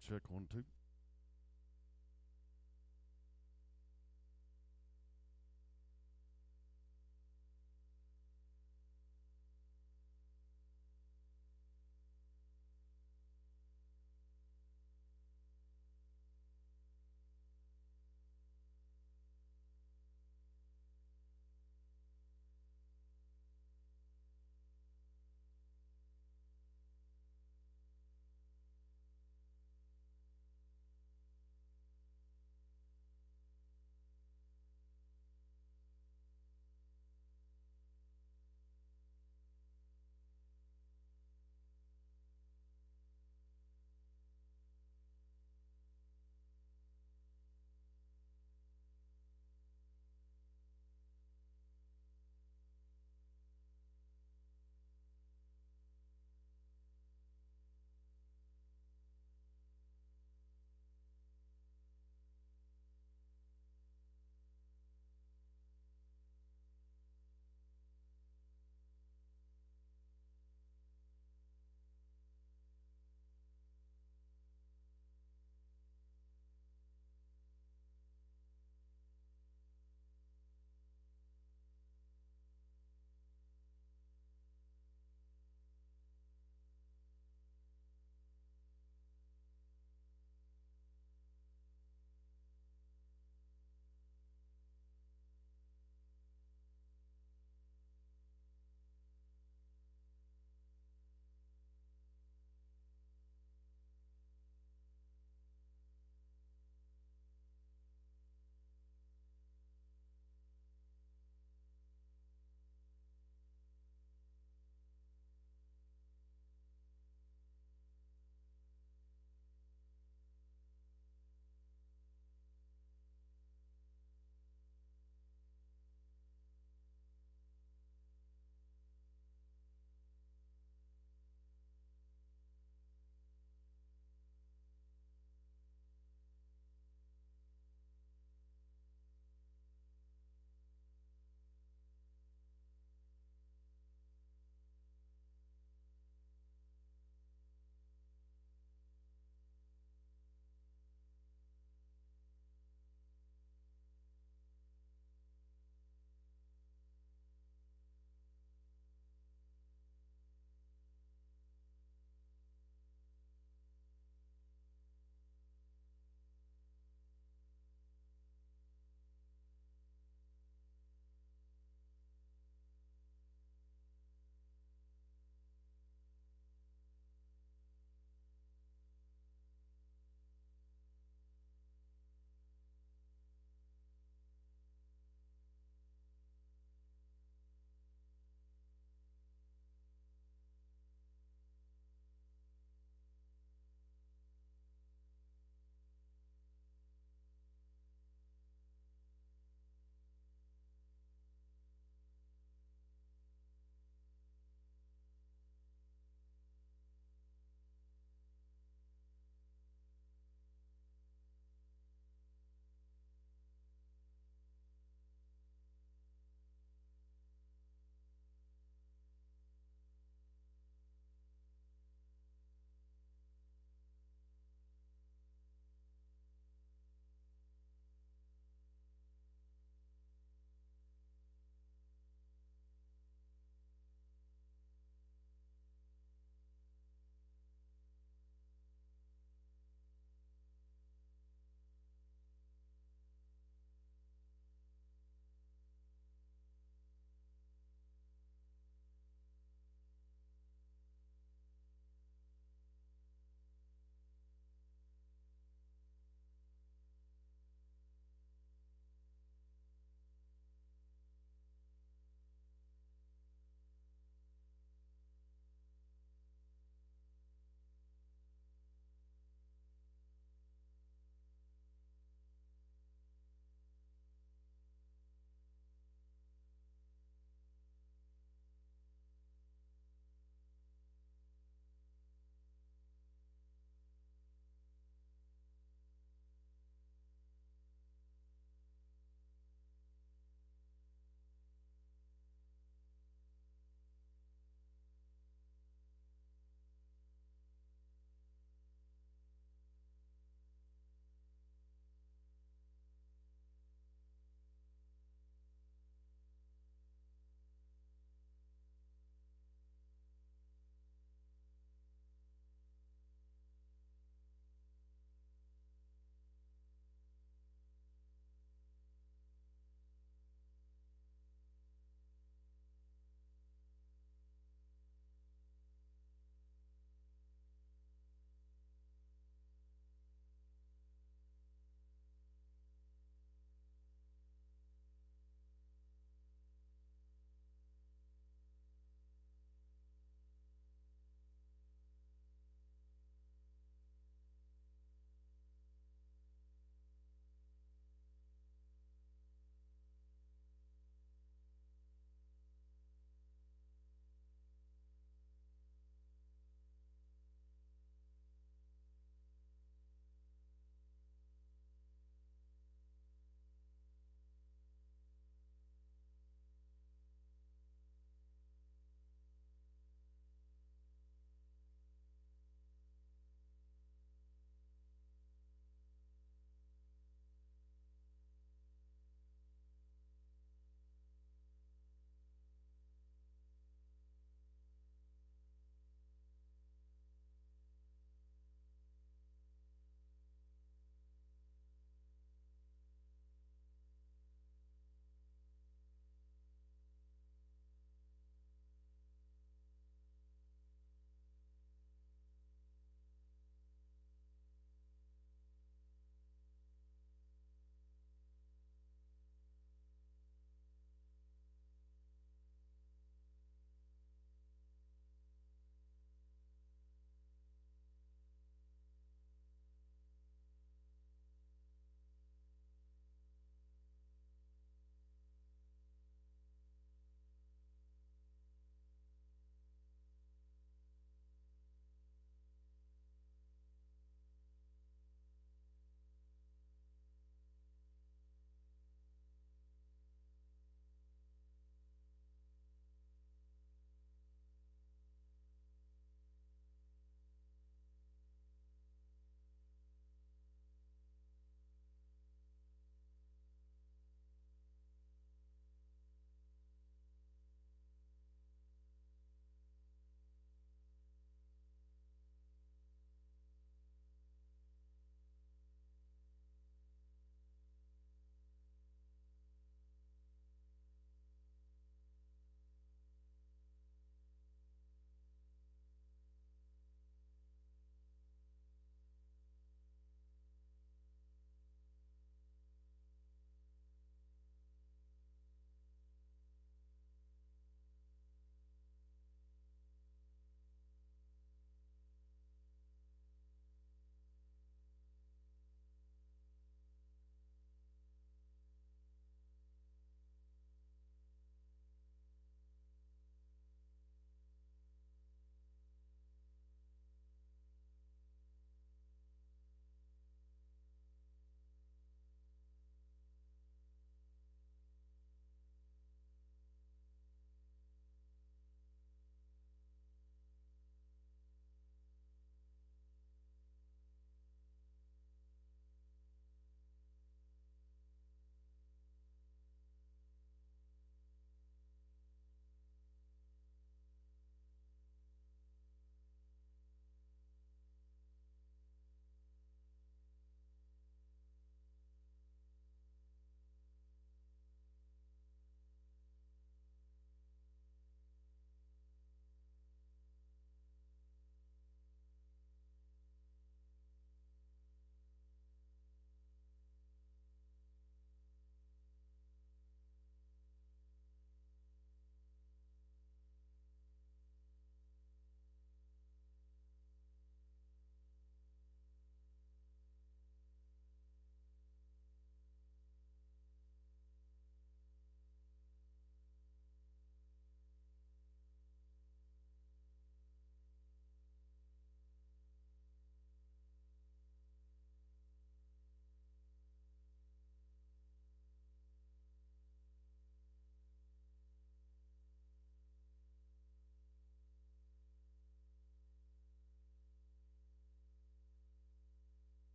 check 1 2.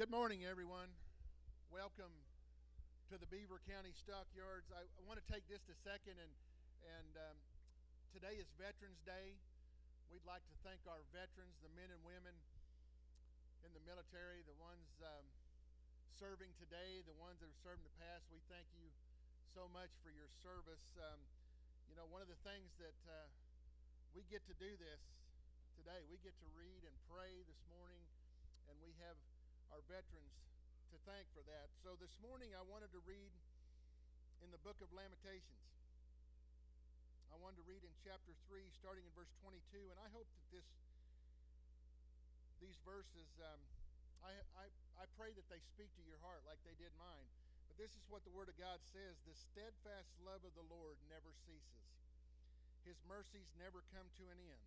Good morning, everyone. Welcome to the Beaver County Stockyards. I want to take just a second and today is Veterans Day. We'd like to thank our veterans, the men and women in the military, the ones serving today, the ones that have served in the past. We thank you so much for your service. One of the things that we get to do this today, we get to read and pray this morning, and we have our veterans to thank for that. So this morning I wanted to read in the book of Lamentations. I wanted to read in chapter 3, starting in verse 22, and I hope that these verses, I pray that they speak to your heart like they did mine. But this is what the Word of God says: the steadfast love of the Lord never ceases. His mercies never come to an end.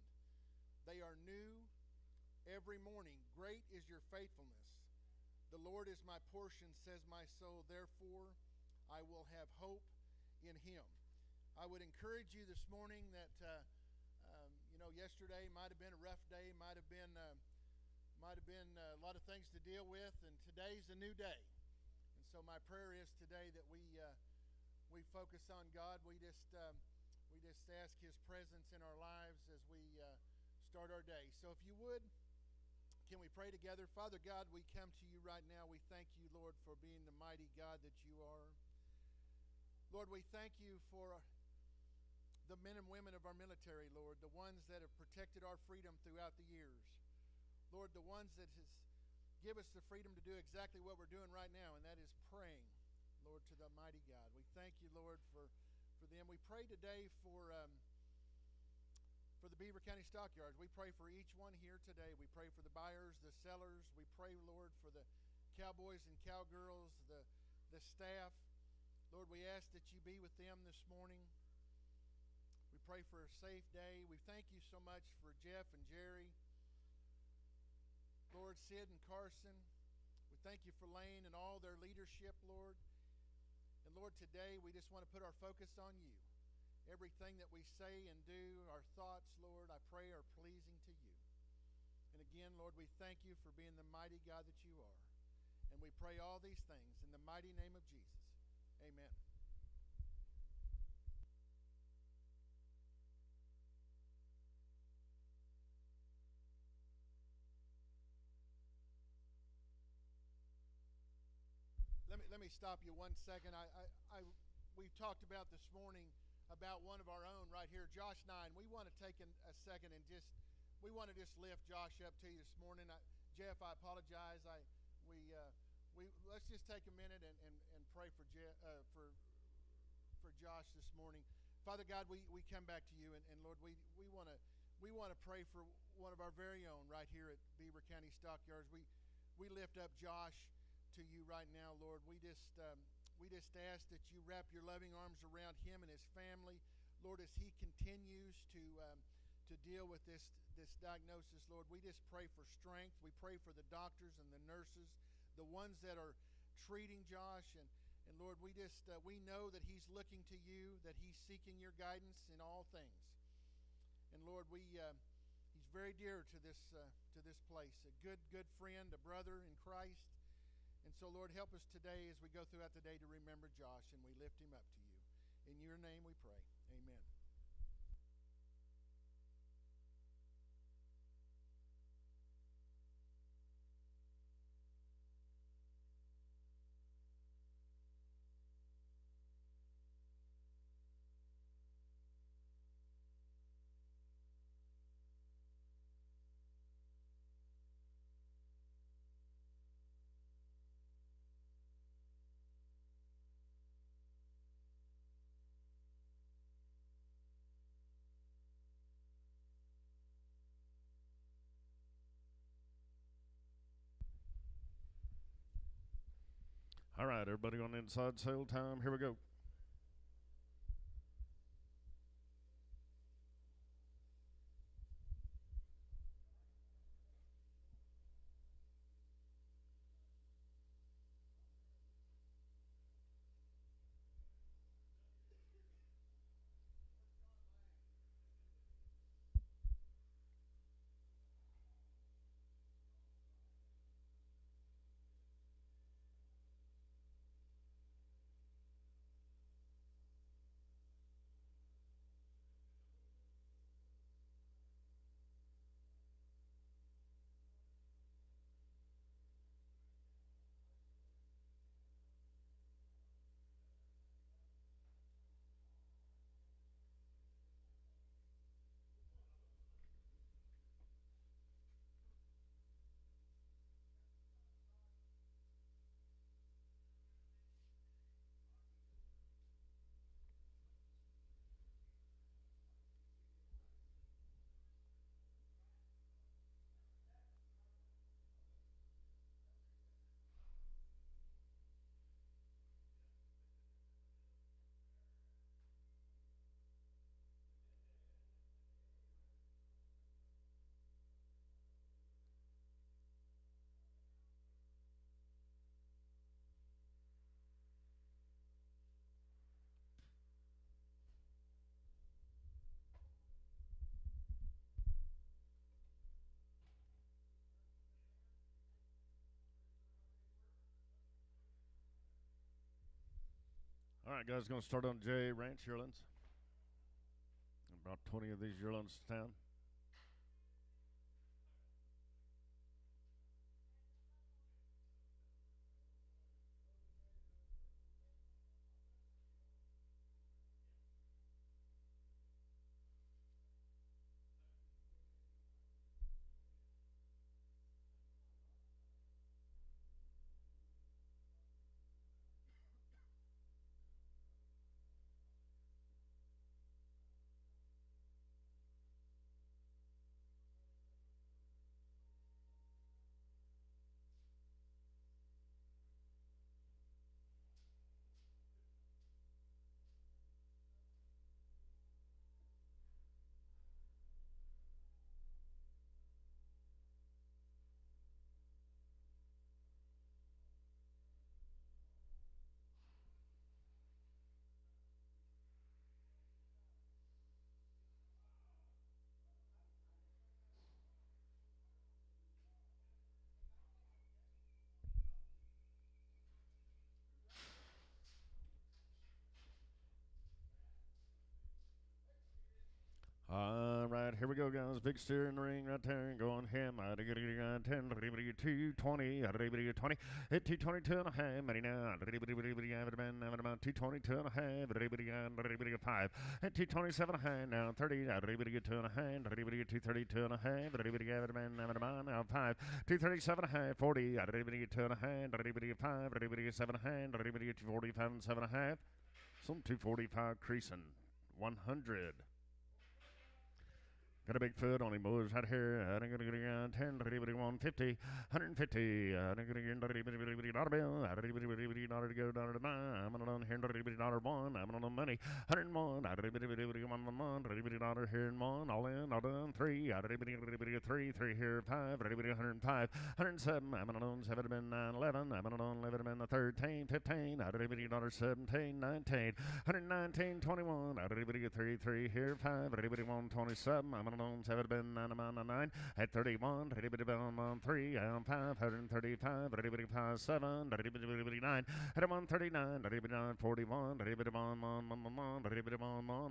They are new every morning. Great is your faithfulness. The Lord is my portion, says my soul. Therefore, I will have hope in Him. I would encourage you this morning that, yesterday might have been a rough day, might have been a lot of things to deal with, and today's a new day. And so my prayer is today that we focus on God. We just ask His presence in our lives as we start our day. So if you would, can we pray together? Father God, we come to you right now. We thank you, Lord, for being the mighty God that you are. Lord, we thank you for the men and women of our military, Lord, the ones that have protected our freedom throughout the years. Lord, the ones that give us the freedom to do exactly what we're doing right now, and that is praying, Lord, to the mighty God. We thank you, Lord, for them. We pray today for the Beaver County Stockyards. We pray for each one here today. We pray for the buyers, the sellers. We pray, Lord, for the cowboys and cowgirls, the staff. Lord, we ask that you be with them this morning. We pray for a safe day. We thank you so much for Jeff and Jerry, Lord, Sid and Carson. We thank you for Lane and all their leadership, Lord. And Lord, today we just want to put our focus on you. Everything that we say and do, our thoughts, Lord, I pray are pleasing to you. And again, Lord, we thank you for being the mighty God that you are. And we pray all these things in the mighty name of Jesus. Amen. Let me stop you 1 second. We've talked about this morning about one of our own right here, Josh 9. We want to take a second and we want to just lift Josh up to you this morning. Jeff, I apologize. Let's just take a minute and pray for Josh this morning. Father God, we come back to you, and Lord, we want to pray for one of our very own right here at Beaver County Stockyards. We lift up Josh to you right now, Lord. We just ask that you wrap your loving arms around him and his family, Lord, as he continues to deal with this diagnosis. Lord, we just pray for strength. We pray for the doctors and the nurses, the ones that are treating Josh, and Lord, we know that he's looking to you, that he's seeking your guidance in all things. And Lord, he's very dear to this place, a good friend, a brother in Christ. And so, Lord, help us today as we go throughout the day to remember Josh, and we lift him up to you. In your name we pray. Amen. All right, everybody on inside sale time. Here we go. All right, guys, going to start on J Ranch yearlings. About 20 of these yearlings to town. All right, here we go, guys. Big steer in the ring right there, going ham. 10, 220, 20. Hit 222 and a half, money now. 222 and a half, 5. Hit 227 and a half, now 30, 2 and a half, 232 and a half, now 5. 237 and a half, 40, 2 and a half, 5, 7 and a half, 245 and 7 and a half. Some 245 creasing, 100. Got a big foot on him, boys, right here. I'm going to get 10, 150, 150. I'm going to get dollar bill. $1 to go, $1 to buy. I'm going to run here, $1 one. I'm going to money. 101. $1 here and one. All in, all done. 3. 3 here, 5. 105. 107. I'm going to run 7 to 9, 11. I'm going to run 11 to 13, 15. $17, 17, 19. 119, 21. 3 here, 5. 127. I'm going on 7 been 9 at 31, 3, 535, 7, 9, at 139, 41,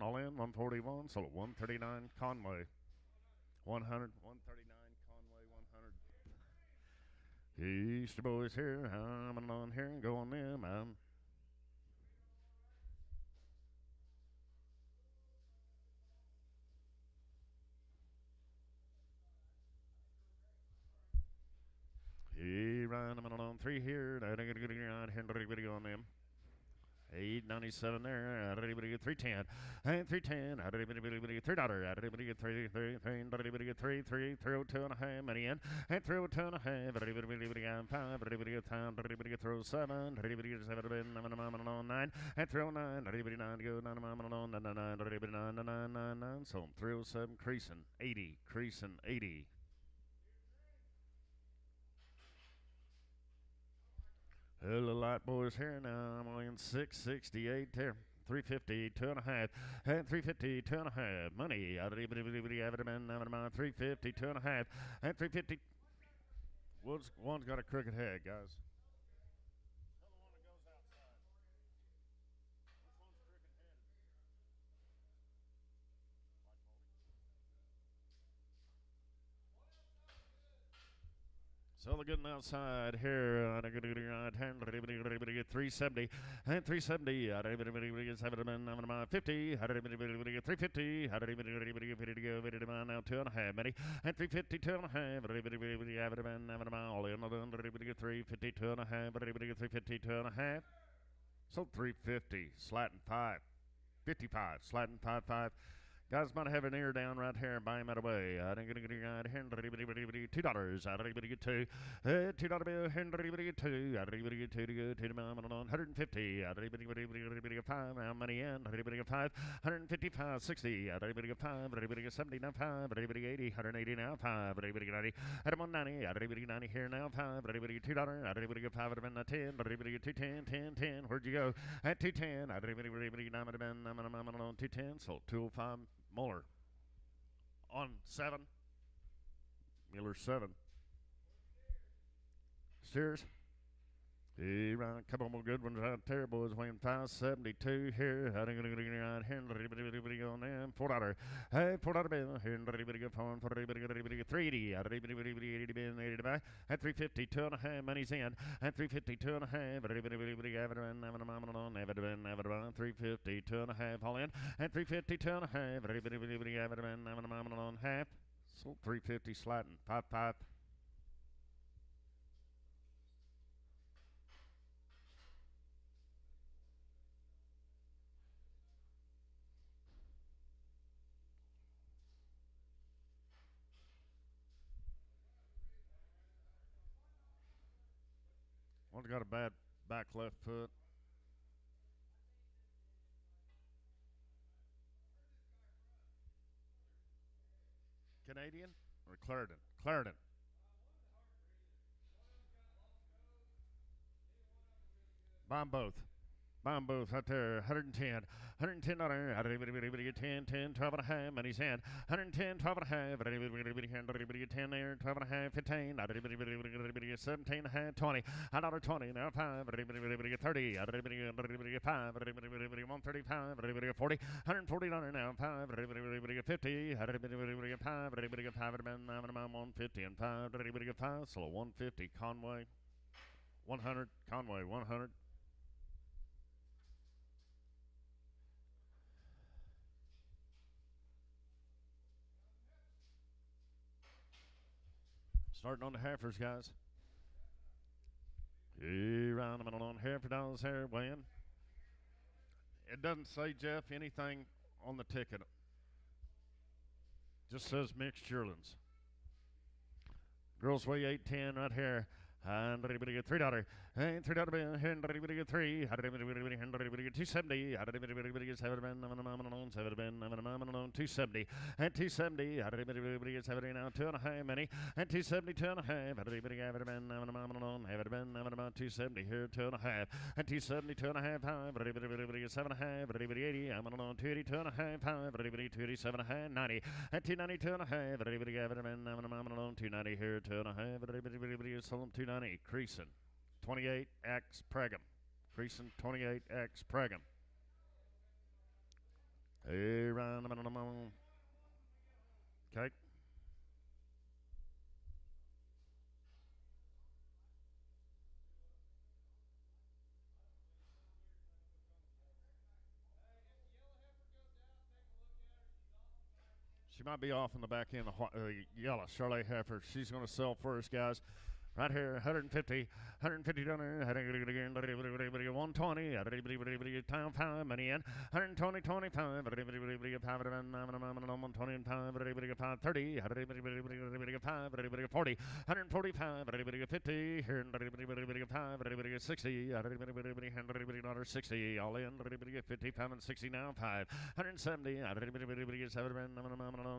all in 141, so 139 Conway, 100, 139 Conway, 100. Easter boys here, I'm on here and go on them. Ryan, I'm on 3 here. I got a good video on them. 897 there. I did get 310. And 310. I did get $3. I did get 302 and a half money in. And 302 and a half. I did get 5. I did get time. I did get 307. I did get 7. I'm on 9. And 309. I did get 9 to go. 9 on 9. I did get 9. So 307 creasing 80. Creasing 80. A little light boys here now. I'm only in 668 there. 350, 2 and a half, and 350, 2 and a half. Money out of the 350, 2 and a half, and 350. One's got a crooked head, guys. So they're getting outside here. I'm going to get 370 and 370. 50. 350. Now 2 and a half. Many and 350. 2 and a half. All in. 350. 2 and a half. 350. 2 and a half. So 350. Slatting 5. 55. Slatting 5. Guys might have an ear down right here and buy him out of the way. I didn't get $2. I didn't get 2. $2 bill, $2. I didn't get 2 to go. 2 to 150. I didn't get 5. Now money in. I didn't get 5. 155, 60. I didn't get 5. I didn't get 70. Now 5. I didn't get 80. 180 now 5. I didn't get 90. At 190. I didn't get 90 here now 5. I didn't get $2. I didn't get 5. I didn't get 10. I didn't get 210. 10. Where'd you go? At 210. I didn't get 210. So 205. Muller on 7. Miller 7. Steers. Hey, right, a couple more good ones out there, boys. Weighing 572 here. Right here, on them. $4. Hey, $4 bill. Here, phone for 380. At 350, 2.5. Money's in. At 350, 2.5. 350, 2.5. All in. At 350, 2.5. Half. So 350 sliding. 5. One's got a bad back left foot. Canadian or Clarendon? Clarendon. Buy 'em both. Buy 'em both right there. 110. $110. 10, 12 and a half. Money's in. 110, 12 and a half. 10 there. 12 and a half. 15. 17 and a half. 20. $1.20. Now 5. 30. 5. 135. 40. $140 now. 5. 50. 5. 150 and 5. 5. So 150. Conway. 100. Conway. 100. Starting on the Heifers, guys. Round them on Heifer dollars here, weighing. It doesn't say, Jeff, anything on the ticket. Just says mixed yearlings. Girls weigh 810 right here. And $3. And $3 bill. And $3. 270. 270. And 270. Now 2.5 many. And 270, 2.5. 270 here, 2.5. And 270, 2.5. 7.5. 80. I'm on 280, 2.5. 280, 7.5. 90. And 290, 2.5. 290 here, 2.5. Sold them 290. Creason 28X Pregum. Creason 28X Pregum. Hey, round. Okay. She might be off in the back end of yellow Charlotte Heifer. She's going to sell first, guys. Right here, 150, $150, 120, time 5, money in, 120, 25, 120 and 5, 30, 40, 145, 50, here, 60, $60, all in, 55 and 60 now, 5, 170,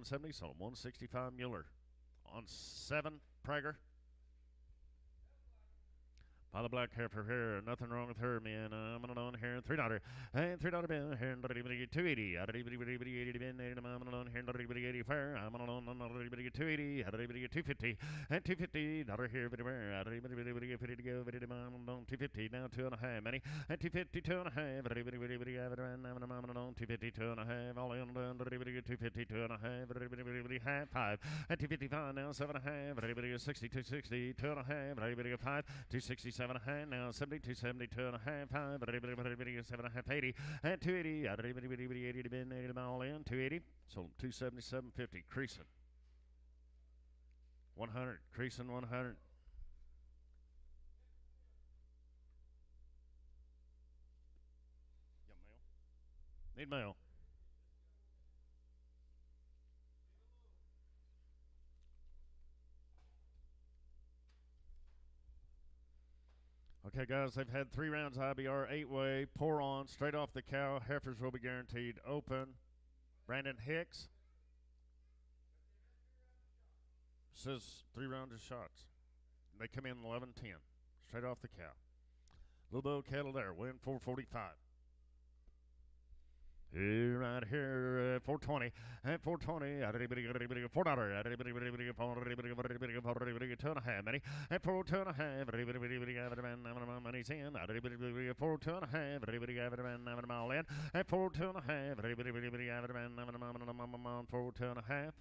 70, so 165 Mueller on 7 Prager. The black heifer here, nothing wrong with her, man. I'm on here, $3. And $3 bill, here, 280. I'm on here, 80 fair. I'm on 280, 250. And $250 here, everywhere. 50 to go, 250, now 2.5 many. And 250, 2.5. 250, 2.5. All in, 250, 2.5. Half 5. And 255 now, 7.5. 60, 260, 2.5. 5, 267. 7.5 now, 72, 72 and a half, 5, 7.5, 80, and 280, 80 to bin, 80 all in, 280, sold 277.50, Creason, 100, Creason 100. Need mail. Okay, guys, they've had 3 rounds IBR, 8-way, pour on, straight off the cow. Heifers will be guaranteed open. Brandon Hicks says 3 rounds of shots. They come in 11-10, straight off the cow. Little Bow cattle there, win 445. Here, right here, 420, at 420, $4, two and a half, money, at 4, two and a half, money's in, 4, two and a half, mile in, at 4, two and a half, 4, two and a half,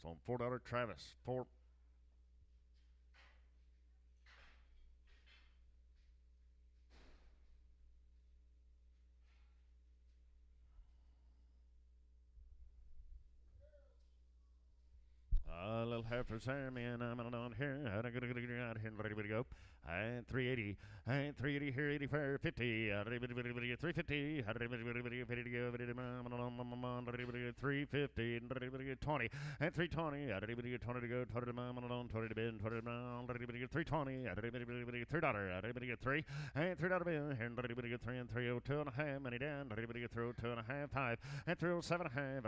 so $4, Travis, 4. Little Heifers there, man. I'm on here. Out here, ready to go. And 380. And 380 here, 84, 50. 350. Ready to go. 350. 20. And 320. 20 to go. 20 to mom. 20 to bin. 20 to mom. 320. $3. 3. And $3 bin. And 3 and 302 and a half. Money down. Throw 2 and a half. 5. And 307 and a half.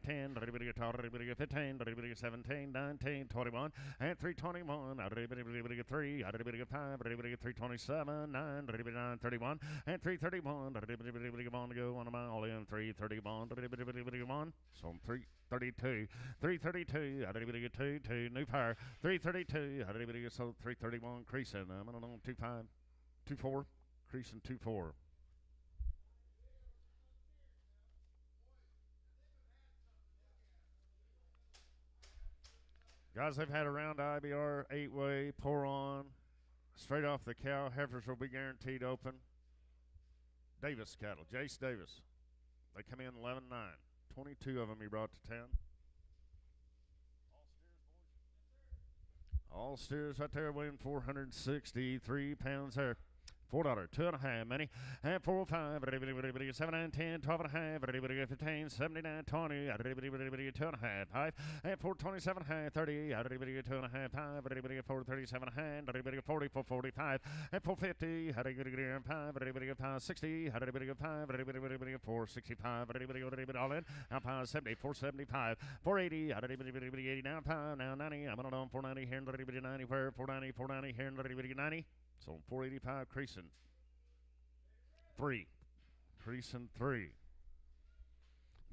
10. 15. 17. 19, 21, and 321, 3, 5, 327, 9, 31, and 331, to go 1 mile in, 331, so 332, 332, 2, new fire, 332, so 331, creasing, 25, 24, creasing 24. Guys, they've had a round IBR 8-way, pour on, straight off the cow. Heifers will be guaranteed open. Davis cattle, Jace Davis. They come in 11-9. 22 of them he brought to town. All steers right there weighing 463 pounds there. $4, 2 and a half, money, and 4, 5, 7, 9, 10, 12 and a half, 15, 79, 20, 2 and a half, 5, and 427 half, 30, 2 and a half, 5, 437 half, 40, 445, and 450, 5, 60, 5, 465, all in, now 570, 475, 480, 80, now 5, now 90, I'm on 490 here, 90, where 490 here, 90. So 485 creasing 3. Creasing 3.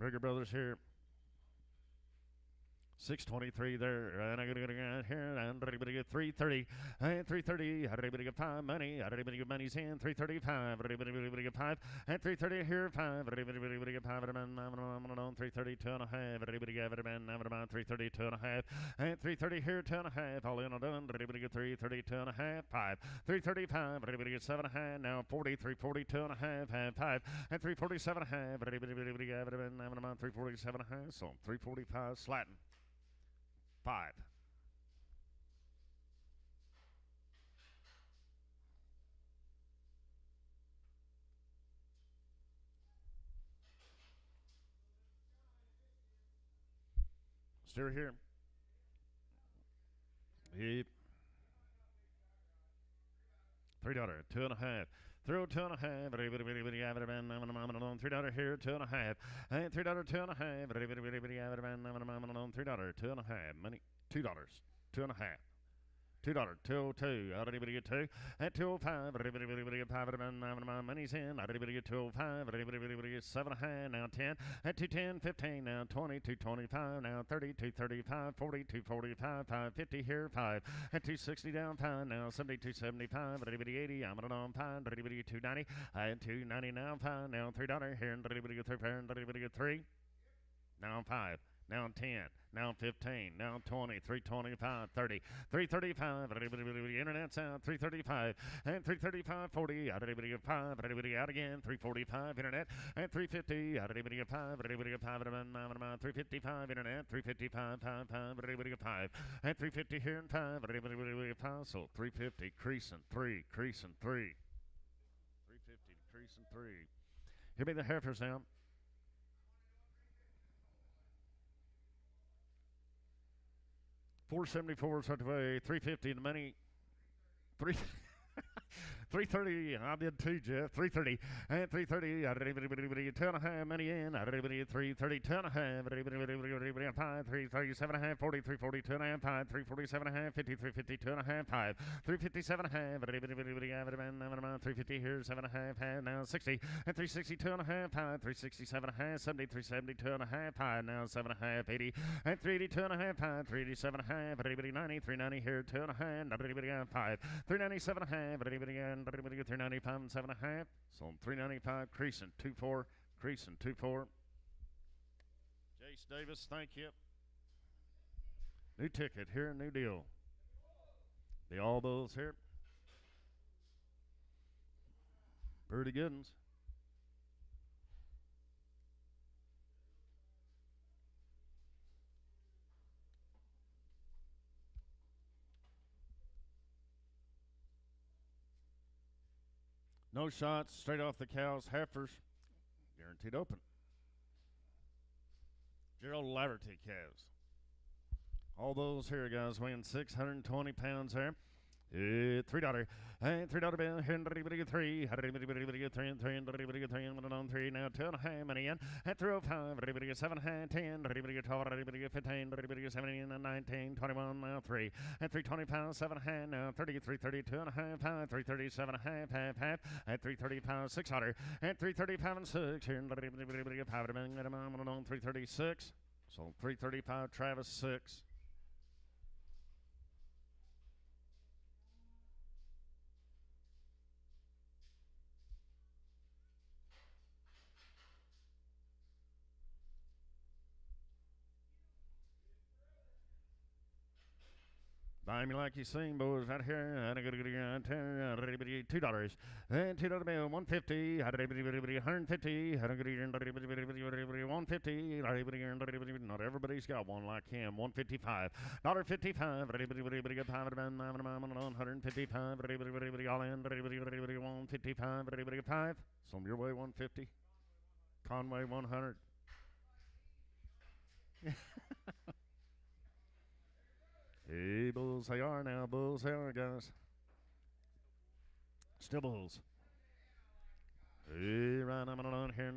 Brigger Brothers here. 623 there, and I'm going to get here, and 330, and 330, 5 money, money's in, 335, 5, and 330 here, 5, 330, 2 and a half, 330, 2 and a half, and 330 here, 2 and a half, all in all done, 330, 2 and a half, 5, 335, 7 and a half, now 40, 340, 2 and a half, and 5, and 347 and a half, 347 and a half, so 345 slatting. 5. Steer here. Yep. $3, 2 and a half. Throw 2 and a half, $3 here, 2 and a half, and $3, 2 and a half, $3, 2 and a half, money, $2, 2 and a half. $2, 202, get 2, at 205, money's in, 205, 7 and a half, now 10, at 210, 15, now 20, 225, now 30, 235, 40, 245, 550 here, 5, at 260 down, 5, now 70, 275, 80, I'm on 5, 290, and 290 now, 5, now $3 here, 3, now 5. Now 10, now 15, now 20, 325, 30, 335, internet's out, 335, and 335, 40, 5, out again, 345, internet, and 350, 5, 355, internet, 355, 5, 5, and 350 here and 5, so 350, creasing 3, 350, creasing 3. Here be the Heifers now. $474 is out the way. $350 in the money. 330. I did too, Jeff. 330. And 330. 2.5 money in. 330. 2.5. 5. 337.5. 40. 340. 2.5. 5. 347.5. 50. 350. 2.5. 5. 357.5. 350 here. 7.5. Now 60. And 360. 2.5. 5. 367.5. 70. 370. 2.5. 5. Now 7.5. 80. And 380. 2.5. 5. 387.5. 390. 390 here. 2.5. 5. 397.5. 395 and 7.5. So 395 creasing 2-4. Creasing 2-4. Jace Davis, thank you. New ticket here, new deal. The all those here. Pretty good ones. No shots, straight off the cows, Heifers, guaranteed open. Gerald Laverty calves. All those here, guys, weighing 620 pounds there. $3. And $3 bill. 3. 3 on 3 now. 2.5 money in. And 305. 7 10. 12. 15. 17 and 19. 21 now 3. And 325. 7 hand now. 33. 32 and a half. 5. 337 half. And 335 600. And 335 and 6. Here 336. So 335 Travis 6. Buy me like you sing, boys, right here. $2. Then $2 bill, 150. 150. 150. Not everybody's got one like him. 155. $55. 155. All in. 155. Some your way, 150. Conway, 100. Hey, bulls, they are now. Bulls, they are, guys. Still bulls. Hey, right, I'm on here.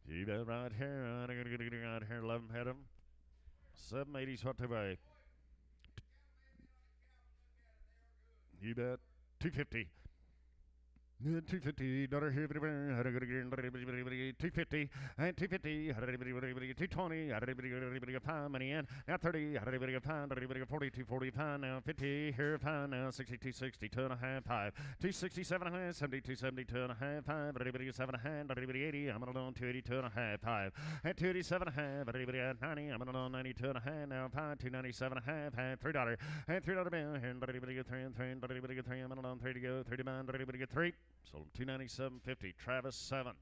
You bet right here. Right here. 11 head of them. 780's what they weigh. You bet. 250. $250 here, 250 and 250, 220, 5 money in, now 30, 5, 40, 245, now 50 here, 5 now 62, 60, 2.5, 5, 267, 72, 72 and a half, 5, 7 hand, 80, I'm on 280, 2.5, 5, and 287 half, 90, I'm on 92 and a half, now 5, 297 half, and $3, and $3 bill here, 3, I'm on 3 to go, 3 to man, 3. So 297.50. Travis 7.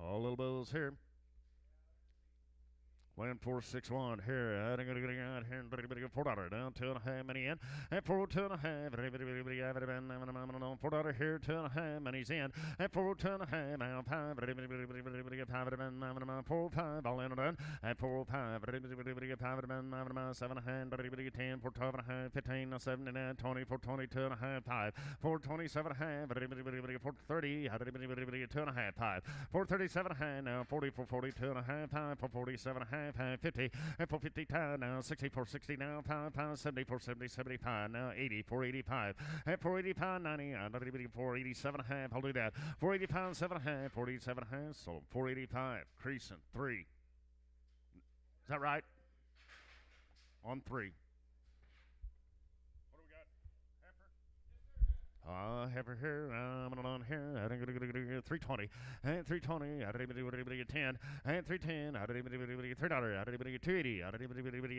All little bills here. Land 461 here. I'm going to get out here and $4 down 2.5 money in and 402.5. $4 here 2.5 money's in and 402.5 now 5. 405 all in and done and 405 7 hand 10 412.5 15 79 20 422.5 5 427 half 430 2.5 5 437 hand now 40 442.5 5 447 half 50 and 450 time now 64 60 now 5 74 70 75 now 80 485 and 485 90 487 half. I'll do that 485 7 half 47 half. So 485 creasing 3. Is that right? On 3. Heifer here, I'm on here, 320, and 320, 10, and 310, $3, 280,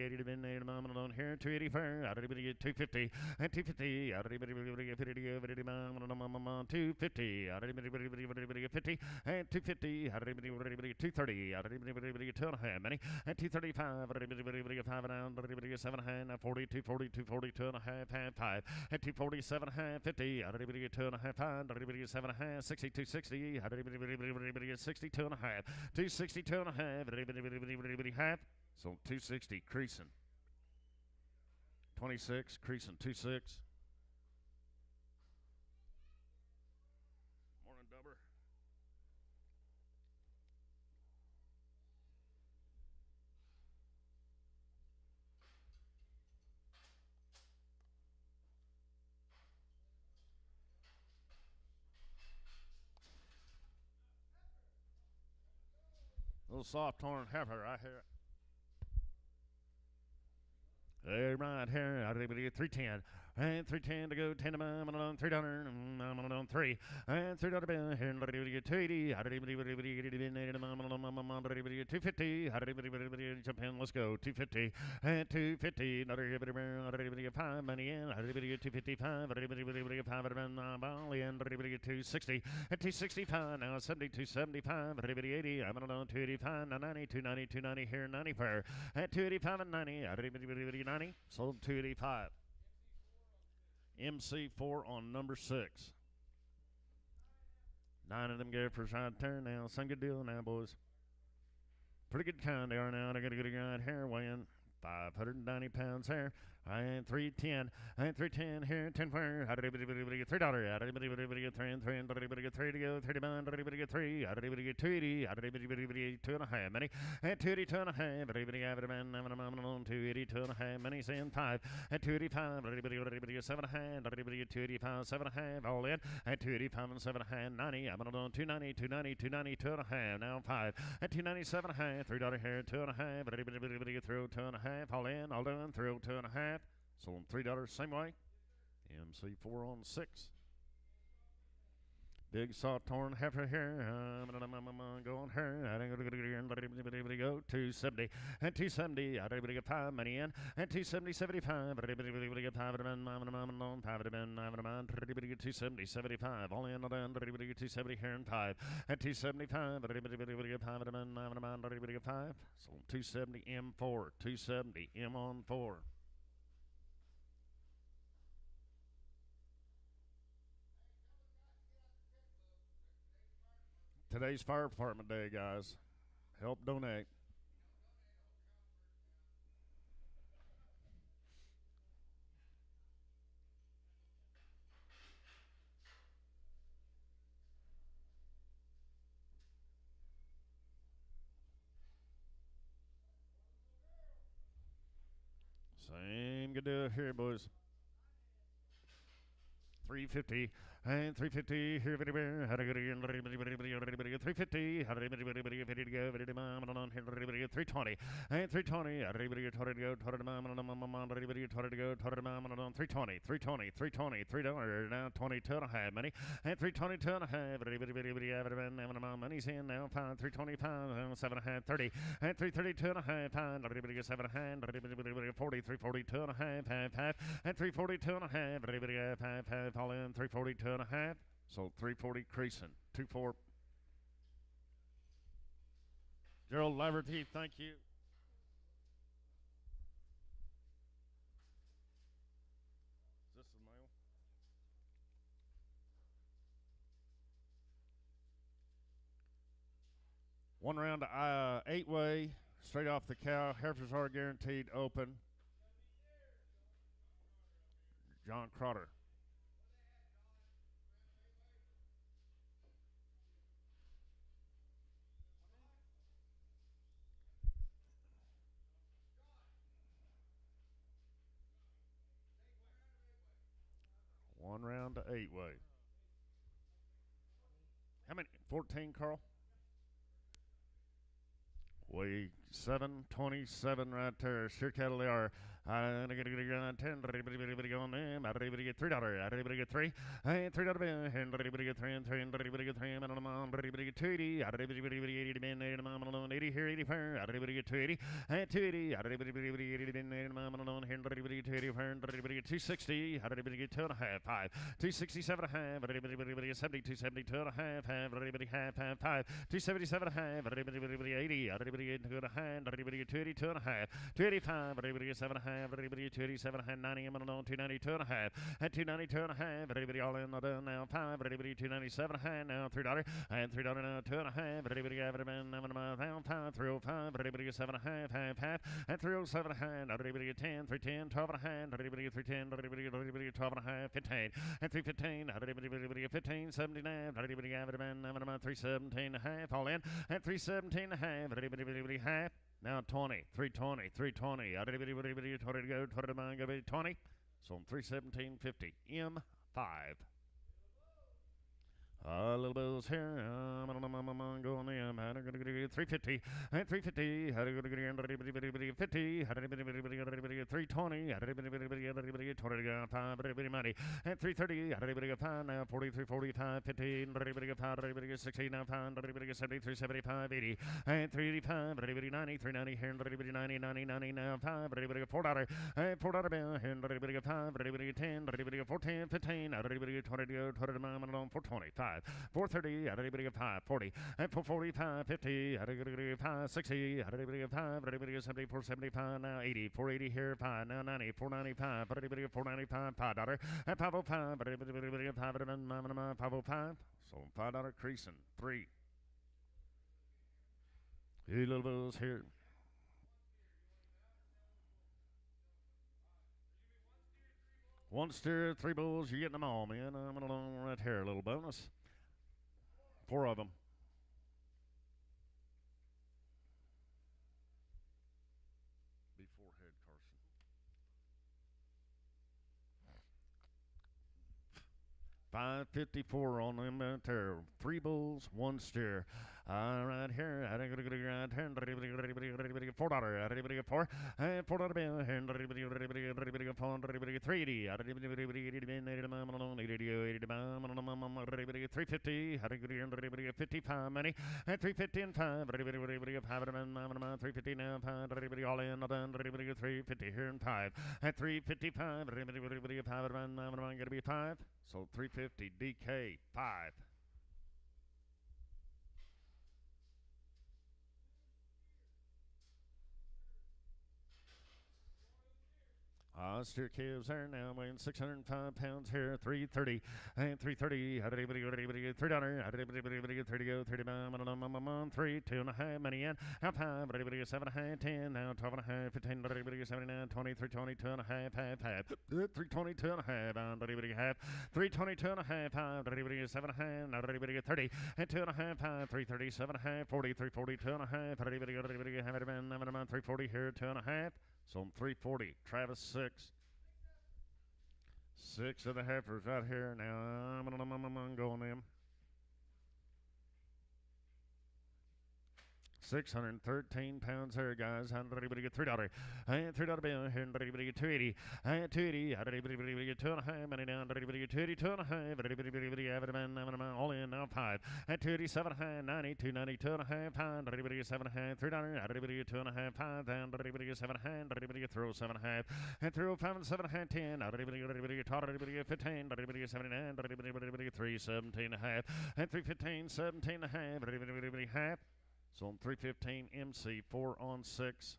80 to bin, I'm on here, 280 fair, 250, and 250, 250, 50, and 250, 230, 2.5 many, and 235, 5 down, 7 hand, 40, 240, 240, 2.5, 5, and 247, 50, everybody get 2.5 pound, everybody get 7.5, 6260, everybody get 62.5, 262.5, everybody half, so 260 creasing, 26 creasing, 26. Morning, Dubber. Little soft torn heifer right here. Hey, right here, everybody get 310. And 310 to go, 10 to mine, I'm on $3, I'm on 3. And $3 bill here, and everybody get 280. Everybody get 250. Everybody jump in, let's go. 250. And 250. Everybody get 5 money in. Everybody get 255. Everybody get 5 ball in. Everybody get 260. And 265. Now 72, 75. Everybody 80. I'm on 285. 90, 290, 290 here, 94. At 285 and 90. Everybody 90. Sold 285. MC4 on number 6. 9 of them go for a side turn now. Some good deal now, boys. Pretty good kind they are now. They're going to get a guy here weighing 590 pounds here. And 310. And 310 here. 10 for. How did everybody get $3? How did everybody get 3 and 3? And everybody get 3 to go. 39. Everybody get 3. How did everybody get 280? How did everybody get 2.5 money? And 280, 2.5. Everybody have it man. I'm on 280, 2.5 money. Saying 5. And 285. Everybody get 7.5. Everybody get 285, 7.5. All in. And 285 and 7.5. 90. I'm on 290, 290, 290, 2.5. Now 5. And 297.5. $3 here. 2.5. Everybody get through 2.5. All in. All done. Through 2.5. Sold them $3 same way. MC4 on 6. Big saw torn heifer here. Going here. Everybody go 270 and 270. Everybody get 5 money in and 270, 75. Everybody get 5 of them. 5 of them. Everybody get 270, 75. All in. Everybody get 270 here and 5 and 275. Everybody get 5 of them. Everybody get 5. Sold 270 M4. 270 M on 4. Today's fire department day, guys. Help donate. Same good deal here, boys. 350 and 350 here, everybody. How to get in? Everybody get 350. How to everybody get 50 to go? Everybody get 320 and 320. Everybody get 20 to go. Everybody get 20 to go. 320, 320, 320, $3 now 22.5 money and 322.5. Everybody have it. Money's in now. 325, 7.5, 30 and 332.5. Everybody get 7.5. Everybody get 40, 342.5, 5 and 342.5. Everybody have 5. All in 342.5. So 340 creasing. 2-4. Gerald Laverty, thank you. Is this the mail? One round 8-way, straight off the cow. Heifers are guaranteed open. John Crotter. One round to 8-way. How many? 14, Carl? Weigh 727 right there. Sure cattle they are. I'm going to get a 10. Everybody go on them. Everybody get $3. Everybody get 3. And $3 bill. And everybody get 3 and 3. And everybody get 3. And everybody get 280. Everybody 80 to bin. 80 here. 84. Everybody get 280. And 280. Everybody 80 to bin. And everybody get 280. And everybody get 260. Everybody get 2.5. 5. 267.5. Everybody get 70. 272.5. Everybody half. 5. 277.5. Everybody 80. Everybody get 2.5. Everybody get 280. 2.5. 285. Everybody get 7.5. half, everybody 287 and a half, 90, I'm on 292 and a half, at 292 and a half, everybody all in the done now, 5, everybody 297 and a half, now $3, and $3 now, 2 and a half, everybody have it been, I'm on 5, 305, everybody 7 and a half, half, and 307 and a half, everybody 10, 310, 12 and a half, everybody 310, everybody 12 and a half, 15, and 315, everybody 15, 79, everybody have it been, I'm on 317 and a half, all in, and 317 and a half, everybody half. Now 20, 320, 320. Everybody, 20 to go, 20 to mind, go 20. So 317.50. M5. Little bills here. Going in. 350. And 350. 50. 320. 5. Money. And 330. 5 now. 43, 45, 15. 60 now. 73, 75, 80. And 385. 90. 390 here. 90, 90 now. 5. $4. And $4 bill. And 5. 10. 14, 15. 20 to go. 20 to mile. 420. 5. 430, everybody get 540, and 445, 50, everybody 560, everybody 5, everybody 70, 475, now 80, 480 here, 5, now 90, 495, everybody 495, $5, and 505, everybody 505, so $5 creasing, 3. These little bills here. One steer, 3 bulls, you're getting them all, man. I'm going to right here, a little bonus. 4 of them. Before head, Carson. 554 on them out there. 3 bulls, 1 steer. Right here, $4. Everybody get 4. And $4 bill. And everybody get 4. Everybody get 380. Everybody get 350. Everybody get 55 money. And 350 and 5. Everybody get 5. 350 now. 5. Everybody all in. Everybody get 350 here and 5. And 355. Everybody get 5. I'm going to be 5. So 350 DK 5. Steer calves there now, weighing 605 pounds here, 330, and 330, everybody get $3, everybody get 30 go, 30 on 3, 2.5, money in, half 5, everybody get 7.5, 10, now 12.5, 15, everybody get 79, 20, 320, 2.5, half, 320, 2.5, and everybody get half, 320, 2.5, 5, everybody get 7.5, now everybody get 30, and 2.5, 5, 330, 7.5, 40, 340, 2.5, everybody get have it been, 340 here, 2.5. So I'm 340. Travis 6. 6 of the heifers right here. Now I'm going them. 613 pounds here, guys. Everybody get $3. And $3 bill. And everybody get 280. And 280. Everybody get 2.5. Money down. Everybody get 280, 2.5. Everybody have it all in now 5. And 287, 90, 290, 2.5. Pound. Everybody get 7.5. $3. Everybody get 2.5. 5. And everybody get 7.5. Everybody get 307.5. And 305 and 7.5. 10. Everybody get 12. Everybody get 15. Everybody get 79. Everybody get 317.5. And 315, 17.5. Everybody half. So on 315 MC 4 on 6.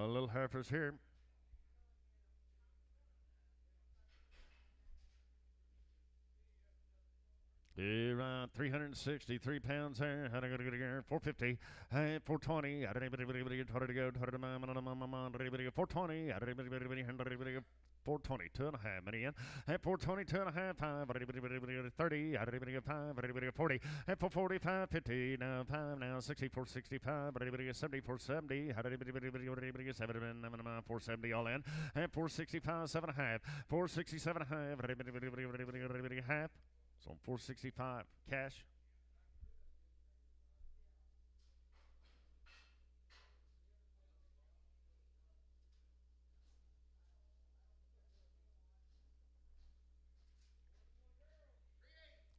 Little heifers here. Around 363 pounds there. How to go to 450, 420. Everybody get 20 to go. 420. Everybody 420, 2.5, money in. At 420, 2.5, 5. Everybody 30. Everybody get 5. Everybody 40. At 445, 50. Now 5. Now 64, 65. Everybody get 70, 470. Everybody get 7. 470 all in. At 465, 7.5. 467.5. Everybody half. So 465 cash.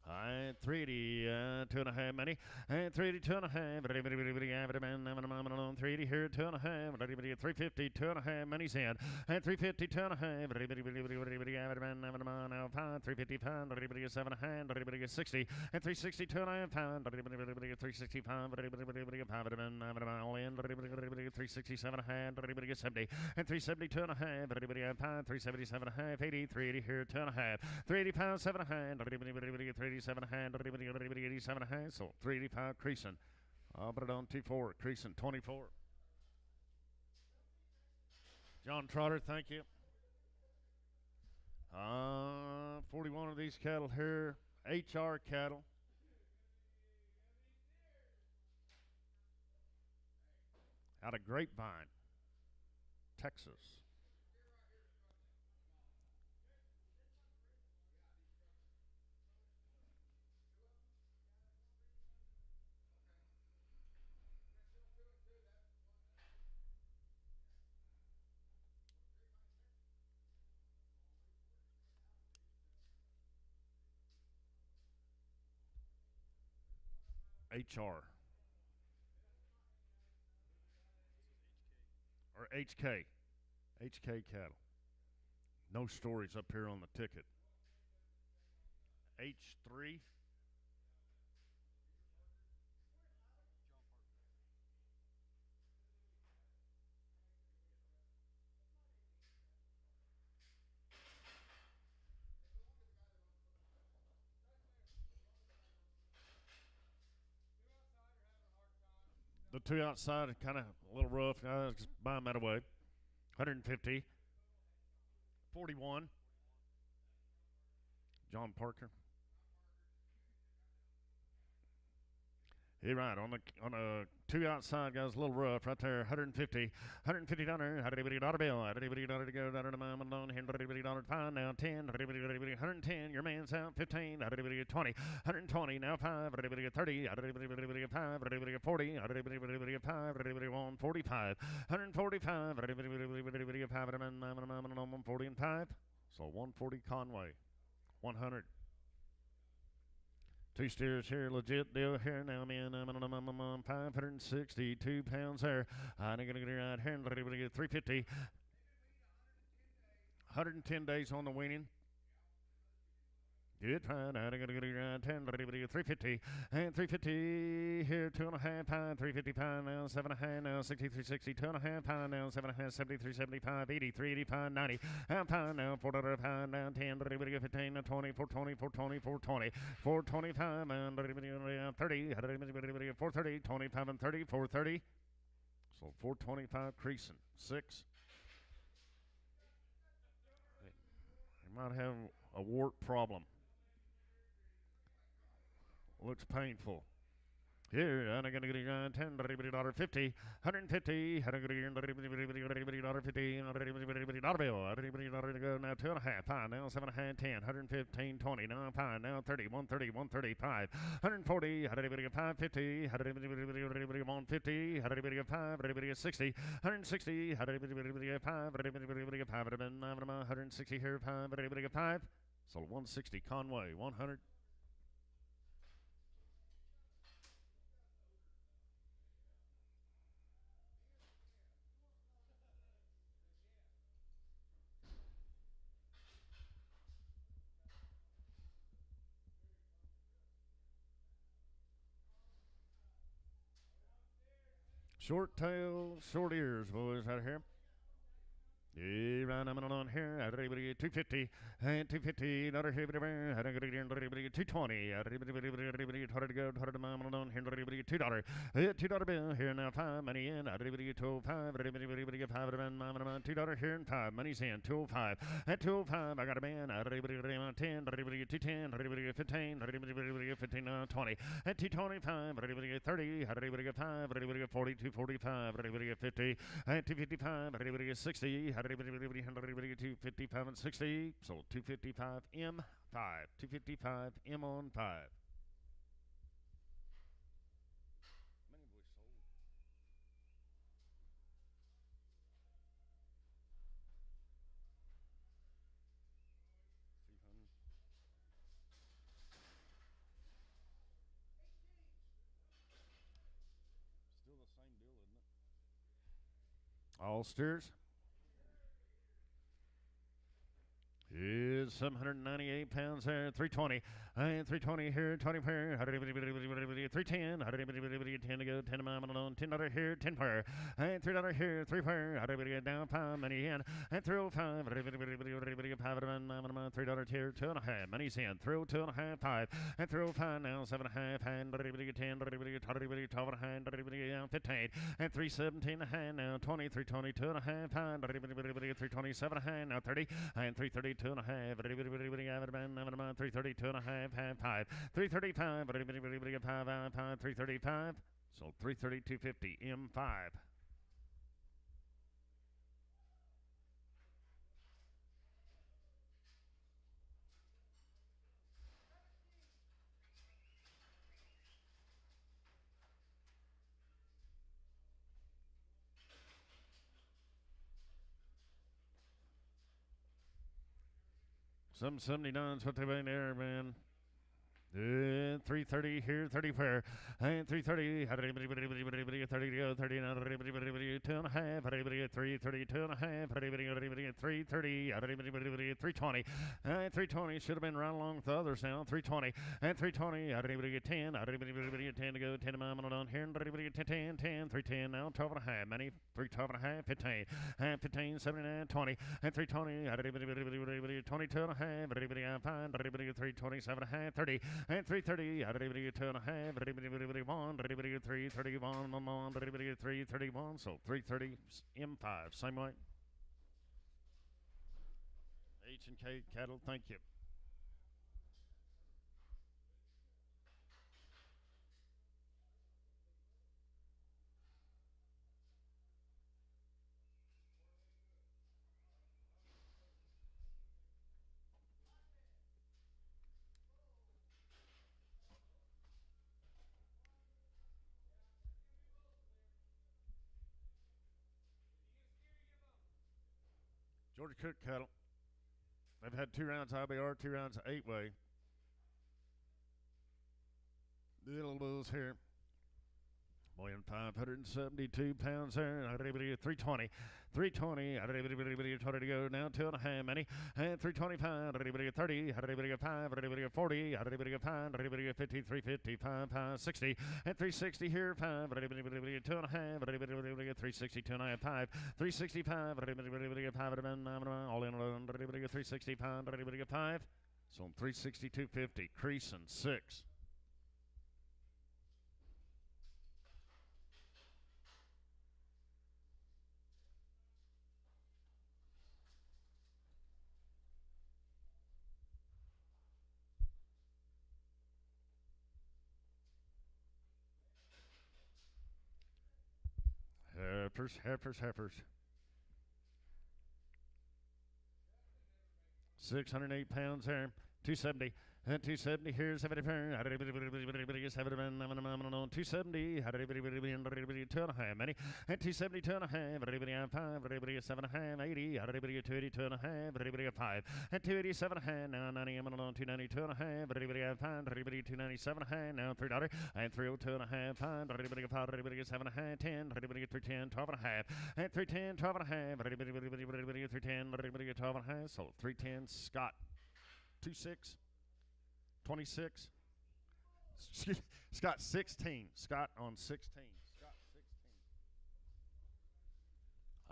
All right, 380, 2.5 money, and 380, 2.5, 380 here, 2.5, 350, 2.5, money's in, and 350, 2.5, now 5, 355, 7.5, 60, and 360, 2.5, 365, all in, 367, 70, and 370, 2.5, 377, 80, 380 here, 2.5, 385, 7.5, 387, 87, so 385 creasing. I'll put it on T4, creasing 24. John Trotter, thank you. 41 of these cattle here, HR cattle. Out of Grapevine, Texas. HR or HK cattle. No stories up here on the ticket. H3. The two outside are kind of a little rough. Just buy them that away. 150. 41. John Parker. You're right. On the two outside guys, a little rough right there. 150. $150. $100 bill. $100 to go. $100 fine now. 10. 110. Your man's out. 15. 20. 120 now. 5. 30. 5. 40. 5. 145. 145. 40 and 5. So 140 Conway. 100. Two steers here, legit deal here. Now I'm in 562 pounds there. I'm going to get right here. 350. 110 days on the weaning. Good, fine. I'm going to get around 10, 350, and 350 here, 2.5 pound, 355 now, 7.5 now, 6360, 2.5 pound now, 7.5, 73, 75, 80, 385, 90, pound now, $4 pound now, 10, 15, 20, 420, 420, 420, 425, and 30, 430, 25 and 30, 430. So 425 creasing, 6. You might have a wart problem. Looks painful. Here, I'm going to get $10, $50, $150, $150, $50, bill. $150 to go now, 2.5, pound now, 7.5, 10, 115, 20, now, pound now, 30, 130, 135, 140, 550, 150, 5, 60, 160, 5, 160 here, 5, so 160 Conway, 100. Short tail, short ears, boys, out here. Yeah, right, I'm on here. 250, and 250, $220, $220 to go, $2, $2 bill here now, 5, money in, $205, $2 here and 5, money's in, 205, at 205, I got a man, 10, 210, 15, 15, 20, at 225, 30, 5, 40, 245, 50, at 255, 60, 255 and 60, so 255 M5, 255 M on 5. All steers. Is 798 pounds there, 320, and 320 here, 20 here, 310, 10 to go, 10 to mile alone, $10 here, 10 per, and $3 here, 3 per, down 5, money in, and 305, $3 here, 2.5, money's in, 302.5, 5, and 305 now, 7.5, and 10, 12.5, 15, and 317.5 now, 20, 320, 2.5, 327.5 now, 30, and 330. 2.5, 332.5, half 5, 335, 335, so 332.50 M5. Some 79's what they weigh there, man. 330 here, 30 where, and 330, 30 to go, 30 now, 2.5, 330, 2.5, 330, 320, and 320 should have been right along with the others now, 320, and 320, 10, 10 to go, 10 to mile on here, 10, 310 now, 12.5, many, 312.5, 15, and 15, 79, 20, and 320, 22.5, 5, 327.5, 30, and 330, 2.5, 331, so 330 M5, same way. H&K cattle, thank you. Georgia Cook cattle. They've had 2 rounds IBR, 2 rounds 8-way. The little bulls here. 1,572 pounds there, 320, 320, 20 to go now, 2.5 many, and 325, 30, 5, 40, 5, 50, 350, 5, 60, and 360 here, 5, 2.5, 360, 2.5, 5, 365, 5, all in, 365, 5, so 362.50, creasing 6. Heifers. 608 pounds there. 270. And 270 here, 70 270, 2.5 many, and 270, 2.5, 5, 7.5, 80, 280, 2.5, 5, and 287, now 90, 290, 2.5, 5, 297, now $3, and 302.5, 5, 7.5, 10, 310, 12.5, and 310, 12.5, 310, 12.5, so 310, Scott, 26. 26. Scott 16. Scott on 16. Scott 16.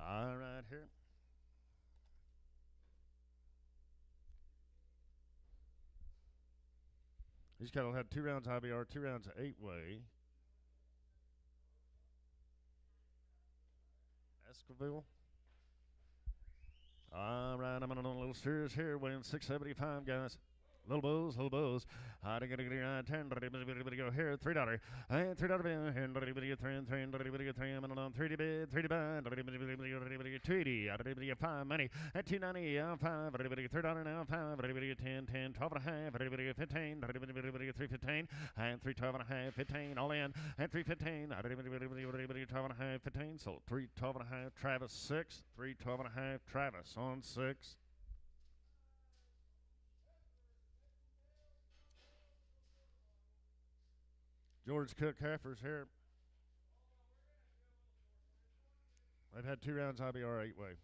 All right here. These cattle had 2 rounds IBR, 2 rounds 8-way. Esquivel. All right, I'm on a little series here, weighing 675, guys. Little bulls. I got to get 10, go here, $3. And $3 and 3 I'm on 3 bid, 3 buy, 280, 5 money, and 290, 5, $3 now, 5, 10, 12.5, 15, 315, and 312.5, 15, all in, and 315, 12.5, 15, so 312.5, Travis 6, 312.5, Travis on 6. George Cook Heifers here. They've had 2 rounds IBR 8-way.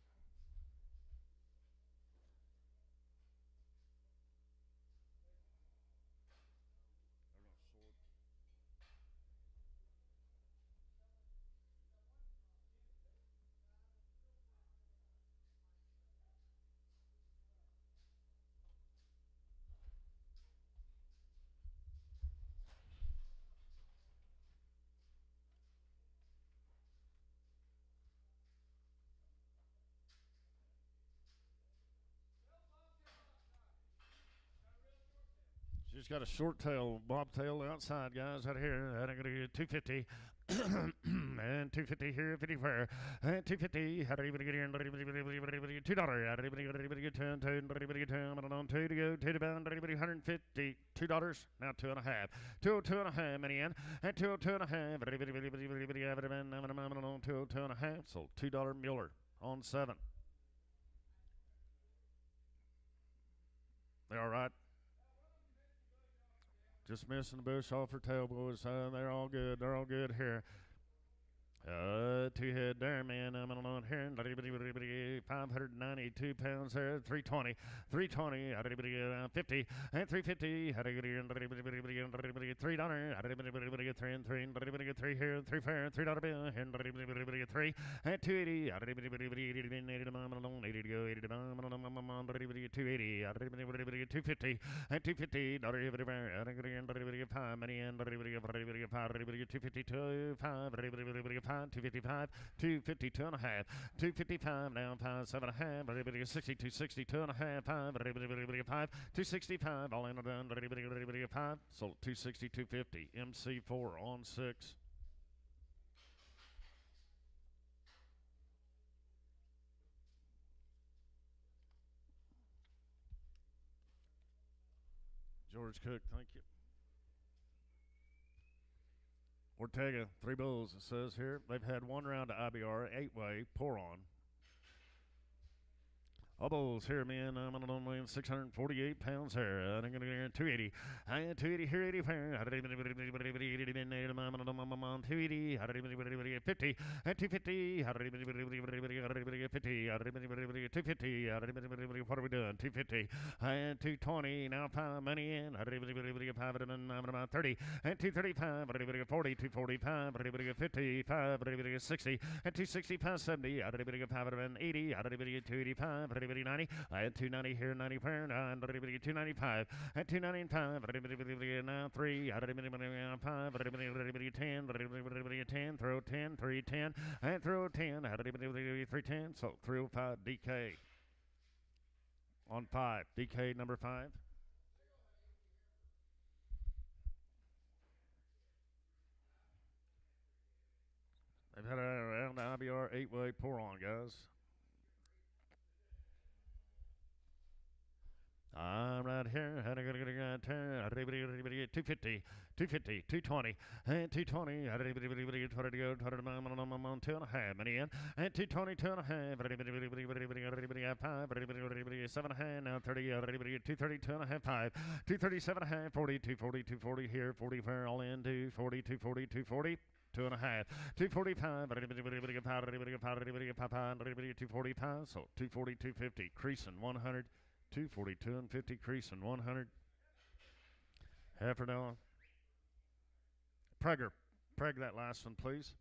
She's got a short tail, bobtail outside, guys, out here. I'm going to get 250. And 250 here, 50 where? And 250. How do you get here? $2. How do you get 10? 10. I don't know. 2 to go. 2 to bound. $150. $2. Now 2.5. 202.5. Many in. And 202.5. 202.5. So $2 Mueller on 7. They all right? Just missing the bush off her tail, boys. They're all good. They're all good here. 2 head there, man. I'm on here. 592 pounds there. 320. 320. 50. And 350. $3. 3 and 3. 3 here. 3 fair. $3 bill. And 3. And 280. 80 to go. 80 to go. 280. 250. And 250. 5 money and 252. 5. 255, 252 and a half, 255 now, 5, 7.5, 62, 62 and a half, 5, 265, all in and done, 5, sold 260, 250, MC4 on 6. George Cook, thank you. Ortega, 3 bulls, it says here. They've had 1 round of IBR, 8-way, pour on. All bulls here, man. I'm on the win 648 pounds here. I'm going to get 280. I had 280 here, 80 fair. 280, 50. And 250. 250. What are we doing? 250. And 220. Now 5 money in. 5 30. And 235. 40. 245. 55. 60. And 265. 70. 580. 285. 90, and 290 here, 90 per, and 295, and 295, now 3, 5, 10, throw 10, 310, and throw 10, 310, so 305 DK on 5, DK number 5. They've had a round IBR 8-way pour on, guys. I'm right here. 250, 250, 220, and 220. 2.5 money in, and 220, 2.5. 7.5 now 30. 230, 2.5, 5. 237.5, 40, 240, 240 here, 40 fair all in, 240, 240, 240. 2.5, 245, 245, so 240, 250, creasing 100. 242 and 50, creasing 100. Heifer down. Preg that last one, please.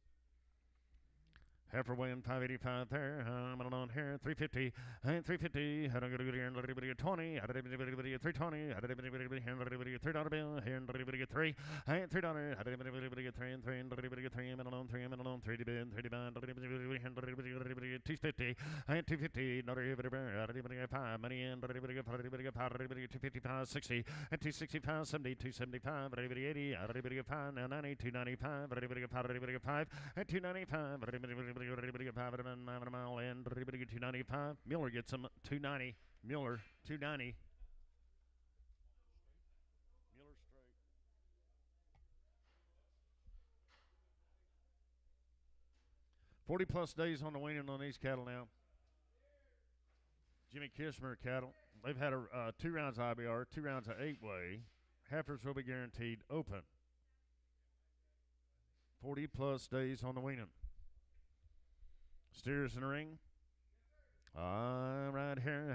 Heifer weighing 585 there. I'm on here. 350 and 350. How do I go to here? 20. 320. $3 bill. Here and 3 and $3. 3 and 3 and 3 and on 3 and on 3 to bid 3 to bond 250 and 250. 5 money in 255 60 and 265 70 275 80 now 90 295 5 and 295 mile in 295. Mueller gets him 290. Mueller 290. Mueller straight. +40 days on the weaning on these cattle now. Jimmy Kishmer cattle. They've had 2 rounds IBR, 2 rounds of 8-way. Heifers will be guaranteed open. 40+ days on the weaning. Steers in the ring. Right here,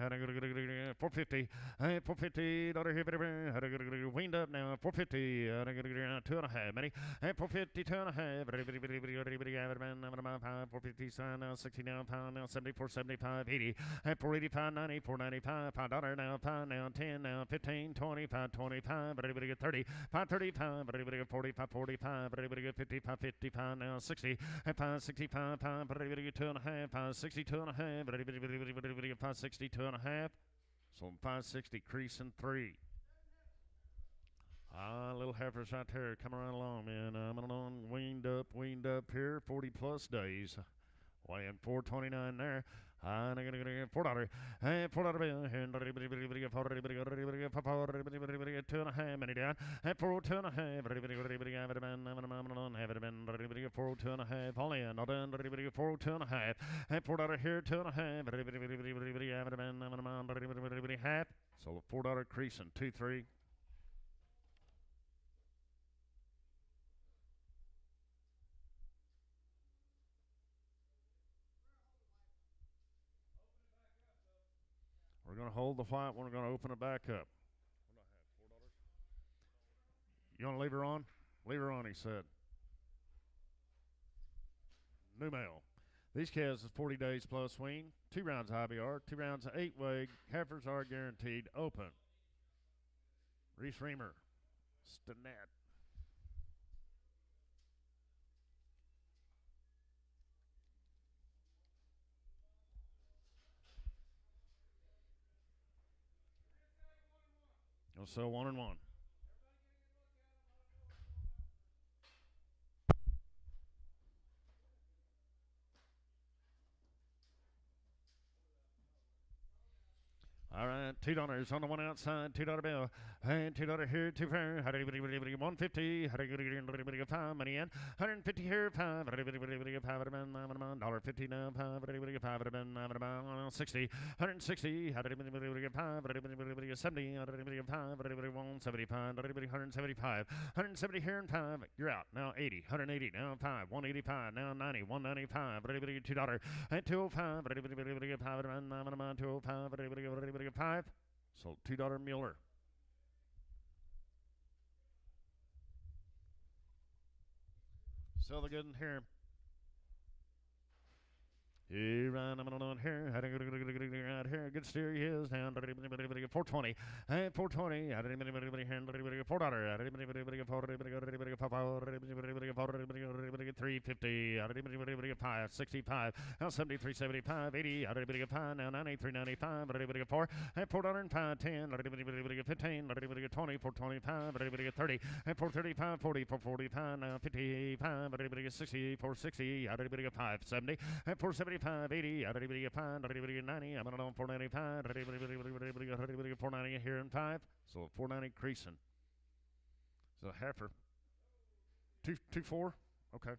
450, 450, weaned up now, 450, 2.5, many, 450, 2.5, 450, sign now, 60 now, pound now, 74, 75, 80, 485, 90, 495, $5 now, pound now, 10 now, 15, 20, 525, 30, 535, 40, 545, 50, 555 now, 60, 565, 2.5, 562.5, 562.5. So 560 creasing 3. Little heifers right there coming right along, man. I'm on weaned up here, 40 plus days. Weighing 429 there. $4. $4 bill. Two and a half, many down. 402 and a half. Have it been 402 and a half. All in. Not done. 402 and a half. $4 here, 2 and a half. Have it been half. So $4 creasing 2-3. We're going to hold the white one. We're going to open it back up. You want to leave her on? Leave her on, he said. New male. These calves is 40 days plus wean. 2 rounds of IBR. 2 rounds of 8 weight. Heifers are guaranteed open. Reese Reamer. Stinnett. So 1 and 1. All right, $2 on the one outside, $2 bill, and $2 here, 2 fair, 150, 5 money in, 150 here, 5, $1.50 now, 5, 60, 160, 5, 70, 175, 170 here and 5, you're out, now 80, 180, now 5, 185, now 90, 195, $2, and 205, 205, 5. So $2 Mueller. Sell the good in here. Here, I'm on here. Right here. Good steer he is down. 420. 420. $4. 350. 5. 65. Now 73, 75. 80. Now 93, 95. 4. $4.05. 10. 15. 20. 425. 30. 435. 40. 445. Now 55. 60. 460. 5. 70. 475. 80, 90, I'm on 495, 490 here and 5, so 490 creasing. So heifer, 224, okay.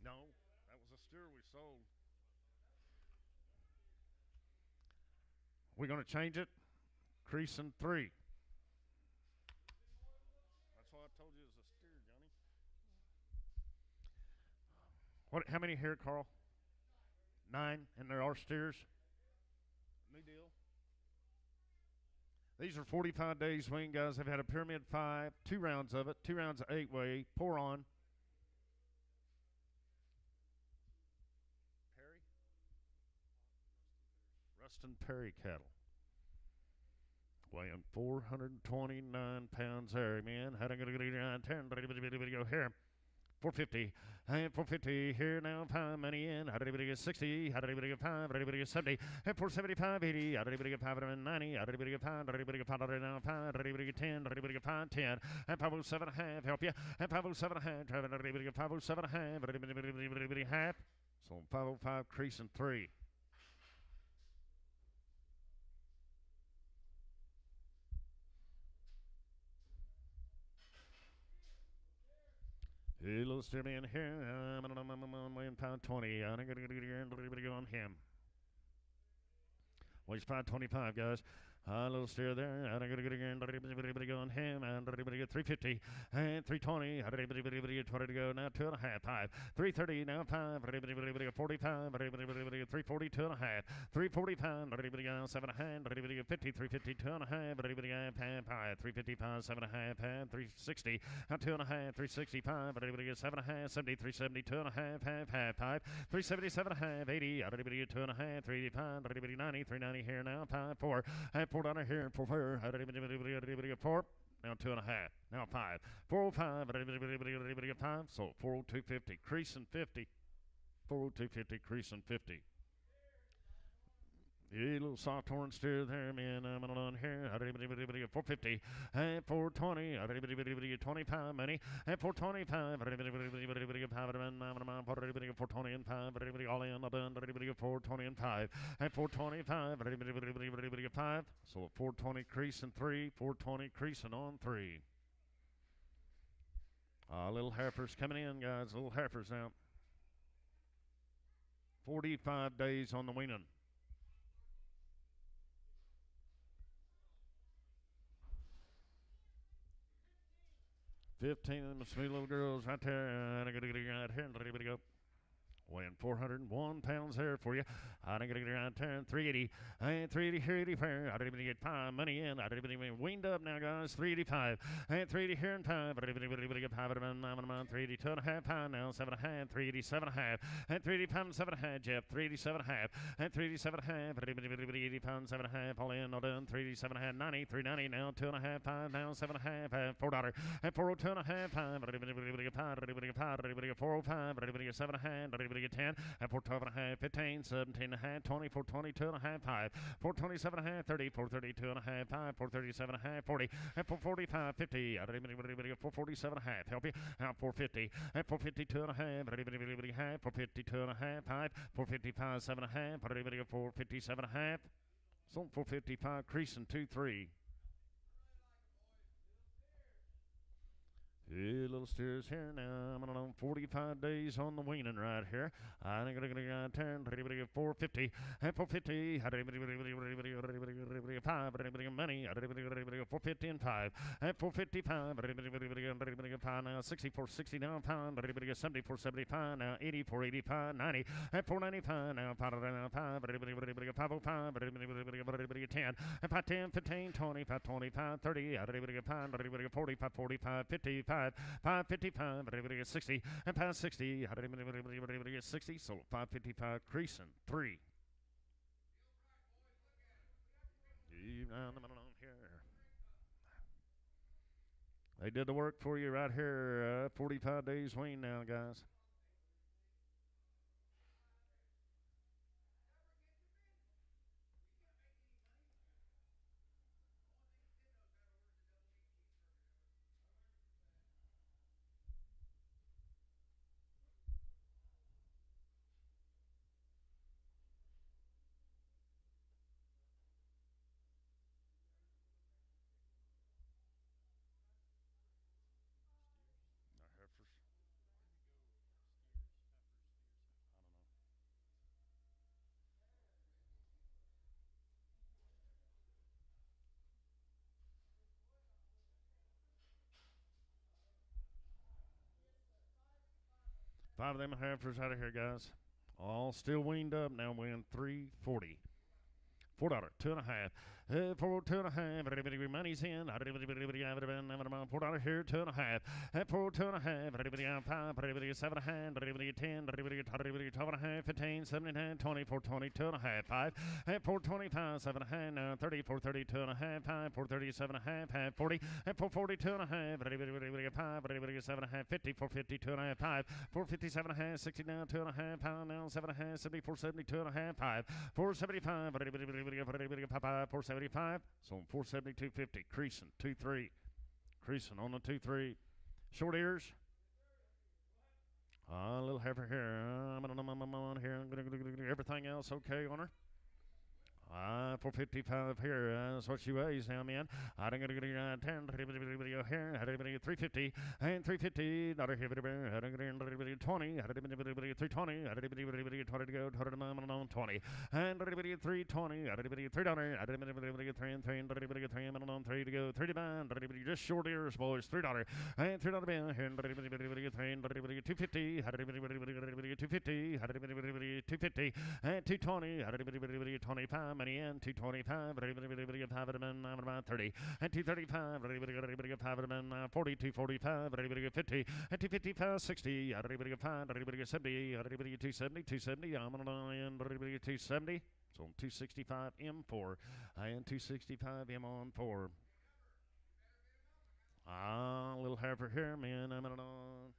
No, that was a steer we sold. We're going to change it, creasing 3. That's why I told you it was a steer, Johnny. How many here, Carl? 9, and there are steers. New deal. These are 45 days wean, guys. They've had a pyramid 5, 2 rounds of it, 2 rounds of 8 weigh. Pour on. Perry? Ruston Perry cattle. Weighing 429 pounds there, man. How do I go here? 450, 450 here now, 5 money in, 60, 5, 70, 475, 80, 5, 90, 5, now, 5, 10, 5, 10, 507 half, help you, 507 half, 507 half, so 505 creasing 3. Hey, little steer man here. I'm weighing 520. I'm going to go on him. Weighs 525, guys. A little steer there. I got to get again. Going him and 350 and 320. 20 to go now. 2.5. 5. 330 now. 5. 45. 340. 2.5. 345. 7.5. 50. 350. 2.5. 355. 7.5. 360. 2.5. 365. 7.5. 70. 370. 2.5. 5. 377.5. 80. 2.5. 385. 90. 390 here now. 5. 4. $4 here, 4, 4, 4, now 2.5, now 5, 405, 5, so 402.50, creasing 50, 402.50, creasing 50. A little soft horn steer there, man. I'm on here. 450 and 420. 25 money and 425. 420 and 5. All in. 420 and 5 and 425. 5. So 420 creasing 3. 420 creasing on 3. Little Heifers coming in, guys. Little Heifers now. 45 days on the weaning. 15 of them sweet little girls right there. And I got to get right here and ready to go. Weighing 401 pounds there for you. I didn't get it around turn 380. And 380 here, 84. I didn't even get 5 money in. I didn't even weaned up now, guys. 385. And 380 here and 5. I didn't even get 5 of them. 382 and a half pound now. 7 and a half. 387 and a half. And 385 7 and a half, Jeff. 387 and a half. And 387 and a half. I didn't even 80 pounds, 7 and a half. All in, all done. 387 and a half. 90. 390 now. 2 and a half. 5 now. 7 and a half. $4. And 402 and a half. 5. I didn't even get 5. I didn't even get 5. I didn't even get 405. I didn't even get 7 and a half. I didn't even get 10. And 412 and a half. 15. 17 and a half. 20. 422 and a half. 5. 427 and a half. 30. 432 and a half. 5. 437 and a half. 40. And 445. 50. I didn't even get 447 and a half. Help you. Now 450. And 452 and a half. I didn't even get half. 452 and a half. 5. 455. 7 and a half. I didn't even get 457 and a half. So 455. Creasing 2-3. Yeah, little steers here now. I'm on 45 days on the weaning right here. I think I'm going to turn 450 and 450. 5 money. 450 and 5 and 455. 5 now. 64, 60 now. Pound. 74, 75 now. 84, 85, 90 and 495 now. 5 now. 5 505. 10 and 510, 15, 20, 525, 30. 45, 45, 55. 555, 60, and past 60, 60, so 555 creasing 3. They did the work for you right here. 45 days wean now, guys. Five of them Heifers out of here, guys. All still weaned up now, weighing 340. $4, 2.5. 402 and a half. Money's in. $4 here, 2.5. 402 and a half. 5. 7 and a half. 10. 12 and a half. 15. 79. 24. 22 and a half. 5. 425. 7 and a half. Now 30. 432 and a half. 5. 437 and a half. 40. 442 and a half. 5. 7 and a half. 50. 452 and a half. 5. 457 and a half. 60 now. 2 and a half. Pound now. 7 and a half. 74. 72 and a half. 5. 475. 475, so 472.50, creasing 2-3, creasing on the 2-3. Short ears. A little heifer here. I'm on here. Everything else okay on her. 455 here. That's what she weighs now, man. I don't get 10 here. 350 and 350. Not a heavy 20. 320. 20 to go. 20 and 320. $3 3 to go. 30 pound. Just short ears, boys. $3 and $3 bill. 250. 250 and 220. 25 money in 225. 30 and 235. 40 245. 50 and 255 60. 70 270. I'm on 270. So 265 M4 and 265 M on 4. A little heifer here, man. I'm on.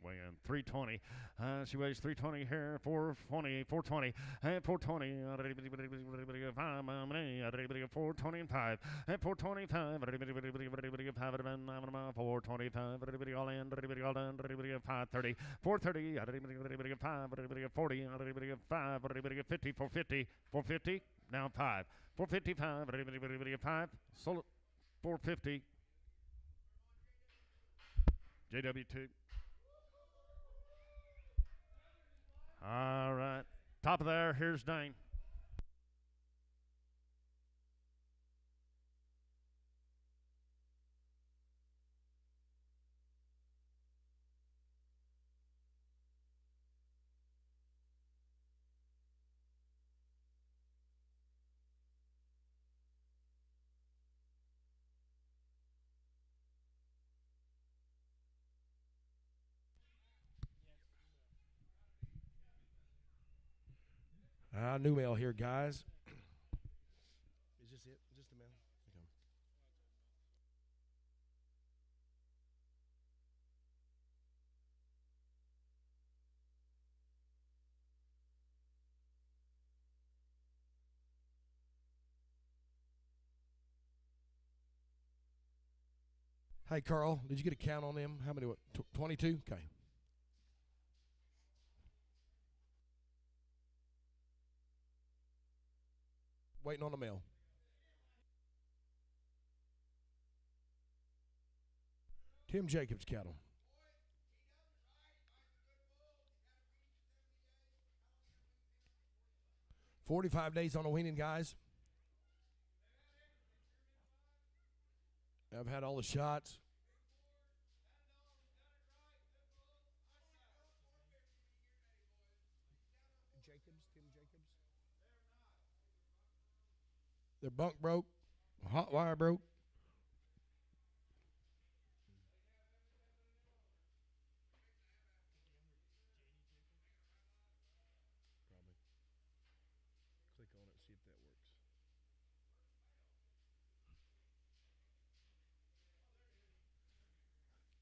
Weighing 320. She weighs 320 here. 420 and 420 425 and 425 425 all in 530 430 540 5 50 450 now 5 455 5 sold 450 JW2. All right. Top of there. Here's Dane. New mail here, guys. Is this it? Just a minute. Okay. Hey, Carl, did you get a count on them? How many? 22? Okay. Waiting on the mail. Tim Jacobs cattle. $45 days on the weaning, guys. I've had all the shots. Tim Jacobs. Their bunk broke. Hot wire broke. Probably. Click on it, see if that works.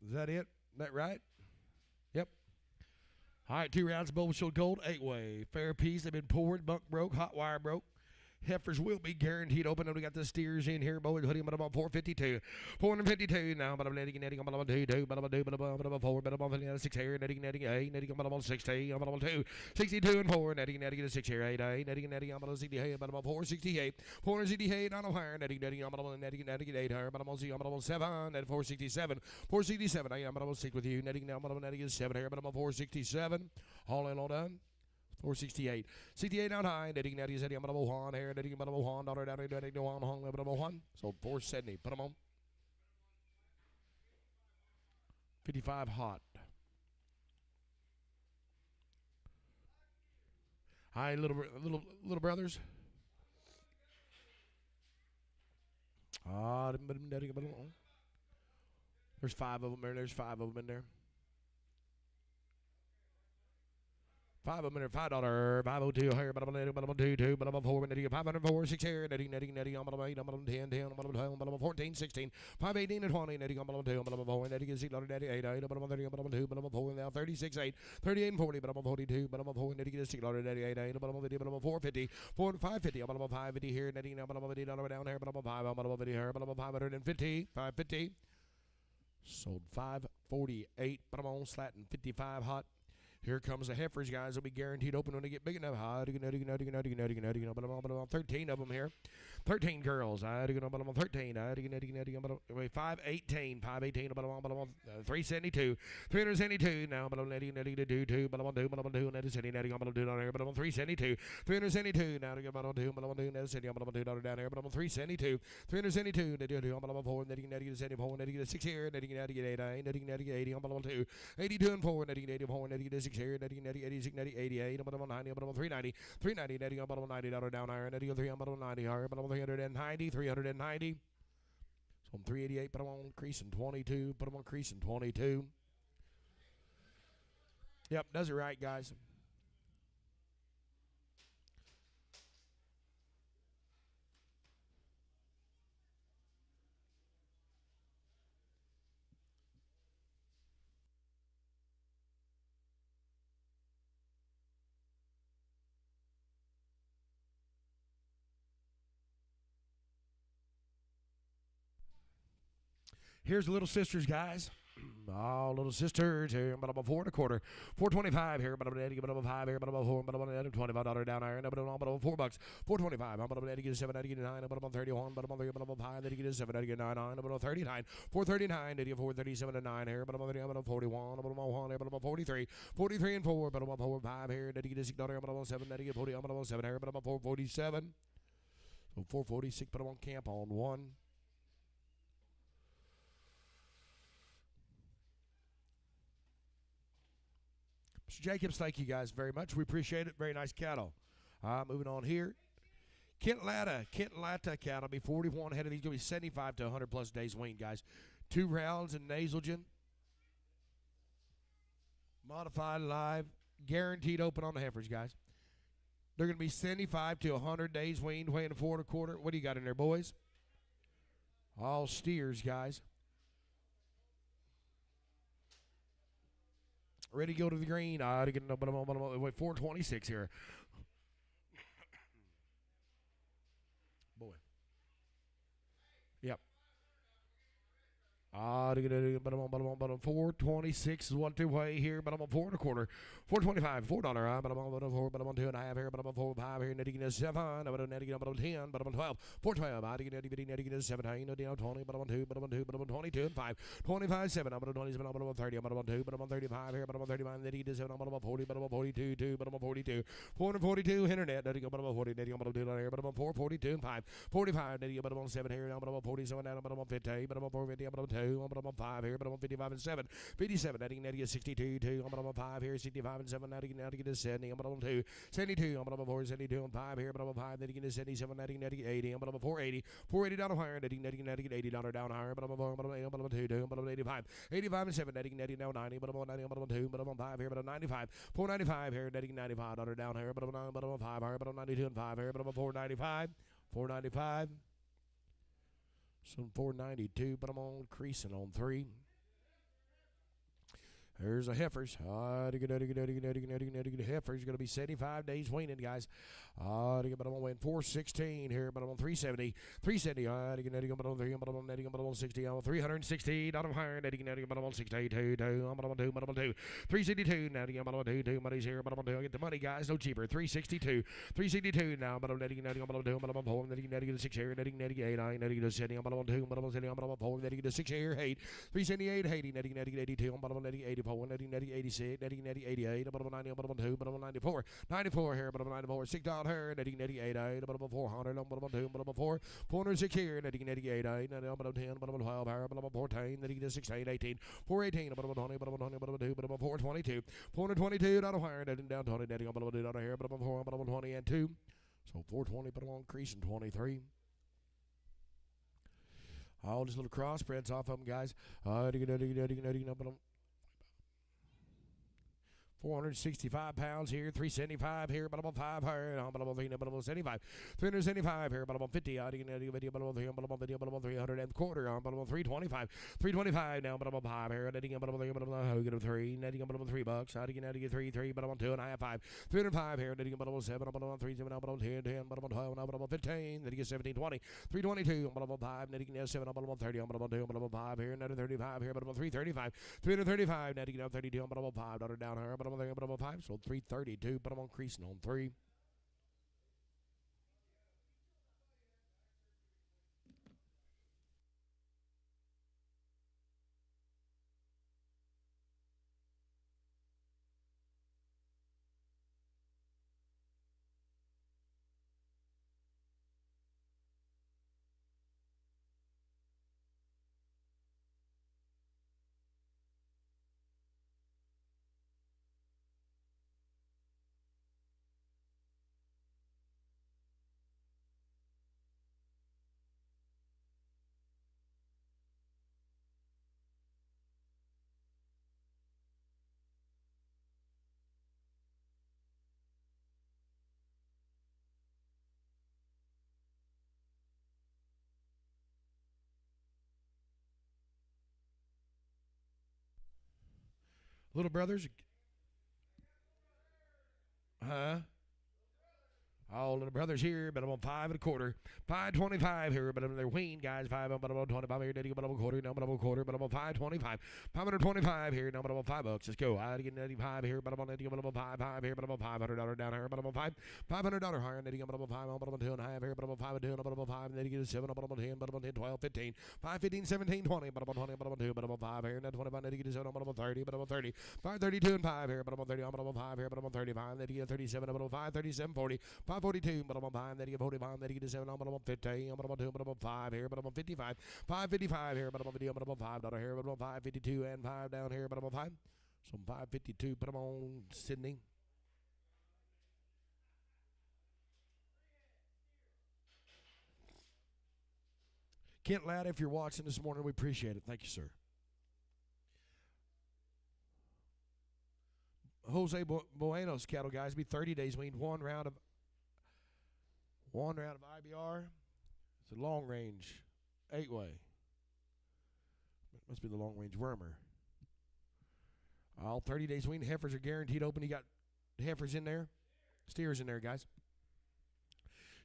Is that it? That right? Yep. All right, 2 rounds of Bowl Shield Gold, 8-way. Fair piece, they've been poured, bunk broke, hot wire broke. Heifers will be guaranteed open. And we got the steers in here. Boy, hoodie, but about 452. 452 now. But I'm netting, but I'm 2, but I'm 2, but I'm 4, but I'm 6 here. Netting, 8, netting, but I'm 60. I'm 2, 62 and 4. Netting, 6 here, 8, netting, I'm 68, but I'm 468. 468 on a higher. Netting, I'm 8 higher, but I'm 7. Net 467. 467. I am, but I'm 6 with you. Netting, now, but I'm 7 here, but I'm 467. All in, all done. 468. 68 out high. Netting, is Eddie. I'm going to Wuhan here. Netting, I'm going to Wuhan. Dollar down. Netting, Wuhan. Hong, I'm going to Wuhan. So 470. Put them on. 55 hot. Hi, little brothers. There's 5 of them there. There's 5 of them in there. 5 of them in there, $5, 502 here, but I'm 2, but I'm 4, netting 504, 6 here, netting, I'm 8, I'm 10, I'm 12, I'm 14, 16, 5, 18, and 20, netting, I'm 2, but I'm 4, netting is $6, netting 8, but I'm 30, but I'm 2, but I'm 4, now 36, 8, 38, and 40, but I'm 42, but I'm 4, netting is $6, netting 8, but I'm 50, but I'm 450, 550, I'm 550 here, netting, I'm $50 down here, but I'm 5, I'm 50 here, but I'm 550, 550. Sold 548, but I'm on slatting 55 hot. Here comes the heifers, guys. They'll be guaranteed open when they get big enough. 13 of them here. 13 girls. 13. 518. 372. 372. Now, 372. 372. Now, 372. 372. 6 here. 82 and 4. 6 here. 86. 88. 390. 390. $90 down iron. 390. 390. 390. So I'm 388. Put them on creasing 22. Put them on creasing 22. Yep, does it right, guys. Here's the little sisters, guys. Oh, little sisters here, but I'm a 4 1/4. 425 here, but I'm ready to give it 5 here, but I'm a 4, but I'm $25 down iron, but I'm $4. 425. I'm ready to get 7, I get 9, but I'm 31, but I'm 3, but I'm 5, then you get 7, I get 9, but I'm 39. 439, then you get 437 and 9 here, but I'm 41, but I'm 1 here, but I'm 43. 43 and 4, but I'm 4, 5 here, then you get $6, but I'm 7, then you get 40, I'm 7 here, but I'm 447. So 446, but I'm on camp on 1. Mr. Jacobs, thank you guys very much. We appreciate it. Very nice cattle. Moving on here. Kent Latta cattle be 41 head of these. Going to be 75 to 100 plus days weaned, guys. 2 rounds in Nasalgen. Modified live. Guaranteed open on the heifers, guys. They're going to be 75 to 100 days weaned, weighing 4 1/4. What do you got in there, boys? All steers, guys. Ready to go to the green. To get 426 here. Boy. Yep. 426 is 1 2 way here, but I'm on 4 1/4. 425, $4. But I'm on 4, but I'm on 2 1/2 here, but I'm on 4 5 here. Netting is 7. But I'm netting up on 10, but I'm on 12. 412. I get netting is 17. 20, but I'm on 2, but I'm on 2, but I'm on 22 and 5. 25 7. I'm on 27. I'm on 30. I'm on 2, but I'm on 35 here, but I'm on 35. Netting is 7. I'm on 40, but I'm on 42 2, but I'm on 42. 442 internet. Netting up, but I'm on 40. Netting up, but I'm on 2 here, but I'm on 4 42 and 5. 45. Netting up, but I'm on 7 here. But I'm on 47 now, but I'm on 50. But I'm on 450. But I'm on 2. But I'm on 5 here, but I'm on 55 and 7. 57. Netting is 62 2. I'm on 5 here. 65 and 7. Now to get to 70. I'm on 2. 72. I'm on 4. 72 and 5 here, but I'm on 5. Then you get to 77. Netting 80. I'm on 480. 480 down higher. Netting $80 down higher, but I'm on 4. But I'm on 2. But I'm on 85. 85 and 7. Netting now 90. But I'm on 90. But I'm on 2. But I'm on 5 here. But I'm 95. 495 here. Netting $95 down here. But I'm on 9. But I'm on 5 here. But I'm 92 and 5 here. But I'm on 495. 495. Some 492. But I'm on creasing on 3. There's a heifers. Heifers going to be 75 days weaning, guys. But I'm going to win 416 here, but I'm on 370. 370. But I'm on 3. But I'm on netting. But I'm on 60. I'm on 360. Not on higher. Netting. But I'm on 62. I'm on 2. But I'm on 2. 362. Netting. But I'm on 2. Money's here. But I'm on 2. I get the money, guys. No cheaper. 362. 362 now. But I'm netting. But I'm on 2. But I'm on 4. Netting 6 here. Netting 8. Netting 70. But I'm on 2. But I'm on 70. But I'm on 4. Netting 6 here. 8. 378. 80. Netting 82. But I'm on netting 84. Netting 86. Netting 88. But I'm on 90. But I'm on 2. But I'm on 94. 94 here. But I'm on 94. $6 here. Netting 88. But I'm on 400. But I'm on 2. But I'm on 4. 406 here. Netting 88. But I'm on 10. But I'm on 12 here. But I'm on 14. Netting 16. 18. 418. But I'm on 20. But I'm on 20. But I'm on 2. But I'm on 422. 422 down higher. Netting down 20. Netting. But I'm on 2 down here. But I'm on 4. But I'm on 20 and 2. So 420. But I'm on creasing 23. All these little crossbreds off of them, guys. 465 pounds here, 375 here, but I'm on 5 here, but I'm on 3, but I'm on 75, 375 here, but I'm on 50, but I'm on 3, but I'm on 300 and quarter, but I'm on 325, 325 now, but I'm on 5 here, netting, but I'm on 3, but I'm on 3, netting, but I'm on $3, I get 3, but I'm on 2 and a half, 5, 305 here, netting, but I'm on 7, but I'm on 3, 7, but I'm on 10, but I'm on 12, but I'm on 15, then you get 17, 20, 322, but I'm on 5, netting, 7, but I'm on 30, but I'm on 2, but I'm on 5 here, netting 35 here, but I'm on 335, 335, netting, 32, but I'm on $5 down here, but on 5. Sold 332. Put them on creasing on 3. Little brothers. Huh? All little brothers here, but I'm on 5 1/4. 525 here, but I'm their wean guys. 5, but I'm on 25 here. But I'm a quarter, no, but I'm a quarter, but I'm on 525. 525 here, no, but I'm on $5. Let's go. I get 85 here, but I'm on 80, but I'm on 5 here, but I'm on $500 down here, but I'm on $500 higher, but I'm on 5, but I'm on 2.5 here, but I'm on 5 and 2, but I'm on 5, and then you get a 7, but I'm on 10, but I'm on 10, 12, 15, 5, 15, 17, 20, but I'm on 20, but I'm on 2, but I'm on 5 here, and then 25, then you get a 7, but I'm on 30, but I'm on 30, 5, 32 and 5 here, but I'm on 30, but I'm on 5 here, but I'm on 35, then you get a 37, but I'm on 5, 37, 40, 542, but I'm on 5, then you get 45, then you get a 7, but I'm on 50, but I'm on 2, but I'm on 5 here, but I'm on 55, 555 here, but I'm on 50, but I'm on $5 here, but I'm on 552 and 5 down here, but I'm on 5. So I'm 552, put them on Sydney. Kent Ladd, if you're watching this morning, we appreciate it. Thank you, sir. Jose Bueno's cattle, guys, be 30 days. We need one round of IBR. It's a long range 8-way. Must be the long range wormer. All 30 days wean. Heifers are guaranteed open. You got heifers in there. Steers in there, guys.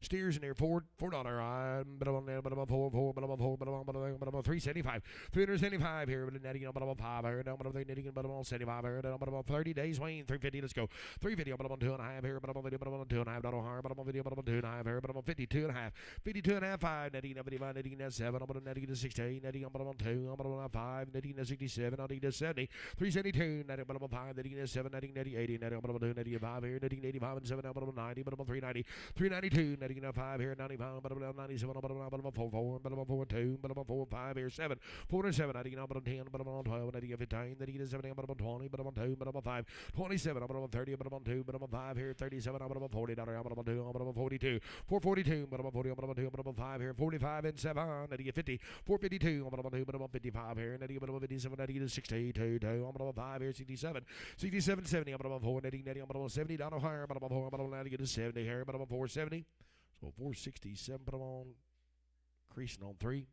Steers in there, $4, but I'm on 4, but I'm on 375, 375 here, but netting, but I'm on 5 here, but I'm netting, but I'm on 75 here, but I'm on 30 days, Wayne, 350, let's go, 350, but I'm on 2.5 here, but I'm on video, but I'm on $2.5 higher, but I'm on video, but I'm on 2.5 here, but I'm on 52.5, 52.5, 5, netting, netting, 7, I'm on netting to 16, netting, but I'm on 2, I'm on 5, netting to 67, I'm netting to 70, 372, netting, but I'm on 5, netting to 7, netting, 80, netting, but I'm on 2, netting 5 here, netting 85 and 7, but I'm on 90, but I'm on 390, 392, netting 5 here, 95, but I'm on 97, but I'm on 4, but I'm on 4.2, but I'm on 4.5 here, 7, 4 and 7, netting, but I'm on 10, but I'm on 12, netting 15, netting 17, but I'm on 20, but I'm on 2, but I'm on 5, 27, but I'm on 30, but I'm on 2, but I'm on 5 here, 37, but I'm on $40, but I'm on 2, but I'm on 42, 442, but I'm on 40, but I'm on 2, but I'm on 5 here, 45 and 7, netting 50, 452, but I'm on 2, but I'm on 55 here, netting, but I'm on 57, netting 62, but I'm on 5 here, 67, 67, 70, but I'm on 4, netting, but I'm on $70 higher, but I'm on 4, but I'm on netting 70 here, but I'm on 470. So 467, put them on, creasing on 3.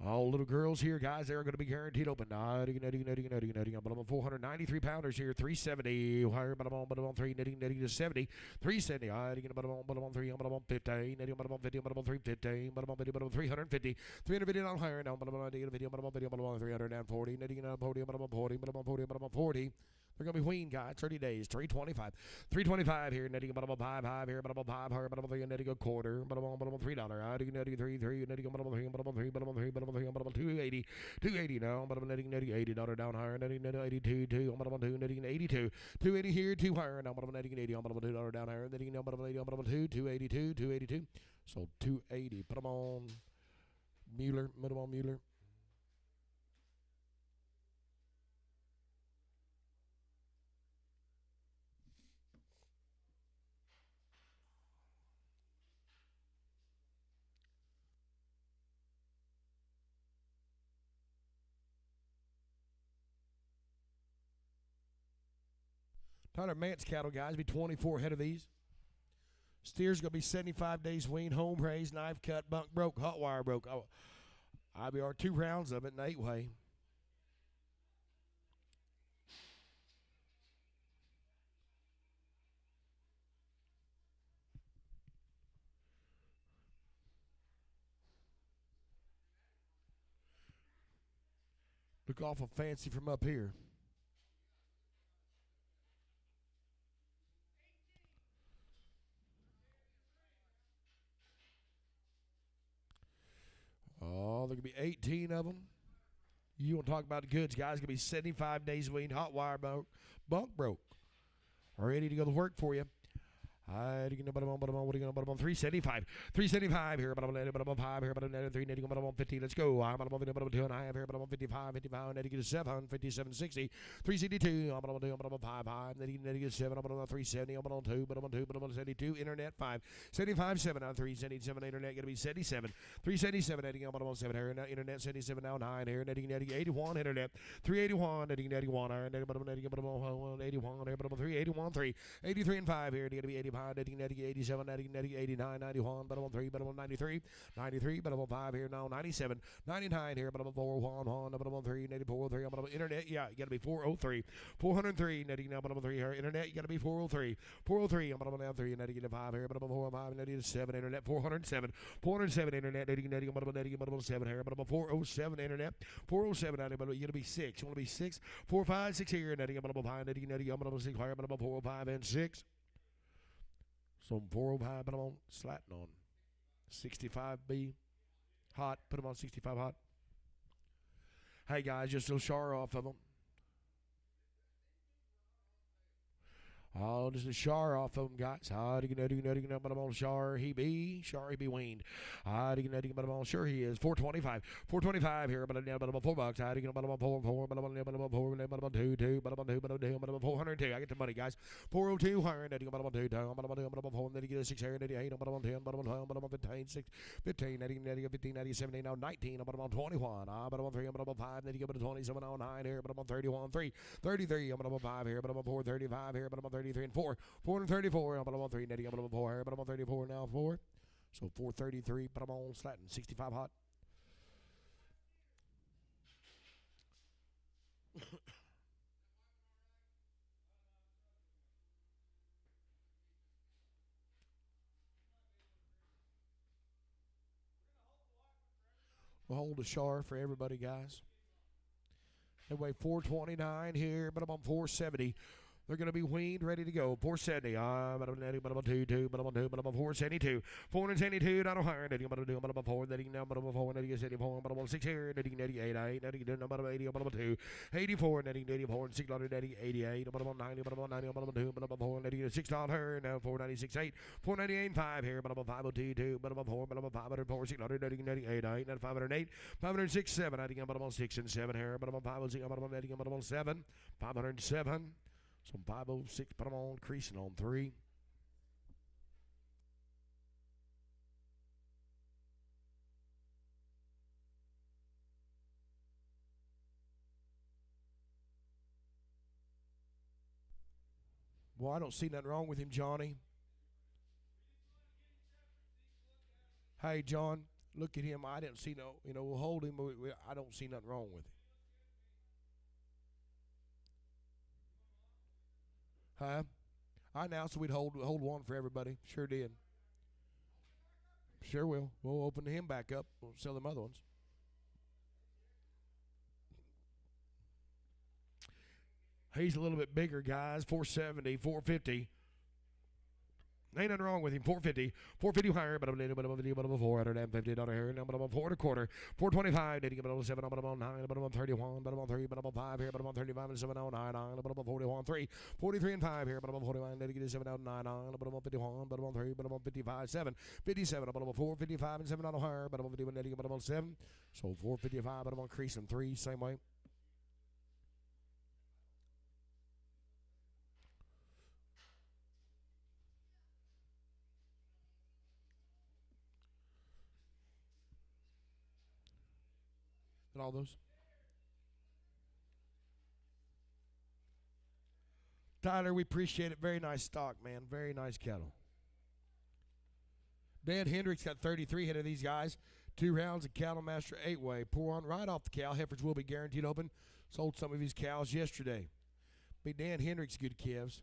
All little girls here, guys, they're going to be guaranteed open. But I'm on 493 pounders here, 370 higher, but I'm on 3, netting to 70, 370, but I'm on 3, but I'm on 15, netting, but I'm on 50, but I'm on 315, but I'm on 50, but I'm on 350, 350 down higher now, but I'm on video, but I'm on video, but I'm on 340, netting on 40, but I'm on 40, but I'm on 40, but I'm on 40. They're going to be weaned, guys, 30 days, 325. 325 here, netting, but I'm on 5 here, but I'm on 5 higher, but I'm on 3, netting a quarter, but I'm on $3. Netting 3, netting, but I'm on 3, but I'm on 3, but I'm on 3, but I'm on 3, but I'm on 280, 280 now, but I'm netting $80 down higher, netting 82, 2, but I'm on 2, netting 82, 280 here, 2 higher, now, but I'm netting 80, but I'm on $2 down higher, netting, but I'm on 80, but I'm on 2, 282, 282. So 280, put them on Mueller, put them on Mueller. Tyler Mance cattle, guys, be 24 head of these. Steers going to be 75 days wean, home raised, knife cut, bunk broke, hot wire broke. Oh, IBR 2 rounds of it, an 8-way. Look awful fancy from up here. Oh, there could be 18 of them. You want to talk about the goods, guys? It's going to be 75 days weaned, hot wire bunk broke. Ready to go to work for you. What are you going to 375. 375 here, but I'm 5 here, but I'm 3, 50. Let's go. I'm 2 and a half here, but I'm 55, 55, negative 7, 57, 60. 362, I'm 5, 5, negative 7, I'm 370, I'm 2, but I'm 2, but I'm 72. Internet 5, 75, 7, out 377. Internet going to be 77. 377, netting, I'm 7 here. Internet 77 now 9 here, netting 81. Internet 381, netting 81 here, netting 81 here, but I'm 381, 3, 83 and 5 here, going to be 85. 87, 89, 91, but I'm on 3, but I'm on 93, 93, but I'm on 5 here now, 97, 99 here, but I'm on 4, 1, but I'm on 3, 84, 3, I'm on internet, yeah, you got to be 403, 403, netting now, but I'm on 3 here, internet, you got to be 403, 403, I'm on now 3, netting 5 here, but I'm on 4, 5, netting 7, internet, 407, 407, internet, netting, but I'm on 7 here, but I'm on 407, internet, 407, but you got to be 6, you want to be 6, 4, 5, 6 here, netting, but I'm on 5, netting, I'm on 6 here, but I'm on 4, 5, and 6. So 405, but I'm on slatting on 65B hot. Put them on 65 hot. Hey, guys, just a little char off of them. Oh, just a char off of them, guys. But I'm on char he be weaned. But I'm on sure he is. 425. 425 here, but I'm $4. But I'm on 4, but I'm on 2, but I'm on 402. I get the money, guys. 402 higher, but I'm on 2, but I'm on 4, then you get a 6 here, 8, but I'm on 10, but I'm on 12, but I'm on 15, 6, 15, 15, 17, now 19, but I'm on 21, but I'm on 3, but I'm on 5, then you get a 27, now 9 here, but I'm on 31, 3, 33, but I'm on 5 here, but I'm on 4, 35 here, but I'm on 33 and 4, 434, but I'm on 3, netting, but I'm on 4 here, but I'm on 34 now 4, so 433, but I'm on slatting, 65 hot. We'll hold a char for everybody, guys. They weigh 429 here, but I'm on 470. They're going to be weaned, ready to go. 470. But I'm on 2, but I'm on 2, but I'm on 472. 472, not a higher. But I'm on 4, now, but I'm on 4, 74, but I'm on 6 here. 88, 8, but I'm 80, but I'm on 2. 84, 84, 6, 88, but I'm on 90, but I'm on 90, but I'm on 2, but I'm on 4, $6, now 496, 8, 498, 5 here, but I'm on 502, 2, but I'm on 4, but I'm on 504, 688, 8, 508, 506, 7, but I'm on 6 and 7 here, but I'm on 506, but I'm on 80, but I'm on 7, 507. So 506, but I'm on creasing on 3. Well, I don't see nothing wrong with him, Johnny. Hey, John, look at him. I didn't see we'll hold him. I don't see nothing wrong with him. Huh? I announced we'd hold one for everybody. Sure did. Sure will. We'll open him back up. We'll sell them other ones. He's a little bit bigger, guys. 470, 450. Ain't nothing wrong with him. 450. 450 higher, but I'm $450 here. But I'm on 4 and a quarter. 425. But I'm 7, but I'm on 9, but I'm on 31, but I'm on 3, but I'm on 5 here, but I'm on 35 and 7 now 9, but I'm on 41, 3, 43 and 5 here, but I'm on 41, negative 7 out 9, but I'm on 51, but I'm on 3, but I'm on 55, 7, 57, but I'm on 4, 55 and 7 out higher, but I'm on 51, negative, but I'm on 7. So 455, but I'm on creasing 3, same way. All those. Tyler, we appreciate it. Very nice stock, man. Very nice cattle. Dan Hendricks got 33 head of these guys. 2 rounds of Cattle Master 8-way. Pour on right off the cow. Heifers will be guaranteed open. Sold some of his cows yesterday. Be Dan Hendricks good calves.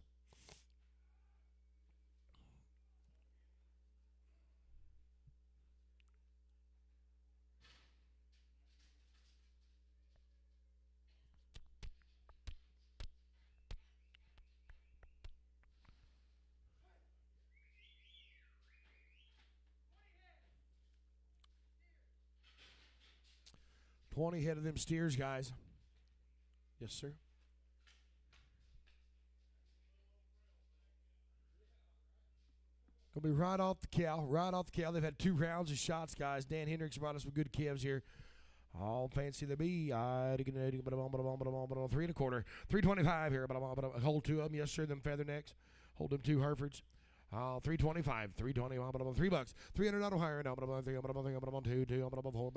20 head of them steers, guys. Yes, sir. Gonna be right off the cow, right off the cow. They've had 2 rounds of shots, guys. Dan Hendricks brought us some good calves here. All fancy the bee. 3 1/4. 325 here. Hold 2 of them. Yes, sir. Them feather necks. Hold them 2 Herefords. 325, 320, $3. $300 higher now. 2, 2, 4,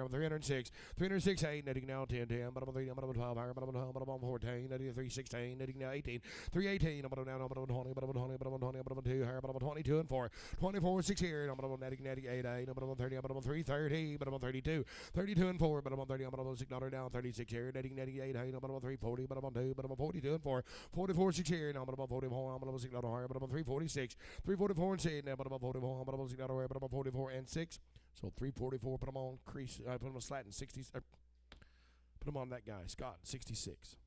306, 306, 8, netting now 10, 10, 12 higher, 14, 316, netting now 18, 318, now 20, 2 higher, 22 and 4, 24, 6 here, netting 8, 8, 30, 330, 32, 32 and 4, 30, 6 down 36 here, netting 8, 340, 2, 42 and 4, 44, 6 here, now 44, 6 higher, 346, 344 and 6, now 44, 6 higher, 44 and 6. So 344, put them on crease, put them on slat in 60, put them on that guy, Scott, 66.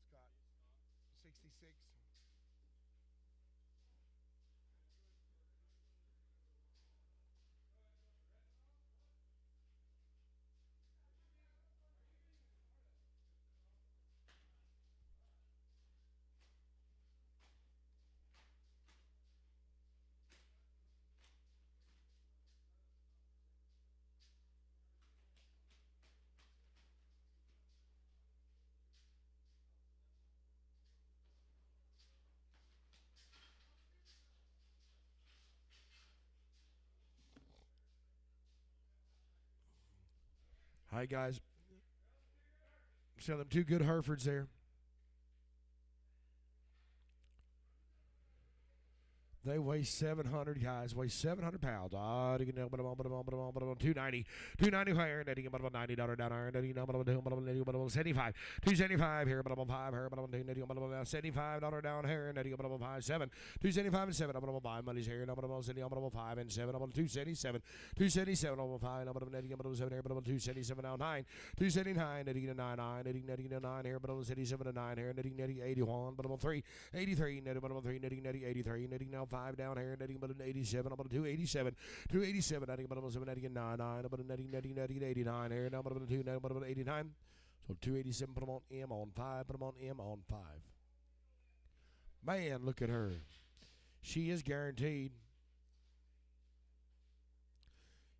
Scott, 66. Hi, guys. See them 2 good Herefords there. They weigh 700, guys. Weigh 700 pounds. 290. 290 higher. $90 down higher. 75. 275 here. 5 here. $75 down here. 5 7. 275 and 7. 5 money's here. 5 and 7. 277. 277 5. 7 here. 277 down 9. 279. 9 9 here. 77 and 9 here. 81. 3 83. 3 83. Now 5 down here, netting about an 87, about a 287, 287, netting about a 79, 9, about a netting 89 here, now about a 2, now about an 89. So 287, put them on M on 5, put them on M on 5. Man, look at her. She is guaranteed.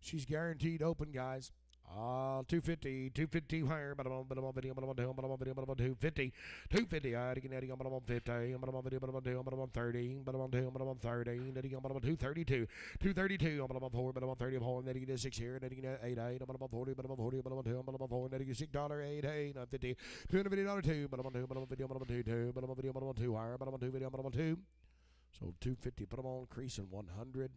She's guaranteed open, guys. 250 higher, but I'm on video, but I'm on 250, 250, I get netting on 50, but I'm on video, but I'm on 30, but I'm on 30, netting on 232, 232, I'm on 4, but I'm on 34, netting is 6 here, netting 8, I'm on 40, but I'm on 40, but I'm on 2, but I'm on 4, netting $6, 8, not 50, $250, 2, but I'm on 2, but I'm on video, but I'm on 2, but I'm on video, but I'm on 2 higher, but I'm on 2 video, but I'm on 2. So 250, put them on crease in 100.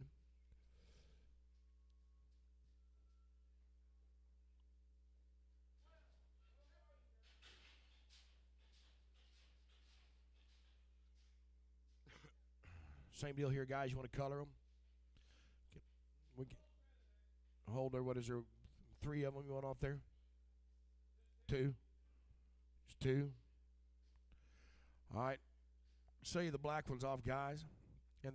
Same deal here, guys. You want to color them? Hold there. What is there? 3 of them going off there? 2. Just 2. All right. Sell you the black ones off, guys. And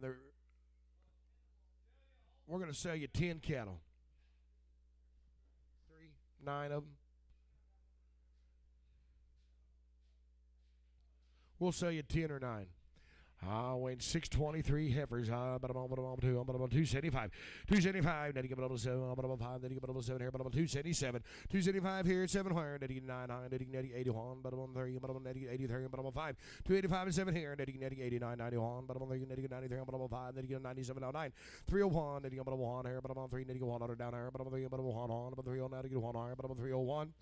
we're going to sell you 10 cattle. 9 of them. We'll sell you 10 or 9. Weighing 623 Heifers. But I'm on 275. 275. Netting up 7. I'm on 5. Netting up 7 here. But I'm on 277. 275 here. 7 higher. Netting 9 high. Netting 81. But I'm on 3. But I'm on netting 83. But I'm on 5. 285 and 7 here. Netting 89. 91. But I'm on 3. Netting 93. But I'm on 5. Netting 97. Now 9. 301. Netting up 1 here. But I'm on 3. Netting 1 under down here. But I'm on 3. But I'm on 1 on. But 3 on. Netting 1 higher. But I'm on 301.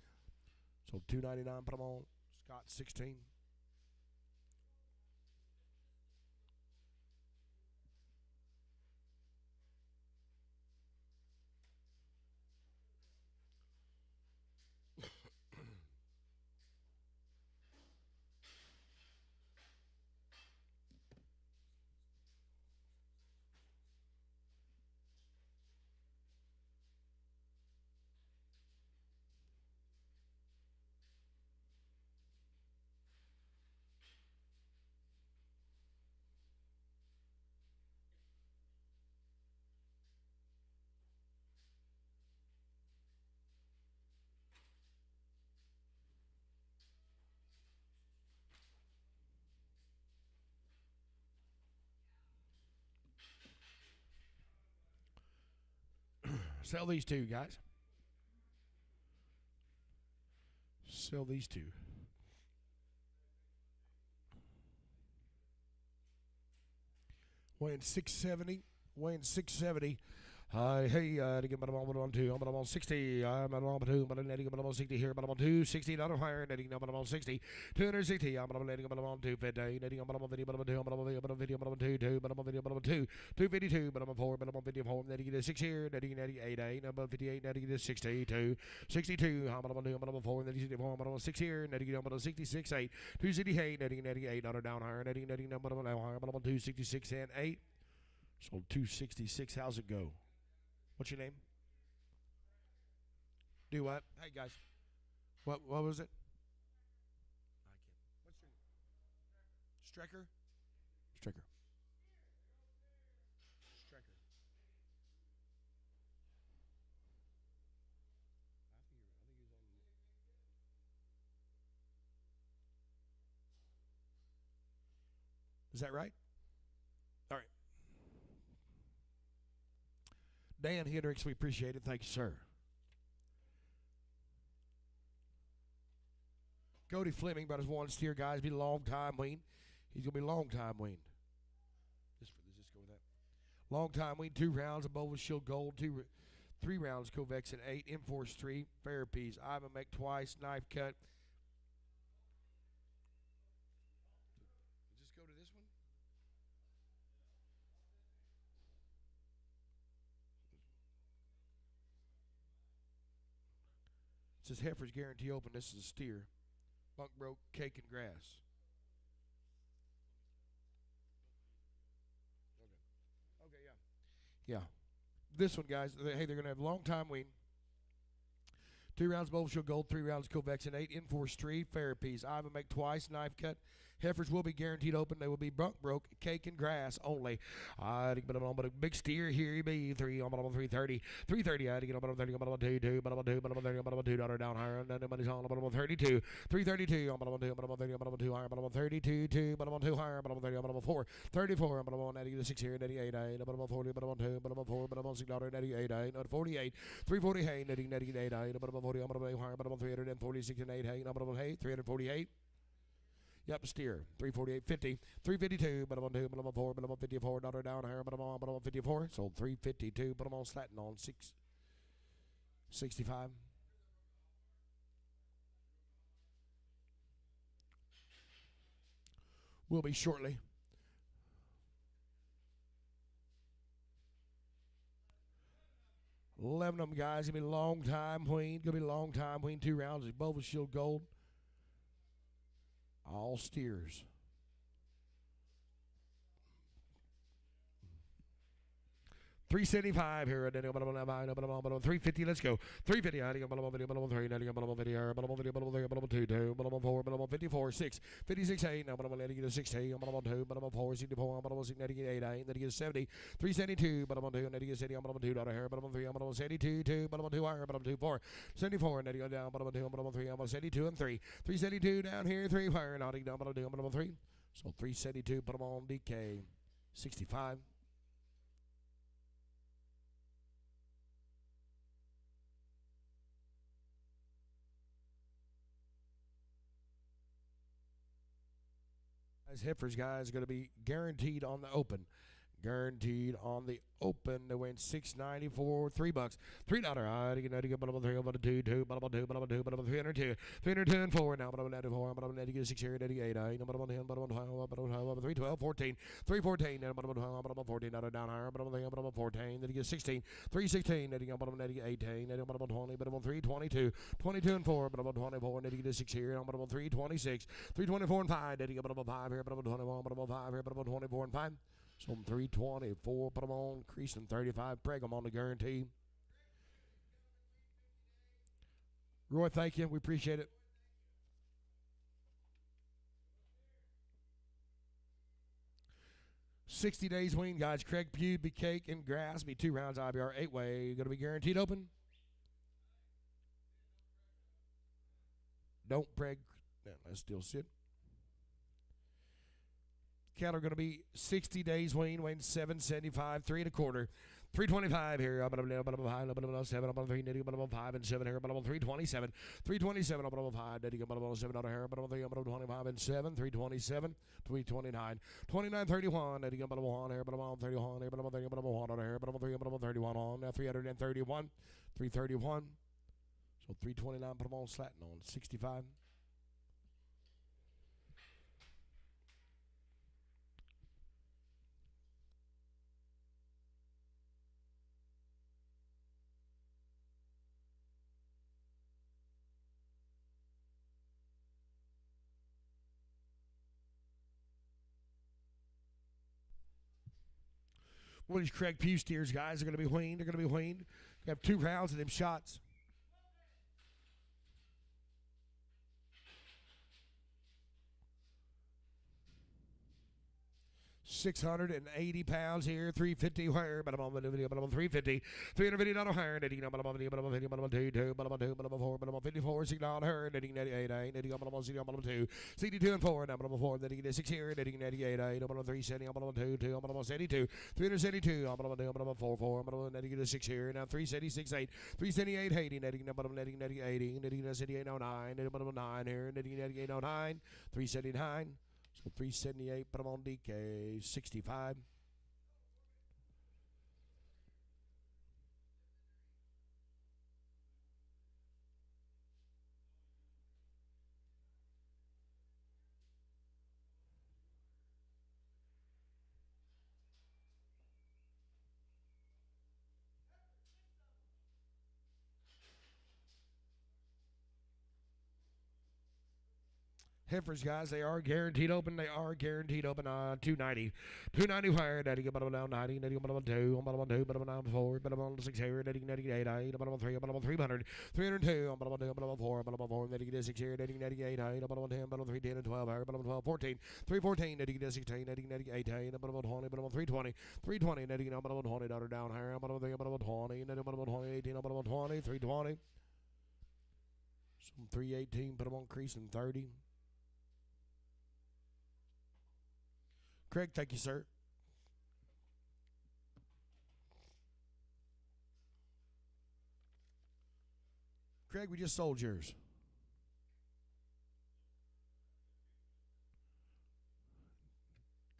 So 299. But I'm on Scott 16. Sell these two, guys. Sell these two. Weighing 670. Weighing 670. Hey, but I'm on 2. I'm on 60. I'm on 2. But I'm on 60 here. But I'm on 260. Not higher. Netting. But I'm on 60. 260. I'm on netting. But I'm on 250. Netting. But I'm on video. But I'm on 2. I'm on video. But I'm video. But I'm on 2. 2. But I'm on video. But I'm on 2. 252. But I'm on 4. But I'm on video. 4. Netting. 6 here. Netting. 88. I'm on 58. Netting. 62. 62. I'm on 2. I'm on 4. Netting. 64. I'm on 6 here. Netting. I'm on 66. 8. 268. Netting. 88. Not down higher. Netting. But I'm on higher. But I'm on 266 and 8. So 266. How's it go? What's your name? Do what? Hey, guys. What was it? What's your name? Strecker? Strecker. Strecker. Is that right? All right. Dan Hendricks, we appreciate it. Thank you, sir. Cody Fleming, about his one steer, guys. Be a long time wean. He's going to be a long time wean. Let's just go with that. Long time wean, 2 rounds of Bova Shield Gold, 3 rounds Covex and 8, Enforce 3, Fair Peas, Ivan Make twice, Knife Cut. Just go to this one. It says Heifers Guarantee Open. This is a steer. Bunk broke, cake and grass. Okay, yeah. Yeah. This one, guys, hey, they're going to have long time wean. 2 rounds Bova Shield Gold, 3 rounds Covex and 8, Enforce 3, Fair Peas. Ivan Make twice, Knife Cut. Heifers will be guaranteed open. They will be bunk broke, cake and grass only. But a big steer here. He be 3. I'm on 330. 330. I get up on 30. I'm on 2. 2. But I'm on 2. But I'm on 30. I'm on 2 dollar down higher. And then the money's on. I'm on 32. 332. I'm on 2. But I'm on 30. I'm on 2 higher. But I'm on 32. 2. But I'm on 2 higher. But I'm on 30. I'm on 4. 34. I'm on 96 here. 88. But I'm on 40. But I'm on 2. But I'm on 4. But I'm on 6 dollar. 88. Not 48. 340. Hey. 88. But I'm on 40. I'm on 8 higher. But I'm on 346 and 8. Hey. I'm on 8. 348. Yep, steer. 348.50. 352, but I'm on 2, but I'm on 4, but I'm on 54. Dollar down here, but I'm on 54. So 352, but I'm on slatting on 665. Will be shortly. $11 of them guys. Gonna be long time wean. Gonna be long time wean. 2 rounds of Bova Shield Gold. All steers. $375 here. 350. Let's go. 350. I think I'm on video. I'm on 3. I'm on video. I'm on video. I'm on 3. I'm on 2. 2. I'm on 4. I'm on 54. 6. 56. 8. I'm on letting it 60. I'm on 2. But I'm on 4. 64. I'm on 6. Netting it 8. Then it 70. 372. But I'm on 2. Netting it 70. I'm on 2 dollar here. But I'm on 3. I'm on 72. 2. But I'm on 2 higher. But I'm 2 4. 74. Netting it down. But I'm on 2. But I'm on 3. I'm on 72 and 3. 372 down here. 3 higher. Nodding down. But I'm on 2. But I'm on 3. So 372, put them on DK. 65. As Heifers, guys, going to be guaranteed on the open. Guaranteed on the open to win $694, $3. $3. You know, to get $3, $2, $2, $2, $302, $302 and 4. Now, $94, $6 here, $88, $10, $12, $312, $14, $314, $14 down higher, $14, then you get 16, $316, then you get $18, then you get $20, $322, $22 and 4, $24, then you get 6 here, $326, $324 and 5, then you get $5 here, $21, $5 here, $24 and 5. So 324, put them on, creasing 35, preg them on the guarantee. Roy, thank you. We appreciate it. $60 days wean, guys. Craig Pugh, be cake and grass, be 2 rounds IBR 8-way. Going to be guaranteed open. Don't preg. No, let's still sit. Cattle are going to be 60 days wean, weighing 775, 3 1/4, 325 here, 7, 5 and 7 here, 327, 327, 5, 7 here, 325 and 7, 327, 329, 2931, 1 here, 31 here, 31 on, now 331, 331, so 329, put them on slatting on 65. One of these Craig Pugh steers, guys, are going to be weaned. They're going to be weaned. We have 2 rounds of them shots. $680 here, 350 higher, but I'm on the video, but I'm on 350, $350 higher, netting up, but I'm on 2, but I'm on 2, but I'm on 2, but I'm on 4, but I'm on 54, $6 higher, netting 98, netting up, but I'm on 0, but I'm 2, 62 and 4, now but I'm on 4, netting 6 here, netting 98, I'm on 370, I'm on 2, 2, I'm on 72, 372, I'm on 2, but I'm on 4, 4, I'm on netting 6 here, now 376, 8, 378, 80, netting, but I'm netting 80, netting 78, 09, netting, but I'm 9 here, netting 88, 09, 379. So 378, put them on DK, 65. Heifers, guys, they are guaranteed open. They are guaranteed open on 290. 290 higher. Daddy, but I'm down 90. Daddy, but I'm on 2. I'm on 2, but I'm on 4. But I'm on 6 here. Daddy, 98. But I'm on 3. But I'm on 300. 302. I'm on 2. But I'm on 4. But I'm on 4. Daddy, 6 here. Daddy, 98. But I'm on 10. But I'm on 3, 10 and 12 higher. But I'm on 12, 14. 314. Daddy, 16. Daddy, 98. But I'm on 20. But I'm on 320. 320. Daddy, but I'm on $20 down higher. But I'm on 3. But I'm on 20. Daddy, but I'm on 20. 18. But I'm on 20. 320. Some 318. Put them on creasing 30. Craig, thank you, sir. Craig, we just sold yours.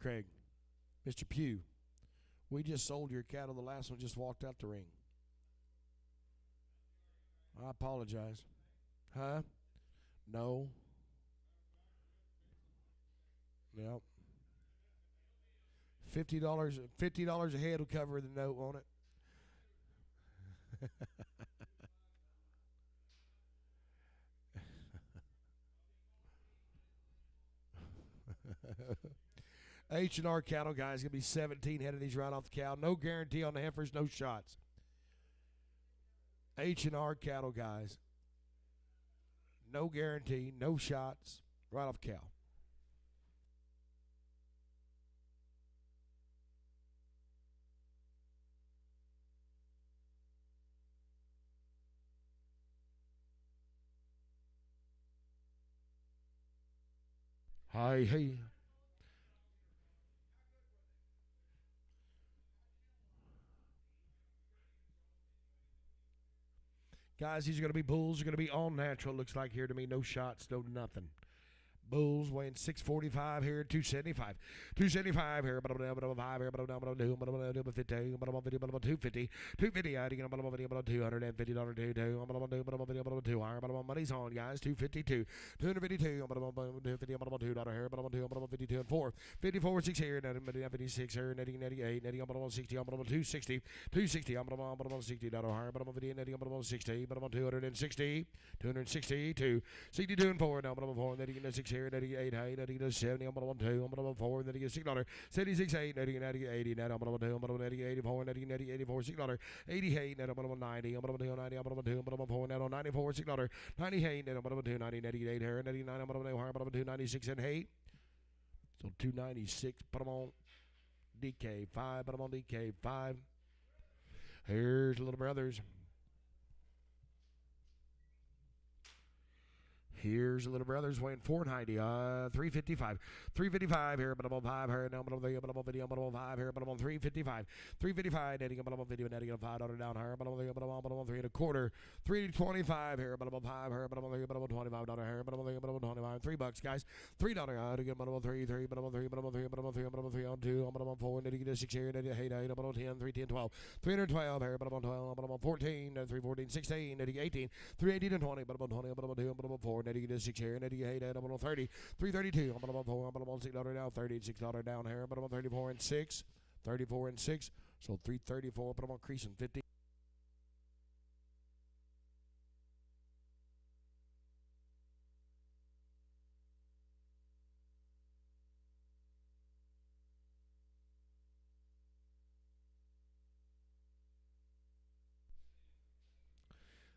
Craig, Mr. Pugh, we just sold your cattle. The last one just walked out the ring. I apologize. Huh? No. Yep. $50 a head will cover the note on it. H&R cattle, guys, going to be 17 head of these right off the cow. No guarantee on the heifers, no shots. H&R cattle, guys. No guarantee, no shots, right off the cow. Hey. Guys, these are going to be bulls. Are going to be all natural. Looks like here to me. No shots, no nothing. Bulls weighing 645 here, 275. 275 here, but I'm 5 here, but I'm 250, 250, 250, $250, $2 higher, but money's on, guys, 252, 252, $2 here, but I'm 52 and 4, 54, 6 here, 56 here, 98, 60, I'm 260, 260, I'm $60 higher, but I'm 60, but I'm 260, 262, 62 and 4, now I'm 4, 60 here, 88, 70, I'm 2, I'm 4, $6, 76, 8, 80, net, I'm 2, I'm 84, 84, $6, 88, net, I'm 90, I'm 2, 90, I'm 2, I'm 4, net, 94, $6, 98, net, I'm 2, 90, 88 here, 89, I'm 2, 96 and 8, so 296, put them on DK5, put them on DK5. Here's the little brothers. Here's the little brothers weighing 490, 355, 355 here, but I'm on 5 here, now I'm on video, but I'm on video, but I'm on 5 here, but I'm on 355, 355, netting, but I'm on video, netting, $5 down here, but I'm on video, but I'm on 3 1/4, 325 here, but I'm on 5 here, but I'm on video, but I'm on $25 here, but I'm on video, but I'm on 25, $3 guys, $3 again, but I'm on 3, but I'm on 3, but I'm on 3, but I'm on 3, but I'm on 3 on 2, I'm on 4, netting, 6 here, netting, 8, I'm on 10, 3, 10, 12, 312 here, but I'm on 12, but I'm on 14, 314, 16, netting, 18, 318 and 20, but I'm on 20, but I'm on 2, but I'm on 4, netting, 6 here, 88, I'm on 30, 332, I'm on 4, I'm on $6 down, $36 down here, but I'm on 34 and 6, 34 and 6, so 334, but I'm on creasing 50.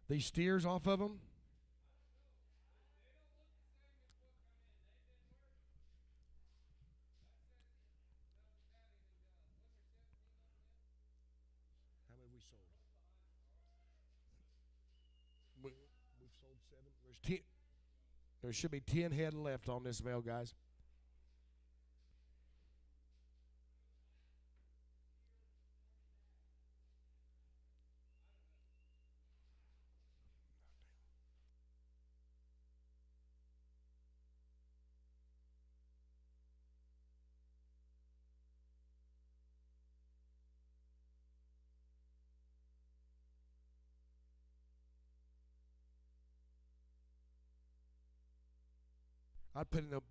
These steers off of them. How many have we sold? We've sold 7. There's 10. There should be 10 head left on this male, guys.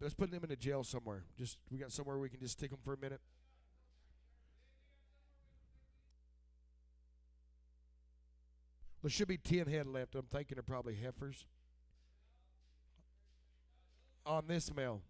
Let's put them in a jail somewhere. We got somewhere we can just stick them for a minute. There should be 10 head left. I'm thinking they're probably heifers on this male.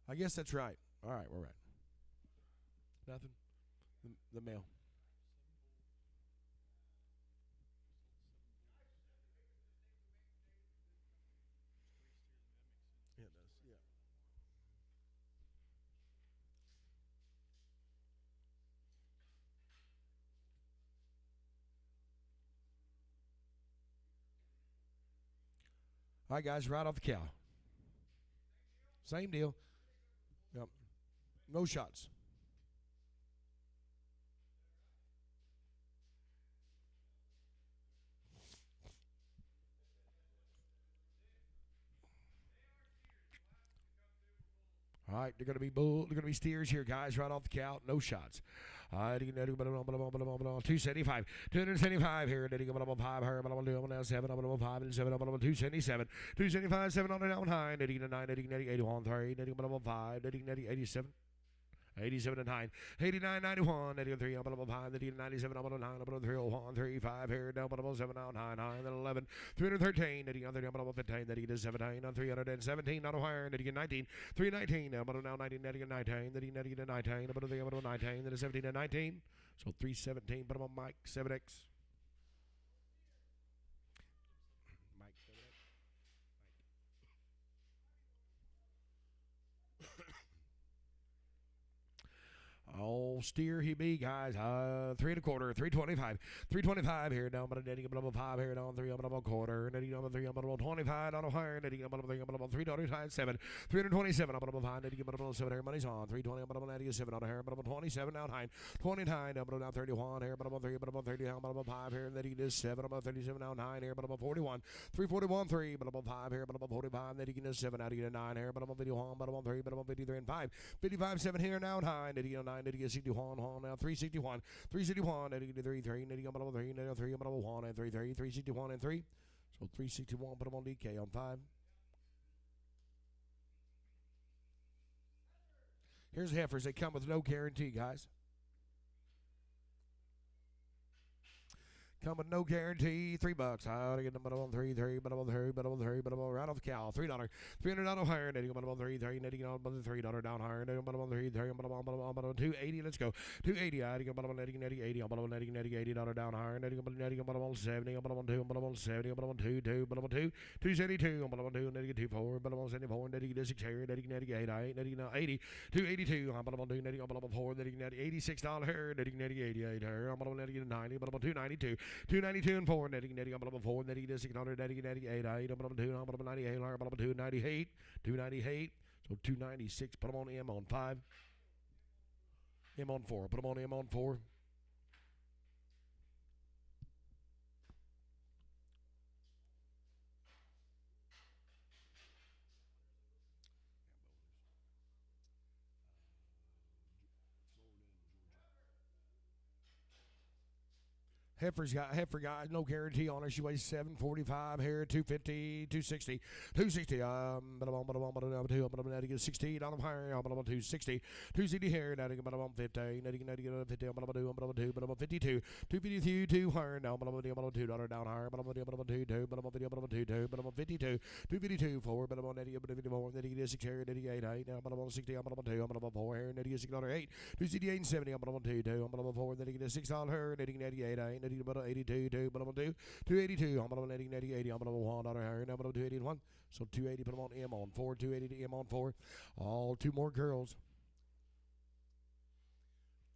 I guess that's right. All right, we're right. Nothing? The mail. Yeah, it does. Yeah. All right, guys, right off the cow. Same deal. Yep. No shots. All right, they're gonna be steers here, guys, right off the cow. No shots. All right, 275, 275 here. 5 here, 7, 5 and 7, 277, 275, 7 on the down high. 9, 81, 3, 5, 87. 87 and 9, 89, 91, 83, 5, 97, 9, 301, 35 here, down 7 out 9, 9, 11, 313, 15, 17, 317, not higher, 19, 319, now 19, 19, 19, 19, 17 and 19, so 317, put them on Mike 7X. Oh, steer he be, guys. 3 1/4, 325, 325 here down, but netting a 5 here down, 3 1/4, netting on 3 25 on a higher, netting $3 times 7, 327 up 5, netting 7 here, money's on 320 netting 7 on a hair, 27 out high, 29 down 31 here, 3 30 down 5 here, netting is 7 37 out 9 here, 41, 341 3, 5 here, 45 netting is 7 out of 9 here, 51, 3, 53 and 5, 55 7 here now high, netting 9. 61 now 361 361 3 3 3 3 1 and 3 3 361 and 3, so 361 put them on DK on 5. Here's heifers. They come with no guarantee, guys. Come with no guarantee, $3. I get them on 3, 3, but right off the cow, $3, $300 higher, netting on 3, 3, netting on $3 down higher, netting on 3, 3, 280. Let's go, 280. I get on netting 80, on netting $80 down higher, netting on 70, on 2, on 70, on 2, 2, on 2, 272, on 2, netting 24, on 74, netting 6 here, netting 88, netting 80, 282, on 2, netting on 4, netting $86 here, netting 88 here, on netting 90, on 292. 292 and 4, netting on 4, netting 600, netting 88, 8, on 2, on 98, on 298, 298, so 296, put them on M on 5, M on 4, put them on M on 4. Heifer got no guarantee on her. She weighs 745 here, 250, 260, 260. Netting 60 down higher, 260, 260 here, netting 50, netting 50, 52, 252 higher, now $2 down higher, 52, 252 forward, netting 54, netting 6 here, netting 8, now 60, 2, 4 here, netting 608, 268 and 70, 2, 4, netting $6 here, netting 88, 82, 282, I'm on 80, 80, I'm on $1 higher, now 281. So 280, put them on M on 4, 280 to M on 4. All 2 more girls.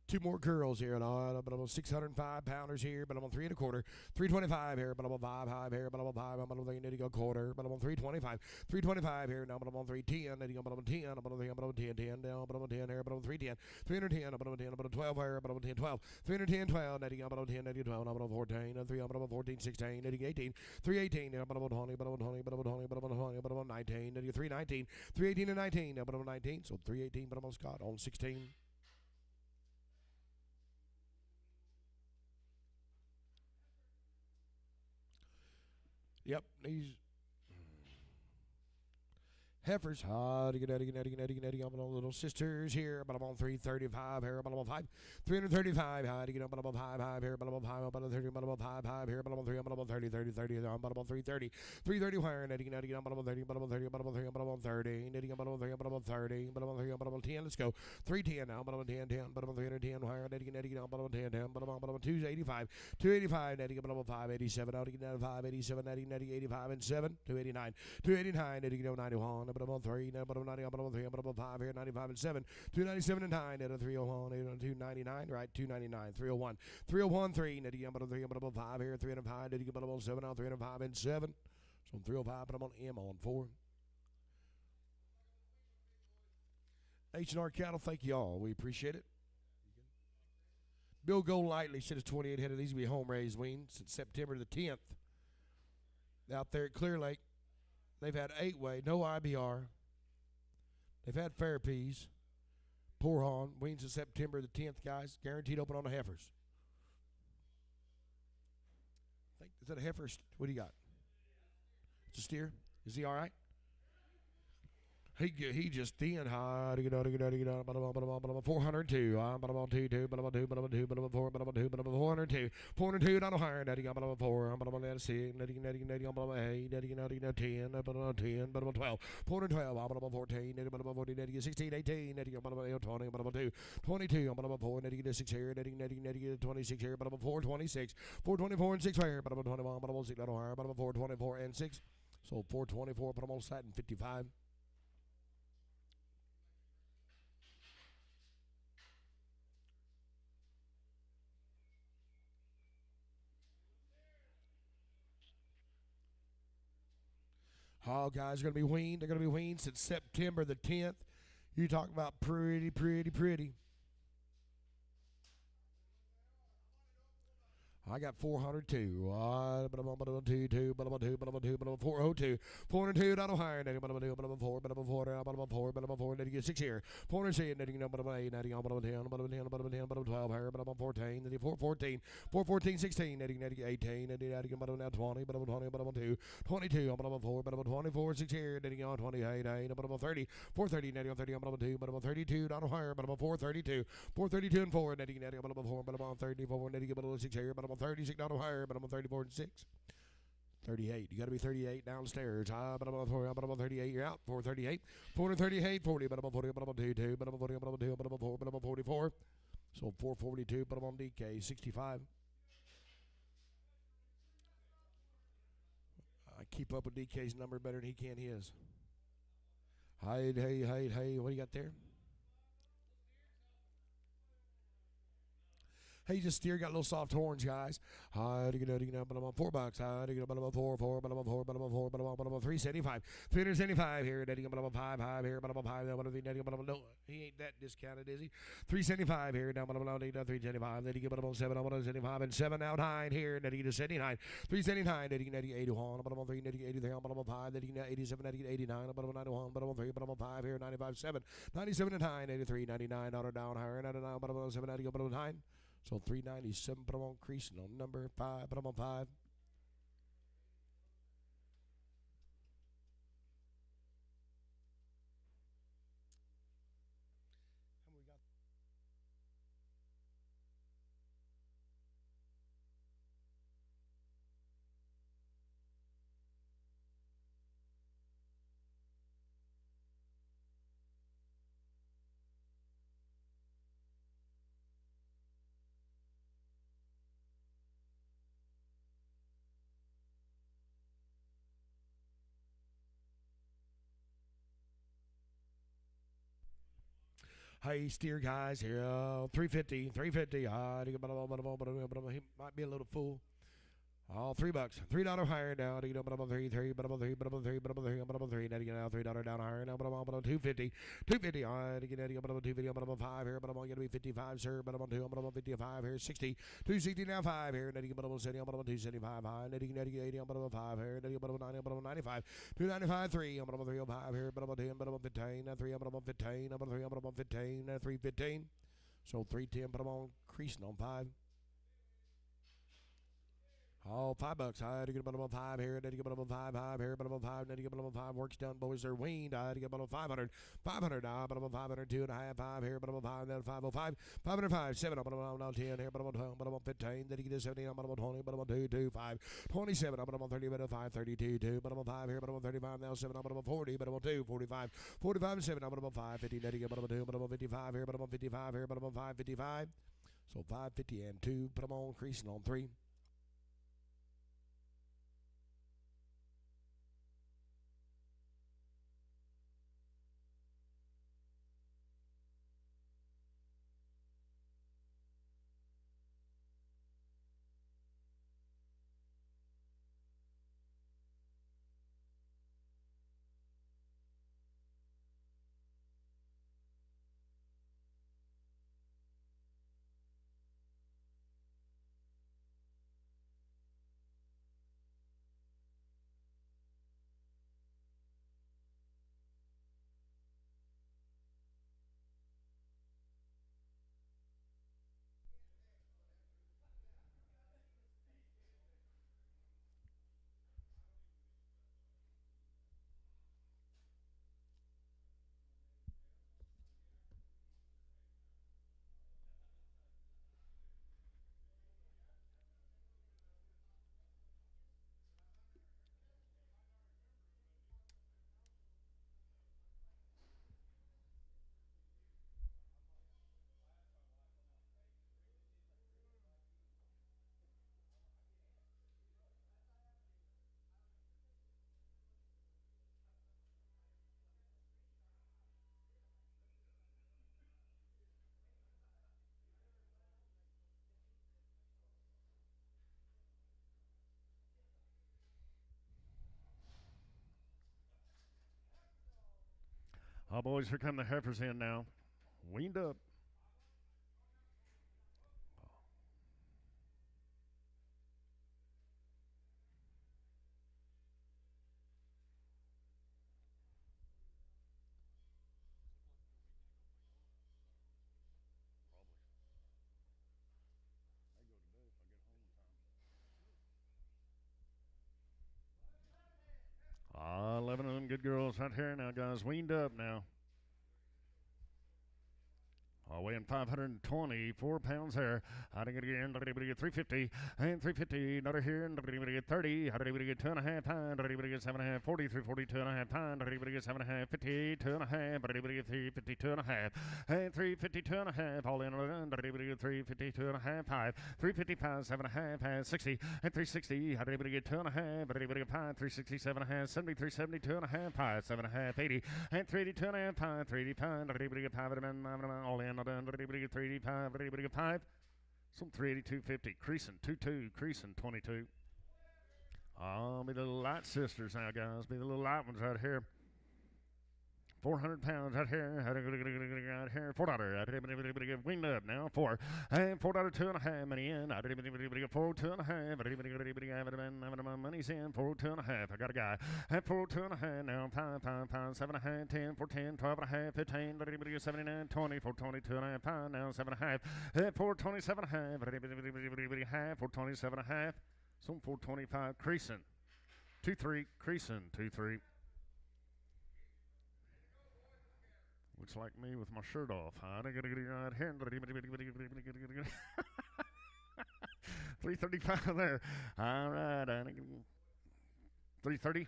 2 more girls here, and I'm 605 pounders here, but I'm on 3 1/4, 325 here, but I'm on 5 high here, but I'm on 5, I'm on 3 netting a quarter, but I'm on 325 here, now I'm on 310, netting I'm on 10, I'm on 3, I'm on 10, 10 down, but I'm on 10 here, but I'm on 310, 310, I'm on 10, I'm on 12 here, but I'm on 10, 12, 310, 12, netting I'm on 10, netting 12, I'm on 14, 3, I'm on 14, 16, netting 18, 318, I'm on 20, but I'm on 20, but I'm on 20, but I'm on 20, but I'm on 19, netting 319, 318 and 19, but I'm on 19, so 318, but I'm on Scott on 16. Yep, Heifers, I'm on little sisters here, but I'm on 335 here, but I'm on 5, 335, I'm on 5 here, but I'm on 5, but I'm on 30, but I'm on 5 here, but I'm on 3, but I'm on 30, 30, 30, but I'm on 330, 330 wire, but I'm on 30, but I'm on 30, but I'm on 3, but I'm on 30, but I'm on 3, but I'm on 30, but I'm on 3, but I'm on 10, let's go, 310 now, but I'm on 10, 10, but I'm on 310 wire, but I'm on 10, 10, but I'm on 285, 285, but I'm on 587, 587, 85 and 7, 289, 289, 91, but I'm on 3, but I'm 90, but I'm on 3, but I'm on 5 here, 95 and 7, 297 and 9, at a 301, 299, right, 299, 301, 301, 3, but I'm 3, but I'm on 5 here, 305, but I'm on 7, now 305 and 7, so I'm 305, but I'm on M on 4. H&R Cattle, thank you all. We appreciate it. Bill Golightly said it's 28 head of these will be home-raised weans since September the 10th. Out there at Clear Lake, they've had 8-way, no IBR. They've had fair peas, poor hawn, weans in September the 10th, guys. Guaranteed open on the heifers. I think, is that a heifer? What do you got? It's a steer. Is he all right? He just in high. 402. 2, 402. 402. Not higher. 4. 6. 10. 10. 12. 412. 14. 16. 18. 20. 22. 4. 6 here. 26 here. 426. 424 and 6 here. 21. 6 higher. 424 and 6. So 424. Put them on Satin 55. Oh, guys are going to be weaned. They're going to be weaned since September the 10th. You talk about pretty, pretty, pretty. I got 402. 402. 402. Not higher. 4. 4. 6 here. 406. 10. 12 here. 14. 414. 414. 16. 18. 20. 22. 22. 4. 24. 6 here. 28. 30. 430. 30. 32. Not higher. 432. 432 and 4. 34. 6 here. 36 down higher, but I'm on 34 and 6. 38. You got to be 38 downstairs. But I'm on 38. You're out. 438. 438. 40. But I'm on 40. But I'm on 22. But I'm on 40. But I'm on 2. But I'm on 4. But I'm on 44. So 442. But I'm on DK 65. I keep up with DK's number better than he can his. Hey. What do you got there? Hey, just steer, got little soft horns, guys. But I'm on $4. But I'm on 4, but I'm on 4, but I'm on 4, but I'm on 375. 375 here, but I'm on 5 here, but I'm on 5, but I'm no, he ain't that discounted, is he? 375 here, down, but I'm on 375, then you get on 7, I'm on 75, and 7 out 9 here, then you get 79, 379, then you get 81, but I'm on 3, then you get 83, but I'm on 5, then you get 87, then you get 89, but I'm on 91, but I'm on 3, but I'm on 5 here, 95, 7, 97 and 9, 83, 99, down higher, 99, but I'm on 7, but I'm on 9. So 397, but I'm on creasing on number 5, but I'm on 5. Hey, steer guys here, 350. He might be a little full. All $3. $3 higher now. But I'm on 3, but I'm on 3, but I'm on 3, but I'm on 3, but I'm on 3. Now $3 down higher now, but I'm on 250. 250. All right, but I'm on 250. But I'm on 5 here, but I'm going to be 55, sir. But I'm on 2, but I'm on 55 here. 60. 260 now 5 here. But I'm on 70. But I'm on 275 high. 80. But I'm on 5 here. But I'm on 90. But I'm on 95. 295 3. But I'm on 305 here. But I'm on 10. But I'm on 15. 3. But I'm on 15. But I'm on 3. But I'm on 15. 315. So 310. But I'm on creasing on 5. All $5. I had to get bottom 5 here. Need to get bottom 5 high here. Bottom 5. Need to get bottom 5. Works done, boys. They're weaned. I had to get bottom 500. 500 now. Bottom 500. 2.5. 5 here. Bottom 5. Then 505. 505. 7 on bottom 10 here. Bottom 12. Bottom 15. Then you get 17 on bottom 20. Bottom 2. 2. 5. 27 on bottom 30. Bottom 5. 32. 2. Bottom 5 here. Bottom 35. Now 7 on bottom 40. Bottom 2. 45. 45. 7 on bottom 5. 50. Then you get bottom 2. Bottom 55 here. Bottom 55 here. Bottom 5. 55. So 550 and 2. Put them on creasing on 3. Oh, boys, here come the heifers in now. Weaned up. Ah, 11 of them good girls right here now, guys. Weaned up now. Weighing 524 pounds there. I think again, 350 and 350. Another here, and 30. How did we get 2.5 pounds? How did we get 7.5? 40, 340, 2.5 pounds. How did we get 7.5? 50, 2.5. How did we get 350, 2.5? And 350, 2.5. All in, how did we get 350, 2.5? 5, 355, 7.5, and 60, and 360. How did we get 2.5? How did we get 5? 367.5, 73, 72 and a half, 5, 7.5, 80, and 382 and a half, 5, 385. How did we get 5? All in. 385, 5, some 382.50, creasing 22, creasing 22. Be the little light sisters now, guys. Be the little light ones right here. 400 pounds out here, out here, $4. Winged up now, 4, and $4, 2.5, money in. 4, 2.5, money's in, 4, 2.5. I got a guy at 4, 2.5 now, 5, 5, 5, 7.5, 10, 4, 10, 12.5, 15, 79, 20, 4, 22.5, 5, now 7.5, at 4, 27.5, half, 4, 27.5, some 4.25, creasing, 2, 3, creasing, 2, 3. Looks like me with my shirt off. 335 there. All right. 330.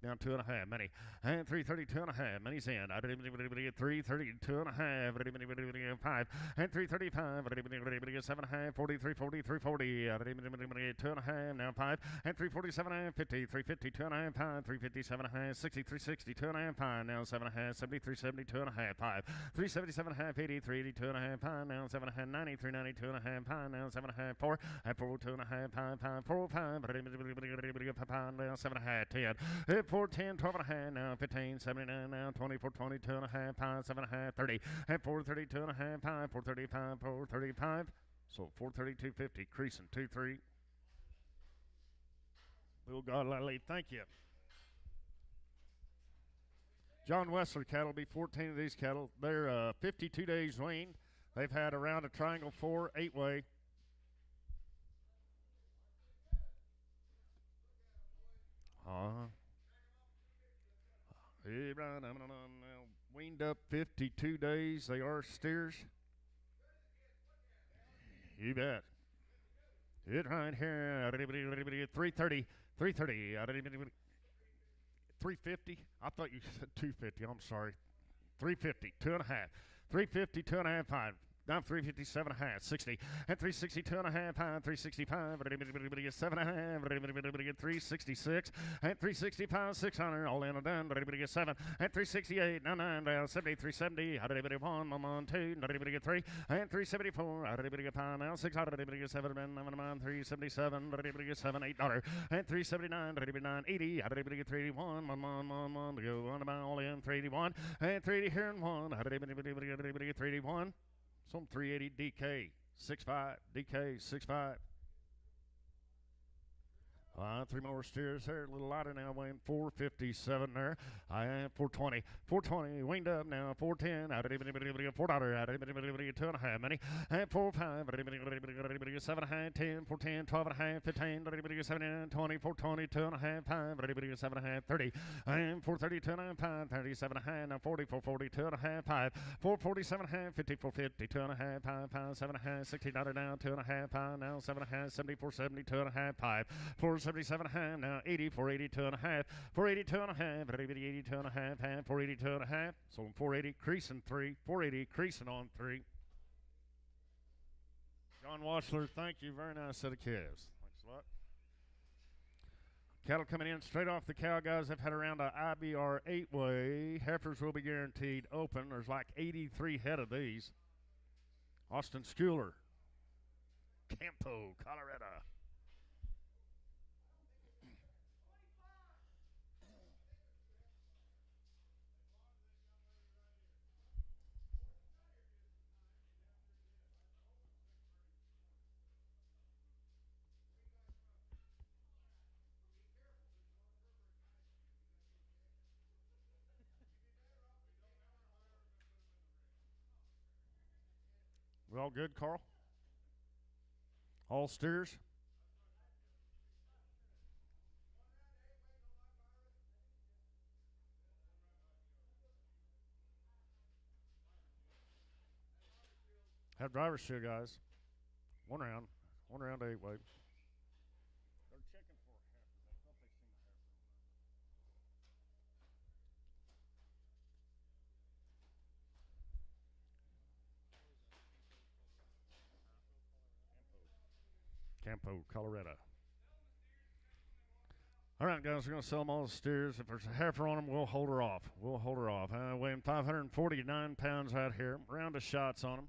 Down 2.5, money. And 332.5, money's in. 332.5, 5, and 335, 7.5, 43, 40, 340, 2.5, now 5, and 347.5, 50, 350, 2.5, 5, 357.5, 60, 360, 2.5, 5, now 7.5, 73, 72.5, 5, 377.5, 80, 382.5, 5, now 7.5, 90, 392.5, 5, now 7.5, 4, and 402.5, 5, 5, 405, now 7.5, 10, 4, 10, 12.5, now 15, 79, now 24, 22.5, 5, 7.5, 30, and 432.5, 5, 435, 435, so 432.50, creasing 2, 3. Little God, Lily, thank you. John Wesley cattle, be 14 of these cattle. They're 52 days weaned. They've had around a triangle 4, 8-way. Uh-huh. Weaned up 52 days. They are steers. You bet. It right here. 330. 330. 350. I thought you said 250. I'm sorry. 350. 2.5. 350. 2.5. 5. Down 357 and a half, 60, and 362 and a half, 365, 7.5, 366, and 365, 600, all in and done, 7, and 368, 9, 70, 370, 1, 2, 3, and 374, 5, now 6, 7, 377, 7, $8, and 379, 80, 381, 1, to go, 1 about all in, 381, and 380 here and 1, 381. Some 380 DK 6.5 DK 6.5. Three more steers there, a little lighter now, weighing 457 there. I am 420, 420, winged up now, 410, $4, 2.5 money, and 4.5, 7.5, 10, 410, 12.5, 15, 79, 20, 420, 2.5, 5, 7.5, 30, and 430, 2.5, 37.5, now 40, 440, 2.5, 5, 447.5, 50, 450, 2.5, 5, 7.5, 60 now, 2.5, 5, now 7.5, 74, 70, 2.5, 5, 477.5, now 80, 482 and a half, 482 and a half, 82 and a half, 482 and a half, so 480, creasing 3, 480, creasing on 3. John Washler, thank you, very nice set of calves. Thanks a lot. Cattle coming in straight off the cow, guys. I've had around a IBR 8-way. Heifers will be guaranteed open. There's like 83 head of these. Austin Schuler, Campo, Colorado. We all good, Carl? All steers? Have driver's shoe, guys. One round 8-way. They're checking for heifers. I thought they seen a heifer. Campo, Colorado. All right, guys, we're going to sell them all the steers. If there's a heifer on them, we'll hold her off. Weighing 549 pounds out here. Round of shots on them.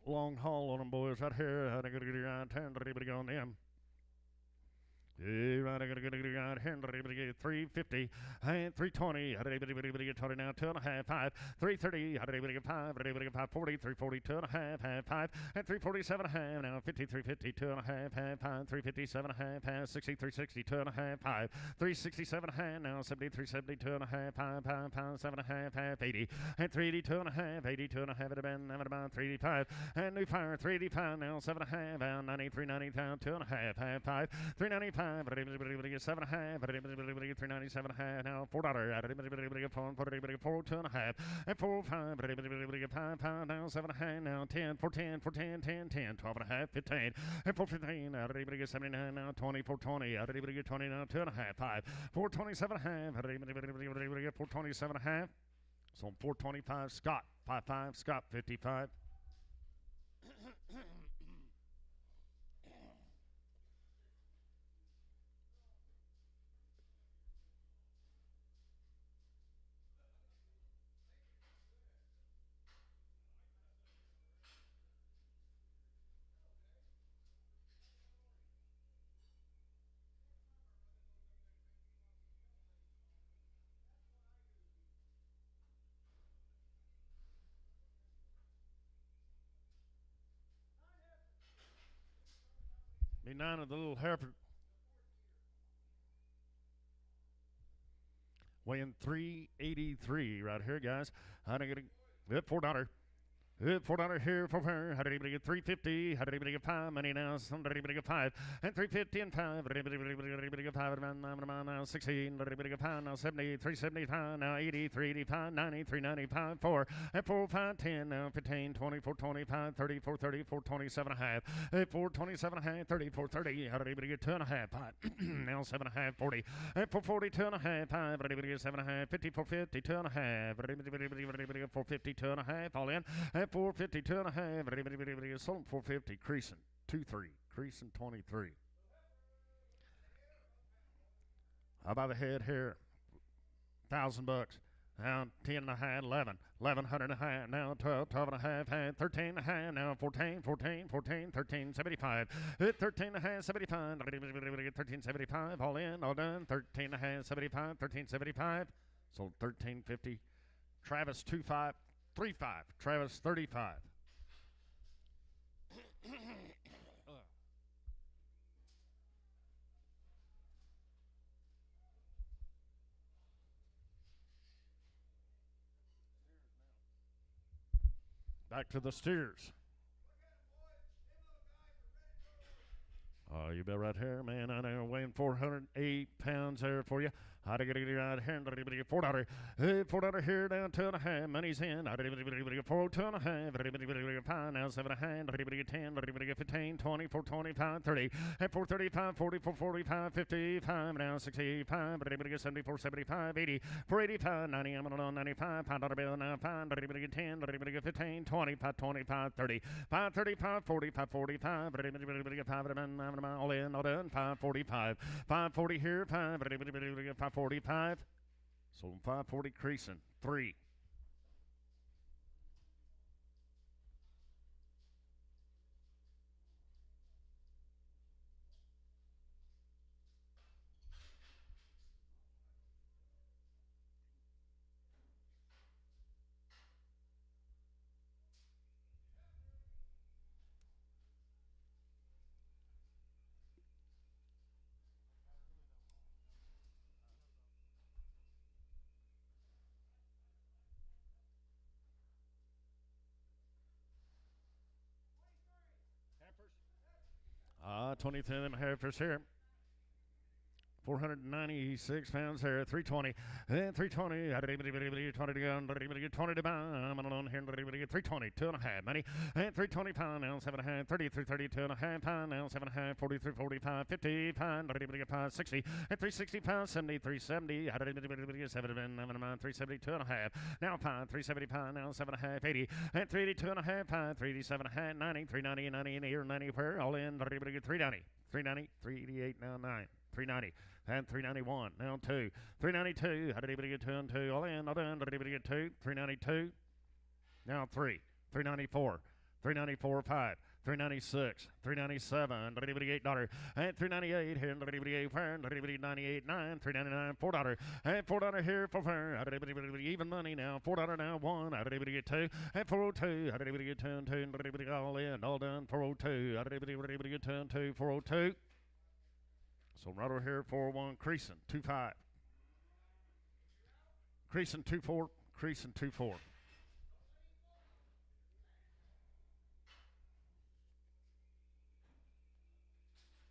Long haul on them, boys. Right here. How they going to get around town? Everybody go on them. Right, I got to get out here. 350 and 320. 20 now, 2.5, 5, 330. 540, 340, 2.5, 5, and 347.5 now, 50, 350, 2.5, 5, 357.5, 60, 360, 2.5, 5, 367.5 now, 70, 370, 2.5, 5, 7.5, 80, and 380, 2.5, 80, 2.5 at about 385, and new fire 385 now, 7.5, 90, 390, 2.5, 5, 395. 7.5, 397.5 now, $4, 4, 2.5, and 4, 5, 5 now, 7.5 now, 10, 4, 10, 4, 10, 10, 10, 12.5, 15, and 4, 15, 79 now, 20, 4, 20, 20 now, 2.5, 5, 4, 27.5, 4, 27.5, so 425, Scott, 5, Scott, 55. Be 9 of the little heifer. Weighing 383 right here, guys. How to get $4. $4 here for her. How did anybody get $3.50? How did anybody get $5? Money now. Some did anybody get $5? And $3.50 and $5. Anybody get $5? Now 16. Anybody get $5? Now 70. $3.75. Now 80. $3.85. 90. $3.95. 4. And 4, 5, 10. Now 15. 24. 25. 30. 4.30. 4.27 and a half. 4.27 and a half. 30. 4.30. How did anybody get 2 and a half? Now 7 and a half. 40. And 4.40. 2 and a half. 5. Anybody get 7 and a half? 50. 4.50. 2 and a half. Anybody get 4.50. 2 and a half. All in. 4.50, 2 and a half. Sold 4.50. Creasing 2.3. Creasing 23. How about the head here? $1,000. Now 10 and a half. 11. 1,100 and a half. Now 12. 12 and a half. 13 and a half. Now 14. 14. 14. 13. 75. 13 and a half. 75. 13.75. All in. All done. 13 and a half. 75. 13.75. Sold 13.50. Travis 2.5. 3.5. Travis 35. Back to the steers. Oh, you bet right here, man. I know, weighing 408 pounds there for you. How to get it right here? $4. $4 here, down 2 and a half. Money's in. 4, 2 and a half. 5 now 7 and a half. 10. 15, 20, 425, 30. At 435, 40, 445, 55. Now 65. 74, 75, 80. 485, 90. I'm on 95. $5 bill now 5. 10. 15, 20, 525, 30. 535, 40, 545. 5 all in, all done. 545. 540 here. 545. Sold 540 creasing 3. Heifers? 23 of them Heifers here. 496 pounds there, 320. And 320. 20 to go. 20 to buy. I'm on here. 320. 2 and a half. Money. And 325 now. 7 and a half. 30. 330. 2 and a half. 5 now. 7 and a half. 43. 45. 50. 5. 60. And 365. 70. 370. 7 and 370. 2 and a half. Now 5. 375 now. 7 and a half. 80. And 380. 2 and a half. 5. 387 and a half. 90. 390. 90 in here. 90 where? All in. 390. 390. 388 now. 9. 390. And 391, now 2. 392, how did anybody get 2 and 2? All in, all done, did anybody get 2? 392, now 3. 394, 394, 5. 396, 397, did anybody get $8? And 398 here, did anybody get $4? Did anybody 98, 9, 399, $4. And $4 here for $4. How did anybody even money now? $4 now, 1. How did anybody get 2? And 402, how did anybody get 2 and 2? Did anybody all in, all done? 402, how did anybody get 2 and 2? 402. So right over here, 401, creasing, 2.5. Creasing, 2.4. Creasing, 2.4.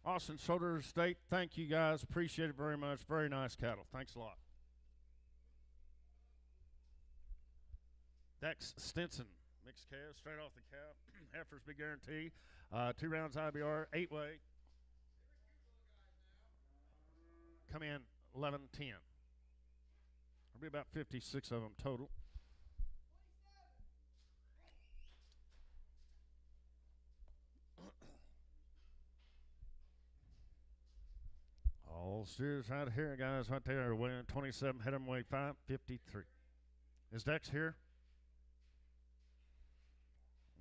Austin Soder State, thank you guys. Appreciate it very much. Very nice cattle. Thanks a lot. Dex Stinson, mixed calves, straight off the cow. Heifers big guarantee. 2 rounds IBR, 8-way. Come in 11-10. There'll be about 56 of them total. All steers right here, guys, right there. Weighing 27, head them weigh 553. Is Dex here?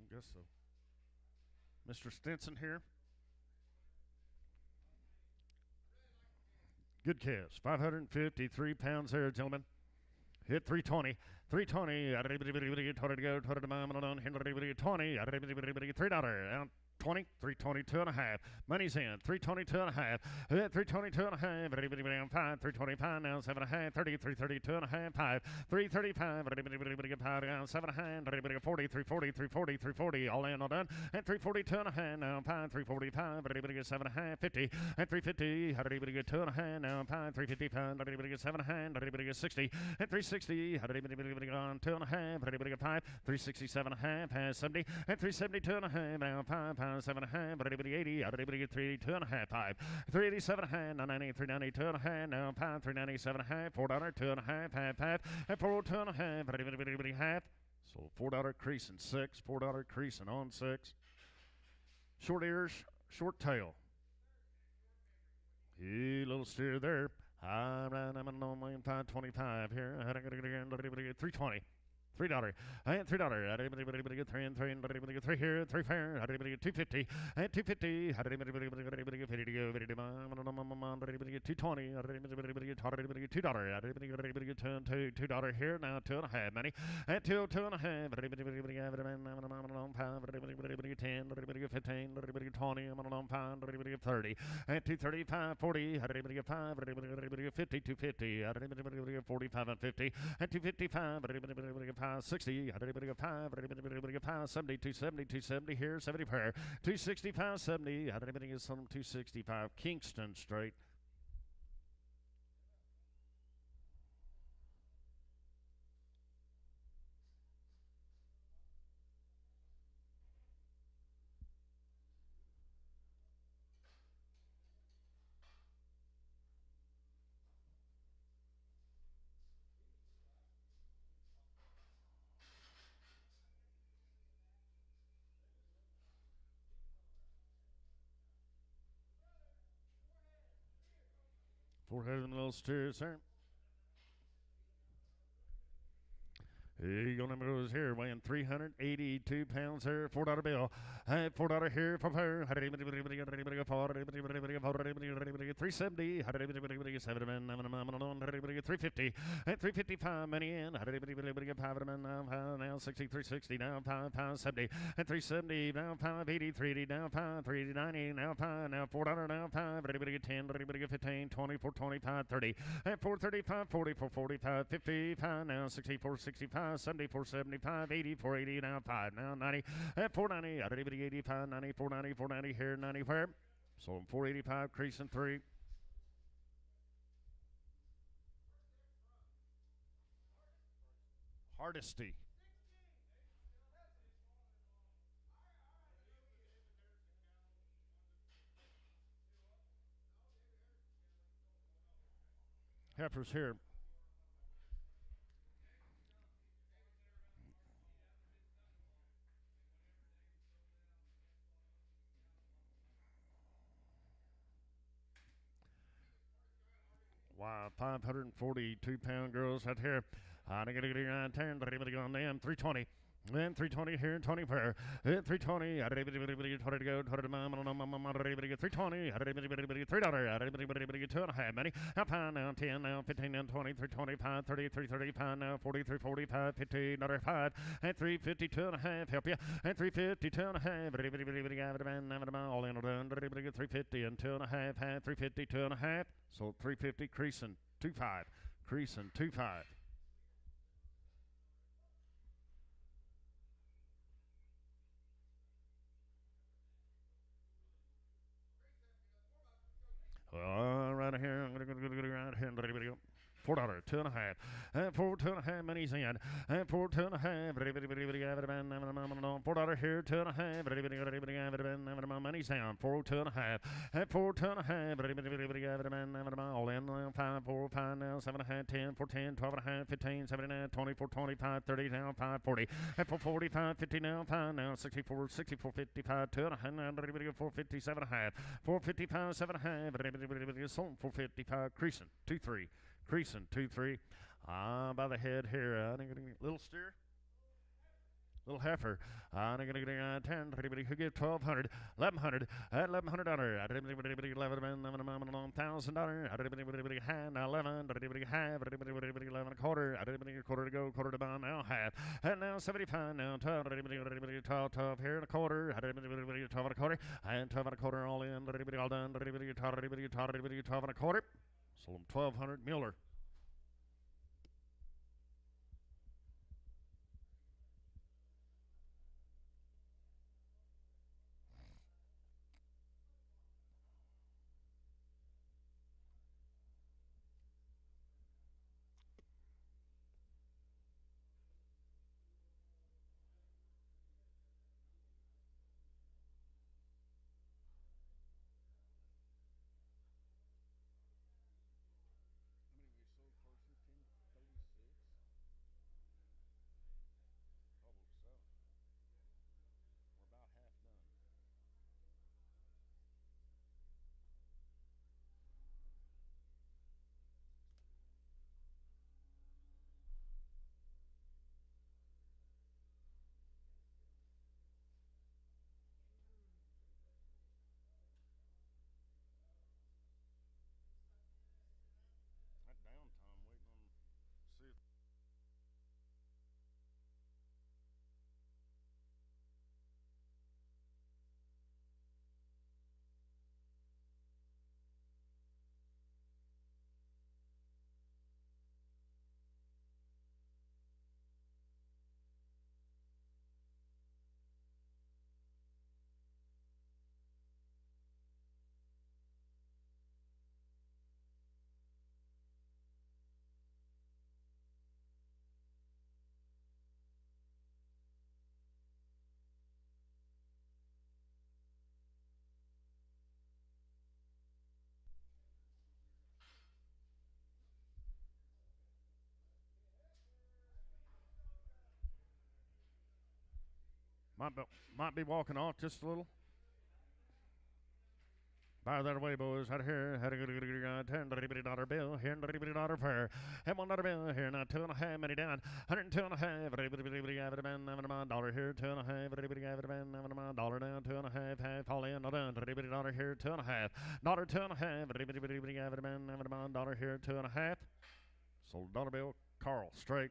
I guess so. Mr. Stinson here. Good calves, 553 pounds there, gentlemen. Hit 320. 320. 20 to go. 20 to mom. 20. $3. Out 320, 322 and a half. Money's in. 322 and a half. 322 and a half. 5, 325 now, 7 and a half. 30, 332 and a half. 5, 335. 5 down, 7 and a half. 40, 340, 340, 340. All in, all done. And 342 and a half now. 5, 345. 7 and a half. 50 and 350. 2 and a half now. 5, 355. 7 and a half. 60 and 360. 2 and a half. 5, 367 and a half. Has 70 and 372 and a half. Now 5, 7 and a half. 80. 382 and a half. 5, 387 and a half. 990, 392 and a half. Now 5, 397 and a half. $4, 2 and a half. Half. And 402 and a half. Half. So $4 creasing 6. $4 creasing on 6. Short ears, short tail. Little steer there. I'm on 525 here. 320. $3 and $3. 3 and 3 here. 3 fair. 250 and 250. 50 to go. 220. $2 here now. 2 and a half money and 2 and a half. 10. 15. 20. 30 and 235. 40. 5. 50. 250. 45 and 50 and 255. 60, 5, 70, 270 here, 70 prayer, 265, 70, 265, Kingston Straight. Forehead and little steers, sir. Eagle number goes here, weighing 382 pounds here, $4 bill. $4 here for her. 370, 350, and 355 money in. Now 60, 360, now 5, 70, and 370, now 580, 380, now 5, 390, now 5, now $4, now 5, 10, 15, 24, 25, 30, and 435, 40, 445, 55, now 64, 65. 74, 75, 80, 480, now 5, now 90, and 490, 85, 90, 490, 490 here, 90 where? So 485, creasing 3. Hardesty. Heifers here. Wow, 542-pound girls right here. I'm going to get on 10, but I'm going to go on them. 320. And 320 here, 20 per. 320. I did to go. 320. $3. 2 and a half. Money. Now pound now 10 now 15 now 20 325 30 335 now 40 345 50 another 5 and 352 and a half. Help you. And 352 and a half. All in done. 350 and 2 and a half. 350 2 and a half. So 350 creasing 25. Creasing 25. Right here, I'm going to go right here. $4, 2 and a half. And 4, 2 and a half, money's in. And 4, 2 and a half. $4 here, 2 and a half. Money's down. 4, 2 and a half. And 4, 2 and a half. All in. 5, 4, 5 now. 7 and a half, 10, 4, 10, 12 and a half, 15, 17, 24, 25, 30 now. 5, 40. And 4, 45, 50 now. 5 now. 64, 64, 55, 2 and a half. 457 and a half. 455, 7 and a half. 455, creasing, 2, 3. Creasing 2, 3. By the head here. Little steer. Little heifer. I'm going to get 10. Who give 1,200, 1,100, at $1,100. $1,000. Hand 11. Half. 11 a quarter. Quarter to go. Quarter to buy now. Half. And now 75. Now 12. 12 here and a quarter. 12 and a quarter. And 12 and a quarter all in. All done. 12 and a quarter. Sold them 1,200. Mueller. Might be walking off just a little. By that way, boys, out here, had a good $10 bill, here and $1 fair, and $1 bill here, now 2.5, many down, 102.5, dollar here, 2.5, dollar down, 2.5, half, all in, all done, dollar here, 2.5, dollar 2.5, dollar here, 2.5, sold dollar bill, Carl, straight.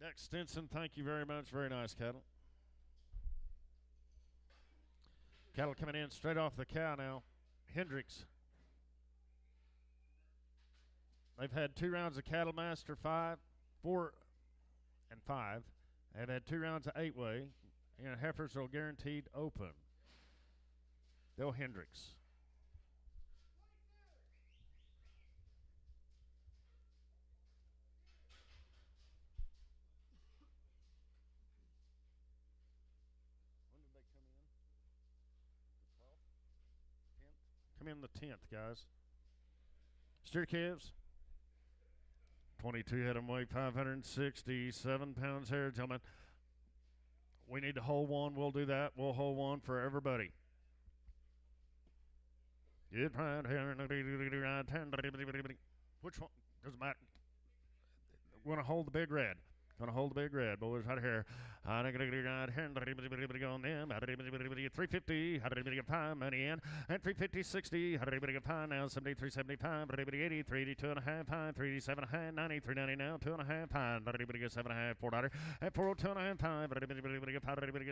Next, Stinson, thank you very much, very nice cattle. Cattle coming in straight off the cow now. Hendricks. They've had 2 rounds of Cattle Master 5, 4, and 5. They've had 2 rounds of 8-way. And Heifers are guaranteed open. Bill Hendricks. Come in the 10th, guys. Steer calves. 22 head of weight, 567 pounds here, gentlemen. We need to hold one. We'll do that. We'll hold one for everybody. Which one? Doesn't matter. We're going to hold the big red. Gonna hold the big red, boys, right here. I'm gonna get right here. On them. 350. 5 money in. And 350, 60. 5 now. 73, 75. 80, 382 and a half. 387 and a half. 90, 390 now. 2 and a half. 7 and a half. $4. And 402 and a half.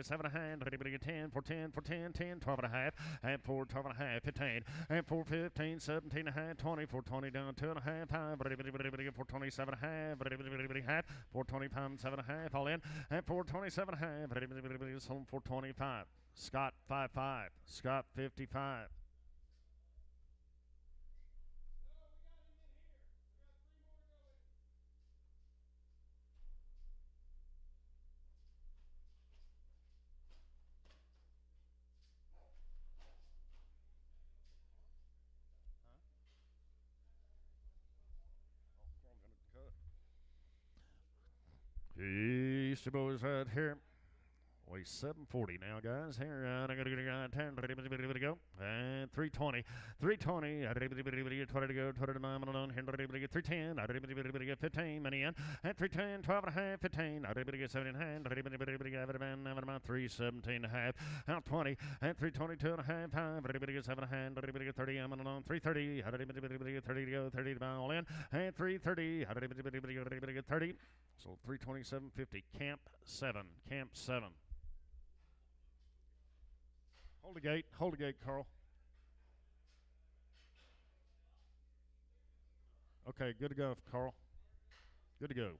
7 and a half. 10, 410, 410, 10, 12 and a half. And 4, 12 and a half. 15. And 4, 15, 17 and a half. 20, 420 down. 2 and a half. 427 and a half. 425. 7.5 all in, and 427 half. Home 425. Scott 55. Scott 55. Easter boys right here. Weighs 740 now, guys. Here, I'm going to go. And 320. 320. 20 to go. 20 to 9 alone. 310. 15. Money in. And 310. 12 and a half. 15. 7 in hand. 317 and a half. Out 20. And 322 and a half. 5. 7 hand. 30. I'm alone. 330. 30 to go. 30 to buy all in. And 330. 30. So 327.50. Camp 7. Camp 7. Hold the gate. Hold the gate, Carl. Okay, good to go, Carl. Good to go.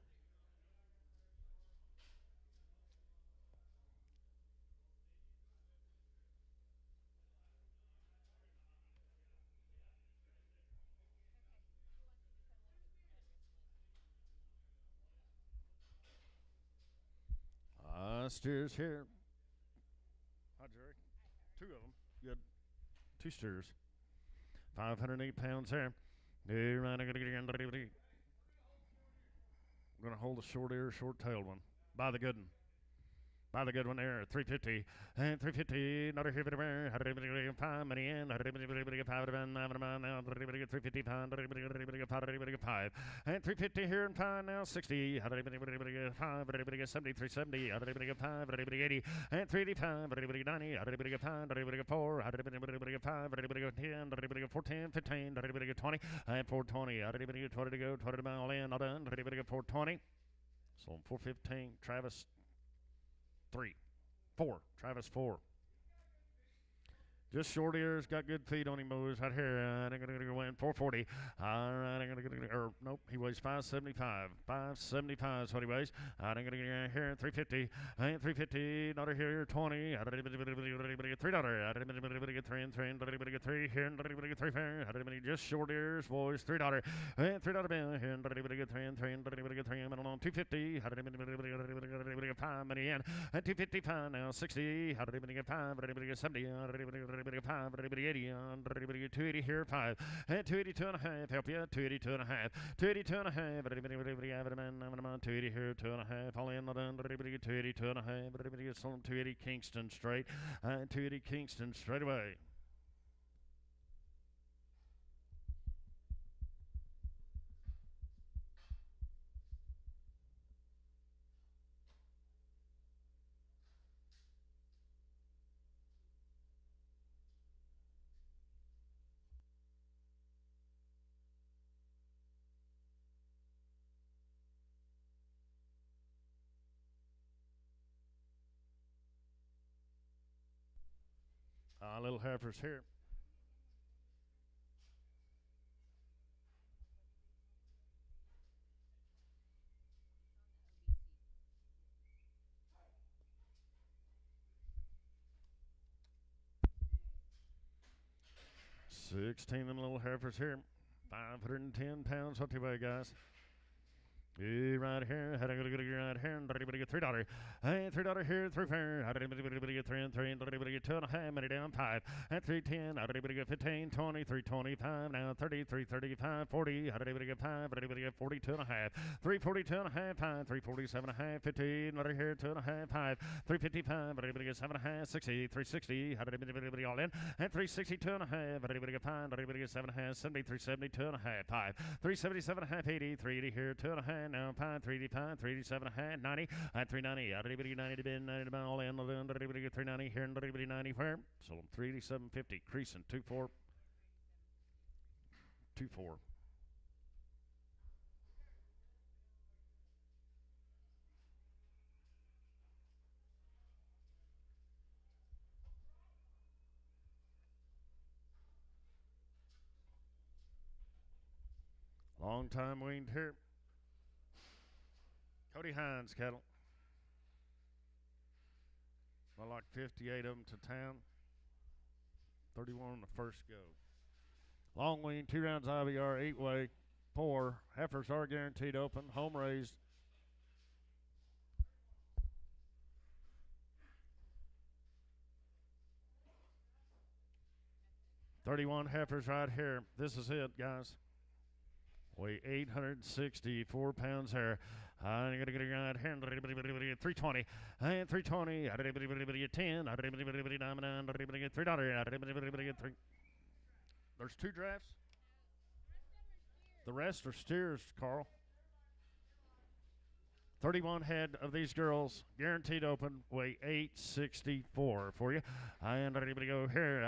Steers here. Hi, Jerry. 2 of them. You had 2 steers. 508 pounds there. We're going to hold the short ear, short-tailed one. By the good one. By the good one there, 350. And 350, another here, 5 money in, 5 now, 350 pound, 5, and 350 here and 5 now, 60, 5, 70, 370, 5, 80, and 385, 90, 5, 4, 5, 10, 410, 15, 20, and 420, 20 to go, 20 to mile in, not done, 420. So 415, Travis 3, 4, Travis 4. Just short ears, got good feet on him, boys. Right here, I'm going to go in 440. All right, I'm going to go, nope, he weighs 575. 575 is what he weighs. I'm going to go here, 350. And 350, another here, 20. $3. $3 here, $3 fair. Just short ears, boys, $3. And $3 bill here, $3. I'm on 250. 5 money in. And 255 now, 60. 5, 70. 5, 80, 280 here, 5, and 282 and a half, help you, 282 and a half, 282 and a half, 280 here, 2 and a half, all in, 282 and a half, 280 Kingston straight, 280 Kingston straight away. Little Heifers here. $16 them little Heifers here. 510 pounds. What do you weigh, guys? Right here, right here, $3. Hey, $3 here, $3 fair. 3 and 3, 2 and a half, money down 5. At 310, 15, 20, 325, now 30, 335, 40, 42 and a half, 342 and a half, 5, 347 and a half, 15, another here, 2 and a half, 5, 355, 7 and a half, 60, 360, all in, and 362 and a half, 5, 7 and a half, 70, 372 and a half, 5, 377 and a half, 80, 380 here, 2 and a half, now 5, 385, 387 and a half, 90, at 390, 90 to bin, 90 to all in, 390 here, 90 where? So 387.50, creasing, 2-4, 2-4. Long time weaned here. Cody Hines cattle. I like 58 of them to town. 31 on the first go. Long wean, 2 rounds IVR, 8-way, 4. Heifers are guaranteed open, home raised. $31 heifers right here. This is it, guys. Weigh 864 pounds here. I'm going to get it here. 320. And 320. 10. $3. There's 2 drafts. The rest are steers, Carl. 31 head of these girls, guaranteed open, weigh 864 for you. And everybody go here.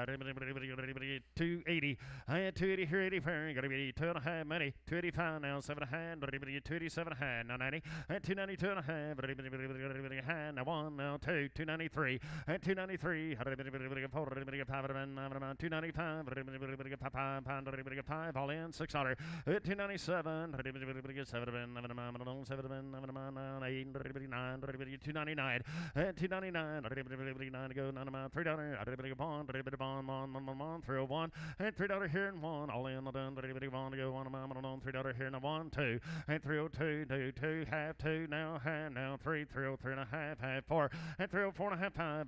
280. And 280 here, 80 fair. Got to be 2.5 money. 285 now, 7.5. 287.5 now, 90. And 292.5. High now 1 now 2. 293 and 293. 295. 5 all in 600. 297. 7. 8, 9, 299, and 299, to go, $9, $3, bond, $301, and $3 here and 1, all in, done, $1 to go, $3 here and 1, 2, and 302, 2, half, 2, now, 3, 303 and a half, 4, and 304 and a half, 5,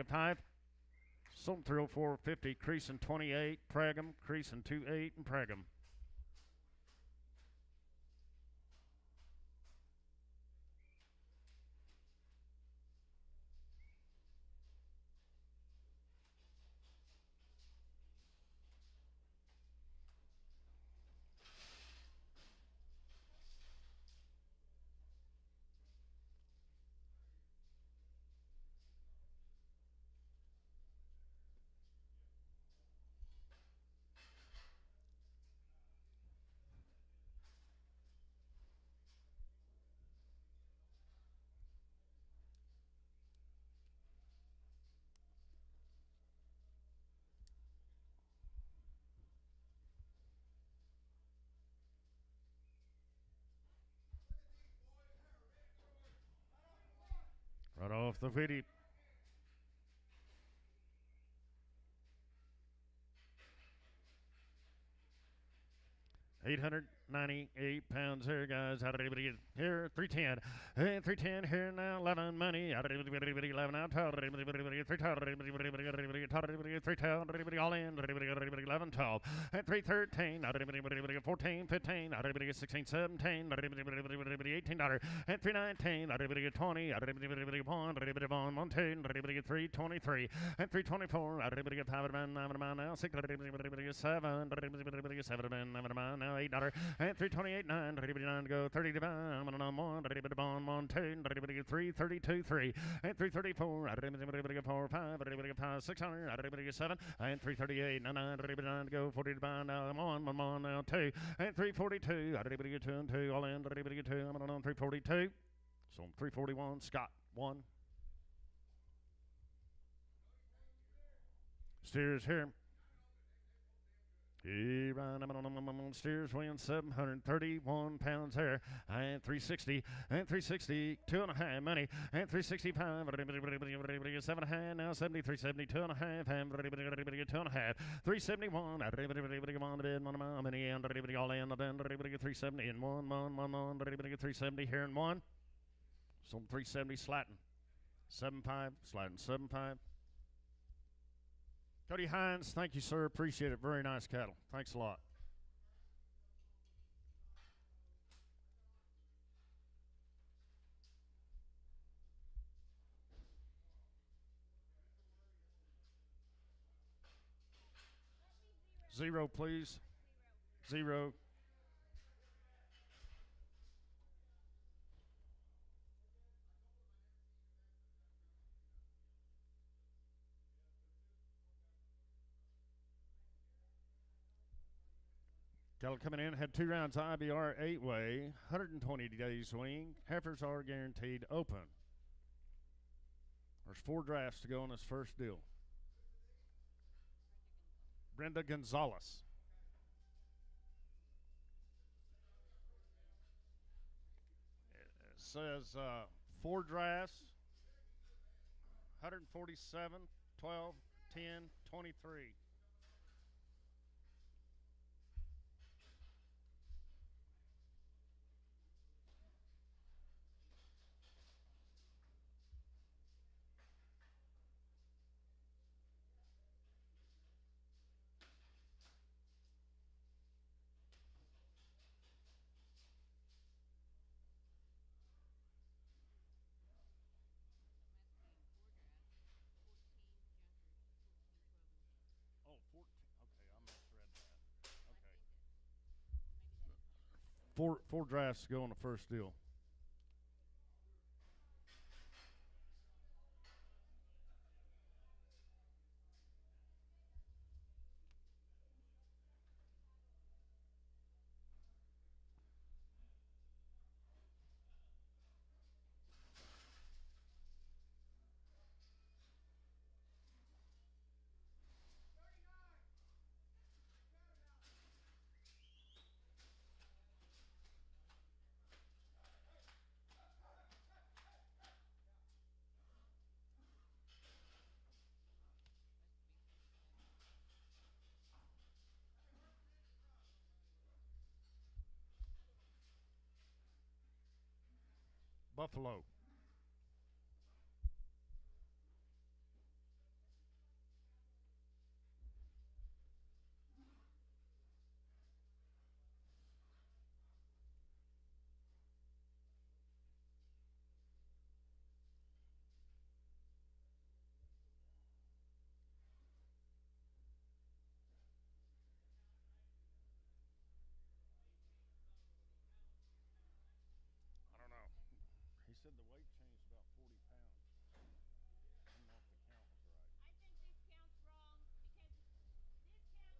5, some 304, 50, creasing 28, Pragum, creasing 28, and Pragum. Right off the video. £898 here, guys. How did everybody get here? 310. And 310 here now. 11 money. How did everybody 11 out? 12. 312. All in. 11, 12. And 313. 14, 15. 16, 17. $18. And 319. 20. 1, 2. 323. And 324. 5 now. 6. 7. 7 now. $8 and 328 9 to go 30 to buy 1 1 2 3 32 3 and 334 4 5 600 7 and 338 9 to go 40 to buy now 1 now 2 and 342 2 and 2 all in 2 I'm on 342 so 341 Scott 1 steers here. Steers weighing 731 pounds there, and 360, and 360, 2.5 money, and 365, 7.5, now 70, 370, 2.5, and 2.5, 371, money, and all in, 370, and 1, 370 here and 1, so 370 slatting, 7.5, slatting 7.5. Cody Hines, thank you, sir. Appreciate it. Very nice cattle. Thanks a lot. Zero, please. Zero. Cattle coming in, had 2 rounds IBR 8-way, 120 days swing. Heifers are guaranteed open. There's 4 drafts to go on this first deal. Brenda Gonzalez. It says 4 drafts, 147, 12, 10, 23. Four drafts to go on the first deal. Buffalo. I don't know. He said the weight changed about 40 pounds. I don't know if the count was right. I think this count's wrong because this count does not match the mail.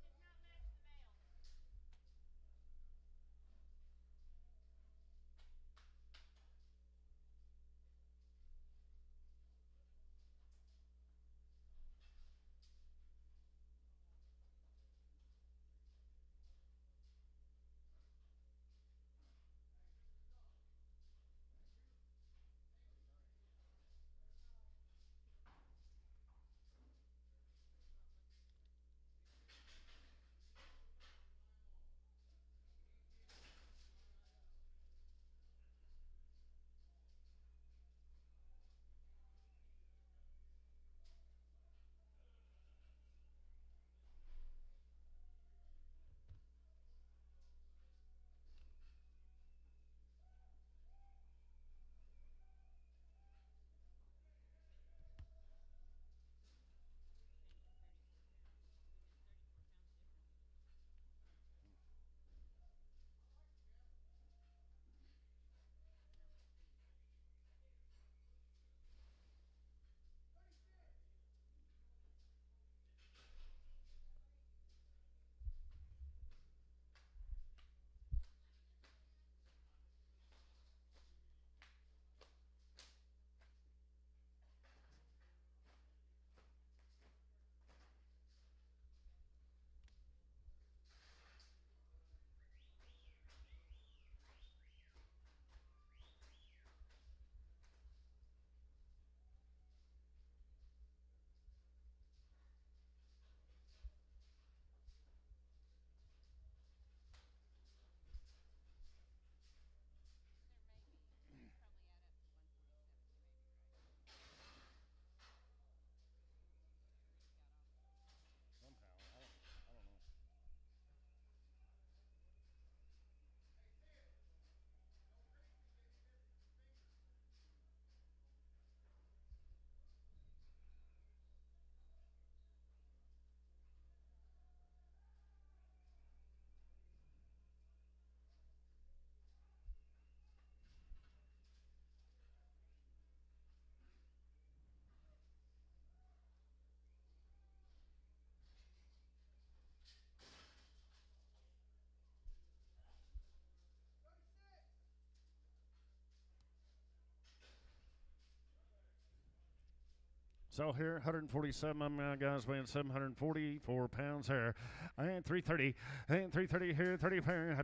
So here, 147 guys weighing 744 pounds here. And 330. And 330 here, 30 here.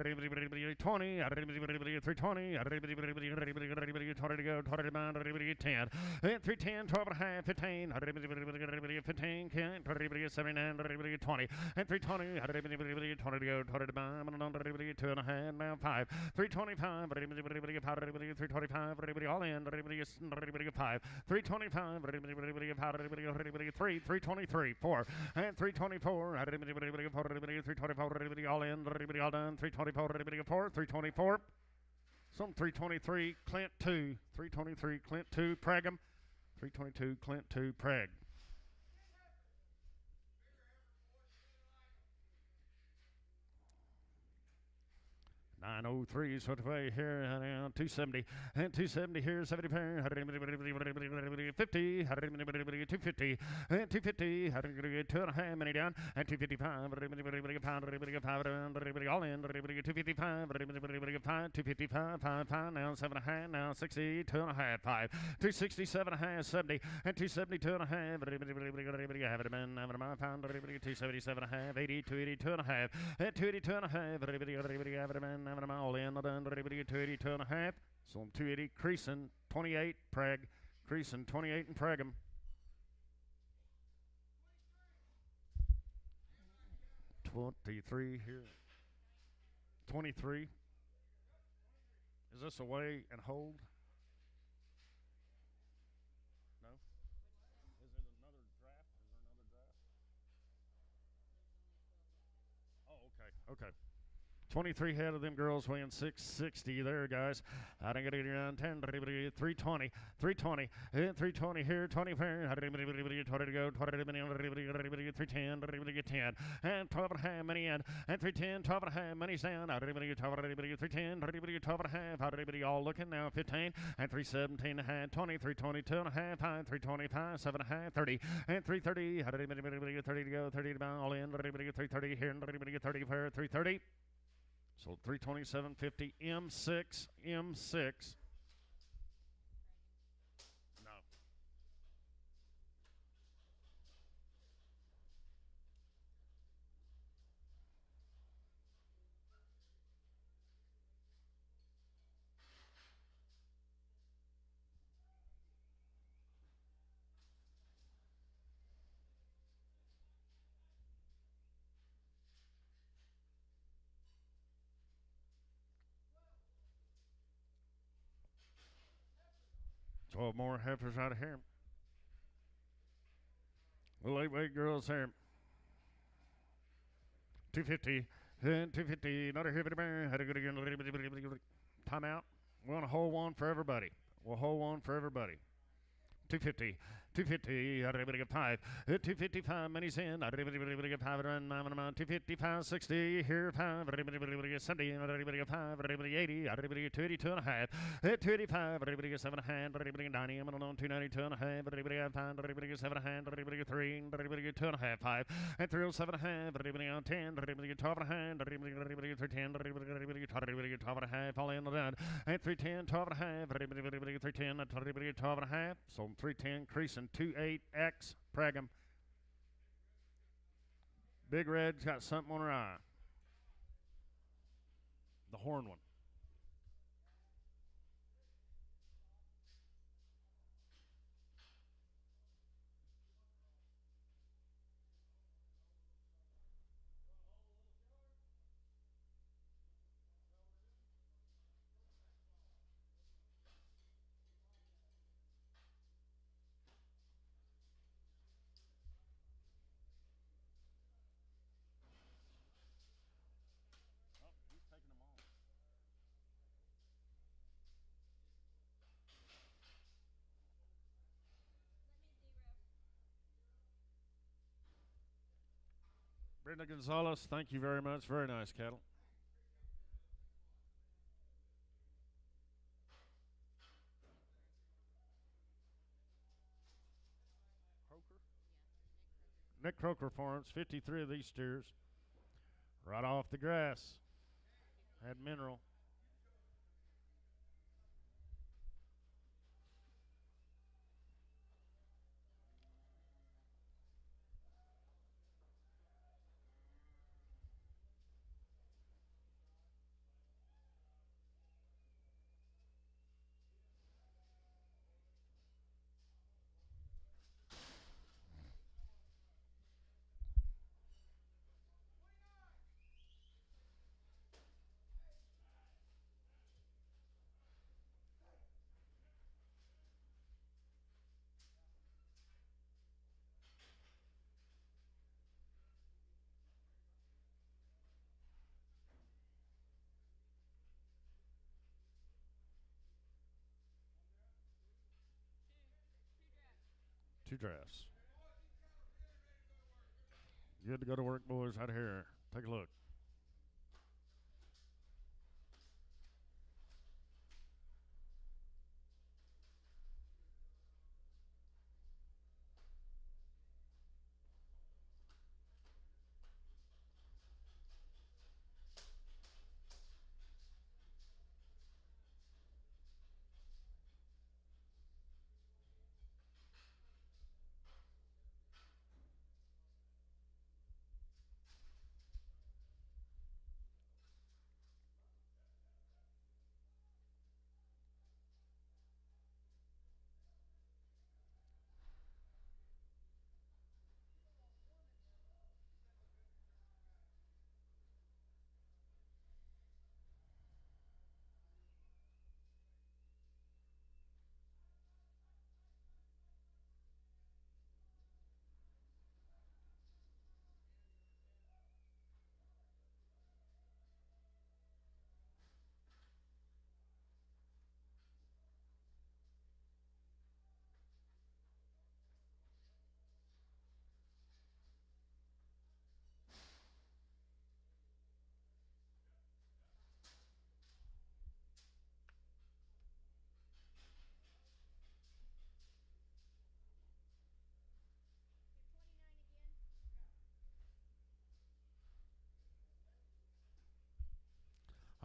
20. 320. 20 to go. 20 to bound. 10. And 310. 12 and a half. 15. 15. 79. 20. And 320. 20 to go. 20 to bound. 2 and a half. Now 5. 325. 325. All in. 5. 325. 323, 4, and 324, 324, all in, all done, 324, 324, some 323, Clint 2, 323, Clint 2, Pragham, 322, Clint 2, Prag. 903 sort of way here, 270, and 270 here, 70 pair, 50, 250, and 250, 2.5 many down, and 255, all in, 255, 255, 5, now 7.5, now 60, 2.5, 5, 260, 7.5, 70, and 270, 2.5, have it been, pound, 270, 7.5, 80, 280, 2.5, and 280, 2.5, have it been, all in, 280, 2.5, so 280, creasing, 28, Prag, creasing, 28 and Prag'em. $23 here. 23. Is this away and hold? No? Is it another draft? Is there another draft? Oh, okay. Okay. 23 head of them girls weighing 660 there, guys. I didn't get it around 10, 320, 320, 320 here, 20 pair, 20 to go, 310, 10, and 12 and a half, money in, and 310, 12 and a half, money's down, 310, 12 and a half, all looking now, 15, and 317 and a half, 20, 322 and a half, 5, 325, 7 and a half, 30, and 330, 30 to go, 30 to bound, all in, 330 here, 30 pair, 330. So 327.50 M6. No. 12 more heifers out of here. The lightweight girls here. 250. 250. Another heavy bear. Time out. We want to hold one for everybody. We'll hold one for everybody. 250. 250, 5, 255, money's in, 5, 255, 60, here, 5, 70, 5, 80, 282 and a half, 285, 7 and a half, 90, I'm on 292 and a half, 7 and a half, 3, 2 and a half, 5, and 307 and a half, 10, 12 and a half, 310, 12 and a half, all in the done, and 310, 12 and a half, 310, 12 and a half, so 310, creasing. 28X, Prag'em. Big Red's got something on her eye. The horn one. Brenda Gonzalez, thank you very much. Very nice cattle. Nick Croker Farms, 53 of these steers. Right off the grass. Had mineral. Two drafts. Good to go to work, boys, out here. Take a look.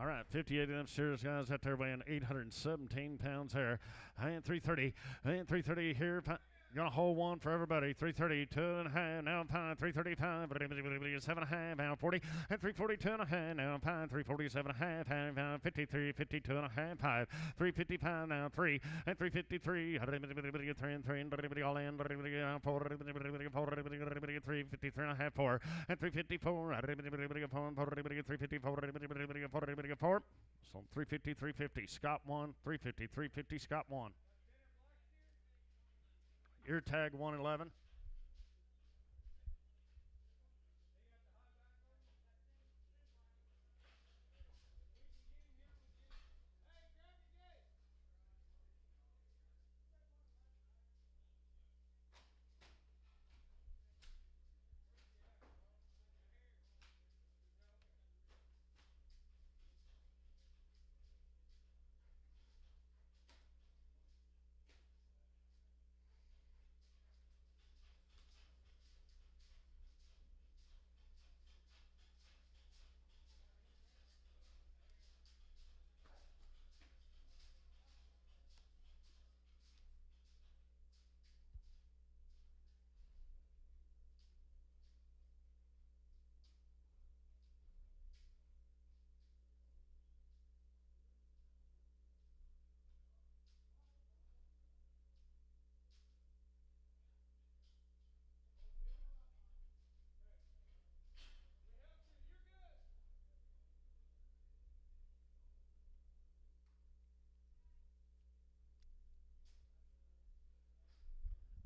All right, 58 of them steers, guys, out there weighing 817 pounds here. And 330. And 330 here. Gonna hold one for everybody. 330, 2.5, now 5, 335, 7.5, now 40, and 340, 2.5, now 5, 340, 7.5, 53, 52.5, 5, 355, now 3, and 353, 3 and 3, all in, 4, 353.5, 4, and 354, 354, so 350, 350, Scott 1, 350, 350, Scott 1. Ear tag 111.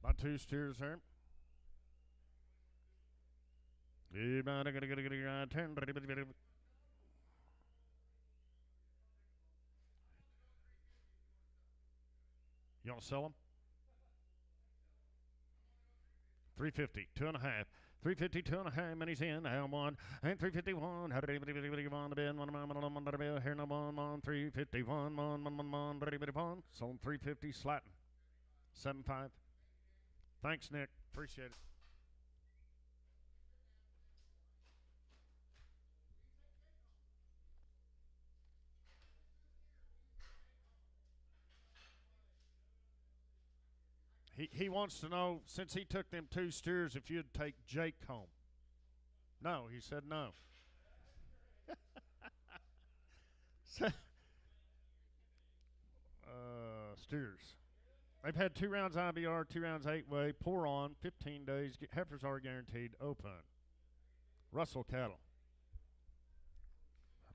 About 2 steers there. You want to sell them? 350, 2.5. 350, 2.5, minis in, down 1, and 351. How did anybody on the bin? 1 here, no 1, 351, 1, sold 350, slatting. 7.5. Thanks, Nick. Appreciate it. He wants to know, since he took them 2 steers, if you'd take Jake home. No, he said no. Steers. They've had 2 rounds IBR, 2 rounds 8-way, pour on, 15 days. Heifers are guaranteed open. Russell cattle.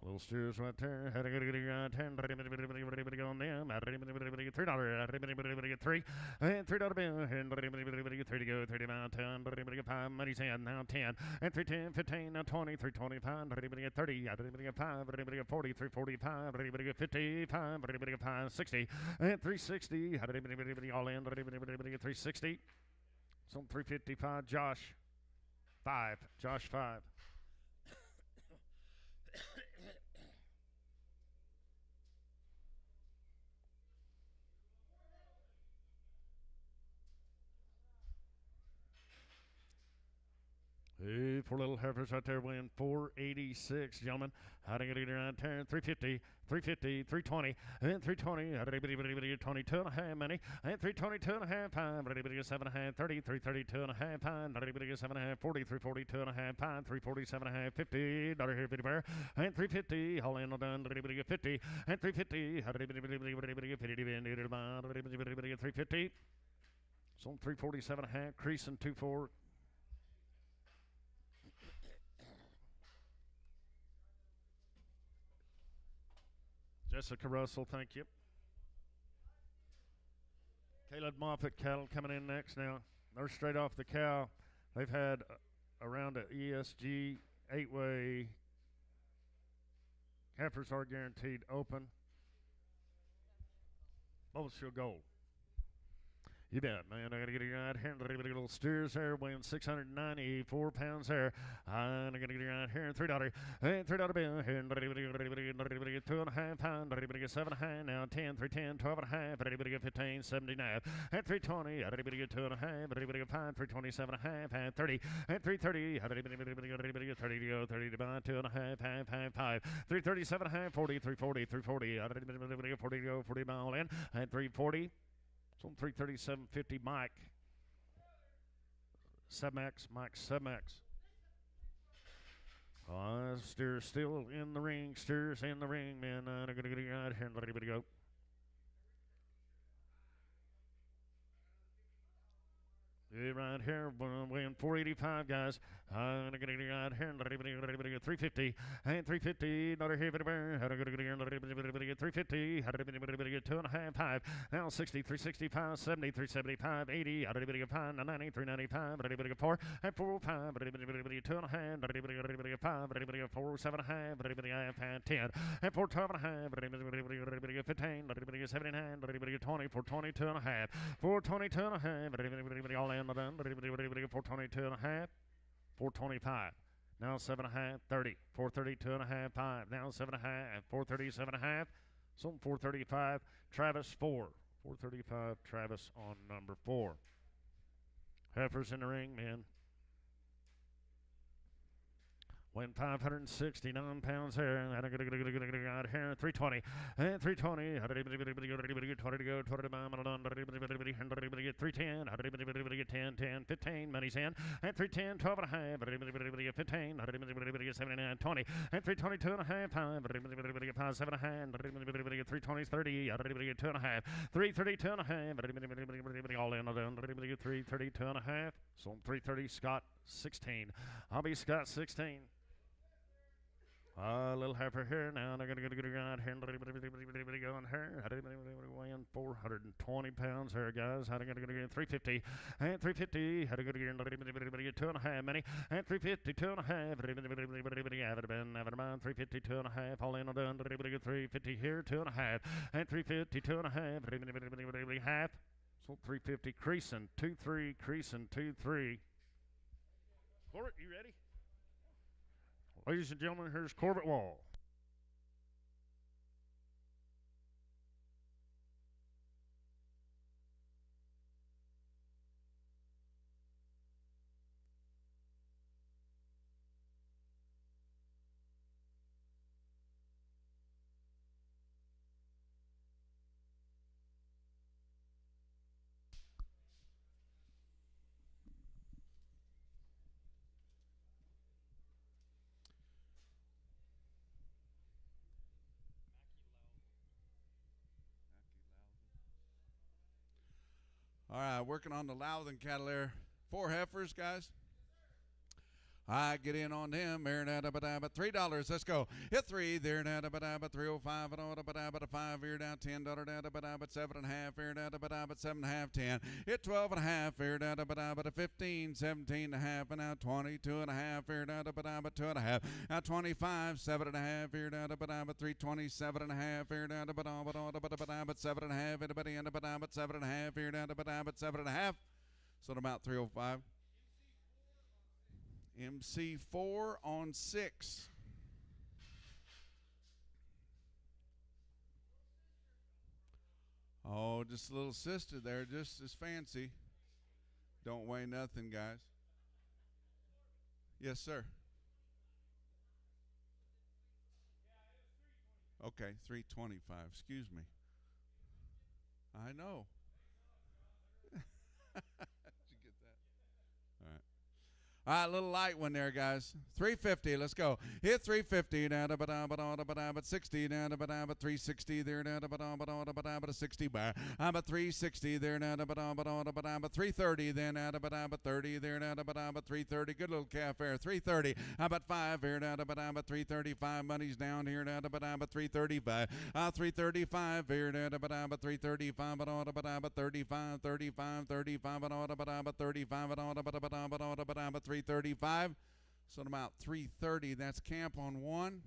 Little steers right there. Had a good $10. On them. $3. 3 and $3 bill. And 3 to go. 30 now 10. 5 money's in now 10 and 310, 15 now 20, 325. 30. 5. 40, 345. 55. 560 and 360. All in. 360. Some 355. Josh 5. Josh 5. Hey, 4 little heifers right there weighing 486, gentlemen. How to get it around turn 350, 350, 320, and 320. How to get it 22.5 money, and 322.5 pound. 7.5, 30, 332.5 pound. 7.5, 40, 342.5 pound. 347.5, $50 here, 50 bear, and 350. All in, all done. 50 and 350. How to get 350. So 347.5, creasing 2.4. Jessica Russell, thank you. Caleb Moffitt cattle coming in next now. They're straight off the cow. They've had around an ESG 8-way. Heifers are guaranteed open. Both Shield Gold. You bet, man. I got to get you right here. Little steers there, weighing 694 pounds there. I got to get you right here. $3. And $3 bill. And 2.5 pounds. 7.5. Now 10, 310, 12.5. 15, 79. And 320. 2.5. 5, 327.5. And 30. And 330. 30 to go. 30 to buy. 2.5. 5. 337.5. 40. 340. 340. 40 to go. 40 mile in. And 340. It's on 337.50, Mike. Submax, Mike Submax. Steers still in the ring. Steers in the ring, man. I'm going to get it right here and let everybody go. Yeah, right here, weighing 485, guys. I'm going to get it right here and let everybody go. 350 and 350. Another heavy burn. I'm going to get it 350. 2.5, 5. Now 60, 365, 70, 375, 80. 5, 90, 395. 4 and 4, 5. 2.5. 5. 4, 7.5. 10 and 4, 12.5. 15. 79. 20. 422 and a half. 422 and a half. All in. 422 and a half. 425. Now 7.5. 30. 432 and a half. 5. Now 7.5. 437 and a half. So 435. Travis 4. 435. Travis on number 4. Heifers in the ring, man. Weighing 569 pounds here. And I'm going to get out here. 320. And 320. 20 to go. 20 to buy. 310. 10, 10, 15. Money's in. And 310. 12 and a half. 15. 79. 20. And 322 and a half. 5. 5, 7 and a half. 320. 30. 2 and a half. 332 and a half. All in. 332 and a half. So 330. Scott 16. I'll be Scott 16. A little heifer here now. They're going to get around here. Going here. Weighing 420 pounds here, guys. How are going to get 350 and 350. How to get 2.5 many and 350 2.5. Have it been 350 2.5. All in on done. 350 here 2.5 and 350 2.5. Half. So 350 creasing 2-3 creasing 2-3. Corbett, you ready? Ladies and gentlemen, here's Corbett Wall. All right, working on the Loudon cattle there. 4 heifers, guys. I get in on them. $3. Let's go. Hit 3 there. 305 and 5 here down $10. 7.5 here 7.5 10. Hit 12 and a half here 15 17 and a half and now 22 and a half here 2 and a half. Now 25 7 and a half here 327 and a half here 7 and a half anybody in 7 and a half here 7 and a half. So about 305. MC4 on 6. Oh, just a little sister there, just as fancy. Don't weigh nothing, guys. Yes, sir. Okay, 325. Excuse me. I know. All right, a little light one there, guys. 350, let's go. Hit 350 down to 60 down to 360 there down to 60 bar. I'm at 360 there down to 330 then out of 30 there down to 330. Good little calf there. 330. I'm at 5 here down to 335. Money's down here down to 335. 335 here down to 335 35 35 35 35 335. So about 330. That's camp on 1.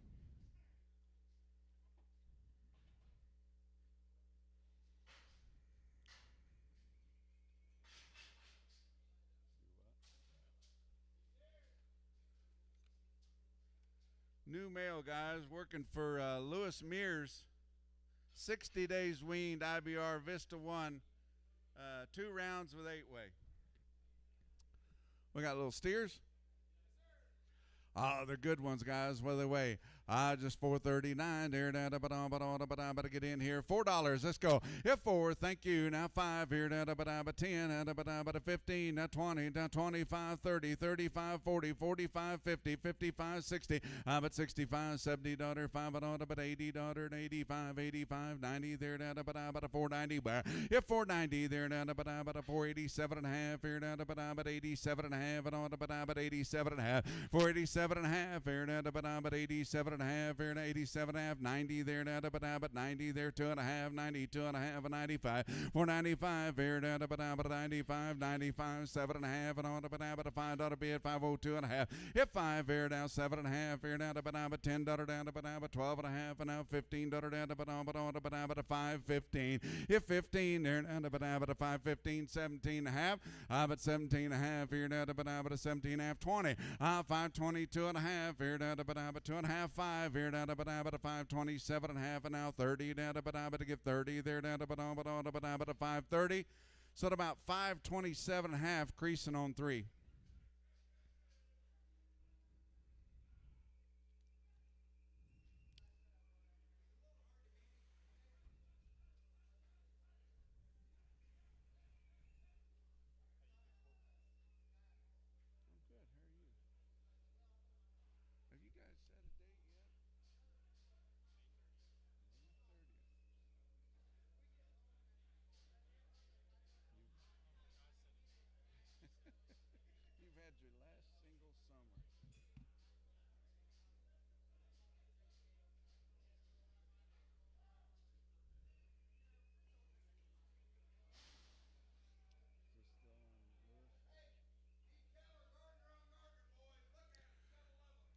new male, guys, working for Lewis Mears. 60 days weaned IBR Vista 1. 2 rounds with 8-way. We got little steers. Oh, they're good ones, guys. What do they weigh? Just $4.39. There, better get in here. $4. Let's go. Hit 4. Thank you. Now 5 here. 10. 15. Now 20. Now 25. 30. 35. 40. 45. 50. 55. 60. But 65. 70. Daughter. 5. But 80. Daughter. 85. 85. 90. There. But 490. Hit 490. There. But 487 and a half. Here. But 87 and a half. But 87 and a half. 487 and a half. Here. But 87 and a half, here, 87 and a half, 90 there, but 90 there, 2 and a half, 92 and a half, 95, 495 here, but 95, 95, 7 and a half, and on but a $5 bid, 502 and a half, hit 5 here, now 7 and a half here, down but $10 down, but 12 and a half, and now $15 down, but a 515, hit 15 there, down but a 515, 17 and a half, but 17 and a half here, down but a 17 and a half, 20, 522 and a half here, down but 2 and a half, 5 here, down to 527 and a half, and now 30 down to get 30 there, down to a 530. So at about 527 and a half, creasing on 3.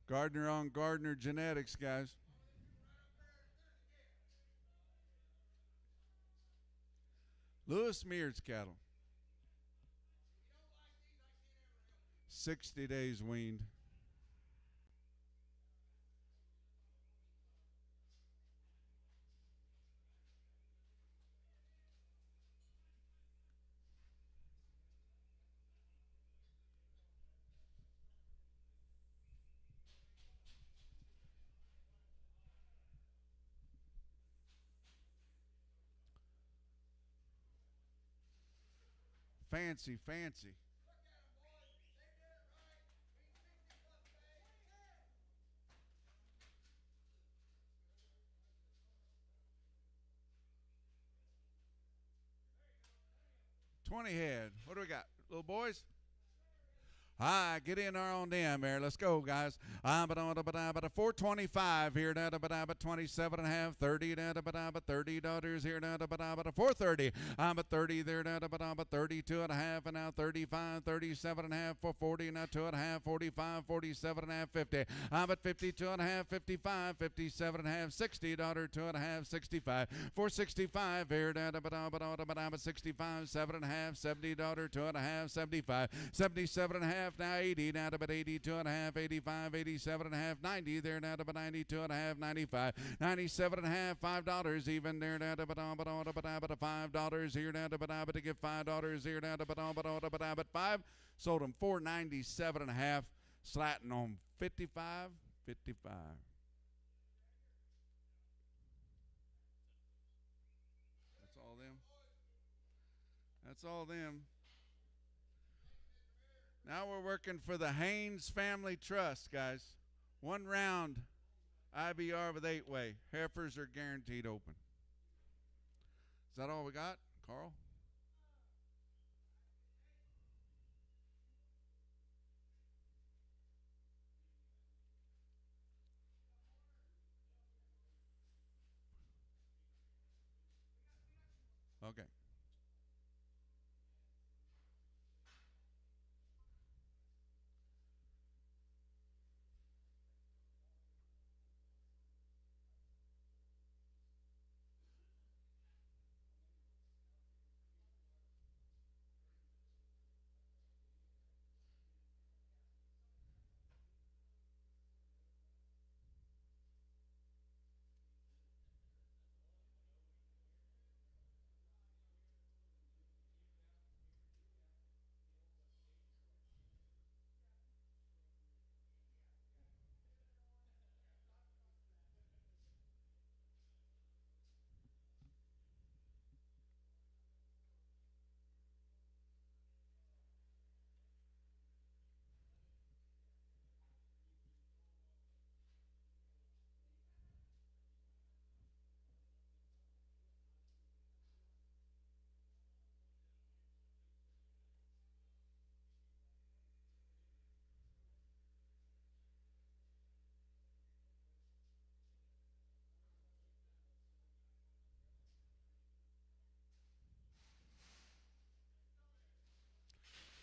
Gardner on Gardner genetics, guys. Lewis Mears cattle. 60 days weaned. Fancy, fancy. $20 head. What do we got? Little boys? Hi, get in there on them there. Let's go, guys. But a 425 here, but 27 and a half, 30, but 30 daughters here, but a 430. But 30 there, but 32 and a half, and now 35, 37 and a half, 440, now 2 and a half, 45, 47 and a half, 50. But 52 and a half, 55, 57 and a half, 60, daughter, 2 and a half, 65, 465 here, but 65, 7 and a half, 70, daughter, 2 and a half, 75, 77 and a half. Now 80, now to about 82 and a half, 85, 87 and a half, 90 there, now to about 92 and a half, 95, 97 and a half, $5 even there, now to about $5 here, now to about to get $5 here, now to about 5, sold them 497 and a half, slatting on 55. That's all them. Now we're working for the Haynes Family Trust, guys. 1 round IBR with 8-way. Heifers are guaranteed open. Is that all we got, Carl? Okay.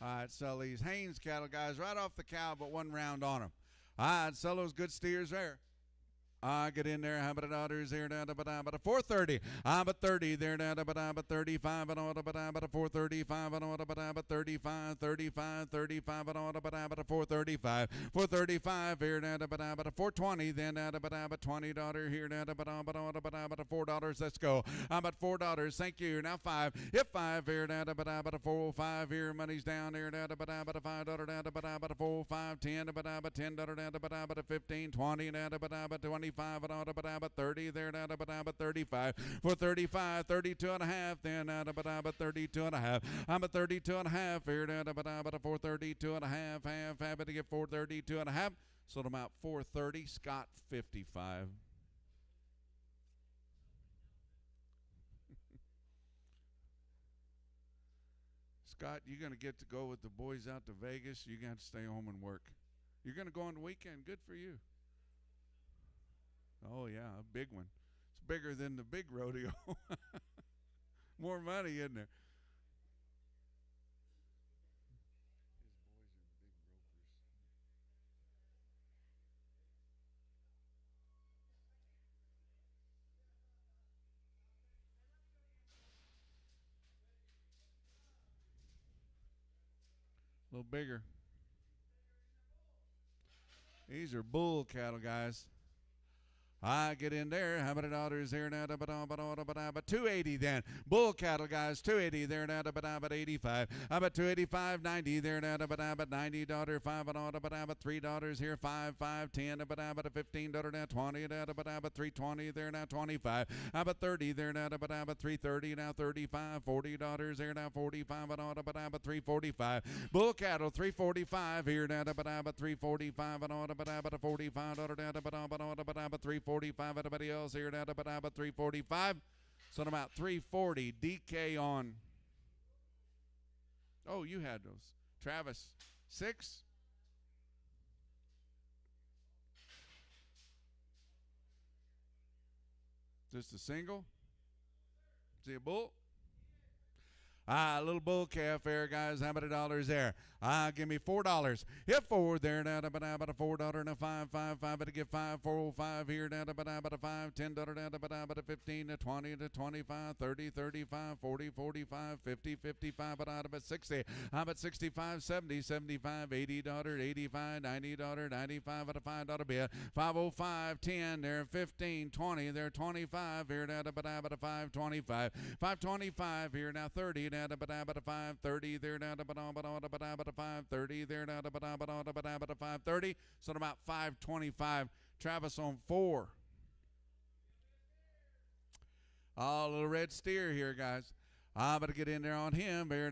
All right, sell these Haynes cattle, guys, right off the cow, but 1 round on them. All right, sell those good steers there. Get in there. How about daughters here? But a 430. But 30 there. But 35 and order. But a 435 and order. But 35, 35, 35 and order. But a 435. 435 here. But a 420 then. But 20 daughter here. But a $4. Let's go. But $4. Thank you. Now 5. Hit 5 here. But a 405 here. Money's down here. But a $5. But a 4, 5, 10. But a $10. But a 15, 20. But 25 but 30 there but 35 for 35 32 and a half then but 32 and a half I'm at 32 and a half here but 432 and a half happy to get 432 and a half so I'm out 430 Scott 55. Scott, you're going to get to go with the boys out to Vegas. You're going to have to stay home and work. You're going to go on the weekend. Good for you. Oh, yeah, a big one. It's bigger than the big rodeo. More money, isn't there? A little bigger. These are bull cattle, guys. I get in there. How many daughters here now? But 280 then. Bull cattle, guys. 280 there now. But 85. But 285, 90 there now. But 90 daughter. 5 but 3 daughters here. 5, 5, 10. But 15 daughter now. 20 but 320 there now. 25. But 30 there now. But 330 now. 35. 40 daughters there now. 45 but 345. Bull cattle 345 here now. But 345 but 45 daughter now. But 345 everybody else here now but 345 so I'm about 340 DK on. Oh, you had those. Travis 6. Just a single. See a bull. A little bull calf there, guys. How many dollars there? Give me $4. Hit 4 there now, but a $4 and a 5, 5, 5, but to get 5, 405 here now, but a 5, $10 now, but a 15 to 20 to 25, 30, 35, 40, 45, 50, 55, but out of it 60. I'm at 65, 70, 75, $80, 85, $90, 95 at a $5 bid. 505, 10 there, 15, 20 there, 25 here now, but a 525, 525 here now, 30 now, but a 530 there now, but a 530 there now, but a 530. So about 525. Travis on 4. Oh, little red steer here, guys. I'm going to get in there on him. Here,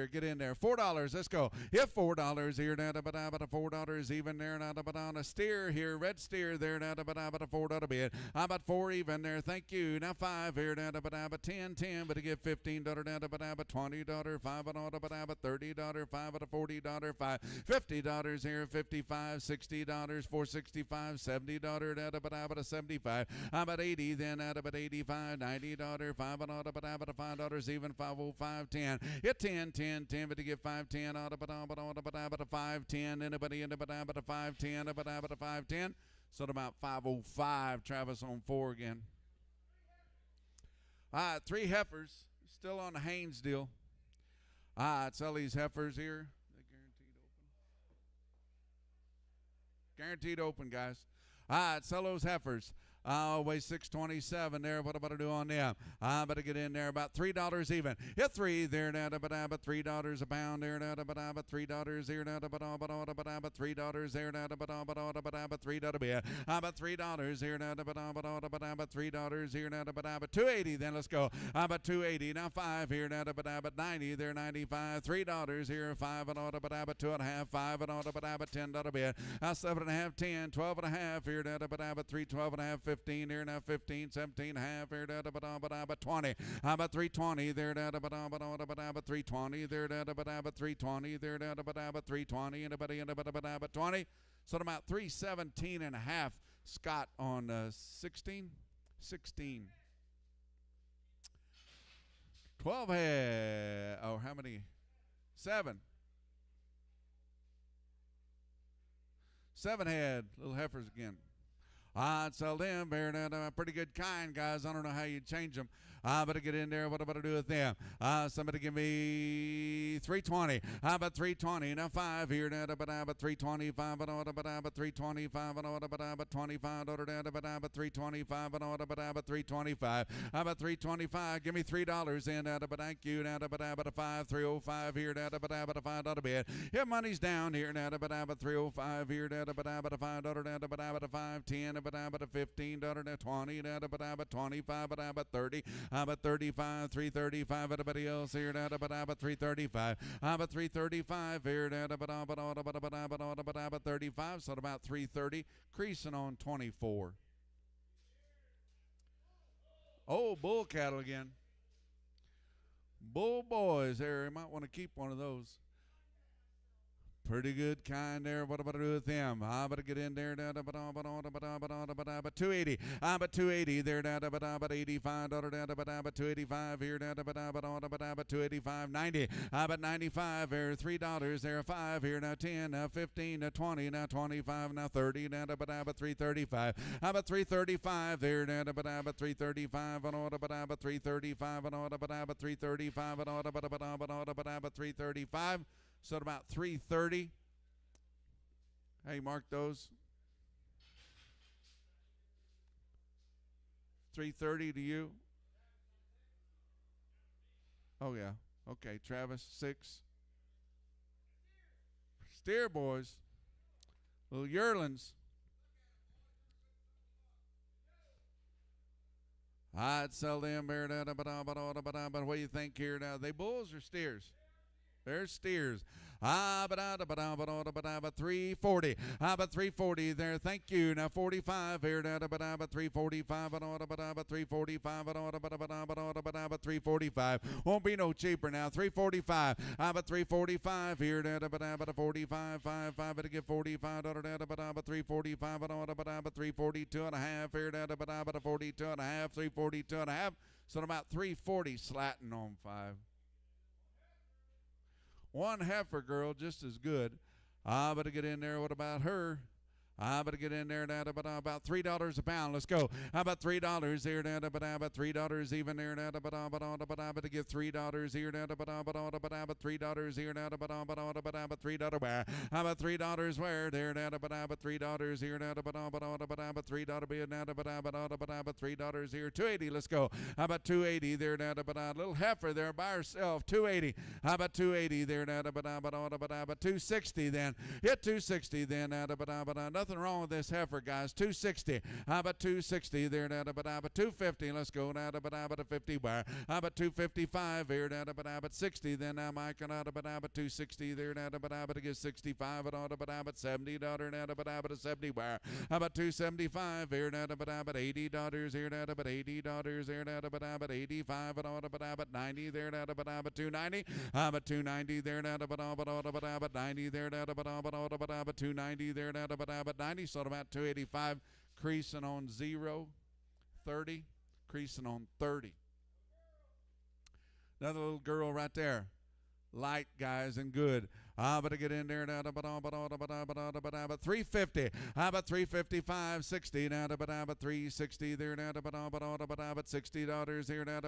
get in there. $4. Let's go. Hit $4 here now, but $4 even there now, but on a steer here, red steer there now, but a $4 bid. I'm at 4 even there. Thank you. Now 5 here now, but 10, 10, but to get $15 now, but $20, 5 and order, but $30, 5 at a $40, 5, $50 here, $55, $60, $465, $70 now, but a 75. I'm at 80 then, but 85, $90, 5 and order, but $5 even, 505, 10. Hit 10, 10, 10, but to get 5, 10, but a 5, 10, anybody in the but a 5, 10, but a 5, 10. So about 505. Travis on 4 again. 3 heifers. Still on the Haynes deal. Sell these heifers here. They're guaranteed open, guys. Sell those heifers. Weigh 627 there. What am I to do on them? I'm going to get in there about $3 even. Hit 3 there now, but $3 a pound there now, but $3 here now, but $3 there now, but $3 be. About $3 here now, but $3 here now, but 280 then. Let's go. About 280 now. 5 here now, but 90 there, 95. $3 here, 5 and order, but 2.5, 5 and order, but $10 bid. 7.5, 10, 12.5 here now, but 312.5. 15 here now, 15, 17 half here now, but 20. How about 320 there now, but 320 there now, but 320 there now, but 320 and about 20. So about 317 and a half. Scott on 16. 12 head. Oh, how many? 7. 7 head. Little heifers again. I'd sell them. They're pretty good kind, guys. I don't know how you change them. I better get in there. What about to do with them? Somebody give me 320. How about 320? Now 5 here. But 325 and order. But 325 and order. But 25 order. But 325 and order. But 325. How about 325? Give me $3 in. But thank you. But 5 305 here. But $5 bid. Yeah, money's down here. But 305 here. But $5 but 510. But 15 $20. But 25. But 30. But 35, 335, everybody else here, but 335, but 335 here, but 35, so about 330, creasing on 24. Oh, bull cattle again. Bull boys there, you might want to keep one of those. Pretty good kind there. What about to do with them? I better get in there. But 280. But 280 there. But 85. But 285 here. But 285. 90. But 95 there. $3 there. 5 here. Now 10. Now 15. Now 20. Now 25. Now 30. But 335. But 335 there. But 335. But 335. But 335. But 335. So at about 330. Hey, mark those. 330 to you. Oh, yeah. Okay, Travis, 6. Steer boys. Little yearlings. I'd sell them here. But what do you think here now? They bulls or steers? There's steers. But 340. But 340 there. Thank you. Now 45 here. But 345. But 345. But 345. Won't be no cheaper now. 345. But 345 here. But 45. 5. But get 45. But 345. But 342 and a half here. But 42 and a half. 342 and a half. So about 340 slatting on 5. One heifer girl, just as good. I better get in there. What about her? I better get in there about $3 a pound. Let's go. How about $3 here? About $3 even there. But I better give $3 here. But $3 here. But $3 where? How about $3 where? There. But $3 here. But $3 be but $3 here. 280. Let's go. How about 280 there? But a little heifer there by herself. 280. How about 280 there? But 260 then. Hit 260 then. But nothing wrong with this heifer, guys. 260. How about 260 there? But 250. Let's go now. But 50 where? How about 255 here? But 60 then. Now Mike and but 260 there. But get 65 but 70 but 70 where? How about 275 here? But $80 here. But $80 here. But 85 but 90 there. But 290. But 290 there. But 90 there. But 290 there. But 90, so about 285, creasing on 0, 30, creasing on 30. Another little girl right there. Light, guys, and good. But get in there now, but 350. How about 355, 60 now, but 360 there now, but $60 here now,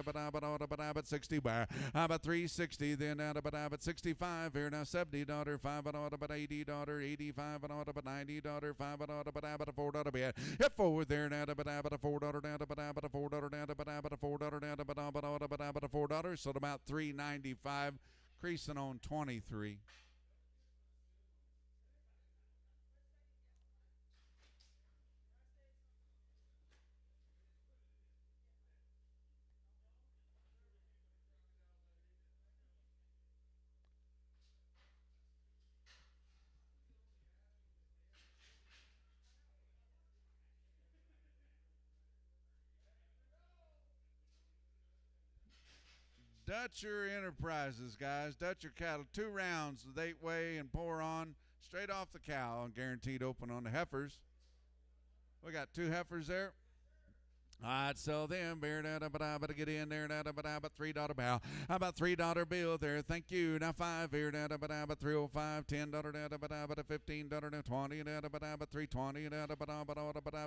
but 60 where? How about 360 then now, but 65 here now, $70, 5 but $80, 85 but $90, 5 but $4 bid. Hit forward there now, but $4 now, but $4 now, but $4 now, but $4, so about 395, creasing on 23. Dutcher Enterprises, guys. Dutcher cattle, 2 rounds with 8 weigh and pour on straight off the cow and guaranteed open on the heifers. We got 2 heifers there. I'd sell them, but get in there, but $3 bow. How about $3 bill there? Thank you. Now 5 here, but 305, $10, but $15, now 20, but 320,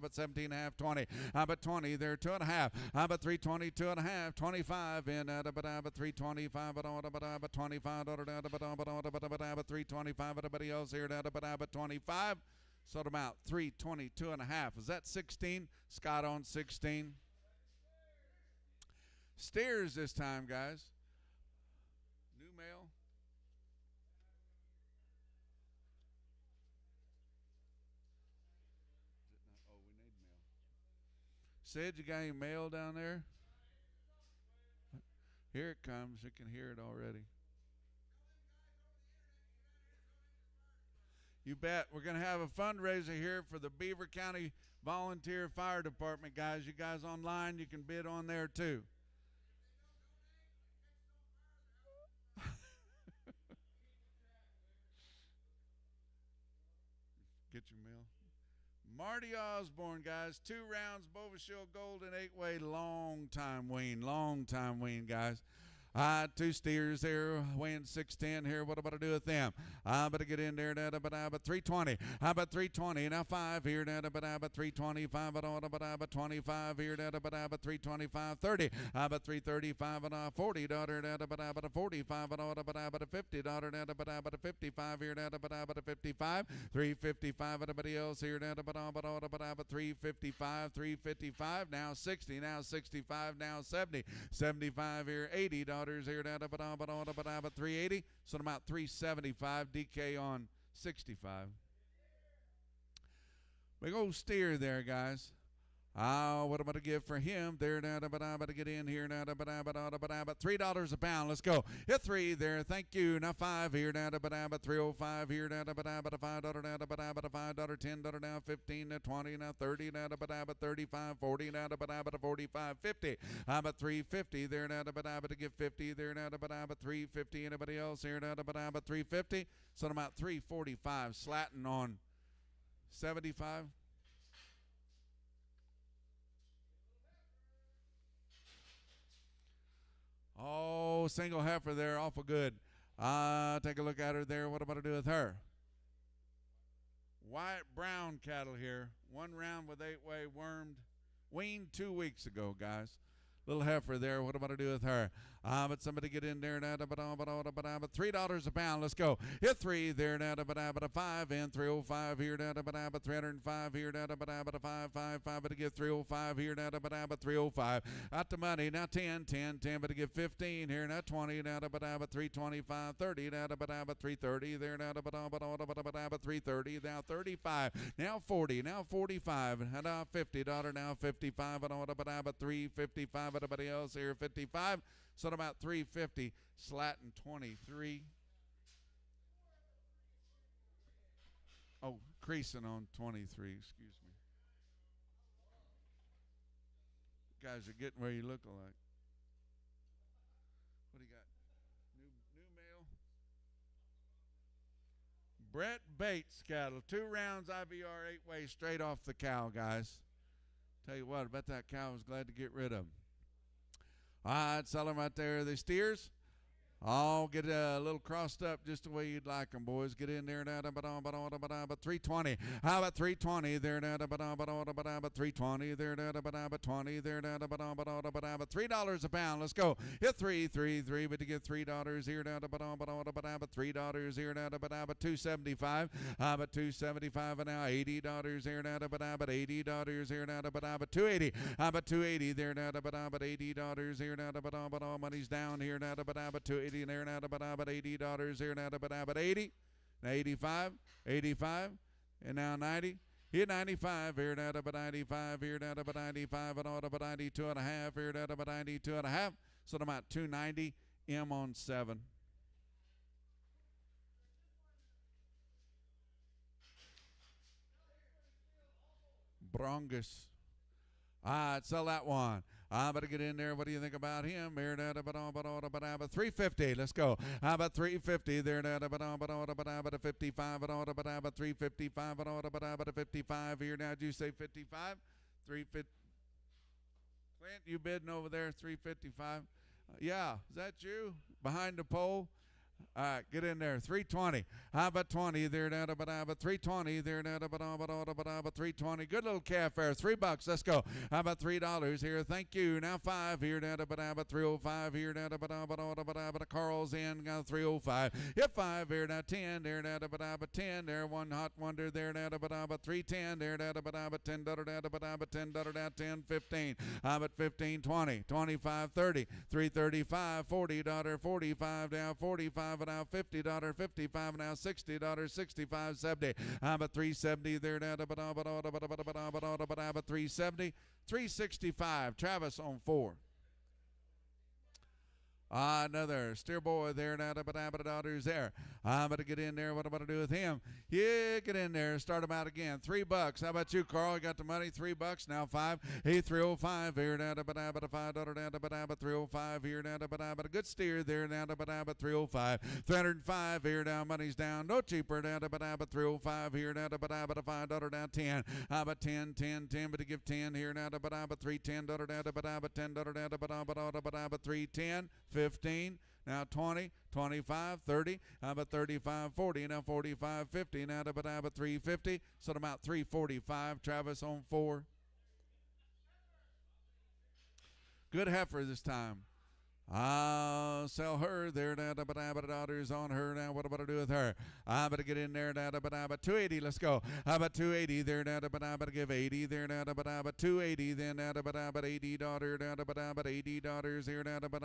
but 17 half, 20. But 20 there, 2.5. But 320, 2.5, 25 in, but 325, but 25, but 325, everybody else here, but 25. Sort them out, 322.5. Is that 16? Scott on 16. Steers this time, guys. New male. Oh, we need mail. Sid, you got any mail down there? Here it comes. You can hear it already. You bet. We're going to have a fundraiser here for the Beaver County Volunteer Fire Department, guys. You guys online, you can bid on there too. Get your mail. Marty Osborne, guys. 2 rounds, Bovishill Gold and 8-way. Long time wean, guys. 2 steers there, weighing 610 here. What about to do with them? But to get in there, but 320. But 320. Now 5 here, but 325. But 25 here, but 325. 30. But 335 and 40. But 45 but 50. But 55 here, but 55. 355. Everybody else here, but 355. 355. Now 60. Now 65. Now 70. 75 here. $80 here, but 380. So about 375. DK on 65. Big old steer there, guys. What am I to give for him? There, but to get in here, but $3 a pound. Let's go. Hit 3 there. Thank you. Now 5 here, but 305 here, but $5, but $5, $10 now, 15 now, 20 now, 30 now, but 35, 40 now, but 45, 50. But 350 there, but to give 50 there, but 350. Anybody else here, but 350. So I'm about 345. Slatting on 75. Oh, single heifer there, awful good. Take a look at her there. What am I to do with her? White brown cattle here. 1 round with 8-way wormed. Weaned 2 weeks ago, guys. Little heifer there. What am I to do with her? But somebody get in there, but $3 a pound. Let's go. Hit 3 there, but 5 in, 305 here, but 305 here, but 555, but to give 305 here, but 305. Out the money now, 10, but to give 15 here, now 20, but 325, 30, but 330 there, but 330, now 35, now 40, now 45, and now $50, now 55, but 355. Everybody else here 55. So about 350. Slatting 23. Oh, creasing on 23. Excuse me. You guys are getting where you look alike. What do you got? New male. Brett Bates cattle. 2 rounds IVR 8-way straight off the cow, guys. Tell you what, I bet that cow was glad to get rid of him. All right, sell them right there. The steers, I'll get a little crossed up just the way you'd like them, boys. Get in there, but 320. How about 320 there, but 320 there, but 20 there, but $3 a pound. Let's go. Hit 3, but to get $3 here, but $3 here, but 275. But 275 and now $80 here, but $80 here, but 280. But 280 there, but $80 here, but money's down here, but 280. There now, but $80 here now, but 80, now 85, 85, and now 90. Here 95 here now, but 95 here now, but 95 and all, but 92 and a half here now, but 92 and a half. So I'm at 290. M on 7. Brongus. All right, sell that one. I better get in there. What do you think about him? Here, but 350. Let's go. How about 350 there? But 55 but 355 but 55 here. Now, did you say 55? 350. Clint, you bidding over there, 355? Yeah, is that you behind the pole? All right, get in there. 320. How about 20 there? Down to 320 there. Down to 320. Good little calf there. $3. Let's go. How about $3 here? Thank you. Now 5 here. Down to 305 here. Down to Carl's in. Got 305. Hit 5 here. Now 10 there. Down to 10 there. One hot wonder there. Down to 310 there. Down to $10 down to $10 down 10 15. How about 15 20 25 30 335 $40 45 down 45 now $50 55 now $60 65 70. How about 370 there now 370 365. Travis on 4. Another steer boy there now, but daughter's there. I'm going to get in there. What am I going to do with him? Yeah, get in there. Start him out again. $3. How about you, Carl? You got the money? $3. Now 5. Hey, 305 here now, but $5 down, but 305 here now, but a good steer there now, but 305. 305 here now. Money's down. No cheaper now, but 305 here now, but $5 down 10. How about 10, 10, 10, but to give 10 here now, but $310 down, but $10 down, but 310. 15, now 20, 25, 30, how about 35, 40, now 45, 50, now to 350, so about 345. Travis on 4. Good heifer this time. I'll sell her there now, but daughter's on her now. What about to do with her? I'm going to get in there now, but 280. Let's go. How about 280 there now, but I'm going to give 80 there now, but 280 then now, but 80 daughter now, but 80 daughters here now, but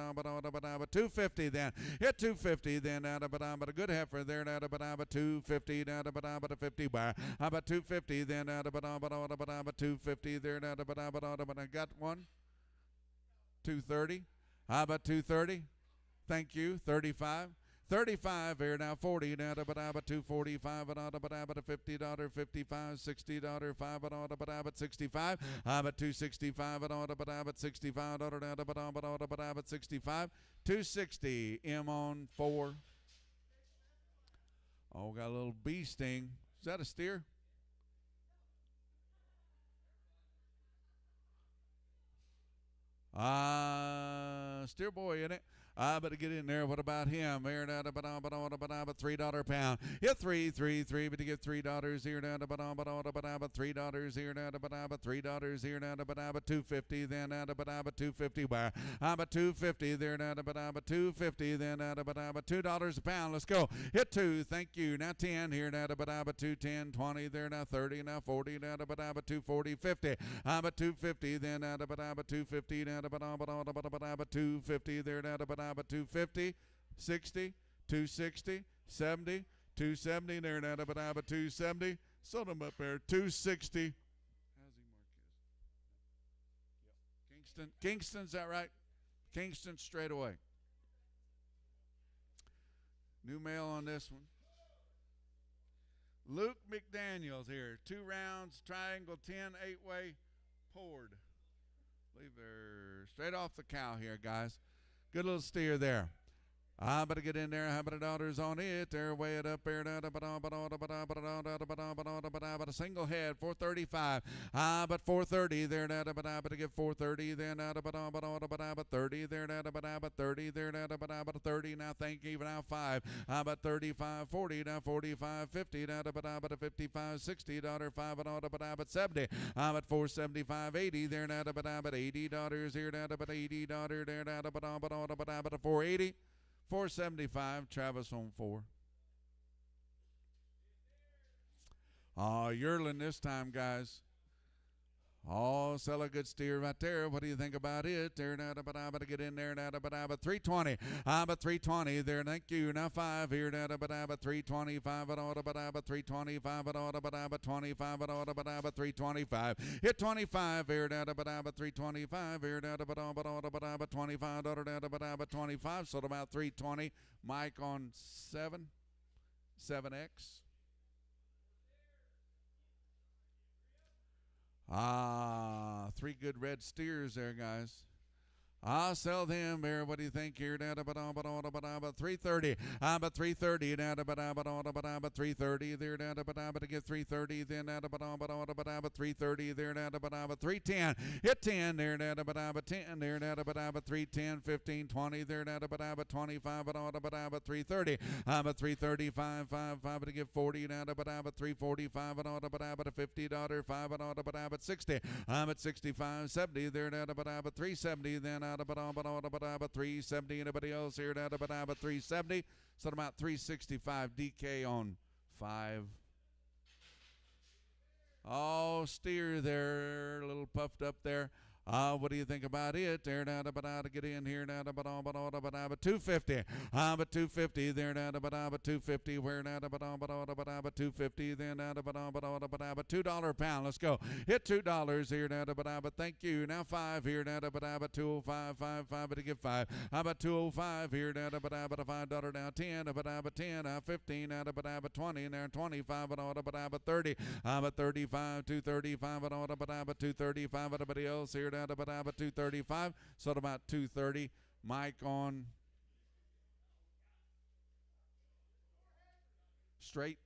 250 then. Hit 250 then now, but a good heifer there now, but 250 now, but 50 bar. How about 250 then now, but 250 there now, but I got one. 230. How about 230? Thank you. 35. 35 here now. 40 now. But 245 and but $50, 55, $60, 5 but 65. How about 265 and but 65 but 65. 260. M on 4. Oh, got a little bee sting. Is that a steer? Steer boy in it. I better get in there. What about him? Here now, but $3 pound. Hit 3, but to get $3 here now, but $3 here now, but $3 here now, but $250 then now, but $250 where? I'm at $250 there now, but $250 then now, but $2 a pound. Let's go. Hit 2. Thank you. Now 10 here now, but $210, 20 there now, 30 now, 40 now, but $240, 50. I'm at $250 then now, but $250 now, but $250 there now, but 250, 60, 260, 70, 270 there now, but 270. Sold them up there, 260. How's he mark his? Kingston. Kingston's that right? Kingston straight away. New mail on this one. Luke McDaniels here. 2 rounds, triangle 10, 8-way, poured. I believe they're straight off the cow here, guys. Good little steer there. I'm going to get in there. How about daughters on it? They're way it up there. But a single head, 435. But 430 there. But to get 430 then. But 30 there. But 30 there. But 30 now. Thank you. Now 5. But 35, 40 now. 45, 50 now. But 55, 60 daughter 5 but 70. But 475, 80 there. But 80 daughters here. But 80 daughter there. But 480. 475, Travis on 4. Yearling this time, guys. Oh, sell a good steer right there. What do you think about it? There now, but I'm gonna get in there now, but 320. I'm at 320 there. Thank you. Now 5 here now, but 325 at all, but 325 at all, but 25 at all, but 325. Hit 25 here now, but 325 here now, but 25 but 25. So about 320. Mike on 7X. 3 good red steers there, guys. I'll sell them there. What do you think here? 330. But 330 now. But 330 there now. To get 330 then. But 330 there now. But 310. Hit 10 there now. But 10 there now. But 310, 15, 20 there now. But 25 but 330. But 335, 5 to get 40 now. But 345 but $50 5 but 60. But 65, 70 there now. But 370 then. But 370. Anybody else here? But 370. So about 365 DK on 5. Oh, steer there, a little puffed up there. What do you think about it? There now, to get in here now, but 250. But 250 there now, but 250. Where now, but 250 then now, but $2 a pound. Let's go. Hit $2 here now, but thank you. Now 5 here now, but 205, 5 to get 5. About 205 here now, but $5 now 10, but 10, 15 now, but 20 now 25, but 30, but 35, 235, but 235. Everybody else here. About 235, so at about 230. Mike on straight.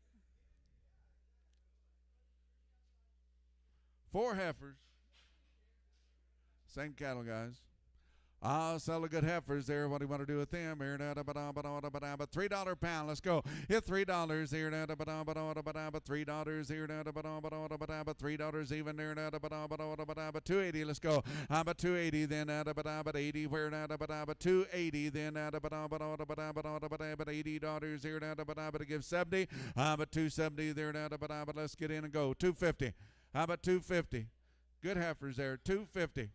4 heifers. Same cattle, guys. I'll sell a good heifers there. What do you want to do with them? Here, $3 a pound. Let's go. Hit $3 here. $3 here. $3 even there. But 280. Let's go. But 280 then. But 80 where? But 280 then. But $80 here. But give 70. But 270 there. But let's get in and go. 250. How about 250? Good heifers there. 250.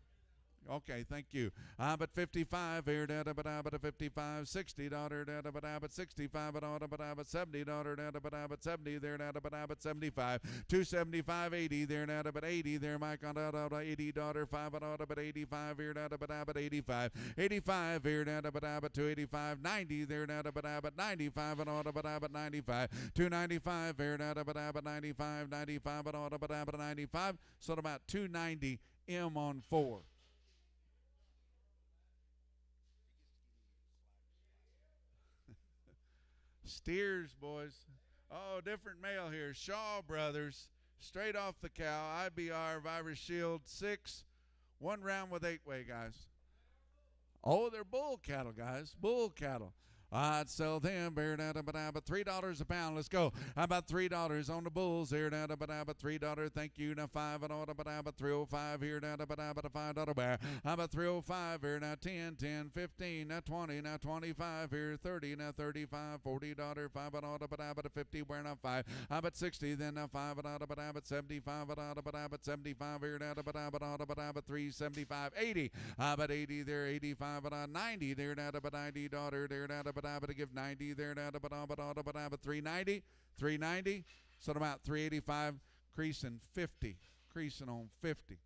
Okay, thank you. But 55 here, but 55, $60, but 65, but $70, but 70 there, but 75, 275, 80 there, but 80 there, Mike on $80, 5 but 85 here, but 85, 85 here, but 285, 90 there, but 95, but 95, 295 here, but 95, 95, but 95, so about 290 M on 4. Steers, boys. Oh, different male here. Shaw Brothers, straight off the cow. IBR, Virus Shield, 6. 1 round with 8-way, guys. Oh, they're bull cattle, guys. Bull cattle. I'd sell them here now, but $3 a pound. Let's go. How about $3 on the bulls here now, but $3. Thank you. Now 5 and all, but 305 here now, but $5 bear. How about 305 here now? 10, 10, 15, now 20, now 25 here, 30, now 35, $40, 5 and all, but 50 where now 5. How about 60 then now 5 and all, but 75 and all, but 75 here now, but 375, 80. How about 80 there, 85 and 90 there now, but $90 there now, but to give 90 there now, but 390, 390, so about 385, creasing 50, creasing on 50.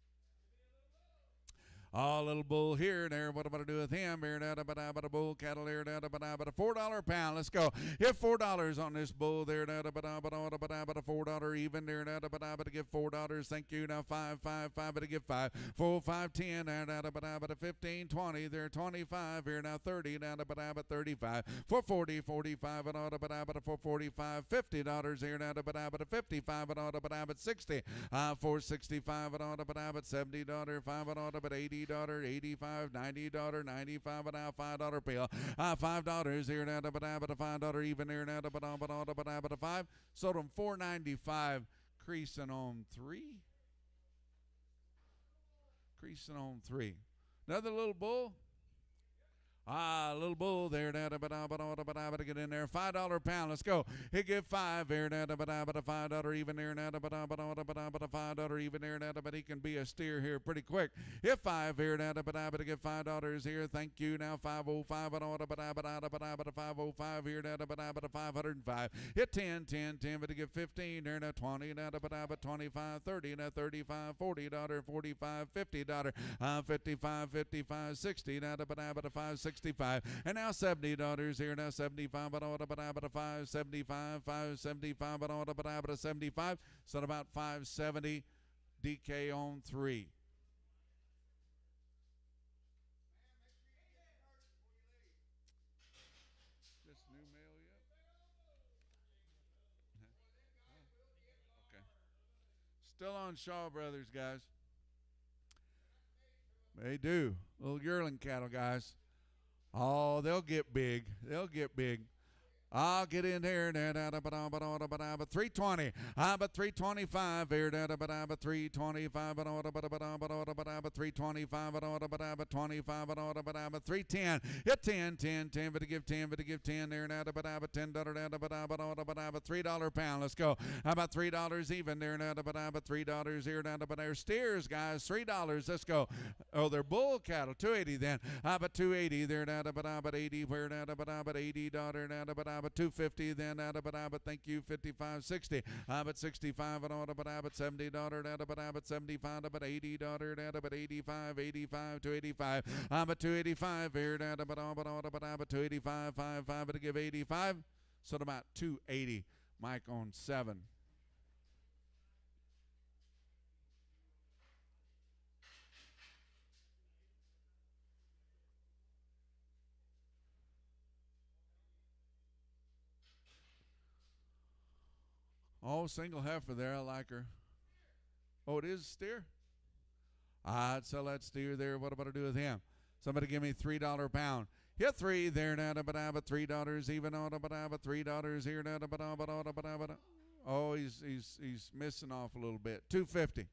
Oh, little bull here and there. What am I going to do with him here? But a bull cattle here. But a $4 a pound. Let's go. Hit $4 on this bull there. But a $4 even there. But to give $4. Thank you. Now 5, but to give 5. 4, 5, 10. But a 15, 20 there. 25 here. Now 30. Now but 35. 440, 45 and all. But a 445, $50 here. Now but a 55 and all. But 60. 465 and all. But $70. 5 and all. But 80. $85, $90, 95 and now $5 bill. $5 here now, but a $5 even here now, but a 5. Sold them $4.95, creasing on 3. Creasing on 3. Another little bull. Little bull there, but get in there. $5 a pound. Let's go. He give 5 here, but a $5 even there, but a $5 even there, but he can be a steer here pretty quick. Hit 5 here, but to get $5 here. Thank you. Now 505 and all, but a 505 here, but a 505. Hit 10, 10, 10, but to get 15 there, now 20, but 25, 30, now 35, $40, 45, $50, 55, 55, 60, now but a 565. And now $70 here. Now 75 but a 575, 575 but a 75. So about 570 DK on 3. Still on Shaw Brothers, guys. They do. Little yearling cattle, guys. Oh, they'll get big. They'll get big. I'll get in there. 320. But 325 here. 325. 325. 25. 310. Hit 10. 10. 10. But to give 10. But to give 10 there. $10. $3 pound. Let's go. How about $3 even there? $3 here. There steers, guys. $3. Let's go. Oh, they're bull cattle. 280 then. But 280 there. But 80 where? But $80. But 250 then but thank you 55 60 but 65 but $70 but 75 but $80 but 85 85 285 but 285 here but 285 5 but to give 85 so about 280. Mike on 7. Oh, single heifer there. I like her. Oh, it is steer? I'd sell that steer there. What about to do with him? Somebody give me $3 pound. Hit 3 there. But $3 even on but $3 here. Oh, he's missing off a little bit. 250.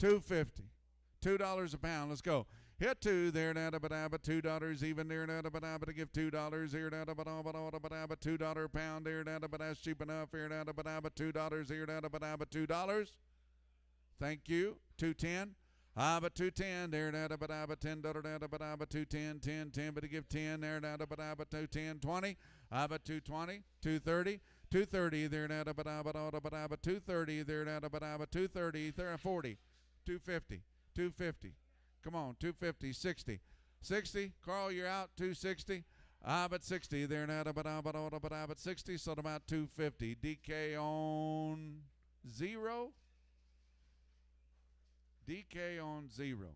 250. $2 a pound. Let's go. Hit 2 there, but $2 even there, but to give $2 here, but $2 pound there, but that's cheap enough here, but $2 here, but $2. Thank you. 210. But 210 there, but $10, but 210, 10, 10, but to give 10 there, but 210, 20, but 220, 230. 230 there, but 230 there, but 230, 40, 250, 250. Come on, 250, 60. 60, Carl, you're out, 260. But 60 there now, but 60, so about 250. DK on 0. DK on 0.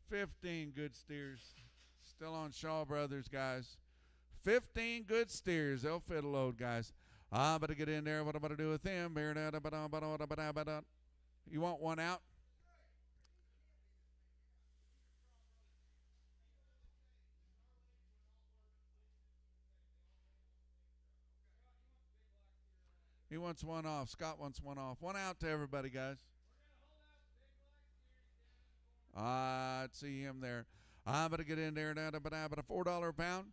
$15 good steers. Still on Shaw Brothers, guys. 15 good steers. They'll fit a load, guys. But to get in there, what am I going to do with them? You want one out? He wants one off. Scott wants one off. One out to everybody, guys. I'd see him there. I'm going to get in there now, but a $4 a pound.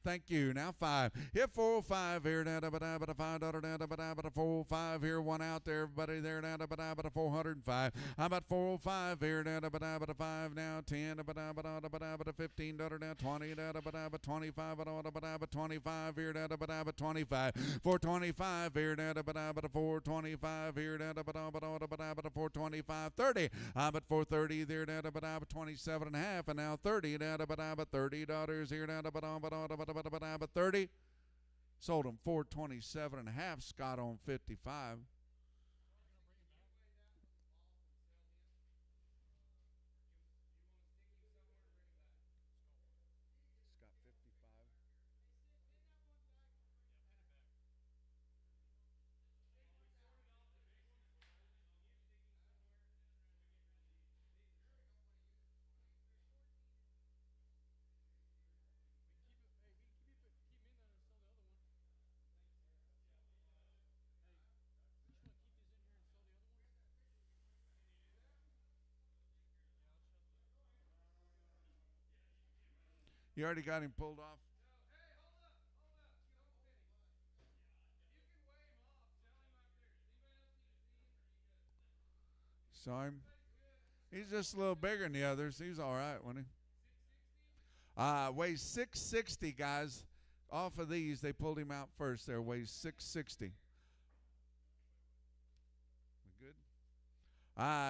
Thank you. Now 5. Hit 405 here now, but a $5 now, but a 405 here. One out there, everybody there now, but a 405. How about 405 here now, but a 5 now, 10, but a $15 now, 20 now, but a 25, but a 25 here now, but a 25. 425 here now, but a 425 here now, but a 425, 30. But 430 there now, but a 27 and a half, and now 30 now, but $30 here now, but 30. Sold him 427 and a half. Scott on 55. Scott 55. You already got him pulled off? Saw him? He's just a little bigger than the others. He's all right, wasn't he? Weighs 660, guys. Off of these, they pulled him out first there. Weighs 660. We good?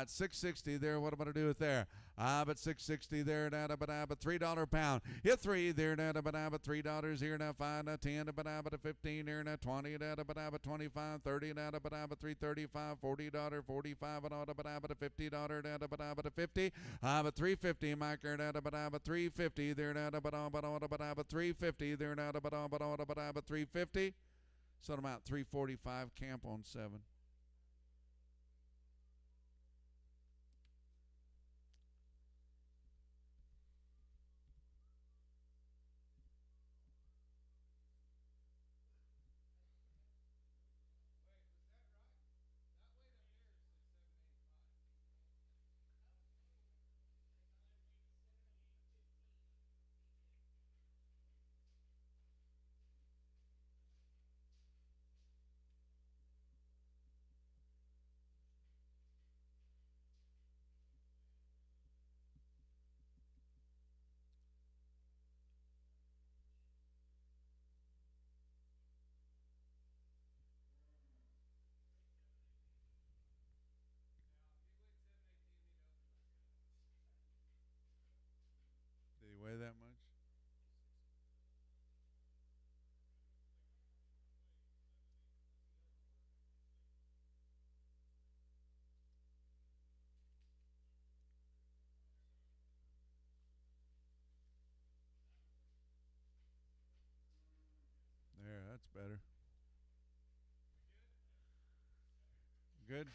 It's 660 there. What am I going to do with there? But 660 there now, but $3 a pound. Hit 3 there now, but $3 here now, 5 now, 10 but 15 here now, 20 now, but 25, 30 now, but $3.35, $40, 45 and all, but $50 now, but 50, but 350 Mike there now, but 350 there now, but 350 there now, but 350. So I'm out 345 camp on 7. Did he weigh that much? There, that's better. Good.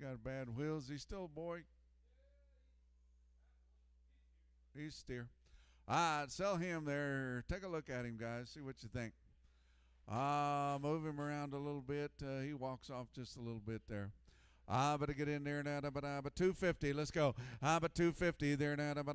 Got bad wheels. He's still a boy. He's steer. All right, sell him there. Take a look at him, guys. See what you think. Move him around a little bit. He walks off just a little bit there. But to get in there now, but 250. Let's go. But 250 there now, but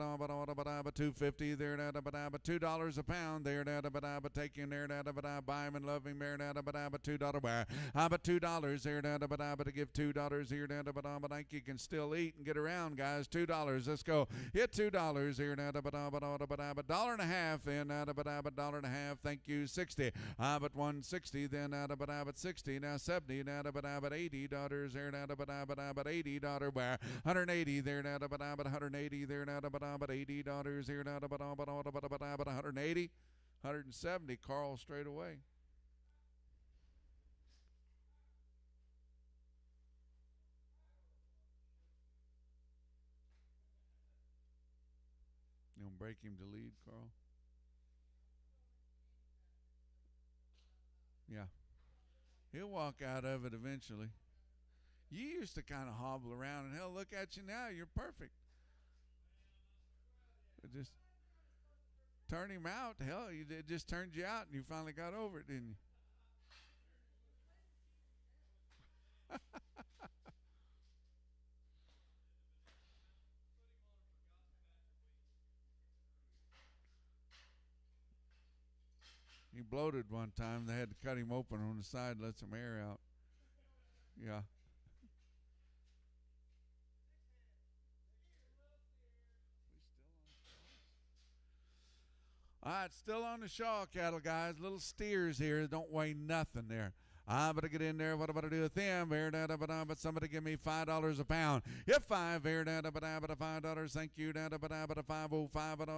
250 there now, but $2 a pound there now, but take him there now, but buy him and love him there now, but $2 buy. But $2 there now, but to give $2 here now, but I think you can still eat and get around, guys. $2. Let's go. Hit $2 here now, but $1.50 then, but $1.50. Thank you. 60. But 160 then, but 60 now, 70 now, but $80 there now, but $80 where 180 there now, but 180 there now, but $80 here now, but 180, 170. Carl straight away. You gonna break him to lead, Carl? Yeah, he'll walk out of it eventually. You used to kind of hobble around, and hell, look at you now. You're perfect. It just turn him out. Hell, it just turned you out, and you finally got over it, didn't you? He bloated one time. They had to cut him open on the side, let some air out. Yeah. All right, still on the Shaw cattle, guys. Little steers here. Don't weigh nothing there. I better get in there. What about to do with them? But somebody give me $5 a pound. If 5 here, but $5. Thank you. But 505 but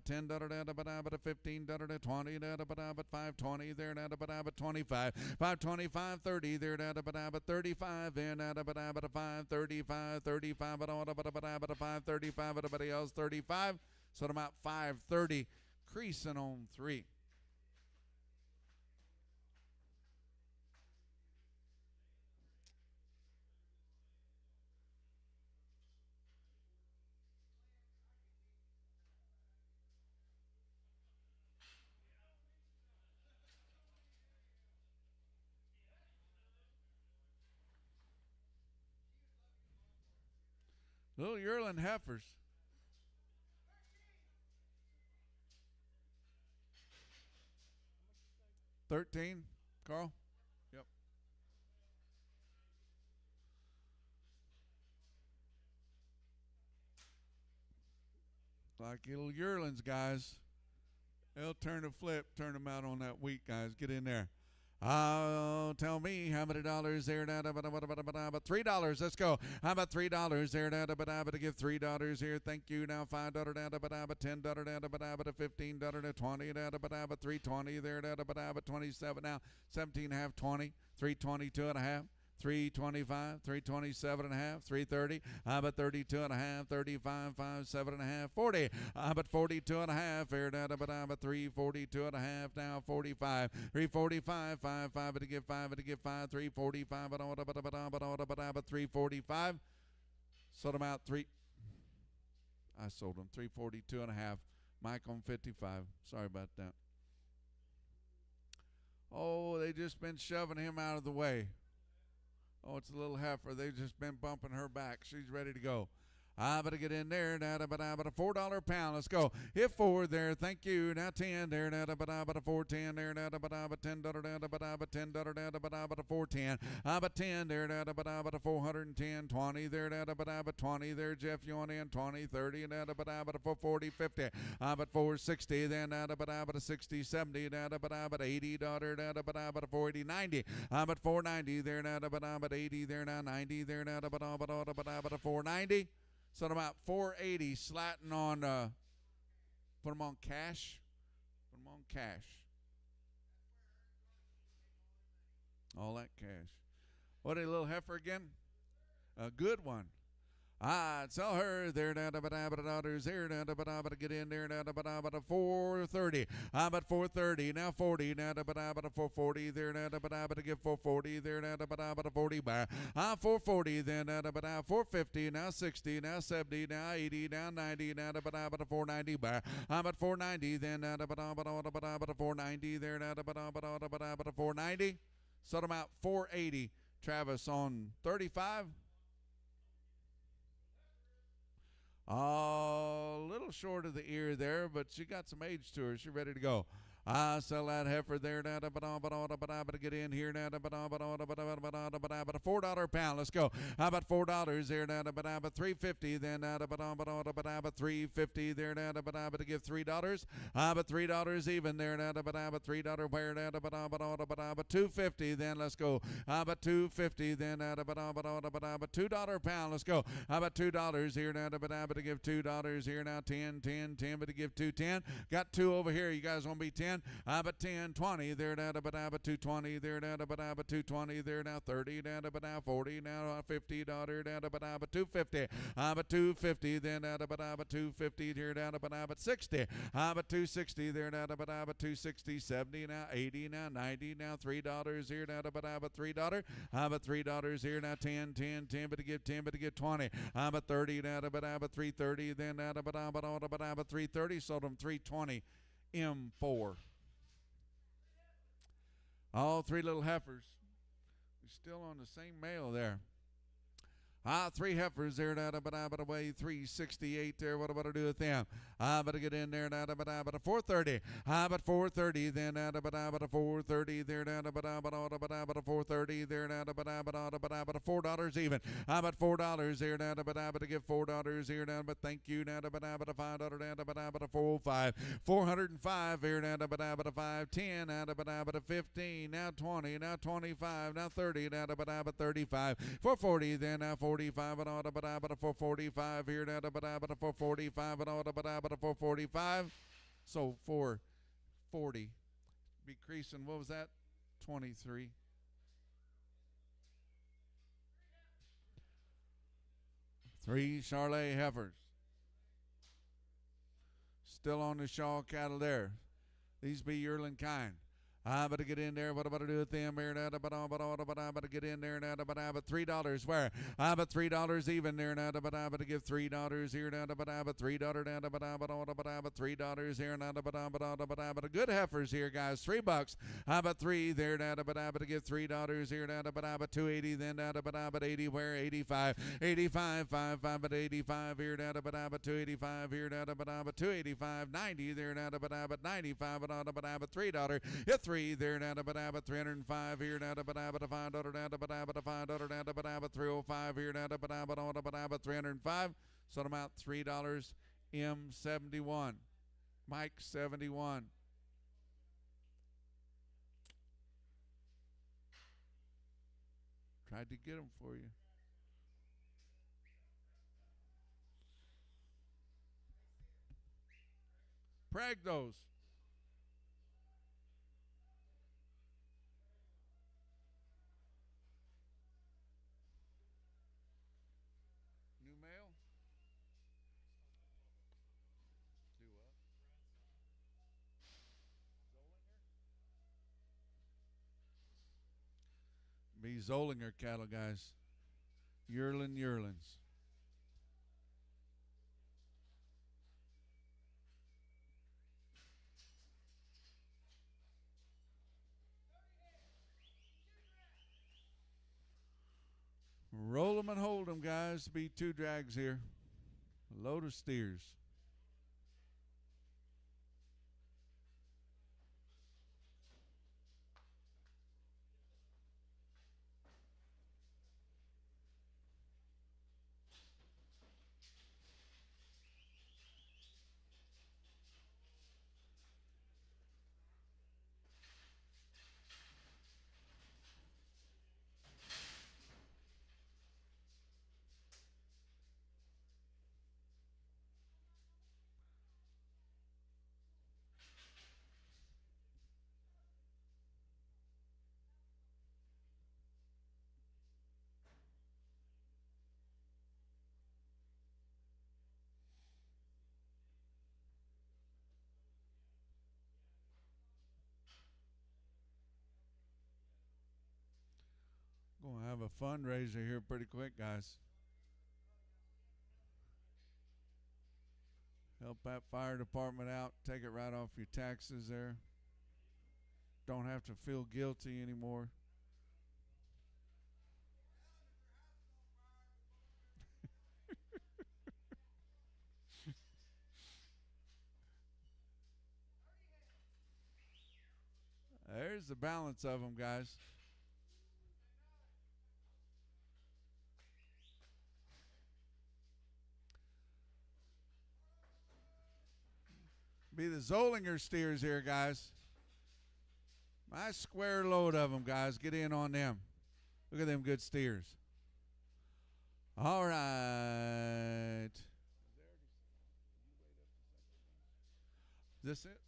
$10 but $15 20 but 520 there but 25 525 30 there but 35 then but 535 35 but 535 everybody else 35. So I'm out 530. Creasing on 3. Little Yearling Heifers. 13, Carl? Yep. Like little yearlings, guys. They'll turn a flip, turn them out on that wheat, guys. Get in there. Tell me how many dollars there? About $3. Let's go. How about $3 there? To give $3 here. Thank you. Now $5 $10 $15 $20 $3.20 there. 27 now. 17 half 20. 322 and a half. 325, 327 and a half, 330, about 32 and a half, 35, 5, 7 and a half, 40, about 42 and a half, about 342 and a half, now 45, 345, 5, 5 to give 5, 345, about 345, sold them out I sold them 342 and a half, Mike on 55, sorry about that. Oh, they just been shoving him out of the way. Oh, it's a little heifer. They've just been bumping her back. She's ready to go. I better get in there. Now, about a $4 pound. Let's go. Hit 4 there. Thank you. Now 10 there. Now, about a 410 there. Now, about $10 down. About $10 down. About a 410. About 10 there. Now, about a 410. 20 there. Now, about 20 there. Jeff, you want in 20, 30. Now, about a 440, 50. About 460. Then, now, about a 60, 70. Now, about $80. Now, about a 480, 90. About 490 there. Now, about 80 there. Now 90 there. Now, about a 490. So about 480 slatting on, put them on cash. Put them on cash. All that cash. What a little heifer again? A good one. Tell her there now daughters there now get in there now about 430. About 430 now 40 now about 440 there now to give 440 there now about 40 by 440 then about 450 now 60 now 70 now 80 now 90 now about 490 by about 490 then about 490 there now about 490. So I'm out 480. Travis on 35. A little short of the ear there, but she got some age to her. She's ready to go. I sell that heifer there now, to get in here now, about a $4 pound. Let's go. How about $4 there now, about $3.50 then about $3.50 there now, to give $3. About $3 even there now, about $3 where now, about $2.50 then. Let's go. About $2.50 then about $2 pound. Let's go. About $2 here now, to give $2 here now, 10, but to give $2.10. Got 2 over here. You guys want to be 10? About 10, 20 there now, about 220 there now, about 220 there now, 30 now, about 40 now, $50 now, about 250, about 250 then now, about 250 here down, about 60, about 260 there now, about 260, 70 now, 80 now, 90 now, $3 here now, about $3, about $3 here now, 10, but to give 10, but to give 20, about 30 now, about 330 then now, about 330, sold them 320 M4. All 3 little heifers. We're still on the same male there. 3 heifers there, but away 368 there. What about to do with them? But get in there, but 430. But 430 then, but 430 there, but 430 there, but $4 even. But $4 there, but to give $4 here, but thank you now, but $5 but 405. 405 here now, but 510 now, but 15 now 20 now 25 now 30 now, but 35. 440 then now 45 and all but 445 here now, but 445 and all but 445. So 440 decreasing. What was that? 23. Three Charlet heifers. Still on the Shaw cattle there. These be yearling kind. But to get in there, what about to do with them here now? But to get in there now, but $3 where? But $3 even there now, but to give $3 here now, but $3 down, but $3 here now, but good heifers here, guys. $3. But 3 there now, but to give $3 here now, but 280 then now, but 80 where? 85, 5, but 85 here now, but 285 here now, but 285, 90 there now, but 95 but $3. Hit 3. 303 there down to Badaba 305 here down to Badaba to $5 down to Badaba to $5 down to Badaba 305 here down to Badaba on to Badaba 305. So amount $3. M71. Mike 71. Tried to get them for you. Prag those. New mail? Do what? Be Zollinger cattle, guys. Yearlings. Roll them and hold them, guys. Be 2 drags here. A load of steers. Going to have a fundraiser here pretty quick, guys. Help that fire department out. Take it right off your taxes there. Don't have to feel guilty anymore. There's the balance of them, guys. Be the Zollinger steers here, guys. My square load of them, guys. Get in on them. Look at them good steers. All right. Is this it?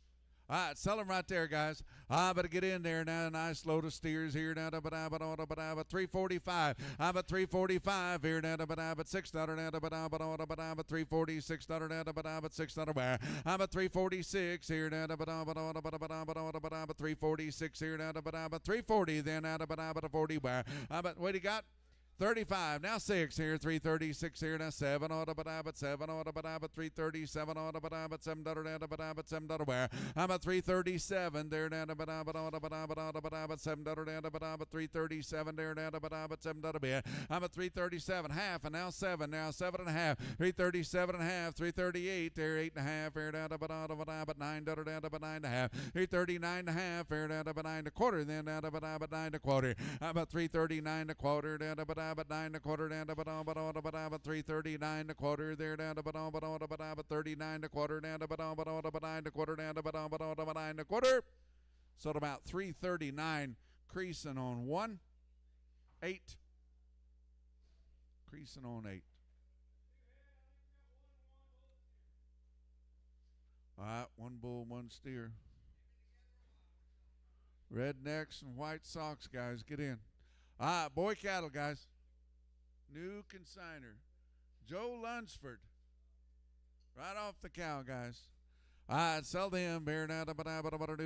All right, sell them right there, guys. I better get in there now. A nice load of steers here now. 345. I'm at 345 here now. $6 now. $346 now. $6. I'm at 346 here now. 346 here now. 340 then out of 40. I'm at what do you got? 35, now 6 here, 336 here, now 7 on the but 7 on the but 337 on the but $7 down the $7 where I'm at 337 there down the but $7 down the but 337 there down the but $7 beer. I'm at 337 half and now 7 and a half 337 and a half 338 there 8 and a half here down the but $9 down the but 9 and a half 339 and a half here down the but 9 and a quarter then down the but 9 and a quarter. I'm at 339 and a quarter down the but 9 and a quarter down to but 339 and a quarter there down to but 39 and a quarter down to but 9 and a quarter down to but 9 and a quarter. So at about 339 creasing on 1 8 creasing on 8. All right, 1 bull, 1 steer. Rednecks and white socks, guys, get in. All right, boy cattle, guys. New consigner, Joe Lunsford. Right off the cow, guys. All right, sell them. Bear now, do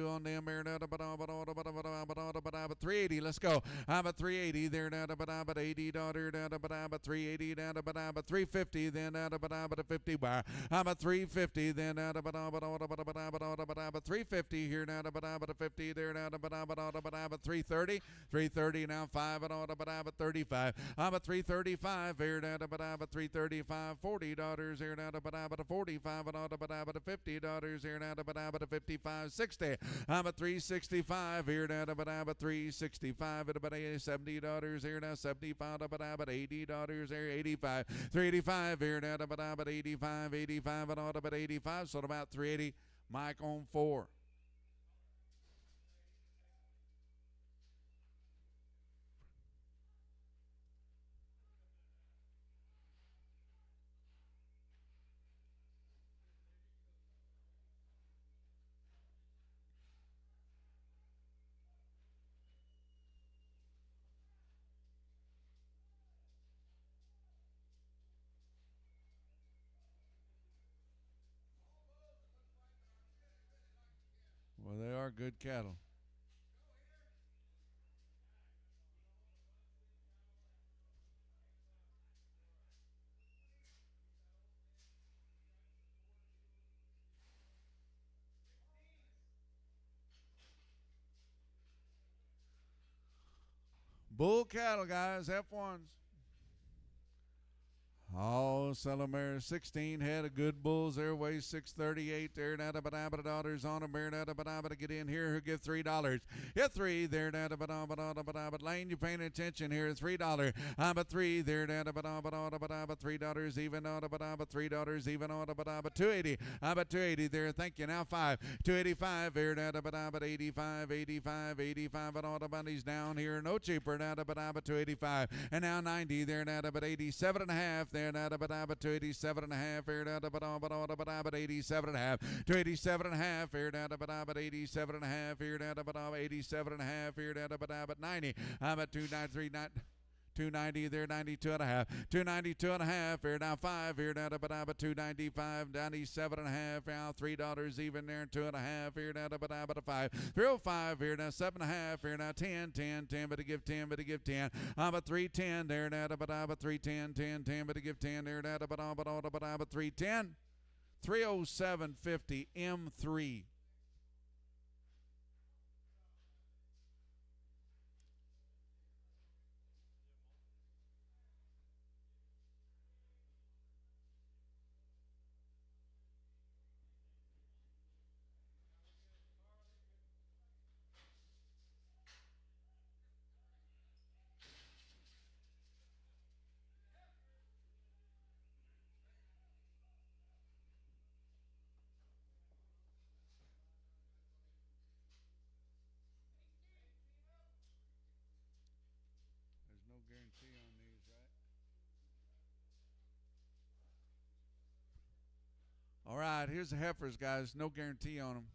on them. Bear now, 380. Let's go. I'm at 380 there now, but 80 daughter down to 380 down to 350 then down to 50 bar. I'm at 350 then down to 350 here now to 50 there now to 330 330 now 5 and on to 35. I'm at 335 here down to 335 40 daughters here now to 45 and on to 50 daughters here now to 55, 60. I'm at 365 here now to 365 at about $70 here now, 75 about $80 there, 85, 385 here now to about 85, 85 and on about 85, so about 380. Mike on 4. Well, they are good cattle. Bull cattle, guys, F1s. Oh, Cellamare, 16 head of good bulls there, weighs 638 there. Now the daughters on them, now to get in here, who give $3. Hit 3 there, now the Lane, you paying attention here, $3. I'm a 3 there, now $3 even on $3 even on 280. I'm at 280 there, thank you. Now 5, 285 there, now 85, 85, 85 and all the money's down here, no cheaper now 285. And now 90 there, now 87 and a half there. Now to 87 and a half here now to 87 and a half to 87 and a half here now to 87 and a half here now to 87 and a half here now to 90. I'm at 293 290 there, 92 and a half, 292 and a half here now 5 here now to 295, 97 and a half now $3 even there, 2 and a half here now to 5, 305 here now 7 and a half here now 10, 10, 10 but to give 10 but to give 10. I'm a 310 there now to 310, 10, 10 but to give 10 there now to 310, 307.50 M3. All right, here's the heifers, guys. No guarantee on them.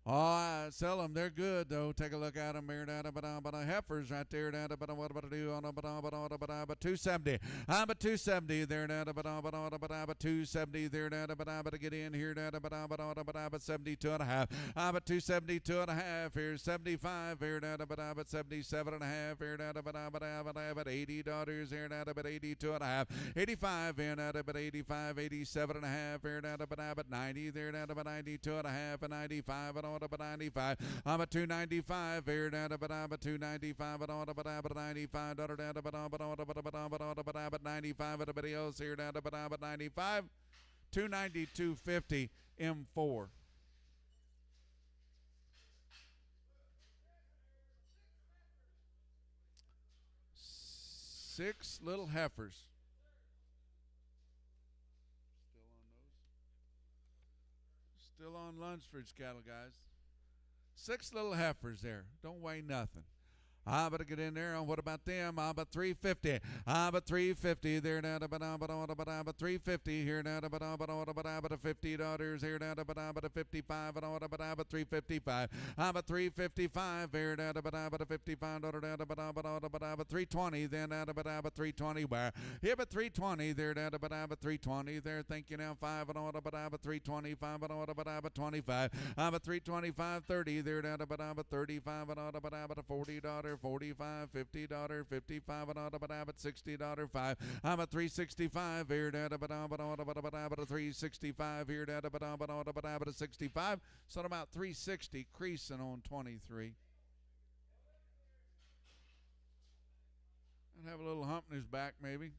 I sell them. They're good, though. Take a look at them here. Heifers right there. What about to do on 270? I'm at 270 there. 270 there. To get in here. 72 and a half. I'm at 272 and a half here. 75 here. 77 and a half here. $80 here. 82 and a half. 85 here. 85, 87 and a half here. 90 there. 92 and a half and 95 and 95. I'm at 295 here now to 295 and on 95 at 95 at everybody else here now to 95 292.50 M4. Six little heifers. Still on Lunsford's cattle, guys. 6 little heifers there. Don't weigh nothing. I better get in there. What about them? I'm at 350. I'm at 350 there now. But 350 here now. But $50 here now. But 55 and all. But 355. I'm at 355 here now. But $55 now. But 320 then now. But 320 where? Here but 320 there now. But 320 there. Thank you now. 5 and all. But 325 and all. But 25. I'm at 325 30 there now. But 35 and all. But $40. $45, $50, $55 and on but $60 5. I'm at 365 here down but 365 here down but 65. So about 360 creasing on 23. And have a little hump in his back maybe.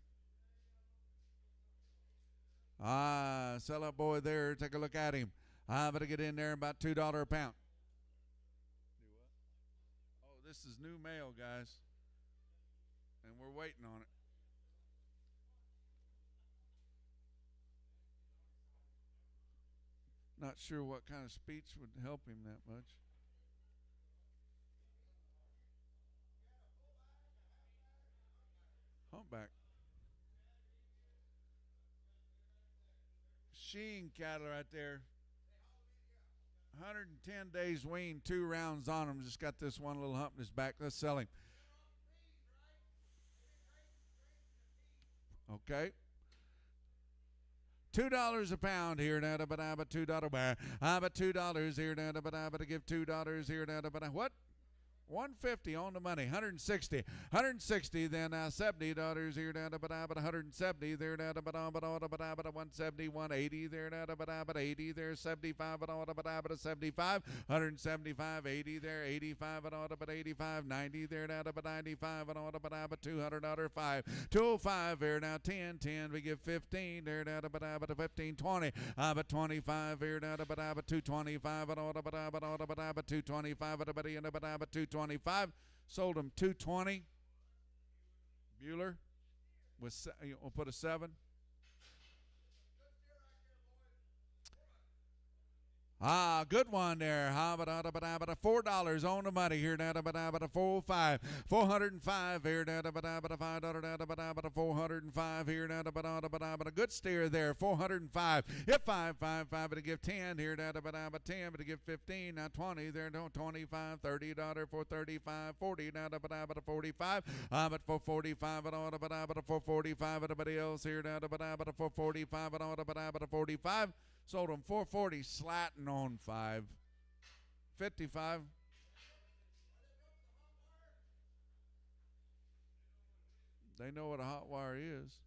Sellout boy there, take a look at him. I better get in there about $2 a pound. Do what? Oh, this is new mail, guys. And we're waiting on it. Not sure what kind of speech would help him that much. Humpback. Sheen cattle right there. 110 days weaned, 2 rounds on him. Just got this one little hump in his back. Let's sell him. Okay. $2 a pound here now, but $2 bar. But $2 here now, but I give $2 here now, but what? 150 on the money, 160 then $70 here down to but 170 there down to but 170 180 there down to but 80 there 75 but 75 175 80 there 85 but 85 90 there down to but 95 but $200 5 205 there now 10 we give 15 there down to but 15 20 but 25 here down to but 225 but 225 but 225 sold him 220. Bueller we'll put a 7. Good one there. $4 on the money here now. 405. 405 here now. $5 405 here now. A good steer there. 405. If 555 to give 10 here now. 10 but to give 15 now 20 there. 25 $30 for 35 40 now. 45 but for 45 but for 45 everybody else here now. But for 45 but 45. Sold them 440, slatting on 555. They know what a hot wire is.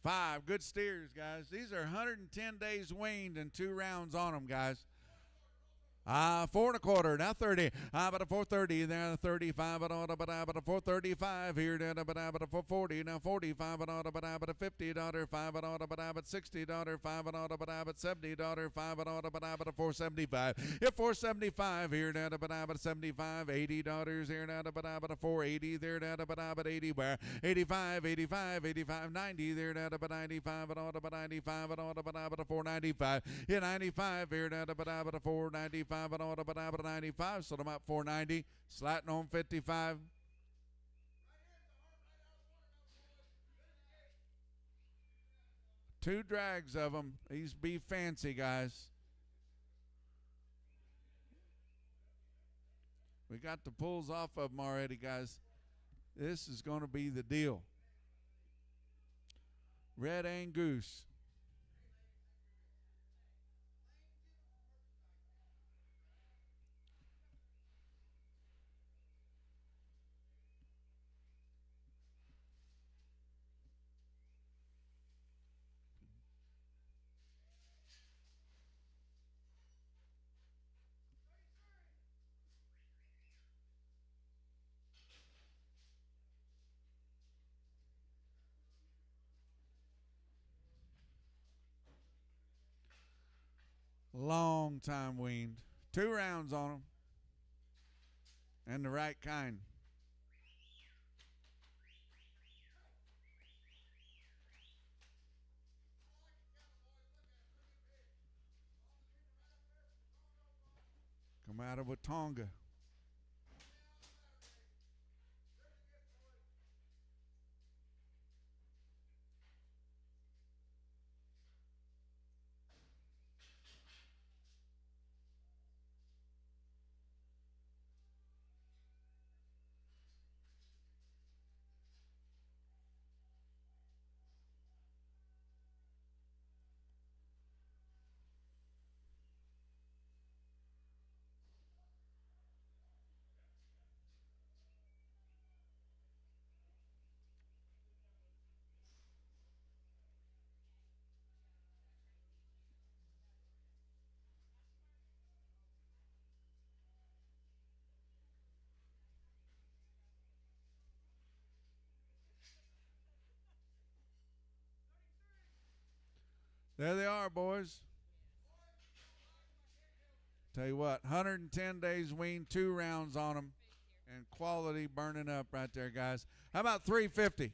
5 good steers, guys. These are 110 days weaned and 2 rounds on them, guys. 4 1/4 now 30 but a 430 there 35 but a 435 here then but a 440 now 45 but a $50 5 but $60 5 but $70 5 but a 475 if 475 here now but 75 $80 here now but a 480 there now but 80 where 85 90 there now but 95 but 95 but a 495 yeah 95 here now but a 495 but 95, sold them up 490, slatting on 55. Two drags of them. These be fancy, guys. We got the pulls off of them already, guys. This is going to be the deal. Red Angus. Long time weaned. 2 rounds on them. And the right kind. Come out of Watonga. There they are, boys. Tell you what, 110 days wean, 2 rounds on them, and quality burning up right there, guys. How about 350?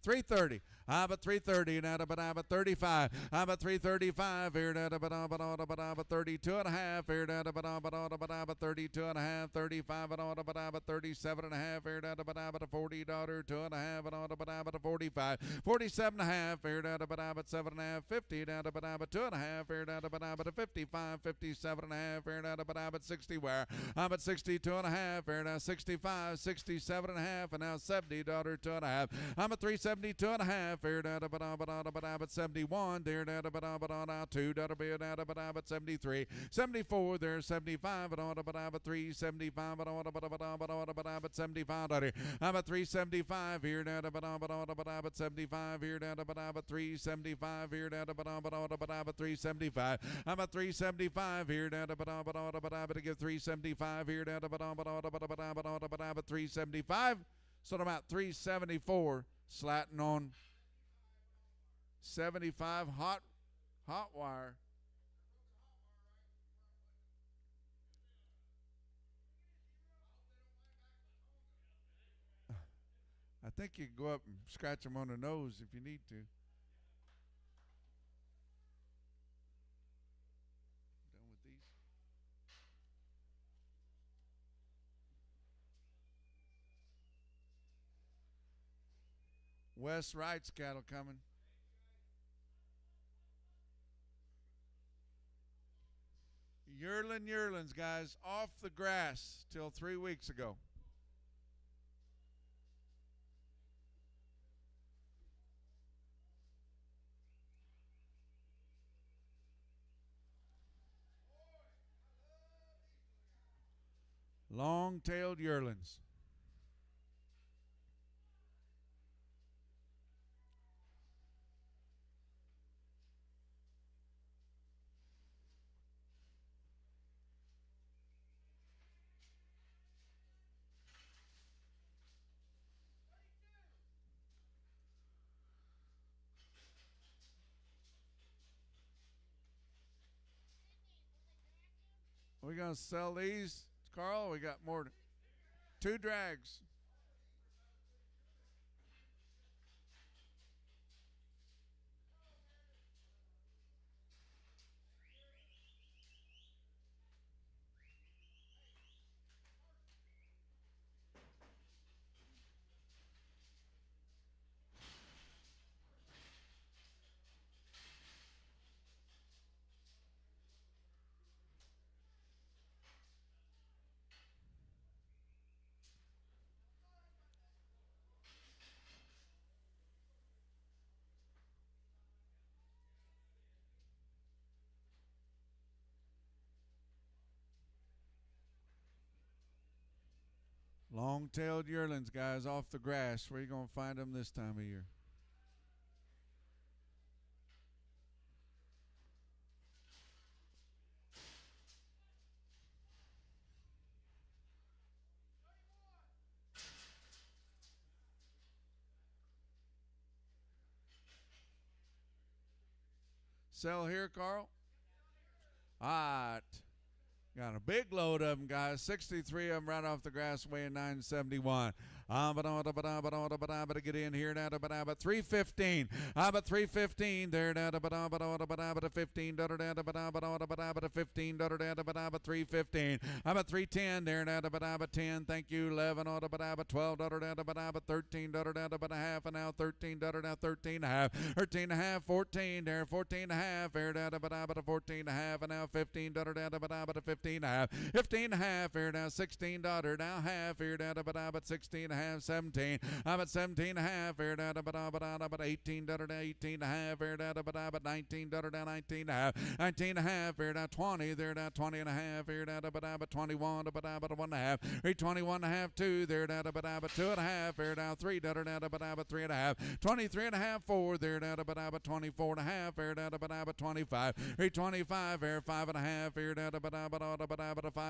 330. I'm at 330 now, but I'm at 35. I'm at 335 here now, but I'm at 32 and a half here now, but I'm at 32 and a half, 35 and on, but I'm at 37 and a half here now, but I'm at a 40 daughter, 2 and a half and on, but I'm at a 45, 47 and a half here now, but I'm at 7 and a half, 50 now, but I'm at 2 and a half here now, but I'm at a 55, 57 and a half here now, but I'm at 60 where I'm at 62 and a half here now, 65, 67 and a half, and now 70 daughter, 2 and a half. I'm at 372 and a half. Here now, but I'm at 71. There now, but I'm 2. That'll be now, but I'm at 73, 74. There's 75. And on, but I'm at 375. And on, but I'm at 75. I'm at 375 here now, but I'm at 75 here now, but I'm at 375 here now, but I'm at 375. I'm at 375 here now, but I'm to give 375 here now, but I'm at 375. So I'm at 374. Slatting on 75 hot wire. I think you can go up and scratch them on the nose if you need to. Done with these. West Wright's cattle coming. Yearlings, guys, off the grass till 3 weeks ago. Long-tailed yearlings. We're going to sell these, Carl. We got more. 2 drags. Long-tailed yearlings, guys, off the grass. Where are you going to find them this time of year? Sell here, Carl? All right. Got a big load of them, guys. 63 of them right off the grass, weighing 971. But get in here now. But 315. But 315 there now. But a 15 but a 15 but 315. But 310 there now. But 10. Thank you. 11 but 12 but 13 but a half and now 13 now 13 and a half. 13 and a half. 14 there. 14 and a half there now. But a 14 and a half and now 15 but a 15 and a half. 15 and a half here now. 16 now half here now. But 16 and a half. 17. I'm at 17 and a half here now, but 18 now 18 and a half here now, but 19 now 19 and a half. 19 and a half here now 20 there now 20 and a half here now, but 21 but 1 and a half. 21 and a half 2 there now, but 2 and a half here now 3 now but 3 and a half. 23 and a half 4 there now, but 24 and a half here now, but 25. 25 here 5 and a half here now, but 5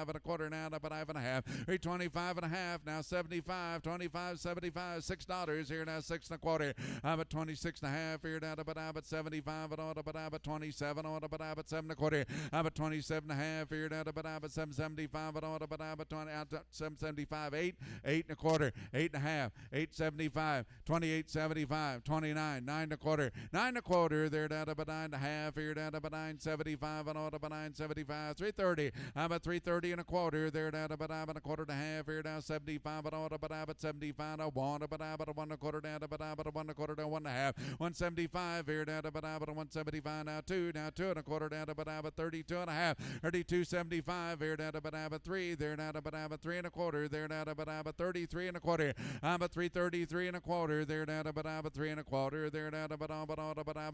and a quarter now, but 5 and a half. 25 and a half now 75. $25.75, $6 here now, 6 1/4. I'm at 26 and a half here now, but I'm at 75 and order, but I'm at 27 order, but I'm at 7 1/4. I'm at 27 and a half here now, but I'm at 775 and order, but I'm at 775, 8 1/4, 8 and a half, 875, 28.75, 29, 9 1/4, 9 1/4 there down to 9 and a half here down to 9.75 and order, 9.75, 330. I'm at 330 and a quarter there down to 9 and a quarter and a half here down 75 and order, but I'm at 75 and 1, but I'm at 1 1/4 down to 1 1/4 to 1 and a half, 175 here down to 175 now 2 and a quarter down to 32 and a half, 32.75 here down to 3 there down to 3 and a quarter there down to 33 and a quarter. I'm at 333 and a quarter there down to 3 and a quarter there down to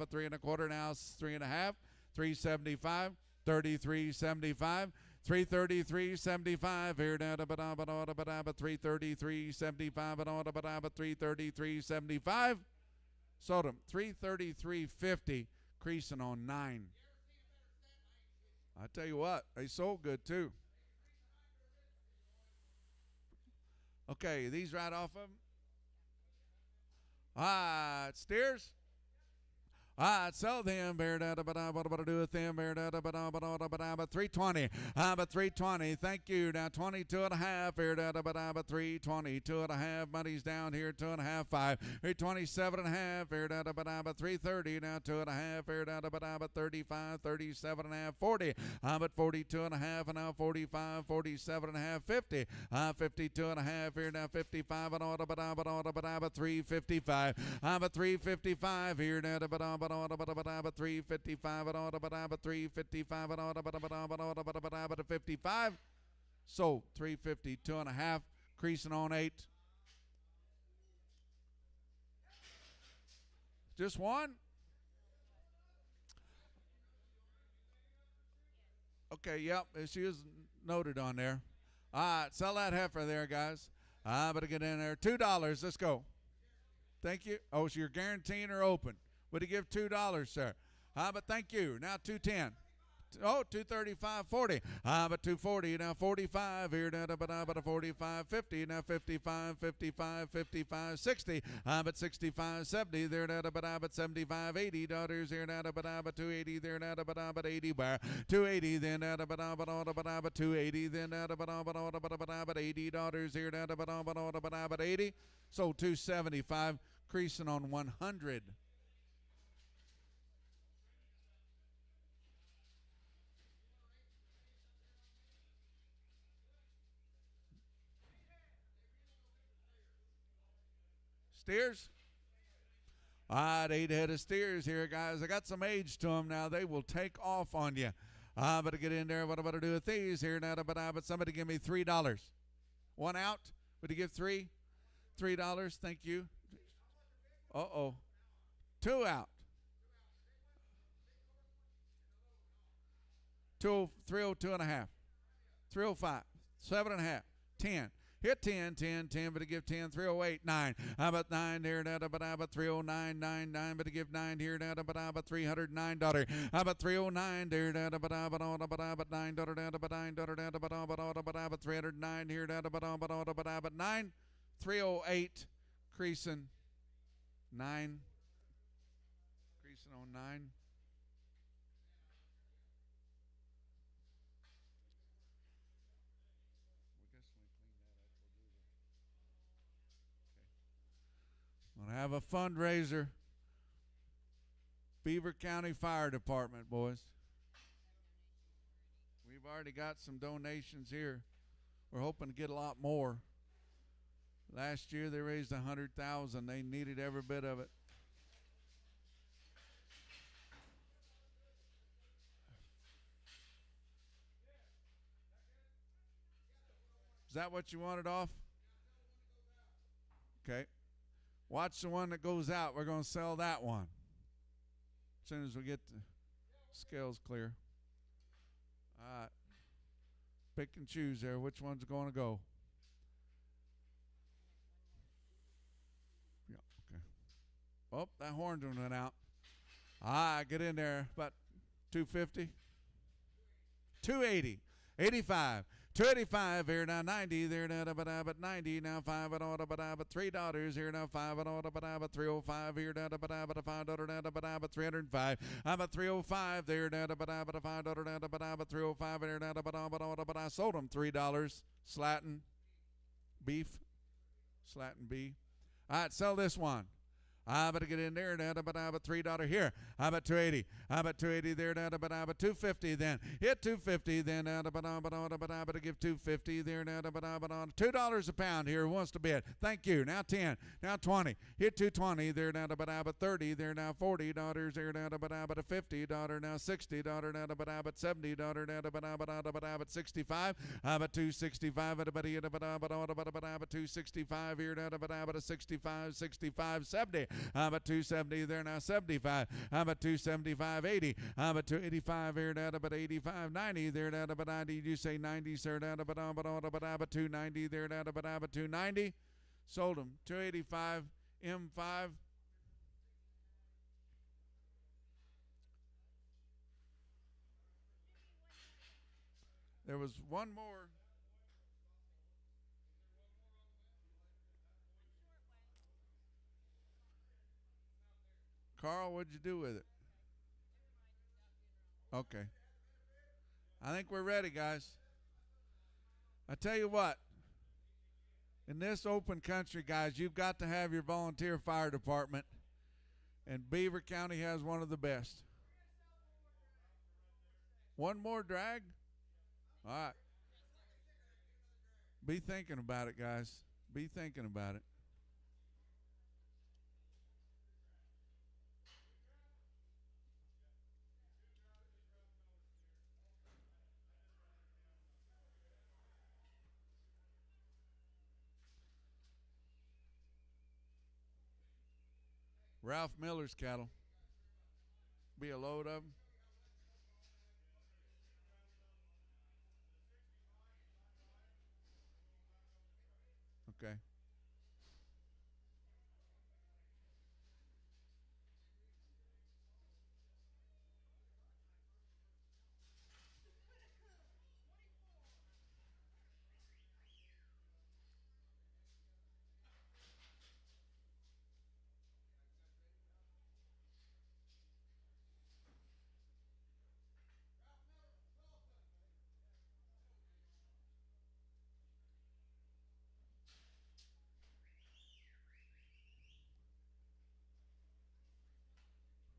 3 and a quarter now 3 and a half, 375, 33.75. 333.75 here down to 333.75 and on to 333.75. Sold them 333.50, creasing on 9. I tell you what, they sold good too. Okay, these right off of them. Steers. Sell them, what about to do with them, 320. I'm at 320. Thank you. Now 22 and a half here, 320, 2 and a half. Money's down here, 2 and a half, 5. 327 and a half here, 330. Now 2 and a half here, 35, 37 and a half, 40. I'm at 42 and a half, and now 45, 47 and a half, 50. 52 and a half here, now 55 and order, but 355. I'm at 355 here, now 355 and order, but 355 and order, but 55. Sold 352 and a half, creasing on 8. Just one? Okay, yep, she is noted on there. All right, sell that heifer there, guys. I better get in there. $2. Let's go. Thank you. Oh, so you're guaranteeing her open. Would you give $2, sir? But thank you. Now 210. Oh, 235.40. But 240. Now 45 here. Now but 45, 50. Now 55, 55, 55, 60. But 65, 70 there. Now but 75, 80 daughters here. Now but 280 there. Now but 80 bar. 280 then. Now but 280 then. Now but 80 daughters here. Now but 80. So 275, creasing on 100. Steers? All right, 8 head of steers here, guys. I got some age to them now. They will take off on you. I better get in there. What am I going to do with these here now? But somebody give me $3. One out. Would you give $3? $3. Thank you. Uh-oh. 2 out. 302 and a half. 305. 7 and a half. 10. Hit 10, 10, 10, but to give 10, 308, 9. How about 9 here, now, but 309, 9, 9, but to give 9 here, now, but $309. How about 309 there, now, but 9, $9, down, but 9, $9, but 309 here, now, but 9, 308, creasing 9, creasing on 9. Gonna have a fundraiser. Beaver County Fire Department, boys. We've already got some donations here. We're hoping to get a lot more. Last year they raised $100,000. They needed every bit of it. Is that what you wanted off? Okay. Watch the one that goes out. We're going to sell that one as soon as we get the scales clear. All right. Pick and choose there. Which one's going to go? Yeah, okay. Oh, that horn went out. All right, get in there. About 250. 280. 85. 285 here now, 90 there now, but 90 now, 5 and all, but $3 here now, 5 and all, but 305 here now, but $5 now, but 305, about 305 there now, but $5 now, but 305 here now, but I sold them $3, slatting beef, slatting beef. All right, sell this one. I better get in there now, but $3 here. I bet 280. I bet 280 there now, but 250 then. Hit 250 then now, but I better give 250 there now, but $2 a pound here. Who wants to bid? Thank you. Now 10. Now 20. Hit 220 there now, but 30 there now, $40 there now, but $50 now, $60 now, but $70 now, but 65. I bet 265 at about 265 here now, but 65, 65, 70. I'm at 270 there now, 75. I'm at 275, 80. I'm at 285 here now, but 85, 90 there now, but 90. You say 90, sir, now, but I'm at 290 there now, but I'm at 290. Sold them. 285, M5. There was one more. Carl, what'd you do with it? Okay. I think we're ready, guys. I tell you what, in this open country, guys, you've got to have your volunteer fire department, and Beaver County has one of the best. One more drag? All right. Be thinking about it, guys. Be thinking about it. Ralph Miller's cattle. Be a load of them. Okay.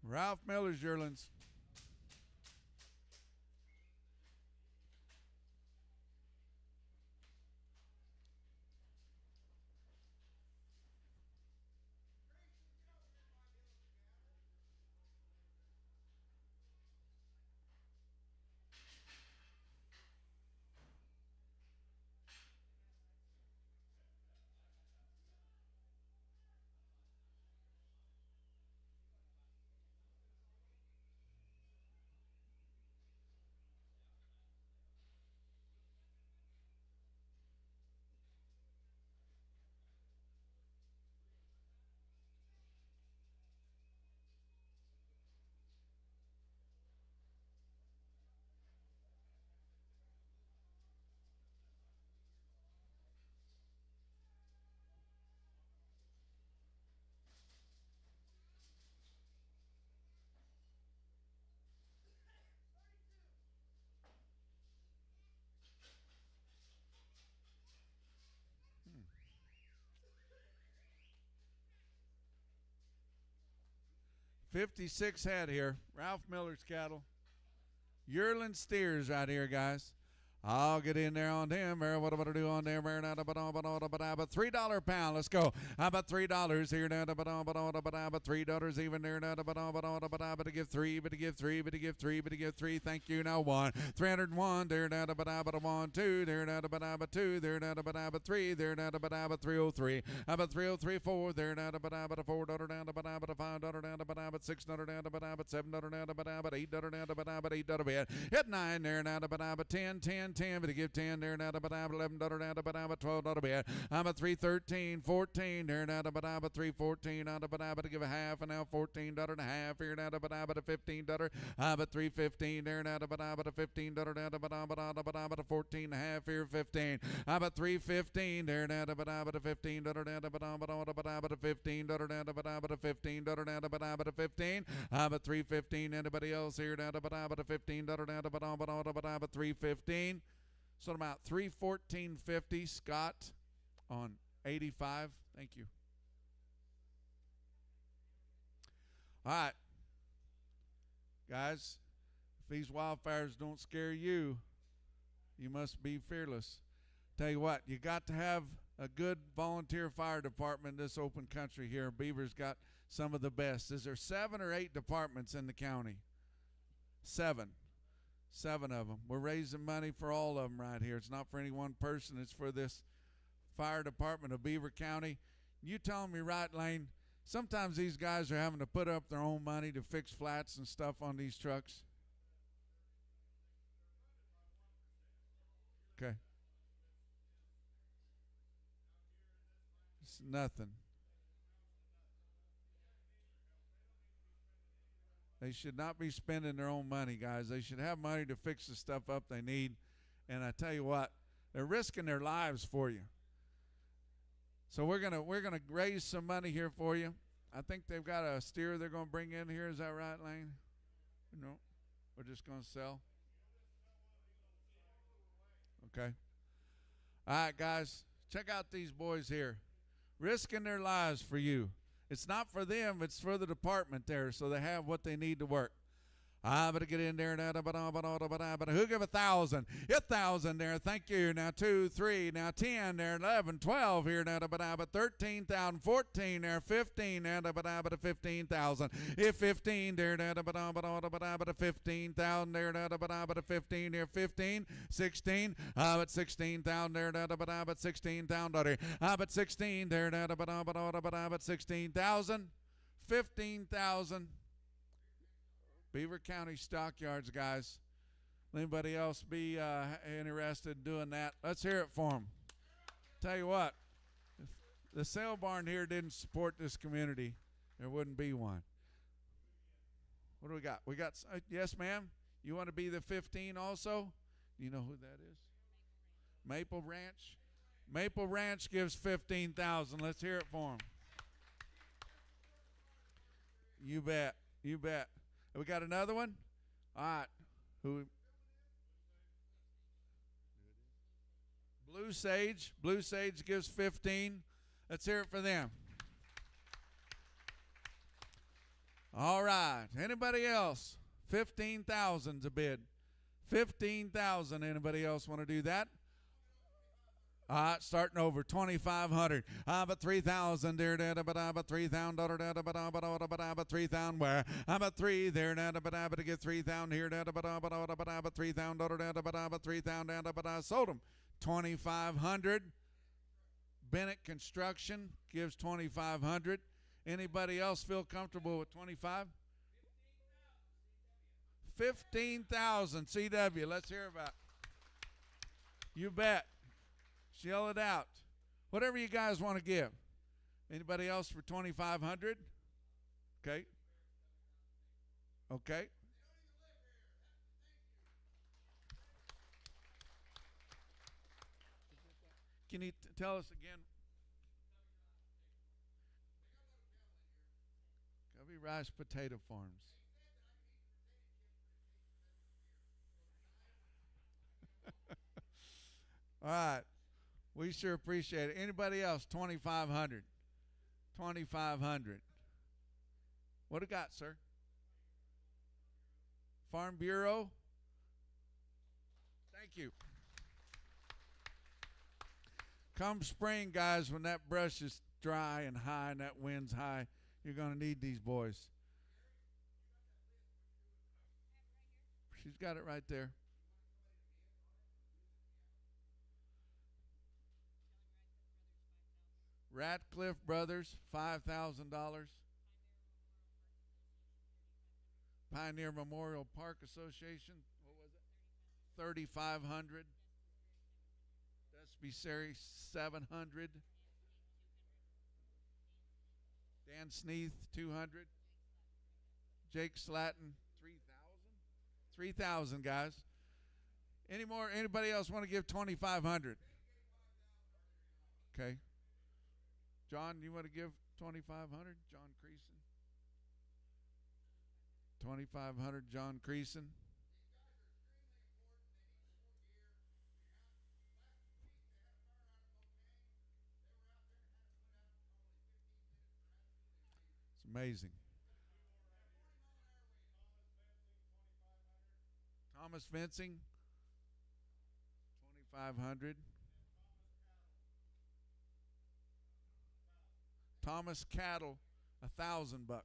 Ralph Miller's yearlings. Hmm. 56 head here. Ralph Miller's cattle. Yearling steers right here, guys. I'll get in there on them. What am I do on them? But $3 a pound. Let's go. How about $3 here now? But $3 even there now. But to give three. But to give three. But to give three. But to give three. Thank you. Now 1. 301 there now. But 1, 2 there now. But 2 there now. But 3 there now. But 303. About 303 4 there now. But $4 now. But $5 now. But $6 now. But $7 now. But $8 now. But $8 bed. Hit 9 there now. But 10 10 10, but to give 10 there now, but $11 now, but $12 bid. I'm a 313, 14 there now, but 314 out of but to give a half, and now $14 and a half here now, but a $15. I'm a 315 there now, but a $15 now, but a 14 and a half here, 15. I'm a 315 there now, but a $15 now, but a $15 now, but a $15 now, but a 15. I'm a 315. Anybody else here now, but a $15 now, but a 315. So about 314.50. Scott on 85. Thank you. All right, guys, if these wildfires don't scare you, you must be fearless. Tell you what, you got to have a good volunteer fire department in this open country here. Beaver's got some of the best. Is there 7 or 8 departments in the county? 7. 7 of them. We're raising money for all of them right here. It's not for any one person. It's for this fire department of Beaver County. You telling me right, Lane, sometimes these guys are having to put up their own money to fix flats and stuff on these trucks? Okay. It's nothing. They should not be spending their own money, guys. They should have money to fix the stuff up they need. And I tell you what, they're risking their lives for you. So we're gonna raise some money here for you. I think they've got a steer they're gonna bring in here. Is that right, Lane? No, we're just gonna sell. Okay. All right, guys, check out these boys here, risking their lives for you. It's not for them, it's for the department there, so they have what they need to work. I better get in there now, but who give 1,000? 1,000 there, thank you. Now 2, 3, now 10 there, 11, 12 here now, but 13,000, 14 there, 15 now, but 15,000. If 15 there now, but 15,000 there now, but 15 here, 15, 16, but 16,000 there now, but 16,000, but 16 there now, but 16,000, 15,000. Beaver County Stockyards, guys. Anybody else be interested in doing that? Let's hear it for them. Tell you what, if the sale barn here didn't support this community, there wouldn't be one. What do we got? We got, yes, ma'am? You want to be the 15 also? You know who that is? Maple Ranch. Maple Ranch gives 15,000. Let's hear it for them. You bet. You bet. We got another one? All right. Who? Blue Sage. Blue Sage gives 15. Let's hear it for them. All right. Anybody else? 15,000's a bid. 15,000. Anybody else want to do that? All right, starting over, 2,500. But 3,000 there, but 3,000 but 3,000 where? But 3 there, but to get 3,000 here, but 3,000 but 3,000 but sold them. 2,500. Bennett Construction gives 2,500. Anybody else feel comfortable with 25? 15,000 CW. Let's hear about it. You bet. Yell it out. Whatever you guys want to give. Anybody else for 2,500? Okay. Okay. Can you tell us again? Covey Rice Potato Farms. All right. We sure appreciate it. Anybody else? 2,500. 2,500. What do you got, sir? Farm Bureau. Thank you. Come spring, guys, when that brush is dry and high and that wind's high, you're going to need these boys. She's got it right there. Ratcliffe Brothers, $5,000. Pioneer Memorial Park Association, what was it? 3,500. Mississippi Series, 700. Dan Sneath, 200. Jake Slatton, 3,000. 3,000, guys. Anybody else want to give 2,500? Okay. John, you want to give 2,500? John Creason. 2,500, John Creason. It's amazing. Thomas Fencing, 2,500. Thomas Cattle, $1,000.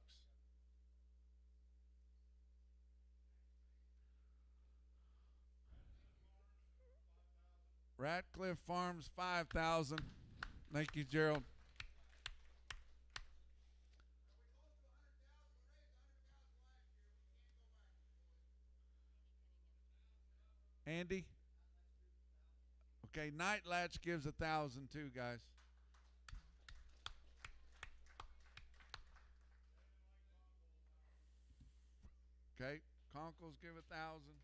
Ratcliffe Farms, 5,000. Thank you, Gerald. Andy? Okay, Night Latch gives 1,000 too, guys. Okay, Conkles give 1,000.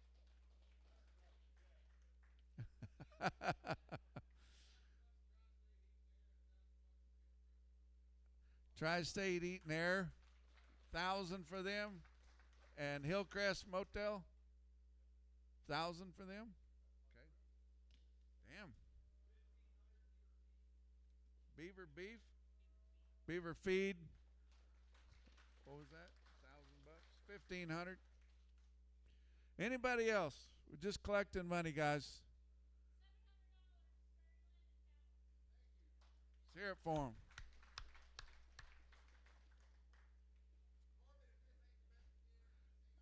Tri-State Eating Air, 1,000 for them. And Hillcrest Motel, 1,000 for them. Okay. Damn. Beaver Beef, Beaver Feed. What was that? $1,000. 1,500. Anybody else? We're just collecting money, guys. Let's hear it for them.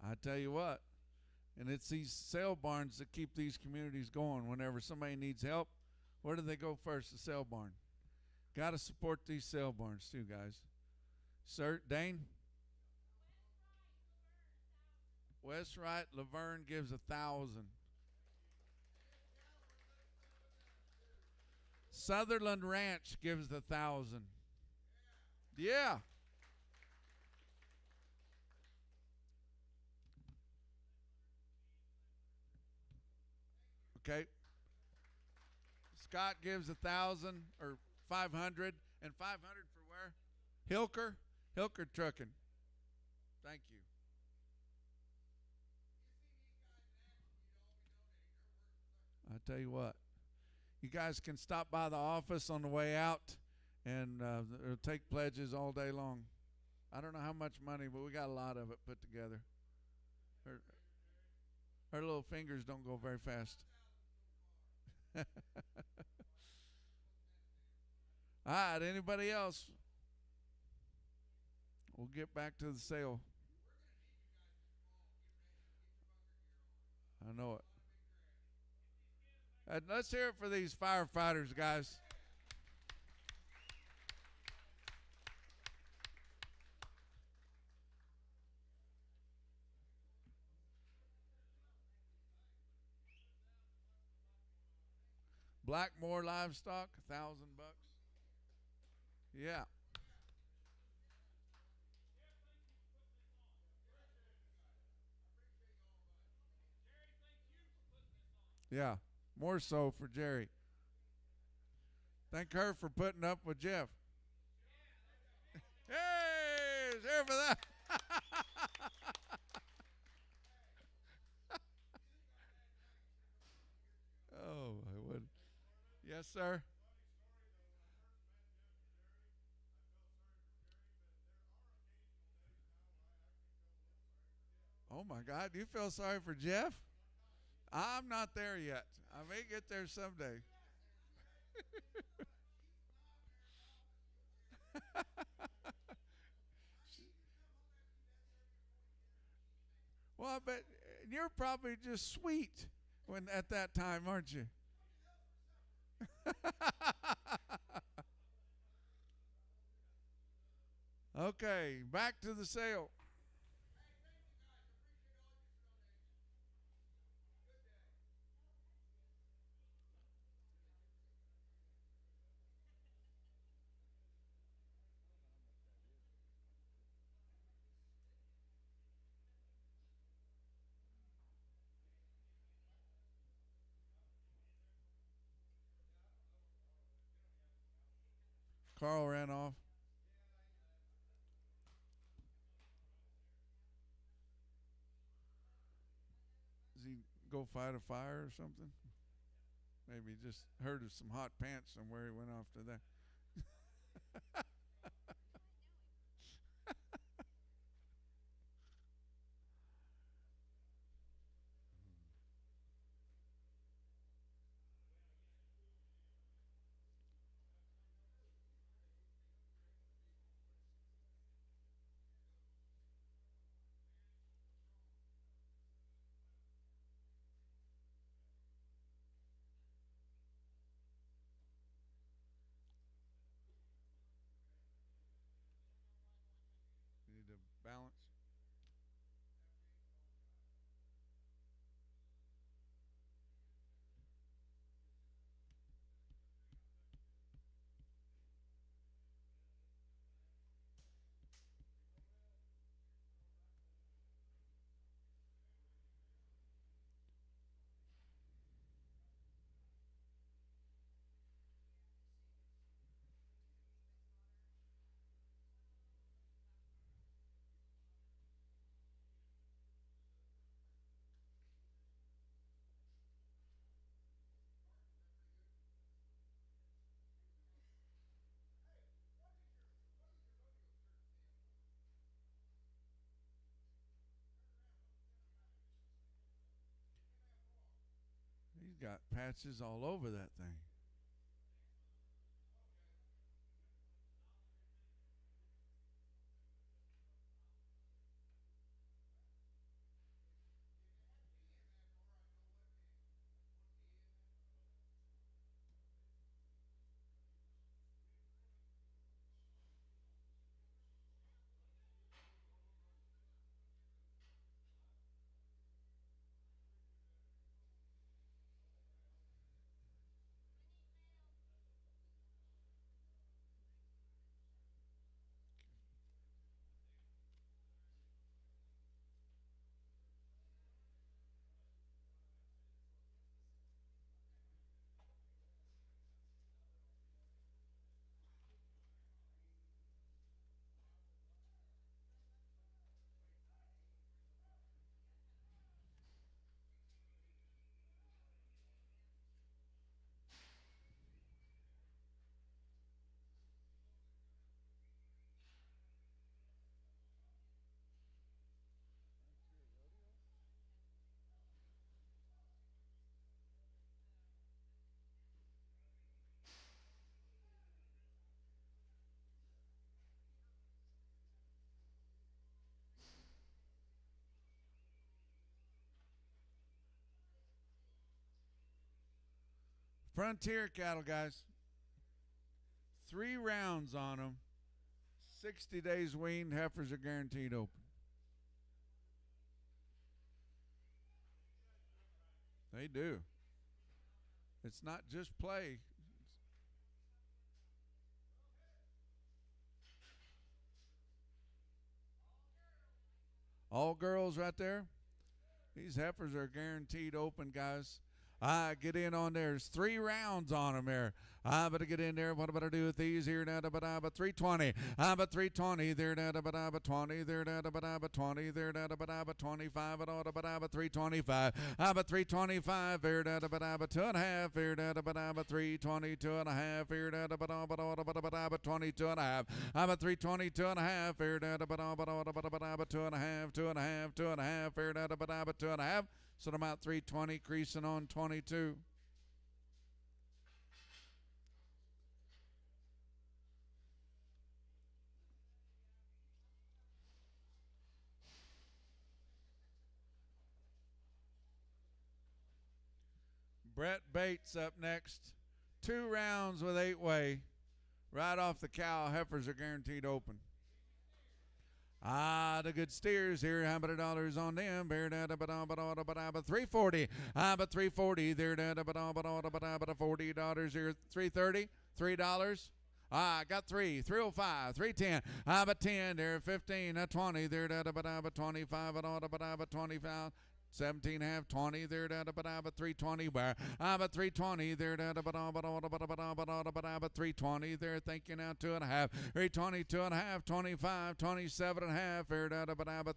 I tell you what, and it's these sale barns that keep these communities going. Whenever somebody needs help, where do they go first? The sale barn. Got to support these sale barns too, guys. Sir, Dane? West Wright Laverne gives 1,000. Sutherland Ranch gives 1,000. Yeah. Okay. Scott gives 1,000 or 500, and 500 for where? Hilker Trucking. Thank you. I tell you what, you guys can stop by the office on the way out, and it'll take pledges all day long. I don't know how much money, but we got a lot of it put together. Her little fingers don't go very fast. All right, anybody else? We'll get back to the sale. I know it. Let's hear it for these firefighters, guys. Blackmore Livestock, $1,000. Yeah. Yeah, more so for Jerry. Thank her for putting up with Jeff. Hey, it's here for that. Oh, I would. Yes, sir. Oh my God, you feel sorry for Jeff? I'm not there yet. I may get there someday. Well, I bet you're probably just sweet when at that time, aren't you? Okay, back to the sale. Carl ran off. Does he go fight a fire or something? Maybe he just heard of some hot pants somewhere. He went off to that. Need to balance. He's got patches all over that thing. Frontier cattle, guys. 3 rounds on them. 60 days weaned. Heifers are guaranteed open. They do. It's not just play. All girls right there. These heifers are guaranteed open, guys. Get in on there. There's 3 rounds on them there. I better get in there. What about I do with these here now? But 320. But 320 there now. But 20 there now. But 20 there now. But 25 and all. But 325. But 325 there now. But 2.5 here now. But 322 and a half here now. But 22 and a half. But 322 and a half here now. But 2.5, 2.5, 2.5 here now. But 2.5. So I'm out 320, creasing on 22. Brett Bates up next. 2 rounds with 8-way. Right off the cow, heifers are guaranteed open. The good steers here. How about $1 on them? Bear down but 340. But 340 there down but $40 here. 330. $3. I got 3, 305, 310. But 10 there, 15, 20 there, but 25 and all, but 25. 17 half, 20 there, 320 where, but 320 there, 320 there, thank you now, 2.5, 320, 2.5, 25, 27 and a half, here,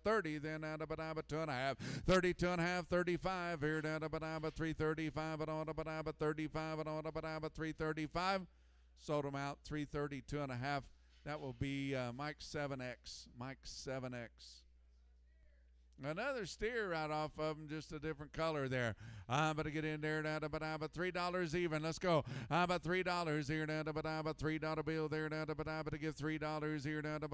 30 then, 2.5, 32.5, 35 here, 335 and 35 and 335, sold them out, 332.5. That will be Mike 7X. Mike 7X. Another steer right off of them, just a different color there. But to get in there, but $3 even. Let's go. But $3 here, but $3 bill there, but to give $3 here, but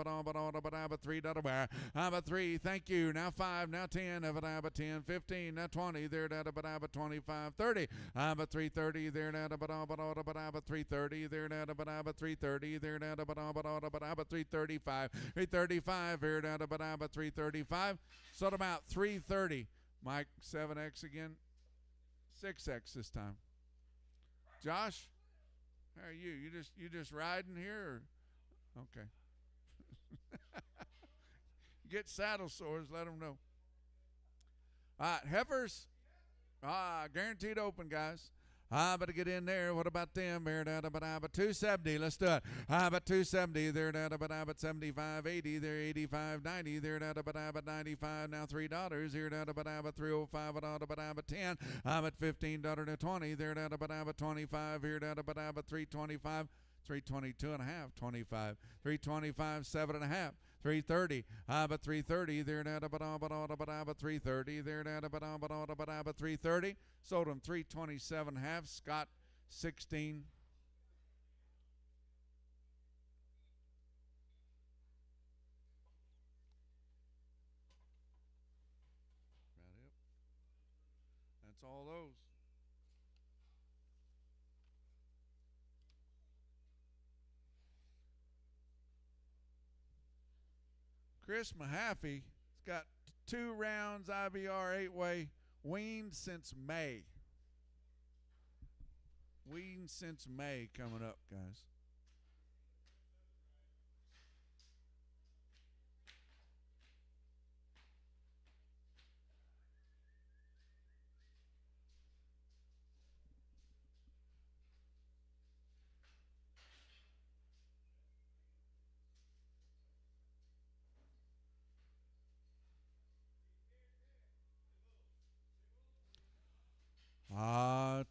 $3 where. But 3, thank you. Now 5, now 10, but 10, 15, now 20 there, but 25, 30. But 330 there, but 330 there, but 330 there, but 335, 335 here, but 335. So about 330. Mike 7X again. 6X this time. Josh, how are you? You just riding here? Or? Okay. Get saddle sores, let them know. All right, Heifers. Guaranteed open, guys. But to get in there, what about them? Here, but 270. Let's do it. But 270 there, but 75, 80 there, 85, 90 there, but 95. Now $3 here, but 305, but 10. But $15 to 20 there, but 25 here, but 325. 322 and a half, 25, 325, 7 and a half, 330, but 330 there, but 330 there, but 330, sold him 327 half, Scott 16. That's all those. Chris Mahaffey has got 2 rounds IBR 8-way, weaned since May. Weaned since May coming up, guys.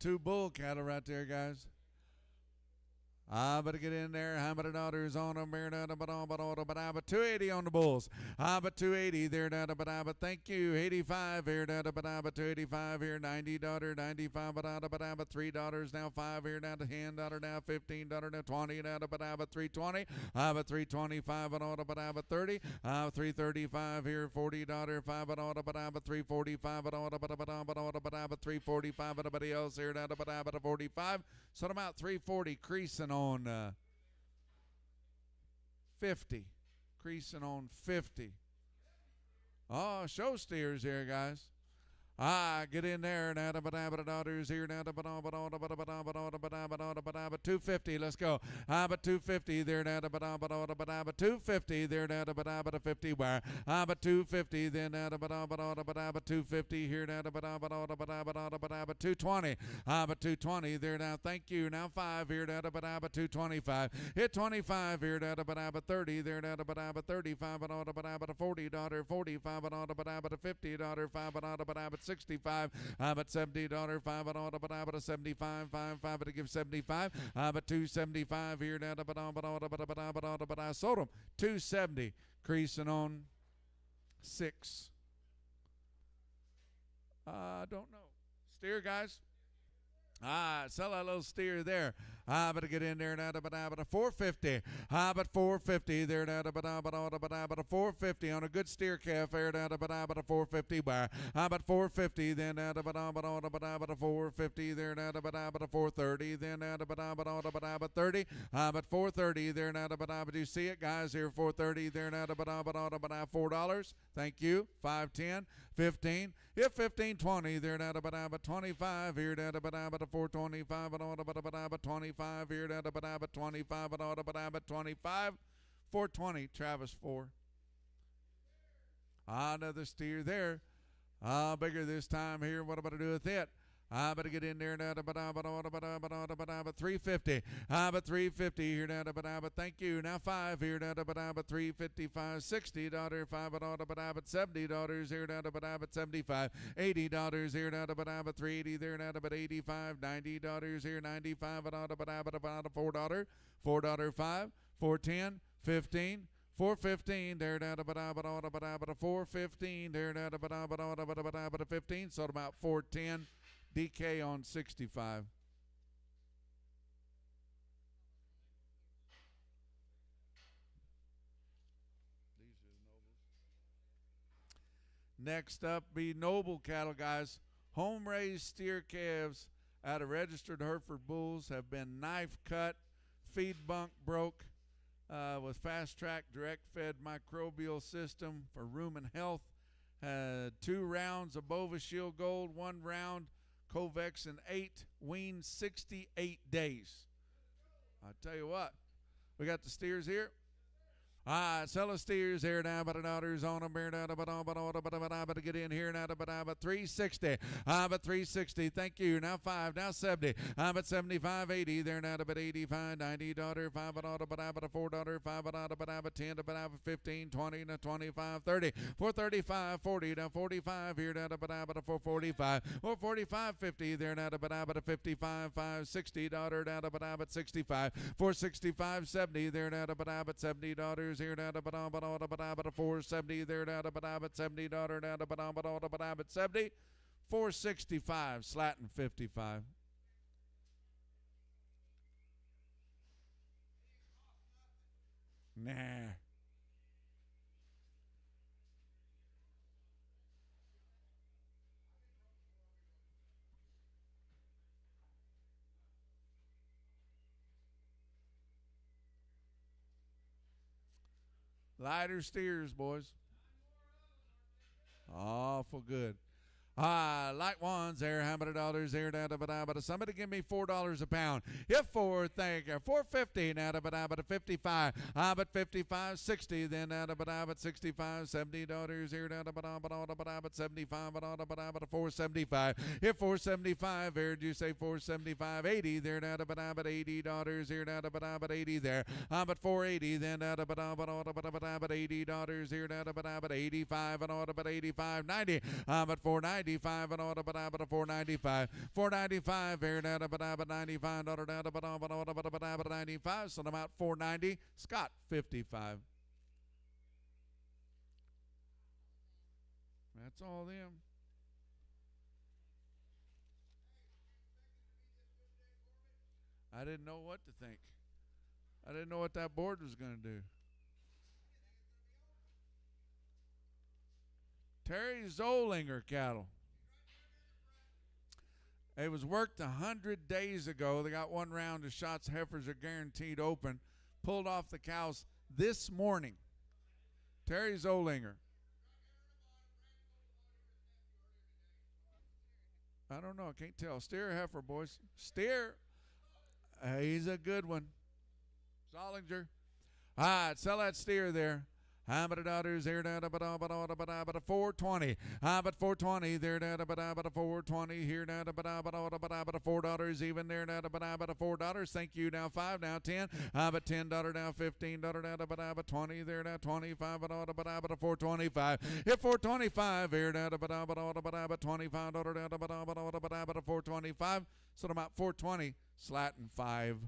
Two bull cattle right there, guys. But to get in there, how many daughters on them? But 280 on the bulls. But 280 there, but thank you. 85 here, but 285 here, 90 daughter, 95, but $3 now, 5 here, now $10 now, $15 now, 20 now, but 320, but 325 but 30, 335 here, 40 daughter, 5 but 345 but 345, but everybody else here, but 45. So I'm out 340 creasing on 50. Creasing on 50. Oh, show steers here, guys. Get in there now, but daughters here now, but 250. Let's go. But 250 there now, but 250 there now, but 50 where. But 250 then now, but 250 here now, but 220. But 220 there now. Thank you. Now 5 here now, but 225. Hit 25 here now, but 30 there now, but 35 but 40 daughter, 45 but 50 daughter, 5 but 65, but $70, $5 but 75, 5 but to give 75, but 275 here now, but I sold them 270, creasing on 6. I don't know. Steer, guys. Sell that little steer there. But to get in there now, but 450. But 450 there now, but 450 on a good steer calf there now, but 450 bar. But 450 then now, but 450 there now, but 430 then now, but 30. But 430 there now, but you see it, guys here, 430 there now, but $4. Thank you. 510, 15. If 15, 20 there now, but 25 here now, but 425 but 25 here now, but 25 but 25. 420 Travis 4. Another steer there. Bigger this time here. What am I going to do with it? I better get in there now. 350. But 350 here now. But thank you. Now 5 here now. But 355, $60 $5 but $70 here now. But 75, $80 here now. But 380 there now. But 85, $90 here. 95 but $4, $4.05, 410, 15. 415 there down to 415 there down to 15, so about 410. DK on 65. Next up be Noble cattle, guys. Home raised steer calves out of registered Hereford bulls have been knife cut, feed bunk broke with fast track direct fed microbial system for rumen health. 2 rounds of Bova Shield Gold, 1 round Covex in 8, weaned 68 days. I tell you what, we got the steers here. Sell the steers here now, but the daughters on them here now, but get in here now, but 360, but 360, thank you. Now 5, now 70, but 75, 80 there now, but 85, 90 daughter, 5 but a 4 daughter, 5 but 10 but 15, 20 to 25, 30, 435, 40 now 45 here now, but a 445, 445, 50 there now, but a 55, 5, 60 daughter now, but 65, 465, 70 there now, but 70 daughters here now, but 470 there now, but 70 daughter now, but 70, 465, slatting 55. Nah. Lighter steers, boys. Awful good. Light ones there, how many dollars there now, but somebody give me $4 a pound. If 4, thank you. 450 now, but 55, but 55, 60 then now, but 65, $70 here now, but 75, but 475. If 475 here, did you say 475, 80 there now, but $80 here now, but 80 there, but 480 then now, but $80 here now, but 85 but 85, 90, but 490. 95 and order, but 495, 495 here now, but 95 order down, but 95. So I'm out 490. Scott 55. That's all them. I didn't know what to think. I didn't know what that board was going to do. Terry Zollinger cattle. It was worked 100 days ago. They got 1 round of shots. Heifers are guaranteed open. Pulled off the cows this morning. Terry Zollinger. I don't know. I can't tell. Steer or heifer, boys? Steer. He's a good one. Zollinger. All right, sell that steer there. How about daughters there now, but a 420. But 420 there now, but a 420 here now, but a $4 even there now, but a $4. Thank you. Now 5, now 10. But $10 now, $15 now, but 20 there now, 25 but a 425. If 425 here now, but $25 now, but a 425. So I'm about 420, slatting 5.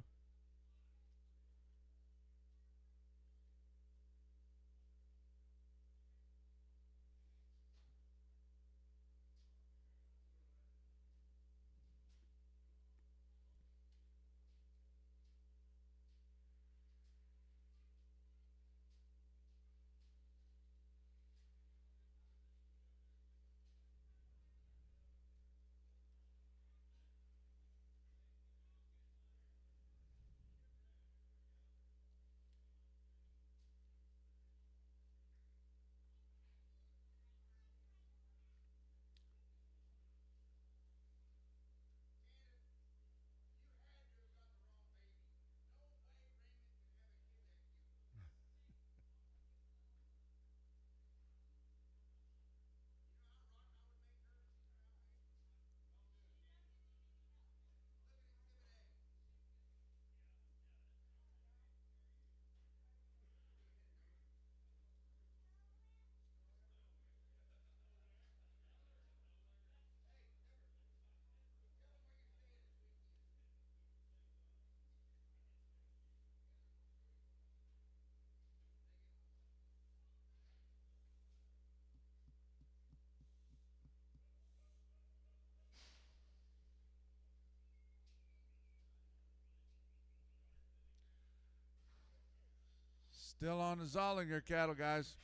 Still on the Zollinger cattle, guys.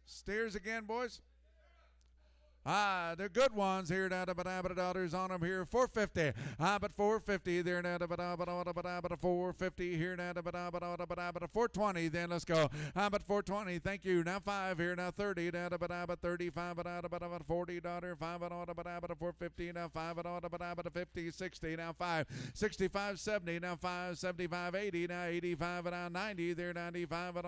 Steers again, boys. They're good ones here now. The daughters on them here. 450. But 450 there now. But 450 here now. But 420. Then let's go. But 420. Thank you. Now 5 here now. 30 now. But 35. But 40 daughter. 5 but 450 now. 5 but 50. 60 now. 5 65 70 now. 5 75 80 now. 85 now. 90 there. 95 but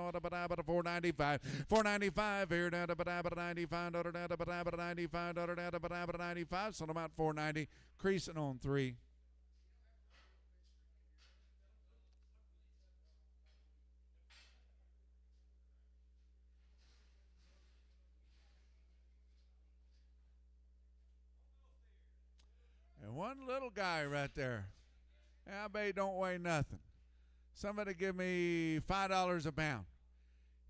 495. 495 here now. But 95 daughter now. But 95 daughter now. But 95. So about 490. Creasing on 3. And one little guy right there. I bet he don't weigh nothing. Somebody give me $5 a pound.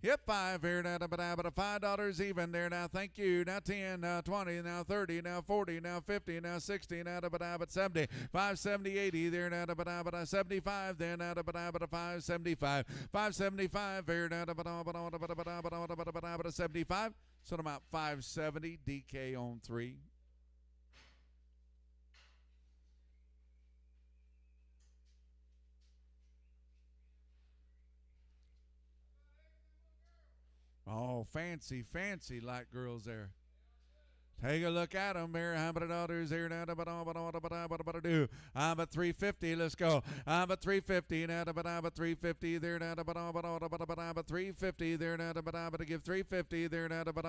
Yep, 5 here now, but $5 even there now. Thank you. Now 10, now 20, now 30, now 40, now 50, now 60, now but 70, 5, 70, 80 there now, but 75 there now, but 575, 575 here now, but 75. So about 570. DK on 3. Oh, fancy, fancy light girls there. Take a look at them here. How about daughters here now? But 350. Let's go. But 350 now. But 350 there now. But 350 there now. But give 350 there now. But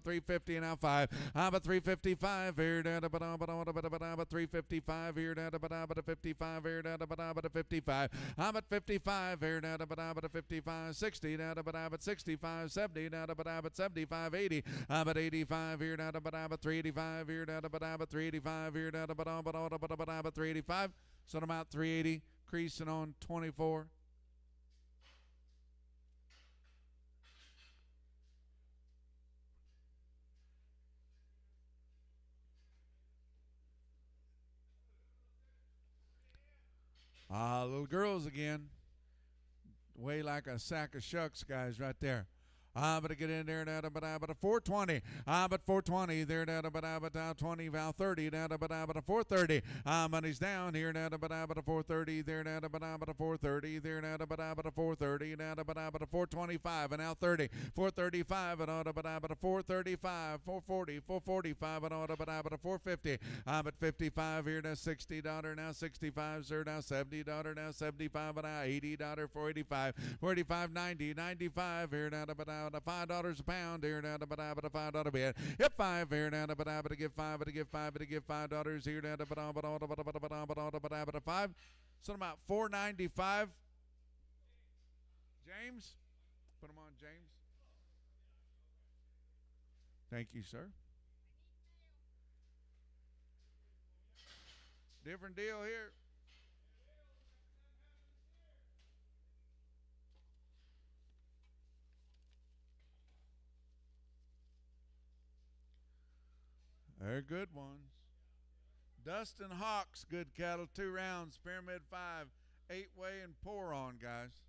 350 now 5. But 355 here now. But 355 here now. But 55 here now. But 55. But 55 here now. But 55 60 now. But 65 70 now. But 75 80. But 80. 385 here now, but 385 here now, but 385 here now, but 385. So about 380, creasing on 24. Little girls again. Weigh like a sack of shucks, guys, right there. But to get in there now, but 420. But 420 there now, but 20 about 30 now, but 430. Money's down here now, but 430 there now, but 430 there now, but 430 now, but 425 and now 30. 435 and but 435, 440, 445 and but 450. But 55 here now, $60 now, 65 sir now, $70 now, 75 and now 80 $485, 45, 90, 95 here now, but $5 a pound here now, but $5 bid. Yep, 5 here now, but to give 5, to give 5, to give $5 here now, but 5. So about 495. James, put them on, James. Thank you, sir. Different deal here. They're good ones. Dustin Hawks, good cattle, 2 rounds, Pyramid 5, 8-way and pour on, guys.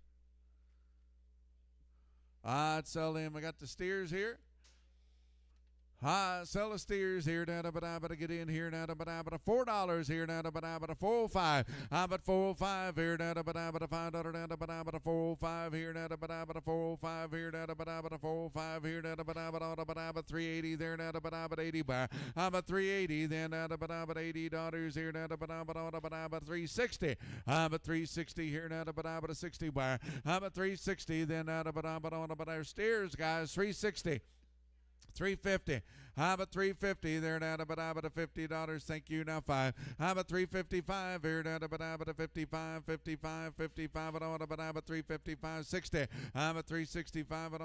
I'd sell them. I got the steers here. Sell the steers here now, but get in here now, but $4 here now, but 405. But 405 here now, but $5 now, but 405 here now, but 405 here now, but 405 here now, but 380 there now, but 80 by. But 380 then now, but $80 here now, but 360. But 360 here now, but 60 by. But 360 then now, but our steers, guys, 360. 350. But 350 there now, but $50. Thank you. Now 5. But 355 here now, but 55, 55, 55. But 355, 60. But 365. But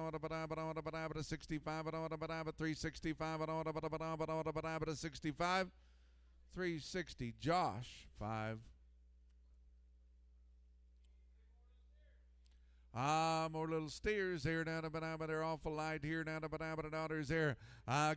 65. But 365. But 65. 360. Josh 5. More little steers here now, but they're awful light here now, but the daughters there.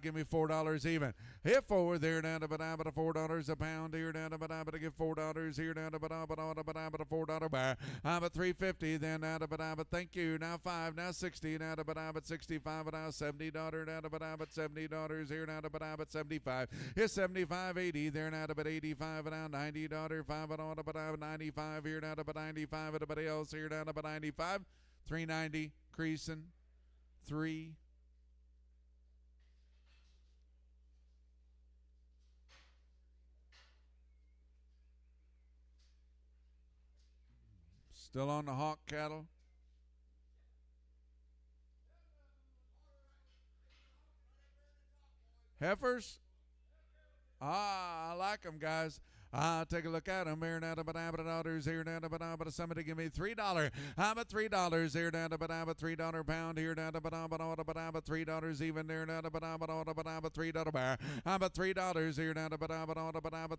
Give me $4 even. Hit forward there now, but $4 a pound here now, but give $4 here now, but $4 bar. But $3.50 then now, but thank you. Now 5, now 60 now, but 65 now $70 now, but $70 here now, but 75. It's 75, 80 there now, but 85 now $90 5 but 95 here now, but 95 everybody else here now, but 95. 390 creasing 3. Still on the hawk cattle. Heifers. I like them, guys. Take a look at them here now, but daughters here now, but somebody give me $3. I'm at $3 here now, but $3 pound here now, but $3 even there now, but $3 bar. I'm at $3 here now, but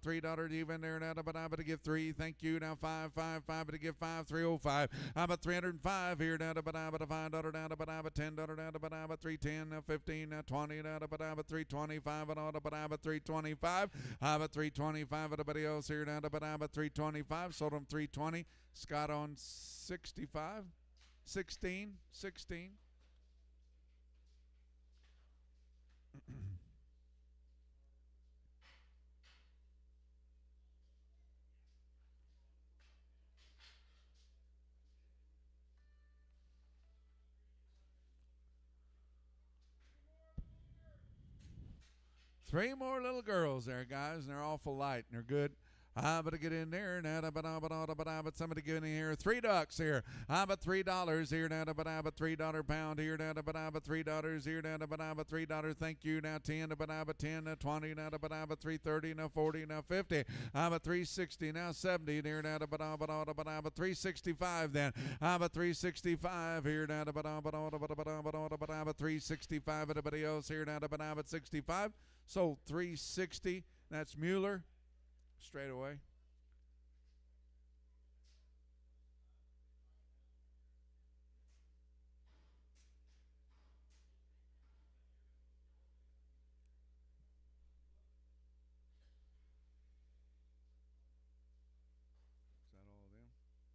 $3 even there now, but to give 3. Thank you. Now 5, but to give 5, 305. I'm at 305 here now, but $5 now, but $10 now, but 310 now, 15 now, 20 now, but 325 and all, but 325. I'm at 325 at a else here now, but I'm at 325. Sold them 320. Scott on 65. 16. 3 more little girls there, guys, and they're awful light, and they're good. But to get in there now, but somebody get in here. 3 ducks here. But $3 here now, but $3 pound here now, but $3 here now, but $3. Thank you. Now 10, but 10, 20 now, but 330 now, 40 now, 50. But 360 now, 70 here now, but 365 then. But 365 here now, but 365. Everybody else here now, but 65. Sold 360. That's Mueller. Straight away. Is that all of them? Did you get a lunch? 20 minutes or so.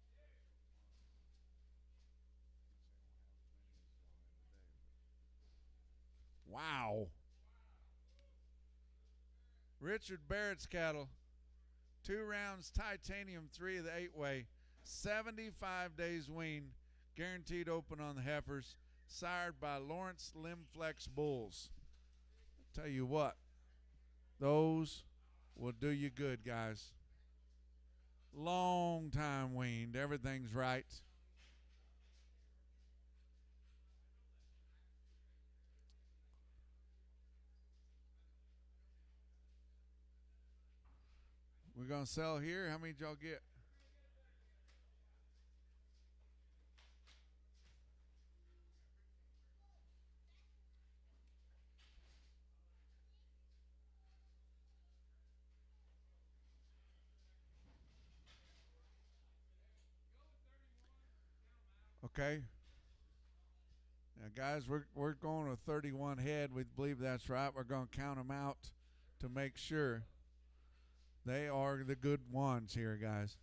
I got to drive to Missouri. Got to sail over there. Springfield Livestock Market. Wow. Richard Barrett's cattle. 2 rounds titanium, 3 of the 8-way. 75 days wean. Guaranteed open on the heifers. Sired by Lawrence Limflex bulls. Tell you what, those will do you good, guys. Long time weaned. Everything's right. We're going to sell here. How many did y'all get? Okay. Now, guys, we're going to 31 head. We believe that's right. We're going to count them out to make sure they are the good ones here, guys.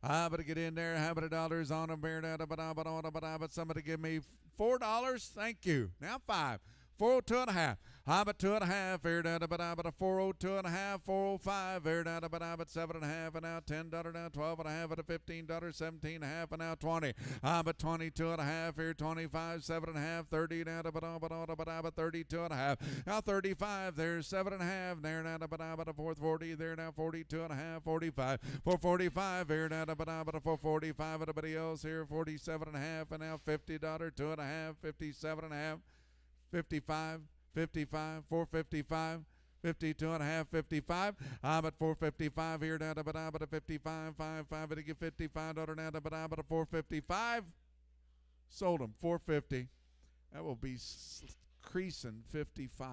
But get in there, how many dollars on them? But somebody give me $4. Thank you. Now 5. 402.5. But 2.5. Here down about 402.5. 405. Here down about 7.5. And now $10 now 12.5 at $15. 17.5 and now 20. But 22.5. Here 25. 7.5. 30 now about 32.5. Now 35. There's 7.5. There now about 440. There now 42.5. 45. 445. Here now about 445. Everybody else here 47.5 and now $50. 2.5. 57.5. 55, 55, 455, 52.5, 55. But 455 here down to a 55, 55, to get $55 down to a 455. Sold them 450. That will be creasing 55.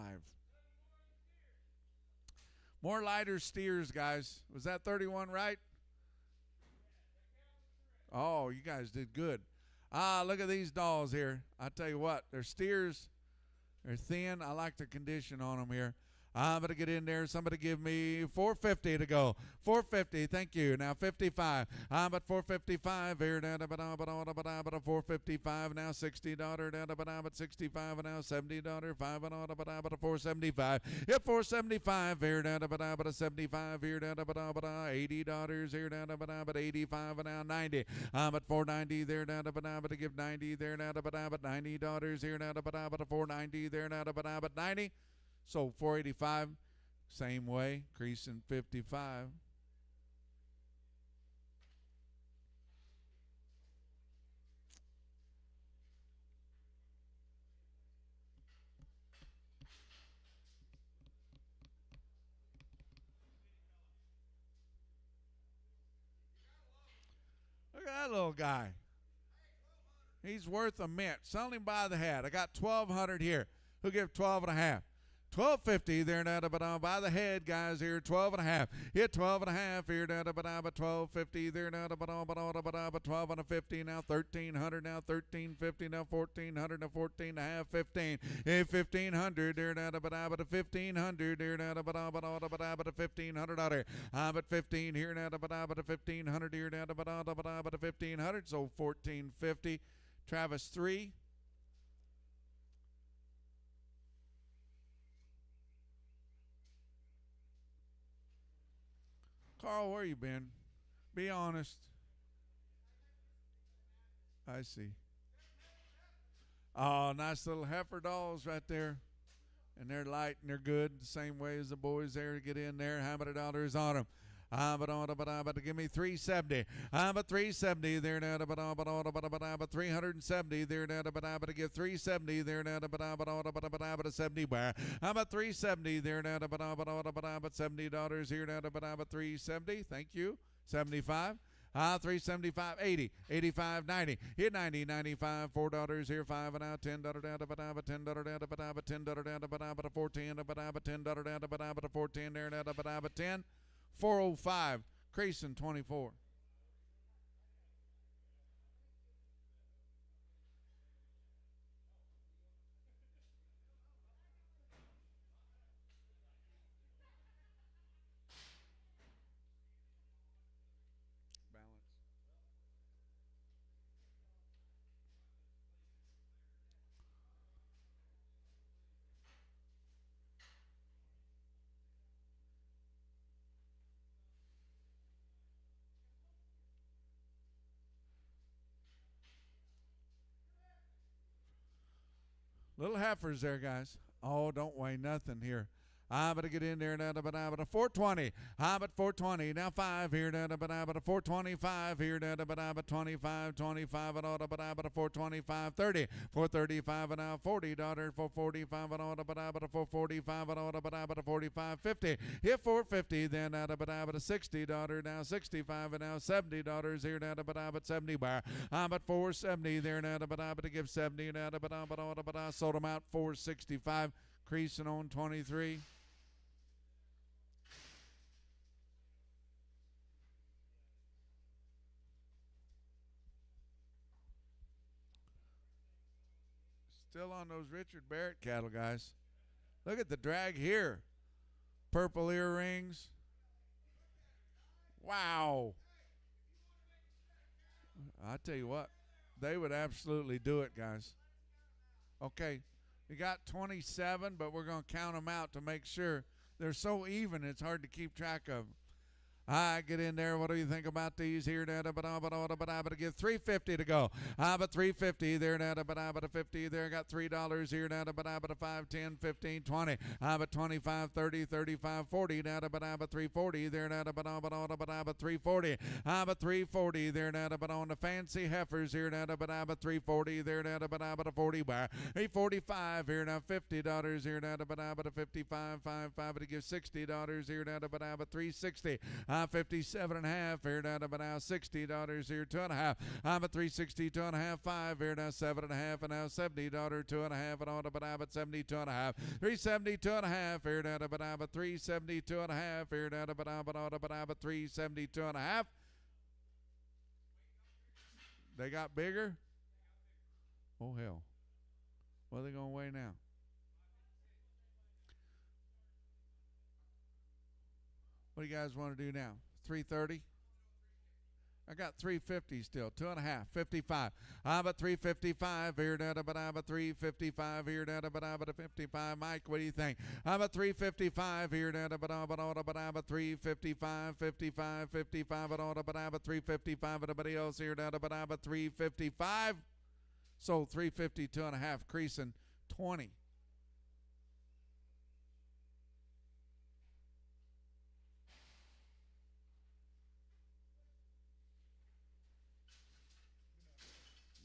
More lighter steers, guys. Was that 31 right? Oh, you guys did good. Look at these dolls here. I tell you what, they're steers. They're thin. I like the condition on them here. I'm going to get in there. Somebody give me $450 to go. $450. Thank you. Now 55. I'm at $455 here. Down about 455. Now $60. Down about 65. Now $70. 5 and on about 475. Yep, 475 here. Down about 75 here. Down about $80 here. Down about 85 and now 90. I'm at 490 there. Down about to give 90 there. Down about $90 here. Down about 490 there. Down about 90. So 485, same way, creasing 55. Look at that little guy. He's worth a mint. Sell him by the hat. I got 1,200 here. Who'll give 12 and a half? $12.50 there now by the head, guys here. 12 and a half. Hit 12 and a half here down to $12.50 there now to 12 and a 50 now 1,300 now 1,350 now 1,400 now 14 and a half 15. Hit 1,500 there now to 1,500 there now to $1,500. But 15 here now to 1,500 here now to 1,500. So 1,450. Travis 3. Carl, where you been? Be honest. I see. Oh, nice little heifer dolls right there. And they're light and they're good, the same way as the boys there to get in there. How many dollars on them? But give me 370. But 370 there now. But 370 there now. But give 370 there now. But 70 where? But 370 there now. But $70 here now. But 370. Thank you. 75. 375, 80, 85, 90. Hit 90, 95, $4 here, 5 and out, $10 down to $10 down to $10 down to 14, $10 down to 14 there down to 10. 405, creasing 24. Little heifers there, guys. Oh, don't weigh nothing here. I'm going to get in there now, but 420. But 420. Now 5 here now, but 425 here now, but 25, 25 and all, but 425, 30. 435 and now $40. 445 and all, but 445 and all, but 45, 50. Hit 450 then now, but $60 now, 65 and now $70 here now, but 70 bar. But 470 there now, but to give 70 now, but I sold them out 465. Creasing on 23. Still on those Richard Barrett cattle, guys. Look at the drag here. Purple earrings. Wow. I tell you what, they would absolutely do it, guys. Okay, you got 27, but we're going to count them out to make sure. They're so even, it's hard to keep track of. I get in there. What do you think about these here? But get $3.50 to go. But $3.50 there. But $50 there. Got $3 here. But 5, 10, 15, 20. But 25, 30, 35, 40. But $3.40 there. But $3.40. But $3.40 there. But on the fancy heifers here. But $3.40 there. But 40 bar. $45 here. Now $50 here. But 55, 5 to give $60 here. But $3.60. 57 and a half here now, but now $60 here, 2.5. But 360, 2.5, 5 here now, 7.5, and now $70, 2.5, and on to but 72 and a half, 372 and a half here now, but 372 and a half here now, but 372 and a half. They got bigger? Oh hell! What are they gonna weigh now? What do you guys want to do now? 330? I got 350 still. 2.5. 55. But 355 here down to but 355 here down to but 55. Mike, what do you think? But 355 here down to but 355, 55, 55 but 355. Everybody else here down to but 355. So 350, 2.5, creasing 20.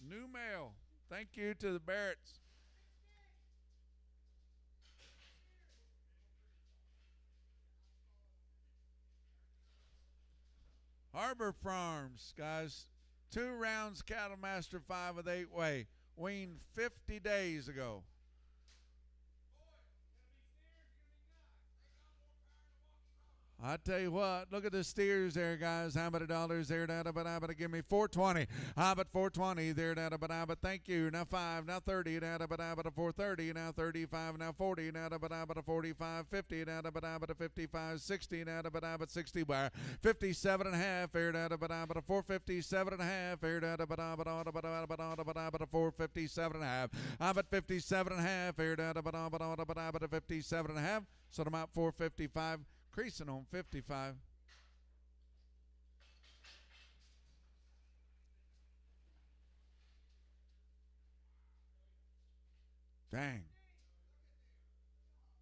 New mail. Thank you to the Barretts. Harbor Farms, guys. 2 rounds Cattle Master 5 with 8-way. Weaned 50 days ago. I tell you what, look at the steers there, guys. How many dollars there? But give me 420. But 420 there. But thank you. Now 5. Now 30. But 430. Now 35. Now 40. But 45. 50. But 55. 60. But 60 bar. 57 and a half here. But 457 and a half here. But 457 and a half. But 57 and a half here. But 57 and a half. So I'm out 455. Creasing on 55. Dang.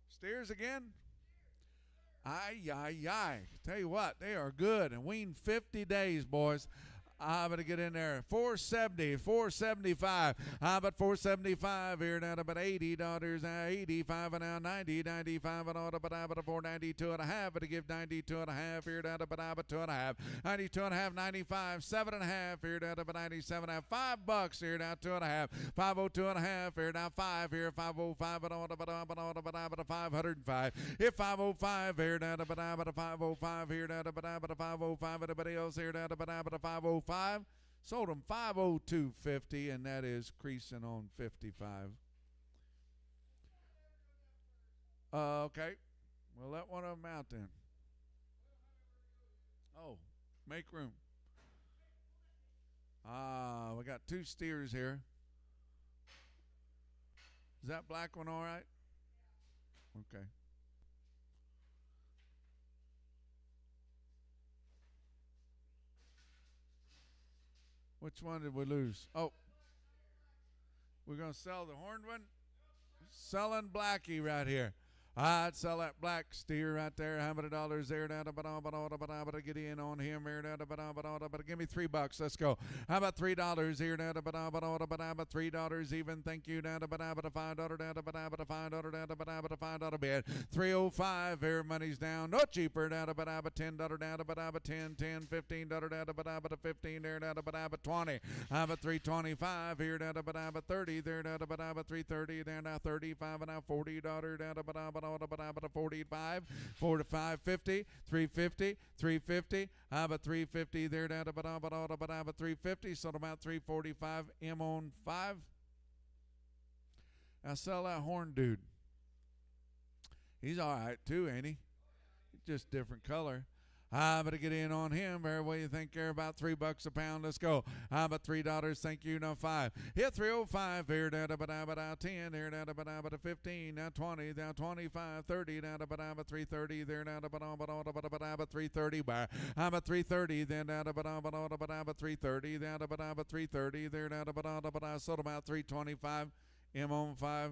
Steers again? Aye. Tell you what, they are good. And weaned 50 days, boys. I'm going to get in there. 470, 475. But 475 here now, but $80 now, 85 and now 90, 95 and all, but 492 and a half. But to give 92 and a half here down to but 2.5, 92 and a half, 95, 7.5 here down to but 97 and a half. $5 here now, 2.5, 502 and a half here now, 5 here, 505 and all, but 505. If 505 here down to but 505 here down to but 505. Everybody else here down to but 505. Sold them 502.50, and that is creasing on 55. Okay, well let one of them out then. Oh, make room. We got 2 steers here. Is that black one all right? Okay. Which one did we lose? Oh, we're going to sell the horned one? Selling Blackie right here. I'd sell that black steer right there. How many dollars there? But get in on him here. But give me $3. Let's go. How about $3 here? But $3 even. Thank you. But $5 $5 bid. 305 here. Money's down. No cheaper. But $10 down. But 10, $15 down. But 15 there. But 20. But 325 here. But 30 there. But 330 there. Now 35 and now $40 down. But 45, 45, 50, 350, 350. But 350 there down to but 350. So about 345. M on 5. I sell that horn dude. He's all right too, ain't he? just different color. I'm going to get in on him. There, what do you think there? About $3 a pound. Let's go. How about $3? Thank you. Now 5. Hit 305. Here, down to 10. Here, down to 15. Now 20. Now 25. 30. Down to 330. There, down to 330. How about 330? Then down to 330. Down to 330. There, down to sold about 325. M on 5.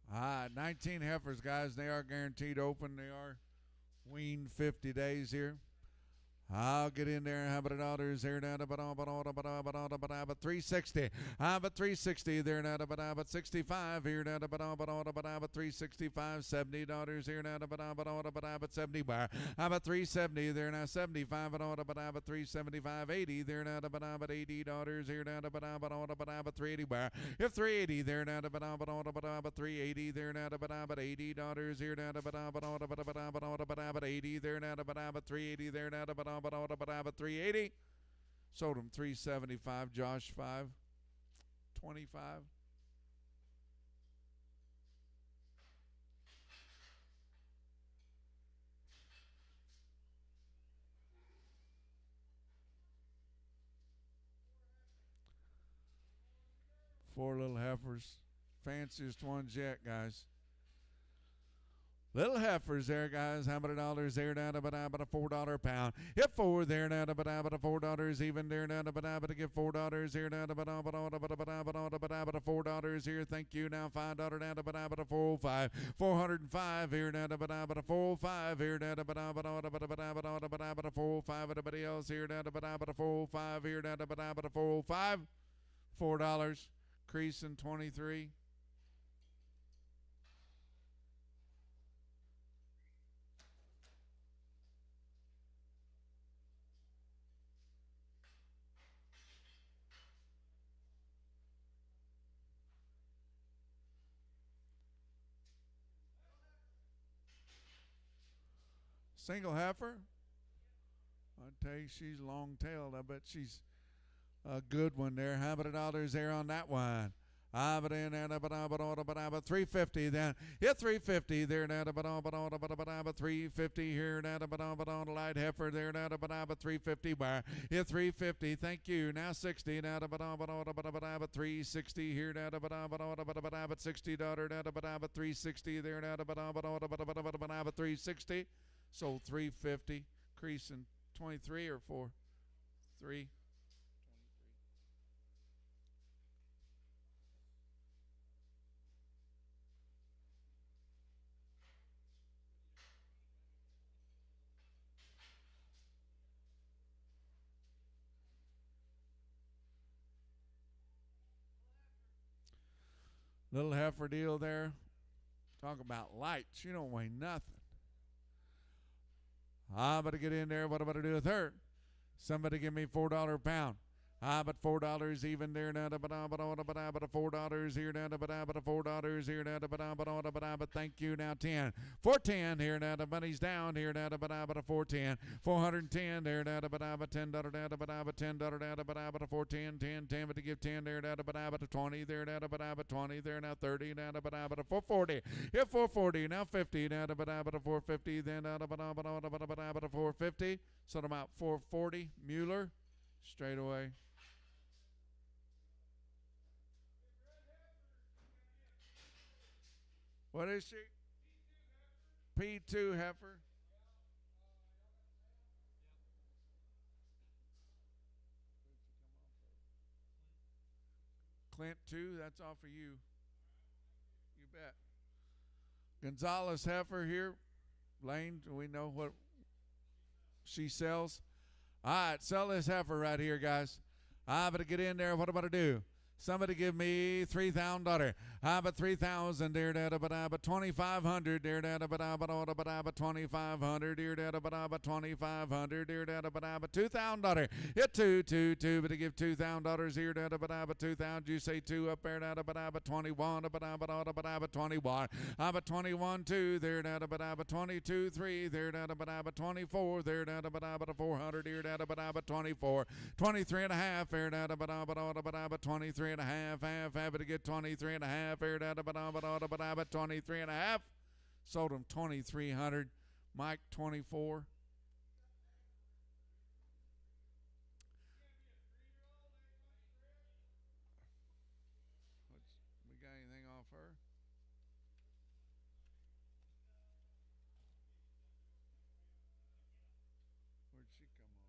All right, 19 heifers, guys. They are guaranteed open. They are weaned 50 days here. I'll get in there. How about the others there now? But 360. How about 360 there now? But 65 here now. But 365. $70 here now. But 70 bar. How about 370 there now? 75 but 375. 80 there now. But $80 here now. But 380 bar. If 380 there now. But 380 there now. But $80 here now. But 80 there now. But 380 there now. But 380. Sold him 375. Josh 5. 25. Four little heifers. Fanciest ones yet, guys. Little heifers there, guys. How many dollars there now? But a $4 a pound. Hit 4 there now. But $4 even there now. But to get $4 here now. But $4 here. Thank you now. $5 now. But a 405. 405 here now. But a 405 here now. But a 405. Everybody else here now. But a 405 here now. But a 405. $4. Creasing 23. Single heifer. I tell you, she's long-tailed. I bet she's a good one there. How about $1 there on that one? But 350 then. Hit 350 there now. But 350 here now. But light heifer there now. But 350 bar. Hit 350. Thank you. Now 60 now. But 360 here now. But $60 now. But 360 there now. But 360. Sold 350. Creasing 23 or 4? 3. Little heifer deal there. Talk about lights. You don't weigh nothing. I'm going to get in there. What am I going to do with her? Somebody give me $4 a pound. But $4 even there now. But $4 here now. But $4 here now. But thank you now 10. 410 here now. The money's down here now. But 410. 410 there now. But $10 now. But $10 now. But 410 10 but to give 10 there now. But 20 there now. But 20 there now. 30 now. But 440. Here 440 now 50 now. But 450 then now. But 450. So about 440 Mueller straight away. What is she? P2 heifer. Clint, too. That's all for you. You bet. Gonzalez heifer here. Lane, do we know what she sells? All right, sell this heifer right here, guys. I'm going to get in there. What am I going to do? Somebody give me $3,000. I but 3,000, dear dada, but I but 2,500, dear dada, but I but 2,500, dear dada, but I but 2,500, dear dada, but I but $2,000. Hit two, but to give $2,000 here, dada, but I but 2,000. You say two up there, dada, but I but 21, but I but 21. I but 21, two, there, dada, but I but 22, three, there, dada, but I but 24, there, dada, but I but 400, dear dada, but I but 24, 23 and a half, there, dada, but I but 23 and a half, half it to get 23 and a half, aired out but 23 and a half. Sold them 2,300. Mike 24. We got anything off her? Where'd she come off of?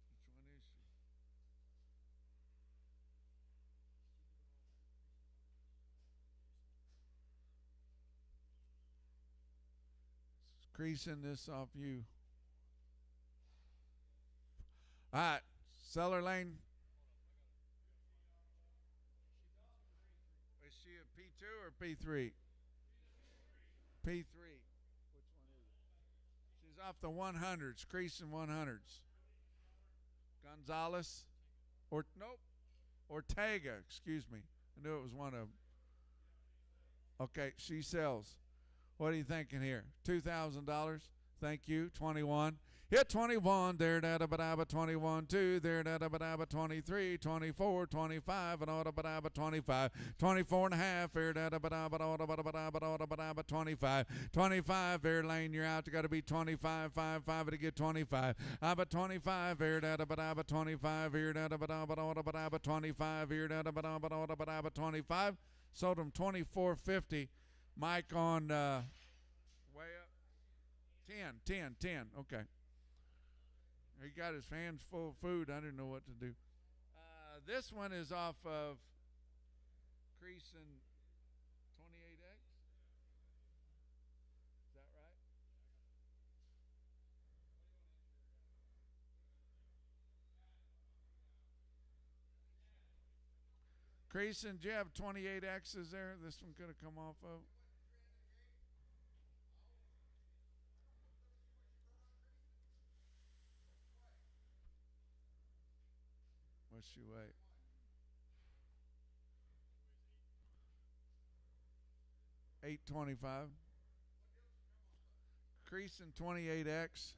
Which one is she? Creasing this off you. All right, Cellar Lane. Is she a P2 or P3? P3. Which one is it? She's off the 100s, creasing 100s. Gonzalez. Or nope. Ortega, excuse me. I knew it was one of them. Okay, she sells. What are you thinking here? $2,000. Thank you. 21. Hit 21. There, dada, ba 21. 2. There, dada, ba 23. 24. 25. And order, ba 25. 24 and a half. There, dada, ba 25. 25. There, Lane, you're out. You got to be 25. 5 to get 25. I but 25. There, dada, ba 25. Here, dada, ba 25. Here, dada, ba 25. Sold them 24.50. Mike on way up 10. Okay. He got his hands full of food. I didn't know what to do. This one is off of Creason 28X. Is that right? Creason, do you have 28Xs there? This one could have come off of. What's she weigh? $825. Creason 28X.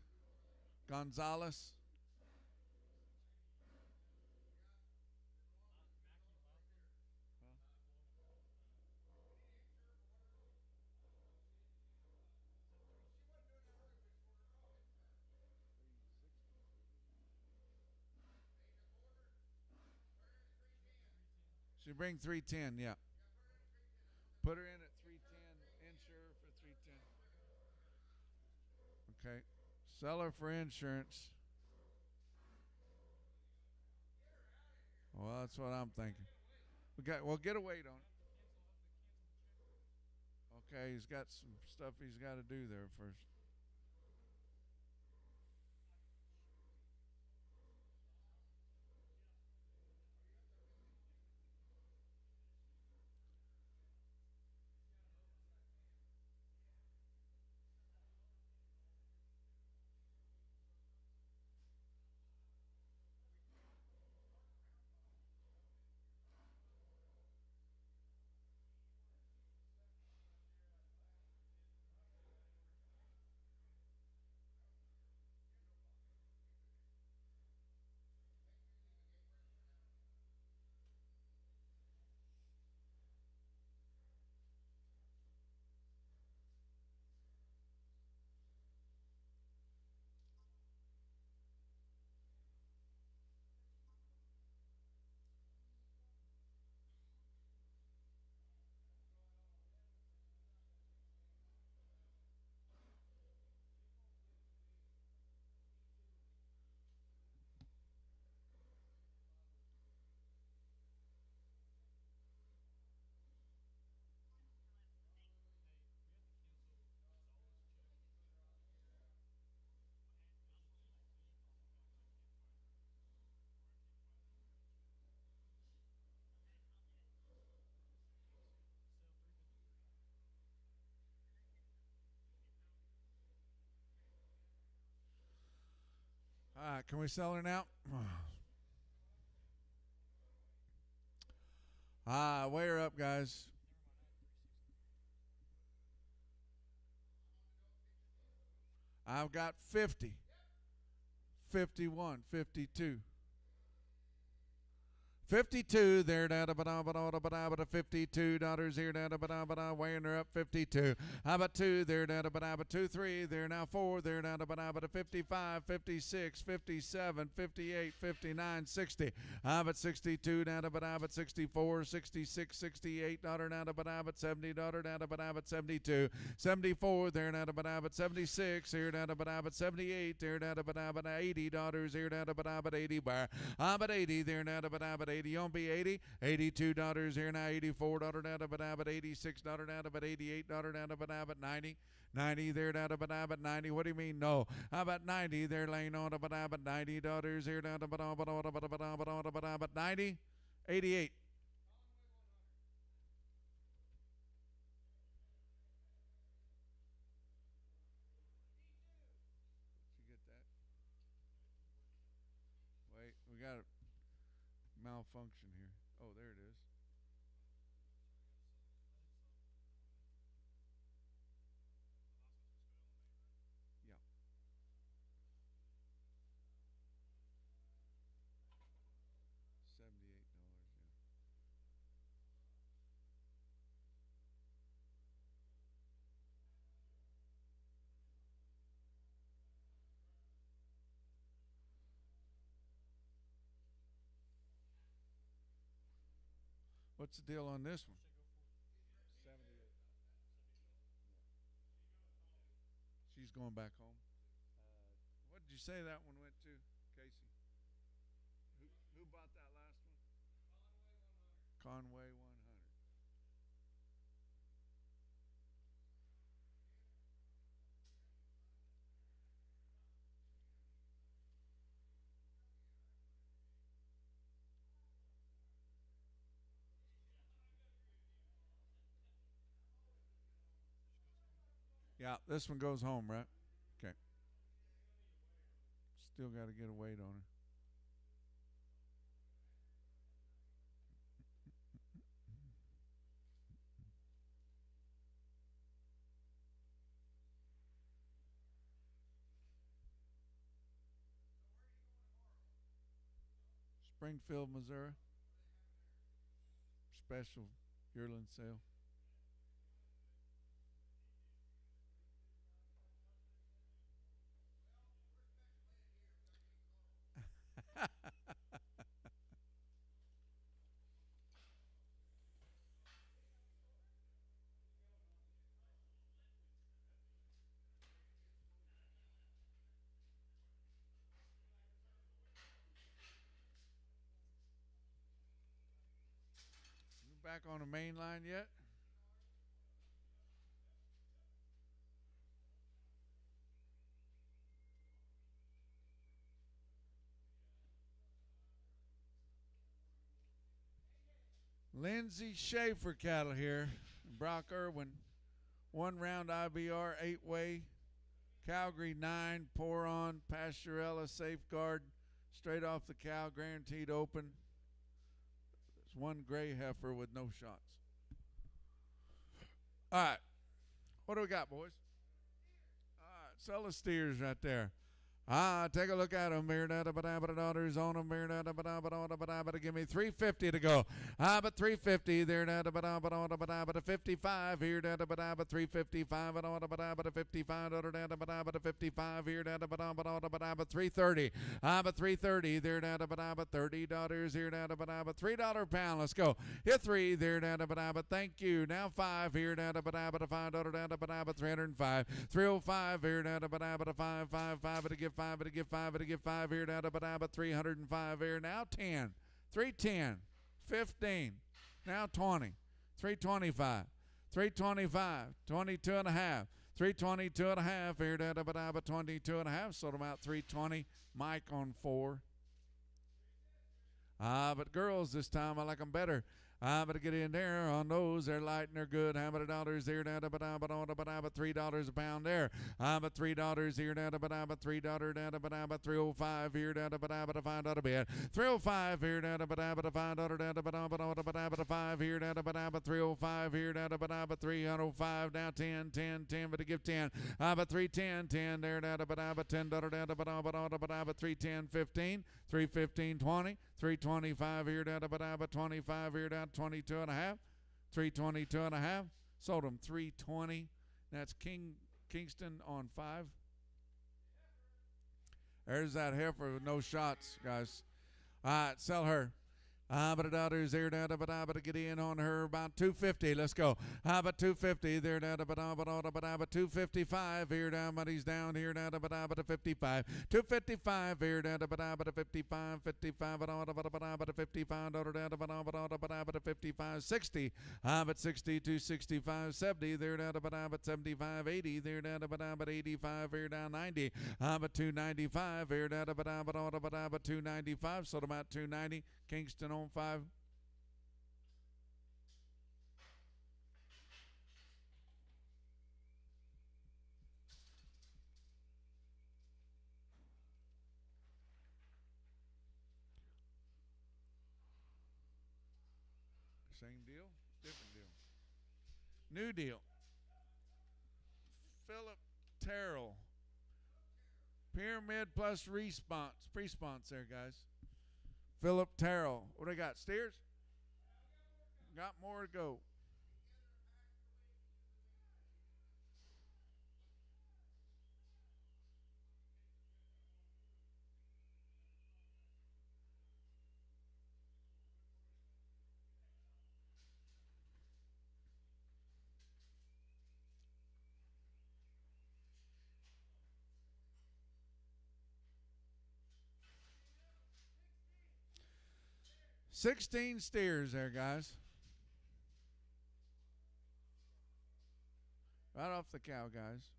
Gonzalez. She bring 310, yeah. Put her in at 310. Insure for 310. Okay. Sell her for insurance. Well, that's what I'm thinking. Well, get a weight on it. Okay, he's got some stuff he's got to do there first. All right, can we sell her now? Weigh her up, guys. I've got 50, 51, 52. 52 there, da da ba da ba da ba da ba da $52 here, da da ba da weighing her up 52. How about 2 there, da da ba da ba 2, 3 there, now 4 there, da da ba da ba da 55, 56, 57, 58, 59, 60. How about 62 da da ba da ba 64, 66, 68 daughter da da ba da ba 70 daughter da da ba da ba 72, 74 there, da da ba da ba 76 here, da da ba da ba 78 there, da da ba da ba 80 daughters here, da da ba da ba 80 bar. How about 80 there, da da ba da ba 80 on be 80, 82 daughters here now, 84 daughter down to but 86 daughter down to but 88 daughter down to but 90, 90 there down to but 90. What do you mean no? How about 90 there laying on to but 90 daughters here down to but 90, 88. Did you get that? Wait, we got a malfunction here. Oh, there it is. Yeah. $78, yeah. What's the deal on this one? 78. She's going back home. What did you say that one went to, Casey? Who bought that last one? Conway 100. Yeah, this one goes home, right? Okay. Still got to get a weight on her. Springfield, Missouri. Special yearling sale. You back on the main line yet? Lindsay Schaefer cattle here. Brock Irwin. 1 round IBR, 8-way. Calgary 9, pour on, Pasturella, safeguard, straight off the cow, guaranteed open. There's 1 gray heifer with no shots. All right. What do we got, boys? All right, sell the steers right there. Take a look at them. Daughters on them. Give me $350 to go. But $350 there. 55 here. 355 $55 here. $330. But $330 there. $30 here. $3 pound. Let's go. Hit 3 there. Thank you. Now 5 here. $5 $305. 305 here. 5 to give 5 to give 5 to give 5 here down to but 305 here now 10 310 15 now 20 325 325 22 and a half 322 and a half here down to but 22 and a half sold them out 320 Mike on 4 but girls this time I like them better But get in there on those. They're light and they're good. How about $3 there? Down but $3 a pound there. But $3 here. Down but $3 down but $3.05 here. Down but $5 bid. $3.05 here. Down but $5 down but $5 here. Down but $3.05 here. Down but $305 down 10 but to give 10. But $3.10 there. Down but $10 down but $3.10 15. $3.15 20. $3.25 here. Down but $25 here. Down 22 and a half. $3.22 and a half. Sold them $3.20. That's Kingston on 5. There's that heifer with no shots, guys. All right, sell her. But $1 there, down but get in on her about $2.50. Let's go. But $2.50 there, down but $2.55 here, down but he's down here, down but $55. $2.55 here, down but $55, $55 but $55 down but $55, $60. But $60 $2.65, $70 there, down but $75, $80 there, down but $85 here, down $90. But $2.95 here, down but $2.95. Sold about $2.90. Kingston on 5. Same deal, different deal. New deal. Philip Terrell. Pyramid plus response there, guys. Philip Terrell. What do they got? Steers? Got more to go. $16 steers there, guys. Right off the cow, guys.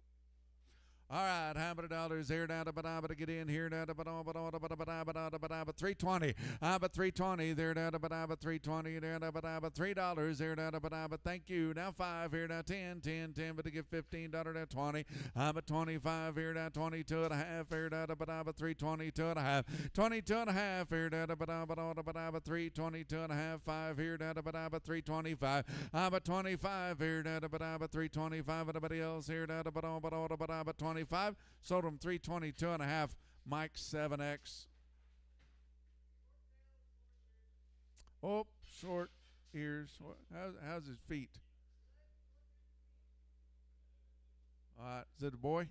All right, how about $1 here? Down to get in here. Down to $3.20. But $3.20 there. Down to $3.20 there. Down $3 there. Down to thank you. Now 5 here. Now 10, but to give $15 down 20. But 25 here. Down 22 and a half here. Down to $3.22 and a half. 22 and a half here. Down to $3.22 and a half. 5 here. Down to $3.25. But 25 here. Down to $3.25. Anybody else here? Down to 25. Sold them $3.22 and a half. Mike 7X. Oh, short ears. How's his feet? All right, is it a boy?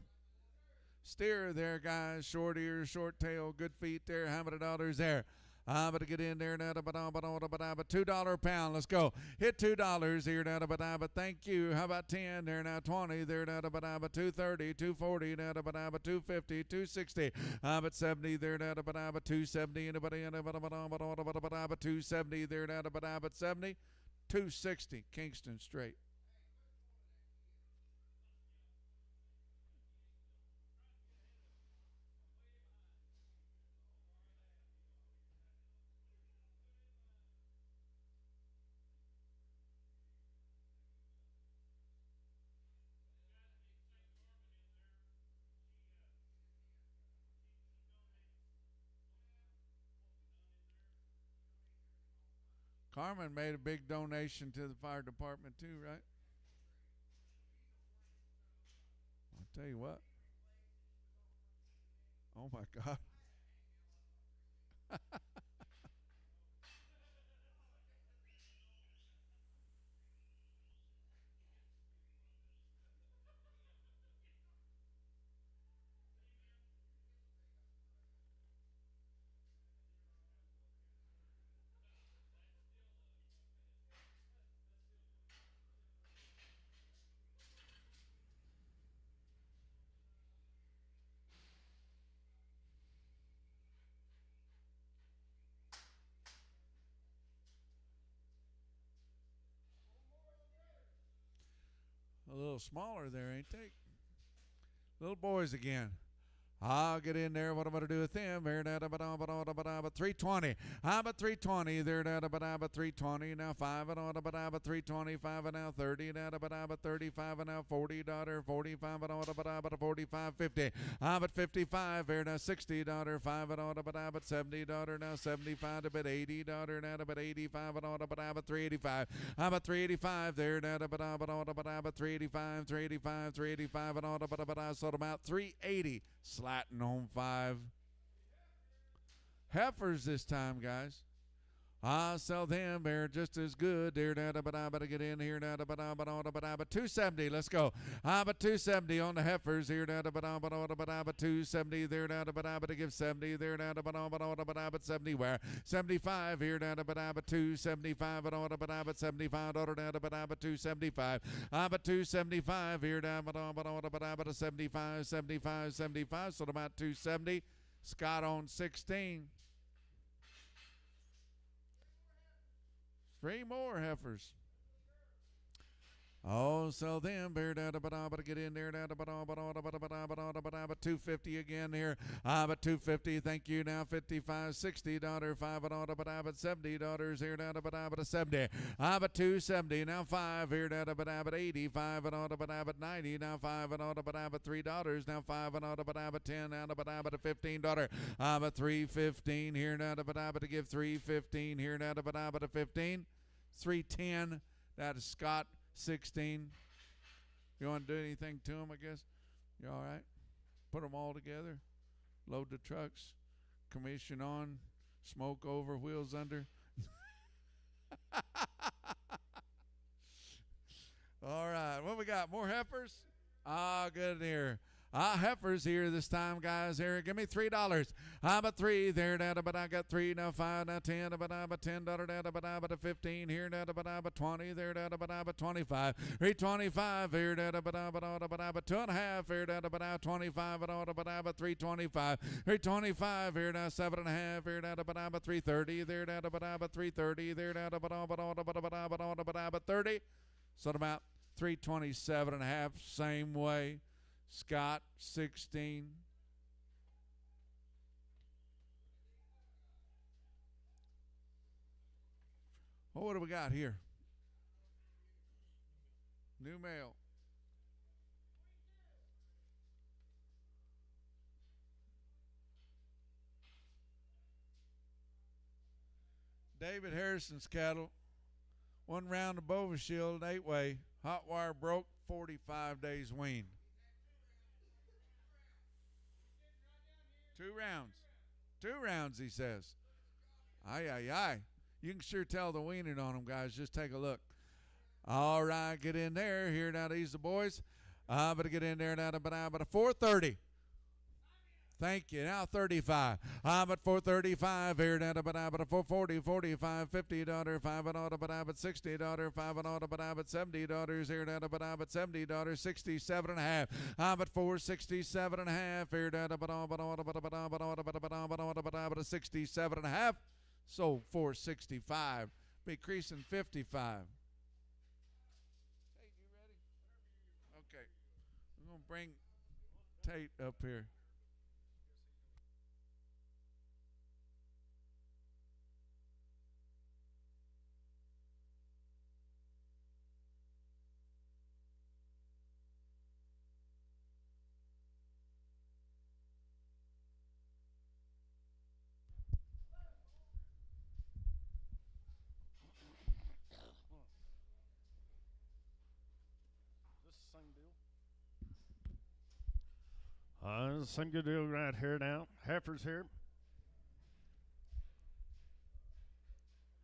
Steer there, guys. Short ears, short tail, good feet there. How many dollars there? But to get in there now, but $2 a pound. Let's go. Hit $2 here now, but thank you. How about 10 there now? 20 there now, but $2.30, $2.40 now, but $2.50, $2.60. But 70 there now, but $2.70. Anybody in but $2.70 there now, but 70, $2.60. Kingston straight. Carmen made a big donation to the fire department too, right? I'll tell you what. Oh my God. A little smaller there, ain't they? Little boys again. I'll get in there. What I'm going to do with them? Here, 320. I'm at 320. There, 320. Now 5 and on, 325 and now 30. Now 35 and now 40. 45 and on, 45, 50. I'm at 55. Here now 60. 5 and on, 70. Now 75 to 80. Now 85 and on, 385. I'm at 385. There, 385, 385 and on, so I'm out 380. Slatting on 5. Heifers this time, guys. I'll sell them. They're just as good. There, but get in here now. But 270. Let's go. But 270 on the heifers here. But 270 there. But to give 70 there. But 70 where 75 here. But 275 but 75 but 275. But 275 here. But 75, 75. So about 270. Scott on 16. 3 more heifers. Oh, sell them. Bear down, but get in there. But 250 again here. But 250. Thank you. Now 55, 60 $5 but 70 here. But 70. But 270. Now 5 here. But 85 but 90. Now 5 but $3. Now 5 but 10. But $15. But 315 here. But to give 315 here. But 15. 310. That is Scott. 16. You want to do anything to them, I guess? You all right? Put them all together. Load the trucks. Commission on. Smoke over. Wheels under. All right. What we got? More heifers? Good here. Heifers here this time, guys. Here, give me $3. I'm at 3 there, but I got 3 now, 5 now, 10, but I'm at $10 but 15 here, but I'm at 20 there, but I'm at 25, 325 here, but I'm at 2.5 here, but I'm 25, but I'm at 325, 325 here now, 7.5 here, but I'm at 330 there, but I'm at 330 there, but I'm at 30, so about 327.5, same way. Scott, 16. Well, what do we got here? New mail. David Harrison's cattle. 1 round of Bova Shield, 8-way. Hot wire broke, 45 days weaned. 2 rounds. 2 rounds, he says. Aye. You can sure tell the weaning on them, guys. Just take a look. All right, get in there. Here now, these the boys. But get in there now, but a 430. Thank you. Now 35. But 435 here now, but a 440, 45, $50, $5 but 60 $5 but $70 here now, but $70, $67.5. But 467.5 here now, but 67.5. So 465. Be creasing 55. Tate, you ready? Okay. I'm gonna bring Tate up here. Same good deal right here now. Heifers here.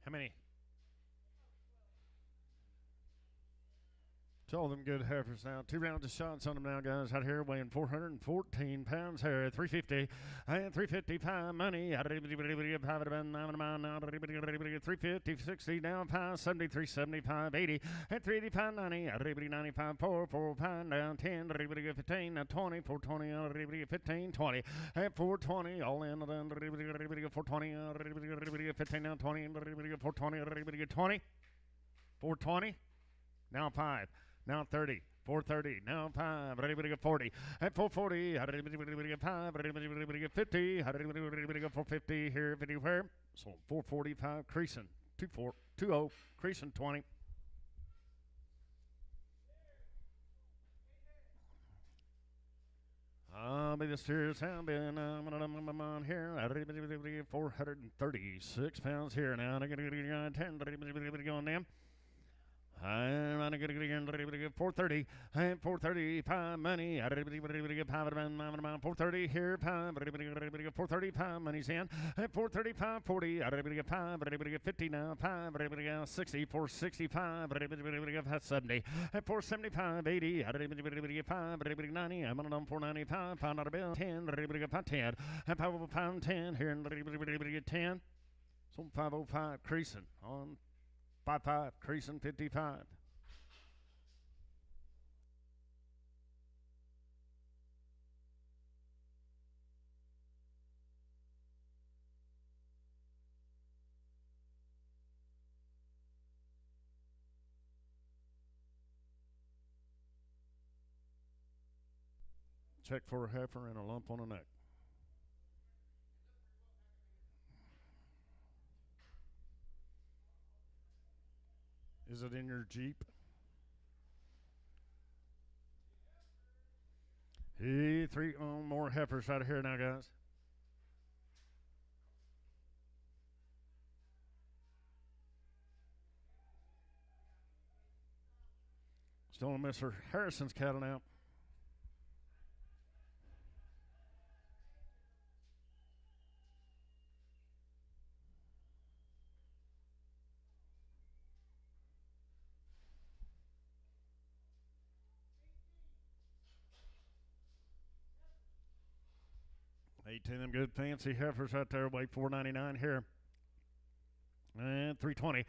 How many? To all them good heifers now. 2 rounds of shots on them now, guys. Out here weighing 414 pounds here. 350 and 355 money. 350, 60 down 570, 375, 80 and 385, 90. 95, 4 down 10. 15 now 20, 420, 15, 20 and 420 all in. 420, 15 now 20, 420, 20, 420 now 5. Now 30, 430, now 5, ready to go 40, at 440, ready to go 5, ready to go 50, ready to go 450, here, anywhere. So 445, creasing, 20, creasing 20. I'll be the steers have been on here. 436 pounds here now. I'm going to 10 on them. I'm going to get 430 and 435 money. 430 here, 435 money's in. 435, 40. 50 now, 5. 60, 465. 70. 475, 80. 5, 90. I'm on 495. Pound out of bill. 10. 10. Pound 10 here. 10. So 505 creasing on 55, creasing 55. Check for a heifer and a lump on the neck. Is it in your Jeep? Hey, 3 more heifers out of here now, guys. Still on Mr. Harrison's cattle now. Eighteen of them good fancy heifers out there, weigh 499 here. And 320.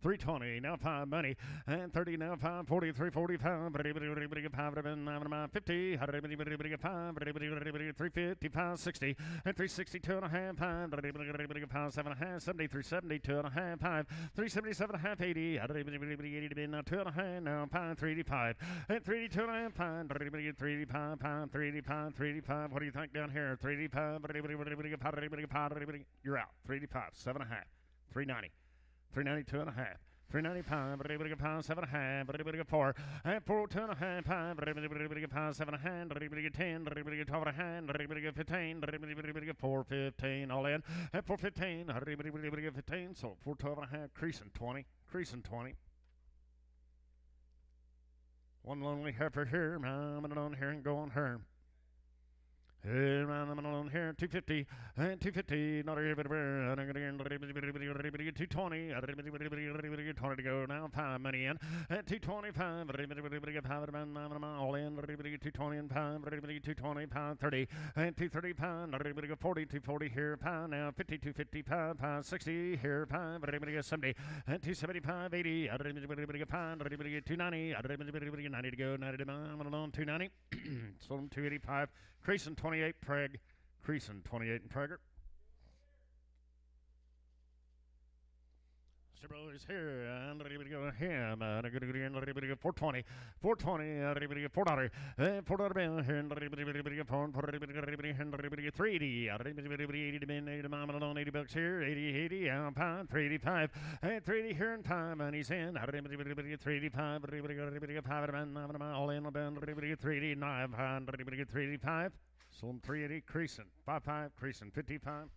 320, now 5 money, and 30, now 5, 40, 345, 50, 355, 60, and 362 and a half, 5, 7 and a half, 70, 372 and a half, 5, 377 and a half, 80, 80 to be now 2 and a half, now 5, 385, and 382 and a half, 5, 385, 5, 385, 385, what do you think down here? 385, you're out, 385, 7 and a half, 390. 392 and a half. 395, 7 and a half, 4, and 402 and a half, 5, 7 and a half, 10, 12 and a half, 15, 415, all in, and 415, 15, so 412 and a half, creasing 20, creasing 20. One lonely heifer here, I'm on here and go on her. Here, I'm on here, 250, and 250, not everywhere, and I'm going to get 220, 20 to go now, 5 money in, and 225, all in, 220 and 5, 220, pound 30, and 230 pound, 40, 240 here, pound now, 50, 255, pound 60 here, pound, 70, and 275, 80, pound, 290, 90 to go, 90 to on 290, so 285, creasing 28 preg, creasing 28 and pregger. Is here, and ready to go him, and ready to go 420, 420, ready to go $4, $4 bill, and ready to go 380, 80 to bin, 80 to 80 bucks here, 80, pound, 385, and 380 here in time, and he's in, 385, all in, 389, pound, 385, so 380, creasing, 55, creasing, 55.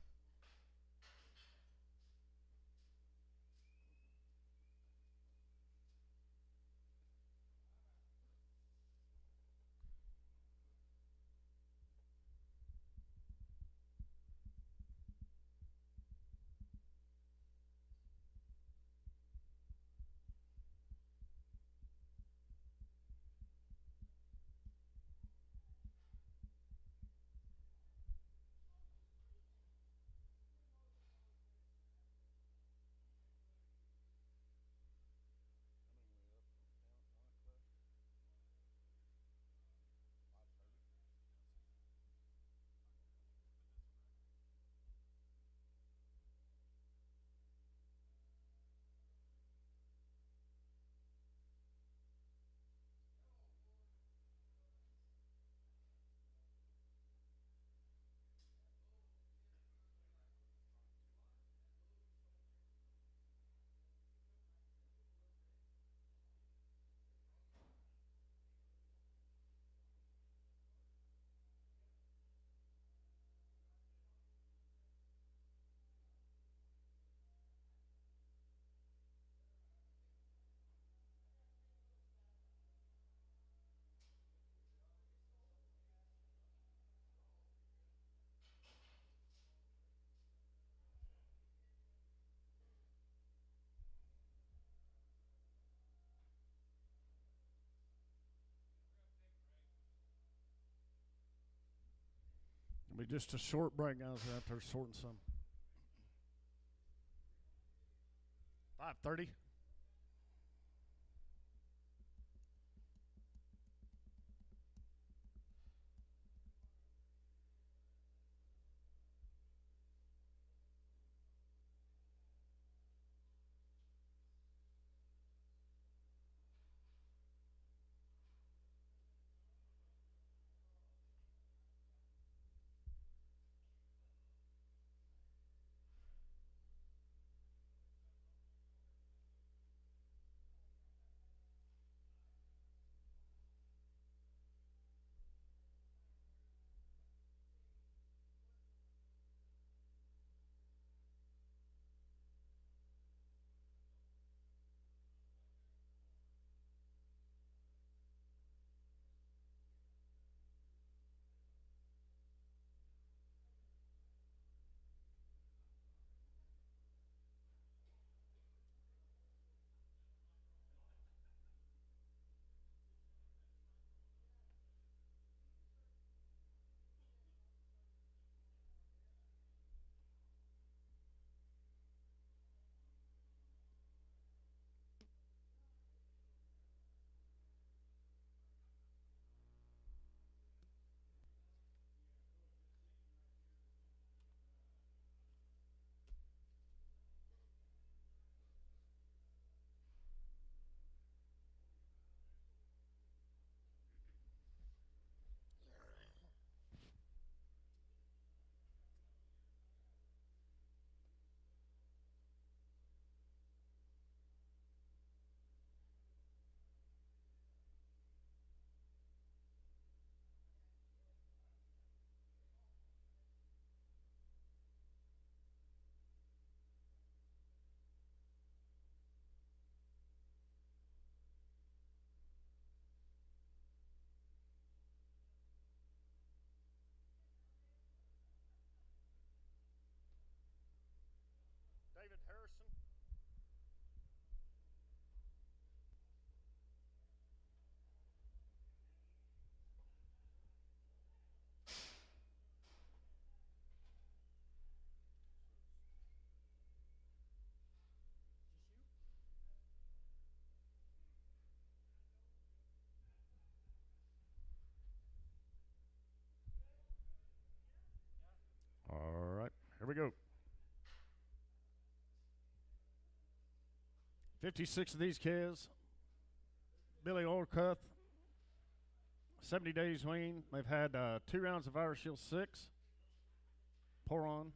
be just a short break, guys. We're out there sorting some. 5:30. David Harrison. All right, here we go. 56 of these kids. Billy Orcuth, 70 days wean. They've had 2 rounds of Virus Shield 6. Pour on.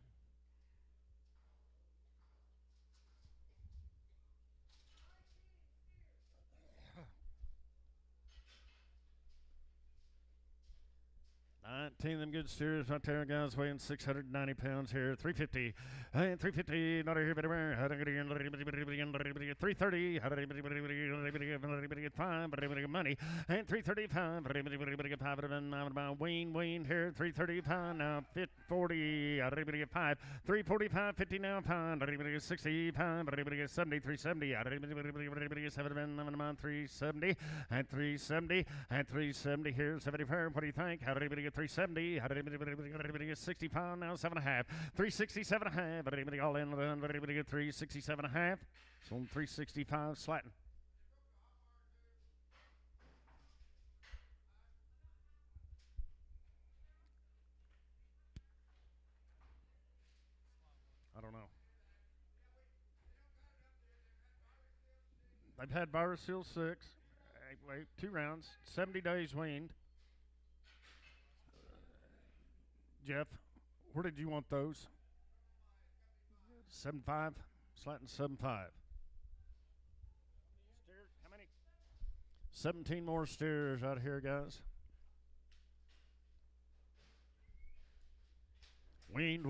Nineteen of them good steers right there, guys, weighing 690 pounds here. 350, and 350, not here, but 330, 5, money, and 335, 5, wean here, 335, now 40, 5, 345, 50 now, 65, 70, 370, 370, and 370, and 370 here, 75, what do you think? 370, 65 now, 7.5, 367.5, all in, 367.5, so 365, slatting. I don't know. They've had Virus Shield 6, 2 rounds, 70 days weaned. Jeff, where did you want those? 7.5, slatting 7.5. Steers, how many? 17 more steers out here, guys. Weaned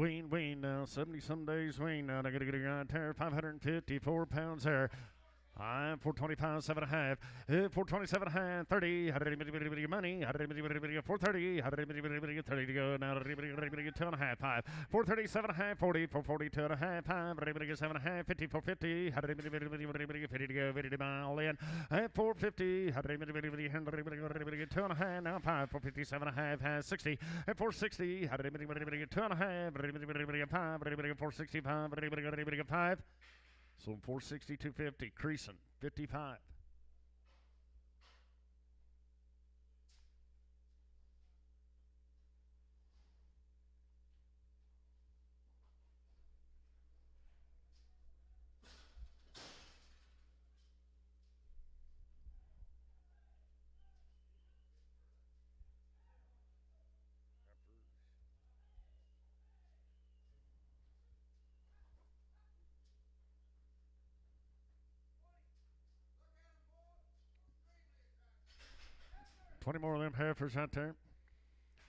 now, 70 some days weaned now. I got to get a guy there, 554 pounds there. 425, 7.5. 427.5, 30. Money. 430. 30 to go. Now 2.5. 5. 437.5, 40. 442 and a half. 5. 7.5. 50. 450. 50 to go. 50 to buy all in. 450. 2.5. Now 5. 457.5. Has 60. 460. 2.5. 5. 465. 5. So 460, 250, creasing, 55. $20 more of them heifers out there.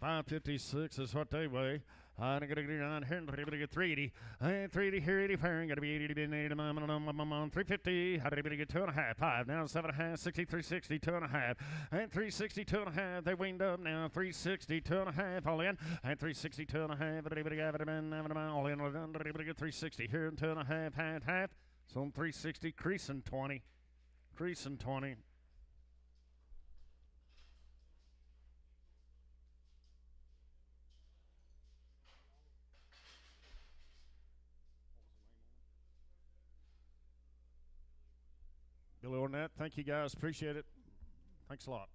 556 is what they weigh. I'm going to get on here and 380. 380 here, 80 fair. Got to be 80 to be 80 to 350. How did they get 2.5? 5 now, 7.5, 60, 360, 2.5. And 360, 2.5. They winged up now. 360, 2.5 all in. And 360, 2.5. Everybody got it all in. Everybody get 360 here and 2.5, half. So 360, creasing 20. Creasing 20. Billy Ornette, thank you guys. Appreciate it. Thanks a lot.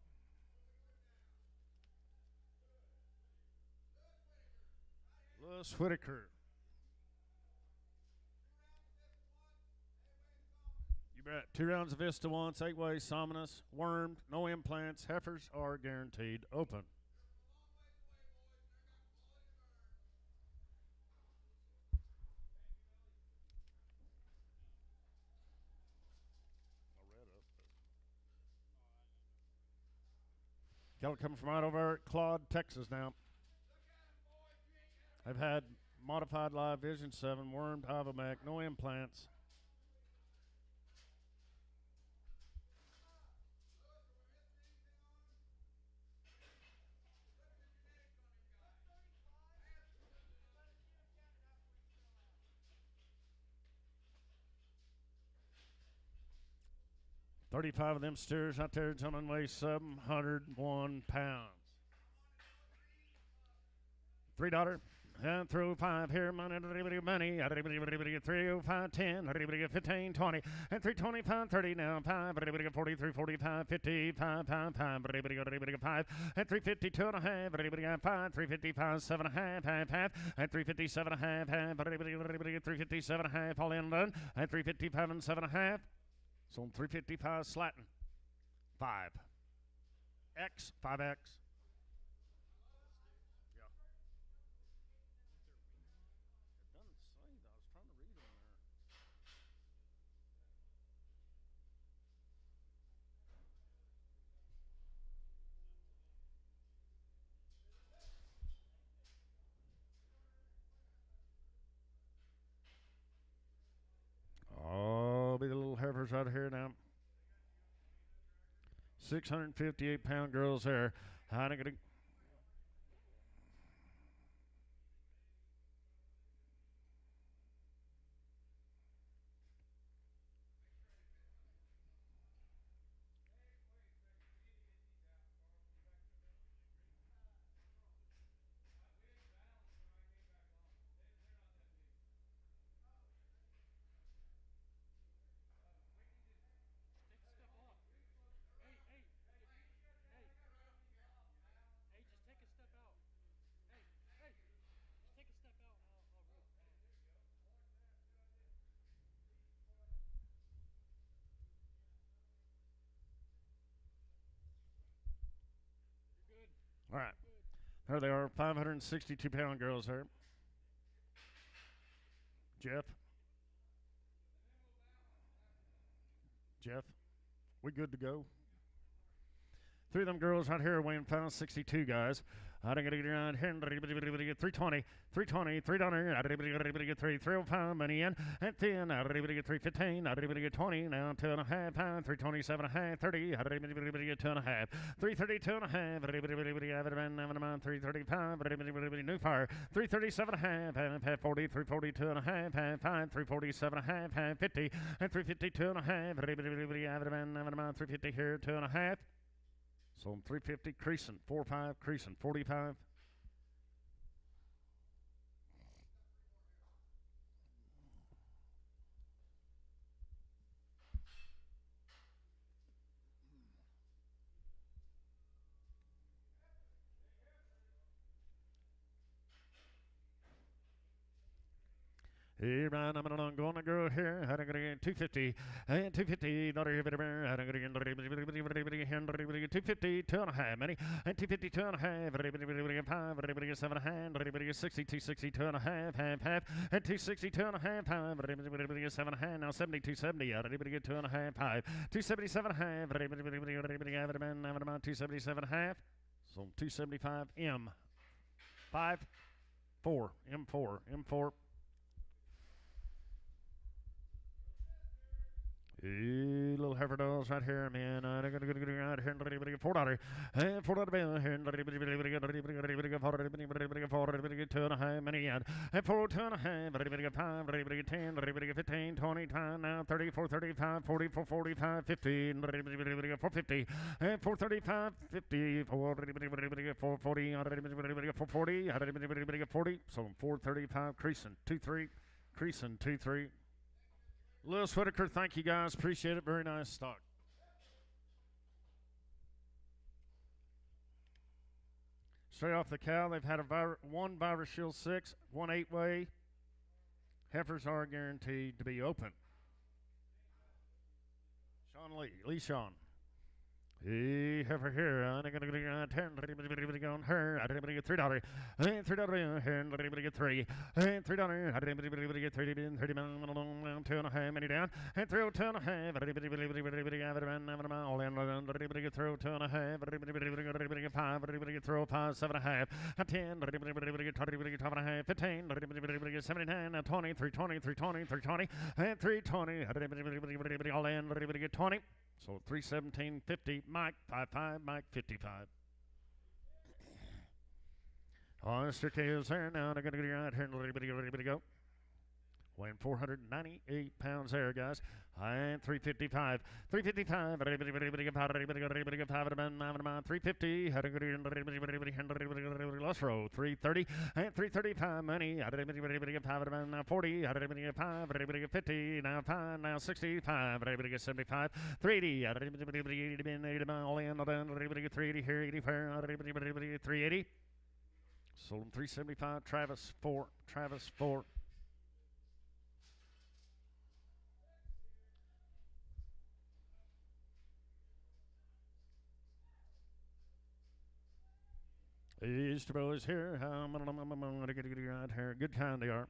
Lewis Whitaker. You bet. 2 rounds of Vista once, 8-way, Sominus, wormed, no implants. Heifers are guaranteed open. Cattle coming from right over at Claude, Texas now. They've had modified live vision 7, wormed Ivomec, no implants. $35 of them steers out there, gentlemen, weigh 701 pounds. $3. And through 5 here, money, 305, 10, 15, 20, and 325, 30 now, 5, 43, 45, 50, 5, 5, 5, 5, and 350, 2.5, 5, 355, 7.5, half, and 357, half, 357, half, all in done, and 355 and 7.5. So on 355 slatting. 5. X, 5X. Yeah. It doesn't say that. I was trying to read on there. Oh, be the little heifers out here now. 658-pound girls there. How they gonna? All right. There they are, 562-pound girls there. Jeff, we good to go? 3 of them girls right here weighing 562, guys. I don't get it around here. 320, 320, $3. I didn't get 305 money in. And then I didn't get 315. I didn't get 20. Now 2.5 pound, 327.5, 30. I didn't get 2.5, 332.5. I didn't 335. New fire 337.5, half 40, 342.5, half 5, 347.5, half 50, and 352.5. 350 here, 2.5. So 350 creasing, 45 creasing, 45. Here, I'm going to go here. I'm going to get 250 and 250. Not here, I'm going to get 250, 2.5 many, and 250, 2.5. 5, 7.5, 60, 260, 2.5, half, and 260, 2.5, 5, 7.5. Now 70, 270. I'm going to get 2.5, 5, 277.5. 277.5. So 275 M 5 4 M4 M4. Little heifer dolls right here, man. I'm going to get right here. $4. And $4 bill here. 2.5 many yen. And 4, 2.5. 5, 10, 15, 20, now 30, 435, 40, 445, 50, 450, and 435, 50, 440, 440, 40. So 435 creasing, 2-3, creasing, 2-3. Lewis Whitaker, thank you guys. Appreciate it. Very nice stock. Straight off the cow, they've had one Beaver Shield 6, one 8-way. Heifers are guaranteed to be open. Sean Lee Sean. Hey, heifer here. I'm going to get on her. I didn't get $3. And $3 here. And I didn't get 3. And $3. I didn't get 30. 30 down. 2.5 many down. And 302.5. I didn't get all in. I didn't get 302.5. I didn't get 5. I didn't get 305. 7.5. 10. I didn't get 12.5. 15. I didn't get 79. 20. 320. 320. 320. And 320. I didn't get all in. I didn't get 20. So 317.50, Mike 55, Mike 55. Mr. K is there now. They're going to get right here and ready to go. Weighing 498 pounds there, guys. And 355. 355. 350. Let's roll. 330. And 335 money. 40. 50. Now 5. Now 65. 75. 380. All in. 380 here. 84. 380. Sold him 375. Travis 4. Travis 4. Easter boys here. I'm gonna get right here. Good kind they are.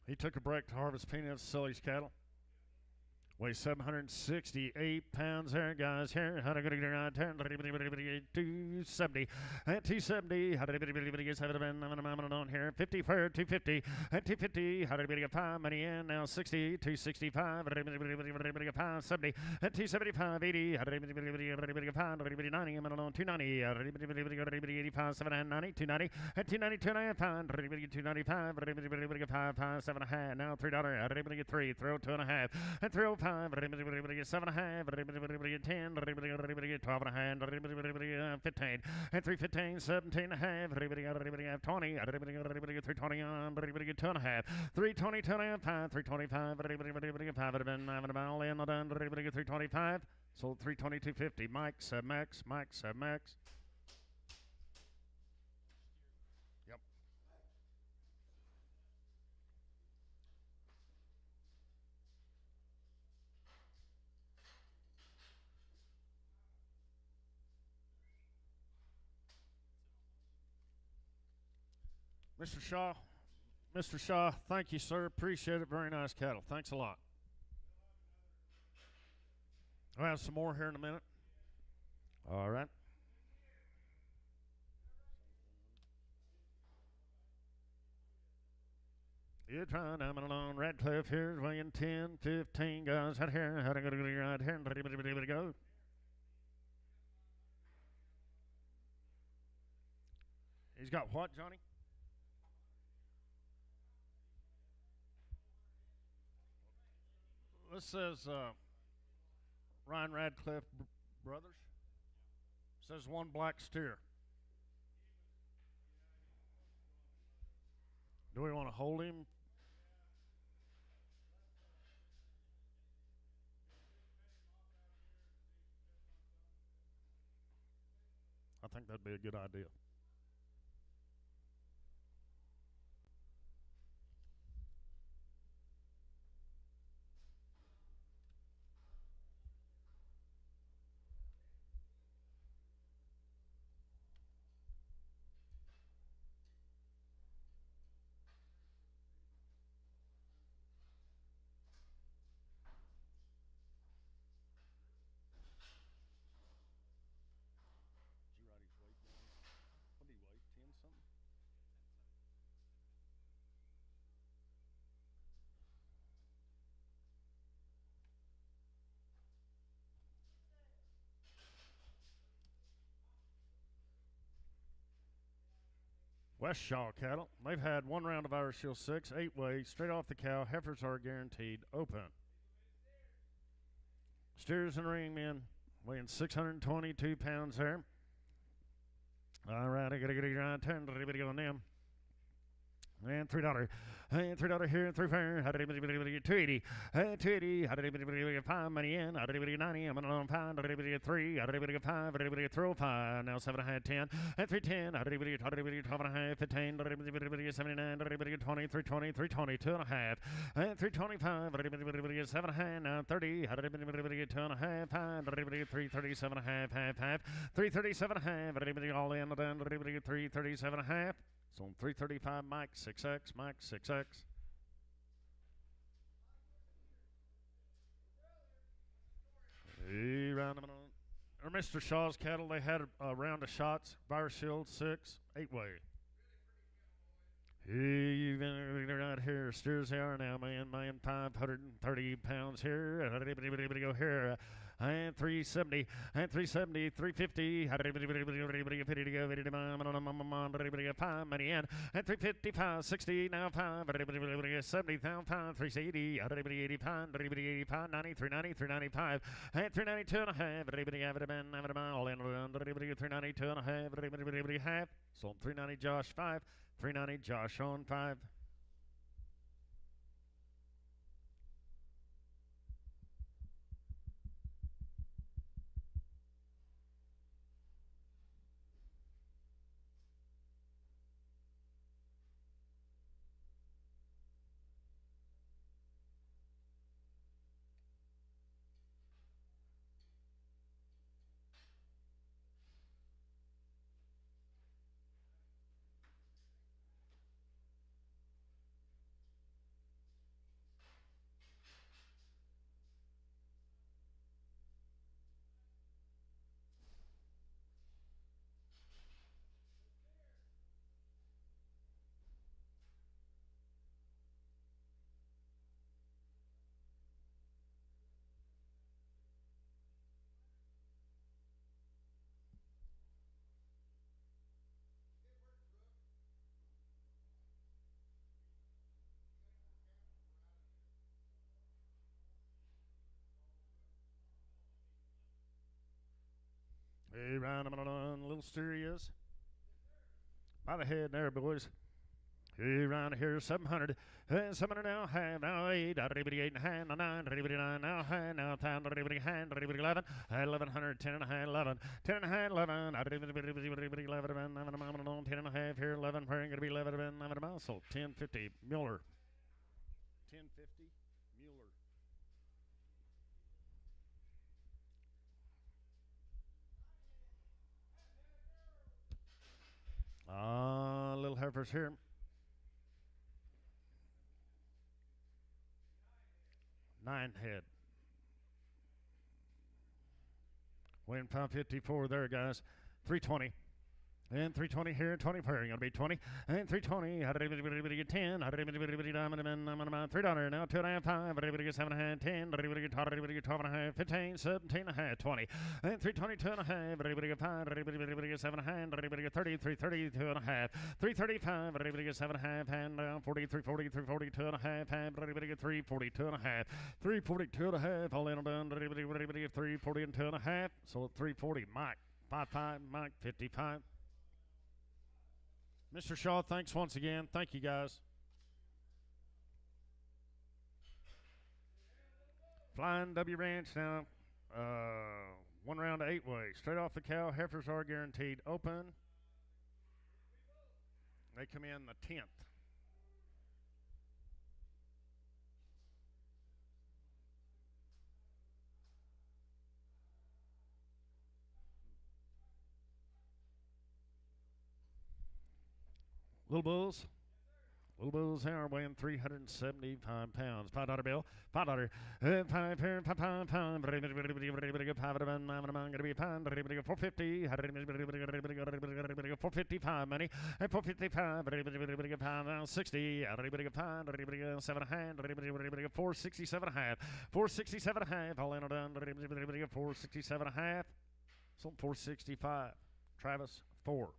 He took a break to harvest peanuts, sell his cattle. Weighs 768 pounds there, guys. Here, 270. At 270, on here. 50 for 250. At 250, 5 money in. Now 60, 265. 570. At 275, 80. 90, 290. 85, 790, 290. At 290, 295. 295. 5, 7 and a half. Now $3. 3. Throw 2.5. At 305. 7.5, 10, 12.5, 15, and 315, 17.5, 20, 320 on, 2.5, 320, 2.5, 325, 5, all in, done, 325, sold 320, 250, Mike, Max. Mr. Shaw. Mr. Shaw, thank you, sir. Appreciate it. Very nice cattle. Thanks a lot. I'll have some more here in a minute. All right. You're trying, I'm alone. Radcliffe here's weighing 10, 15 guys out here. How to go right here? Ready to go. He's got what, Johnny? This says Ryan Radcliffe Brothers. Says one black steer. Do we want to hold him? I think that'd be a good idea. West Shaw cattle. They've had one round of Irish Shield 6, 8-way, straight off the cow. Heifers are guaranteed open. Steers and ring men weighing 622 pounds there. All right, I got to get a grind turn. Everybody on them. And $3. And $3 here, and $3 fair. How did anybody get 280? 280. How did anybody get 5 money in? How did anybody get 90? I'm on 5. How did anybody get 3? How did anybody get 5? How did anybody get 305? Now 7 1/2, 10. And 310. How did anybody get 12 1/2, 15? How did anybody get 79? How did anybody get 20? 320, 320, 2 1/2. And 325. How did anybody get 7 1/2? Now 30. How did anybody get 2 1/2? 5. How did anybody get 337 1/2? Half. 337 1/2. How did anybody all in? How did anybody get 337 1/2? It's on 335 Mike 6X, Mike 6X. Or Mr. Shaw's cattle, they had a round of shots, Beaver Shield 6, 8-way. You've been right here, steers here now, man, 530 pounds here. How did anybody go here? And 370, and 370, 350. How did anybody go? 5 money in, and 355, 60, now 5. How did anybody 70, now 5, 380. How did anybody 85? How did anybody 85? 90, 390, 395, and 392 and a half. How did anybody have it all in? How did anybody 392 and a half? How did anybody have? So 390 Josh 5, 390 Josh on 5. Hey, round him on little steer he is. By the head there, boys. Hey, round here, 700. 700 now, half, now 8. Out of 8 and a half, now 9. Out of 9 now, half, now 10. Out of hand, out of 11. 1100, 10 and a half, 11. 10 and a half, 11. Out of 11, 10 and a half here, 11. Where going to be 11, 11 miles. So 1050, Mueller. 1050, Mueller. Little Heifers here. 9 head. Weighing 554 there, guys. 320. And 320 here, 20 here, going to be 20. And 320, how did everybody get 10? How did everybody diamond $3 now, 2.5, 5, everybody get 7.5, 10, everybody get 12.5, 15, 17 and a half, 20. And 320, 2.5, everybody get 5, everybody get 7.5, everybody get 30, 330, 2.5, 335, everybody get 7.5, and 40, 340, 340, 2.5, and everybody get 340, 2.5, 340, 2.5, all in and done, everybody get 340 and 2.5, so 340, Mike, 55, Mike, 55. Mr. Shaw, thanks once again. Thank you, guys. Flying W Ranch now. 1 round 8-way. Straight off the cow. Heifers are guaranteed open. They come in the 10th. Little Bulls. Little Bulls are weighing 375 pounds. $5 bill. $5. 5 here. 5 pound. $5. Going to be $5. 450. 455 money. And 455. $5. 60. 7 hand. 467 half. 467 half. All in or done. 467 half. So 465. Travis 4.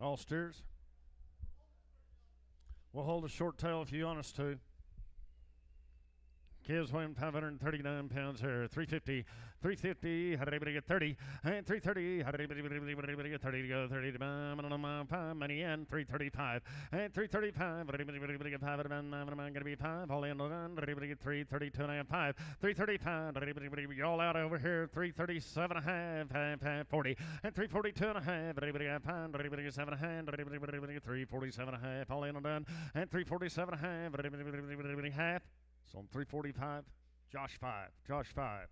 All steers. We'll hold a short tail if you want us to. Kids weighing 539 pounds here. 350. 350. How did everybody get 30? And 330. How did everybody get 30 to go? 30 to buy. Money in. 335. And 335. How did everybody get 5? Going to be 5. All in. Everybody get 332 and a half. 5. 335. Everybody all out over here. 337 and a half. 40. And 342 and a half. Everybody got 5. Everybody get 7 and a half. Everybody get 347 and a half. All in and done. And 347 and a half. Everybody half. So on 345, Josh 5. Josh 5.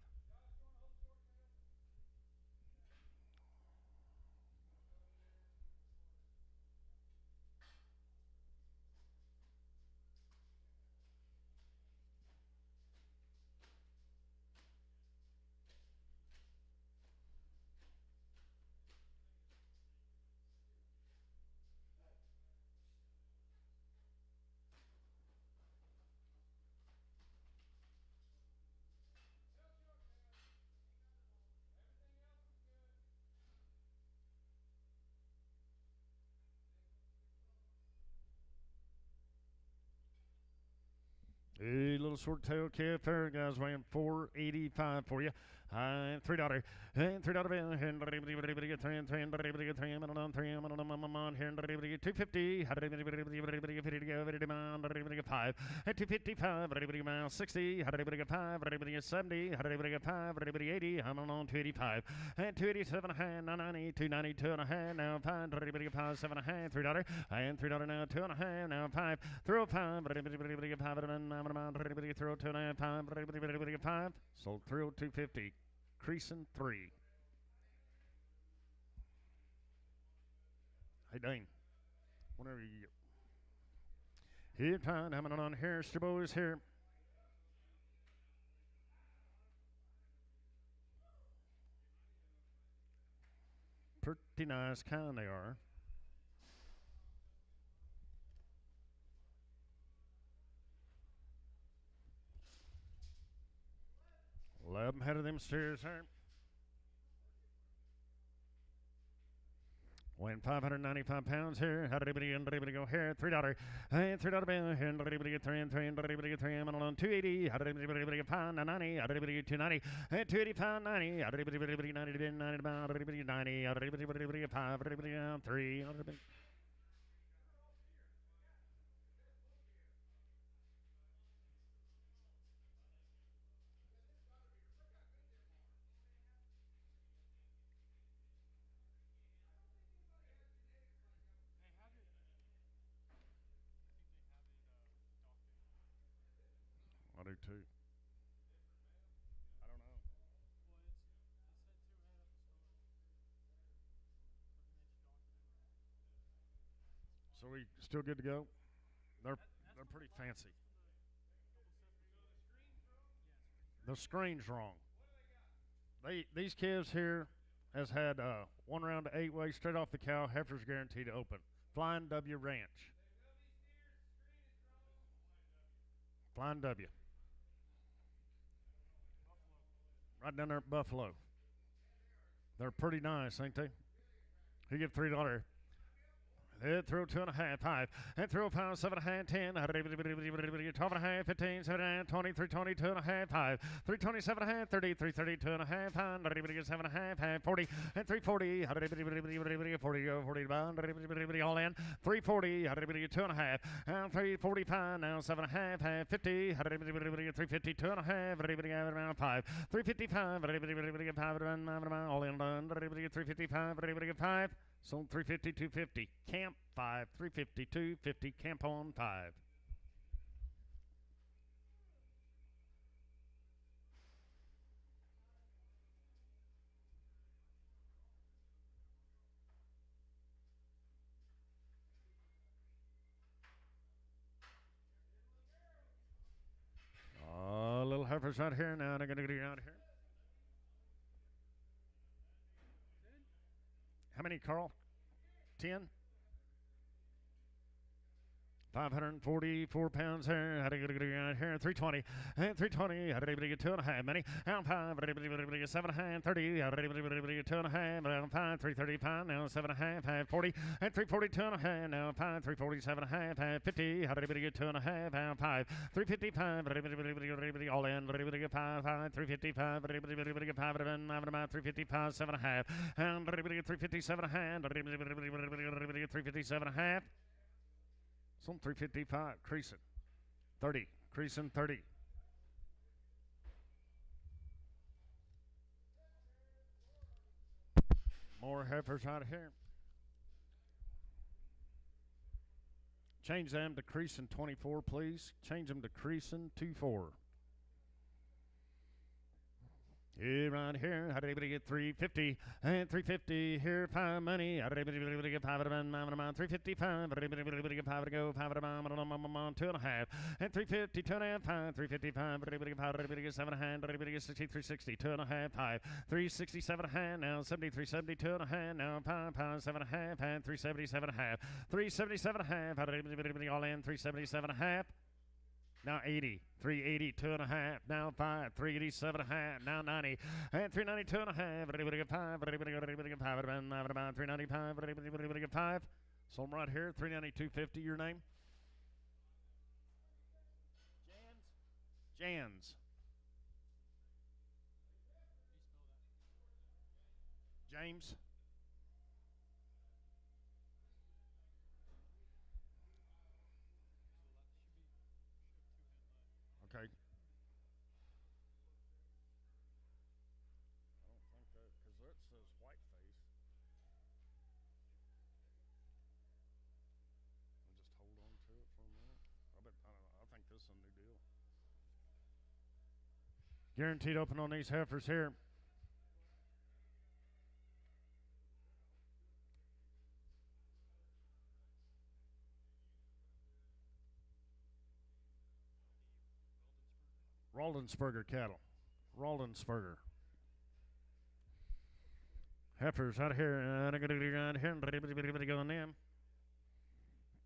A little short tail calf there, guys, weighing 485 for you. $3. And $3 bill. And everybody get 3 and 3 and everybody get 3 and on 3 and on here and everybody get 250. How did everybody get 50 to go? Everybody get 5. And 255. Everybody get 60. How did everybody get 5? Everybody get 70. How did everybody get 5? Everybody 80. I'm on 285. And 287 and a half. 290. 292 and a half. Now 5. Everybody get 5. 7 and a half. $3. And $3 now. 2 and a half. Now 5. 305. Everybody get 5. Everybody get 302 and a half. 5. Everybody get 5. Sold 302.50. Creasing 3. Hey, Dane. Whenever you get. Here, time. Having it on here. Mr. Boys here. Pretty nice kind they are. Love them head of them steers here. Weighing 595 pounds here. How did everybody go here? $3. And $3 bill. And everybody get 3 and 3 and everybody get 3 and on 280. How did everybody get 5? 90. How did everybody get 290? And 285, 90. How did everybody 90 to 90 about everybody 90. How did everybody get 5? Everybody down 3. do too. I don't know. So we still good to go? They're pretty fancy. The screen's wrong. These calves here has had one round of 8-way straight off the cow. Heifers guaranteed to open. Flying W Ranch. Flying W. Right down there at Buffalo. They're pretty nice, ain't they? You get $3. It through 2.5, 5, and through 5, 7.5, 10, 12.5, 15, 7.5, 20, 320, 2.5, 5, 327.5, 30, 330, 2.5, 5, 7.5, 40, and 340, 40, go 40 bound, all in, 340, 2.5, and 345, now 7.5, 50, 350, 2.5, 5, 355, all in, 355, 5. Sold 350, 250. Camp 5, 350, 250. Camp on 5. Little heifers right here now. They're going to get out here. How many, Carl? 10? 544 pounds here. How do you get here? 320 and 320. How do you get 2.5? Many. Down 5. 7.5. 30. How do you get 2.5? Down 5. 335. Now 7.5. 40 and 340. 2.5. Now 5. 347.5. 50. How do you get 2.5? Down 5. 355. All in. 5. 355. 355. 7.5. And 357.5. 357.5. Some 355, creasing. 30, creasing 30. More heifers out here. Change them to creasing 24, please. Change them to creasing 24. Here, right here, how did anybody get 350 and 350? Here, 5 money. How did anybody get 5 of them? 355. How did anybody get 5 to go? 5 of them, 2.5. And 350, 2.5, 5, 355. How did anybody get 5? How did anybody get 7 hand? How did anybody get 60, 360, 2.5, 5, 367 hand. Now 73, 72 and a hand. Now 5, 5, 7.5, and 377 half. 377 half. How did anybody all in? 377 half. Now 80, 380, 2.5, now 5, 387 half, now 90, and 392 and a half. Everybody get 5, everybody get 5, about 395, everybody get 5. So I'm right here, 392.50. Your name? Jans. James. Okay. I don't think that, because that says white face. I'll just hold on to it for a minute. I don't know. I think this is a new deal. Guaranteed open on these heifers here. Roldensberger cattle. Roldensberger. Heifers out here. And I'm going to go here. And going in.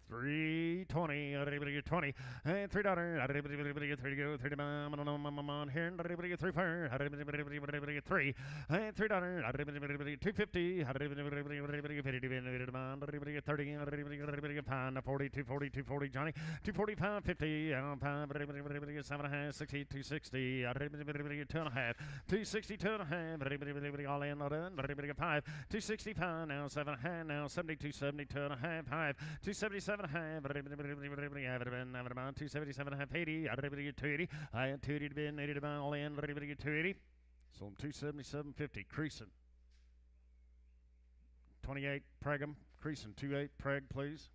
320, 20, and $3. Everybody get 3 to go, 3 to on here, and everybody get 3 fire, everybody get 3, and $3. Everybody 250, everybody get 50, everybody get 30, everybody get 5, 40, 240, 240, Johnny, 245, 50, and 5, everybody get 7.5, 60, 260, everybody get 2.5, 260, 2.5, everybody all in, everybody get 5, 265, now 7.5, now 72, 72 and a half, 5, 277. Half, everybody have it been about 277 half 80, everybody get 280. I had 280 to bin, 80 to buy all in, everybody get 280. So I'm 277.50, creasing. 28, preg them, creasing 28, preg, please.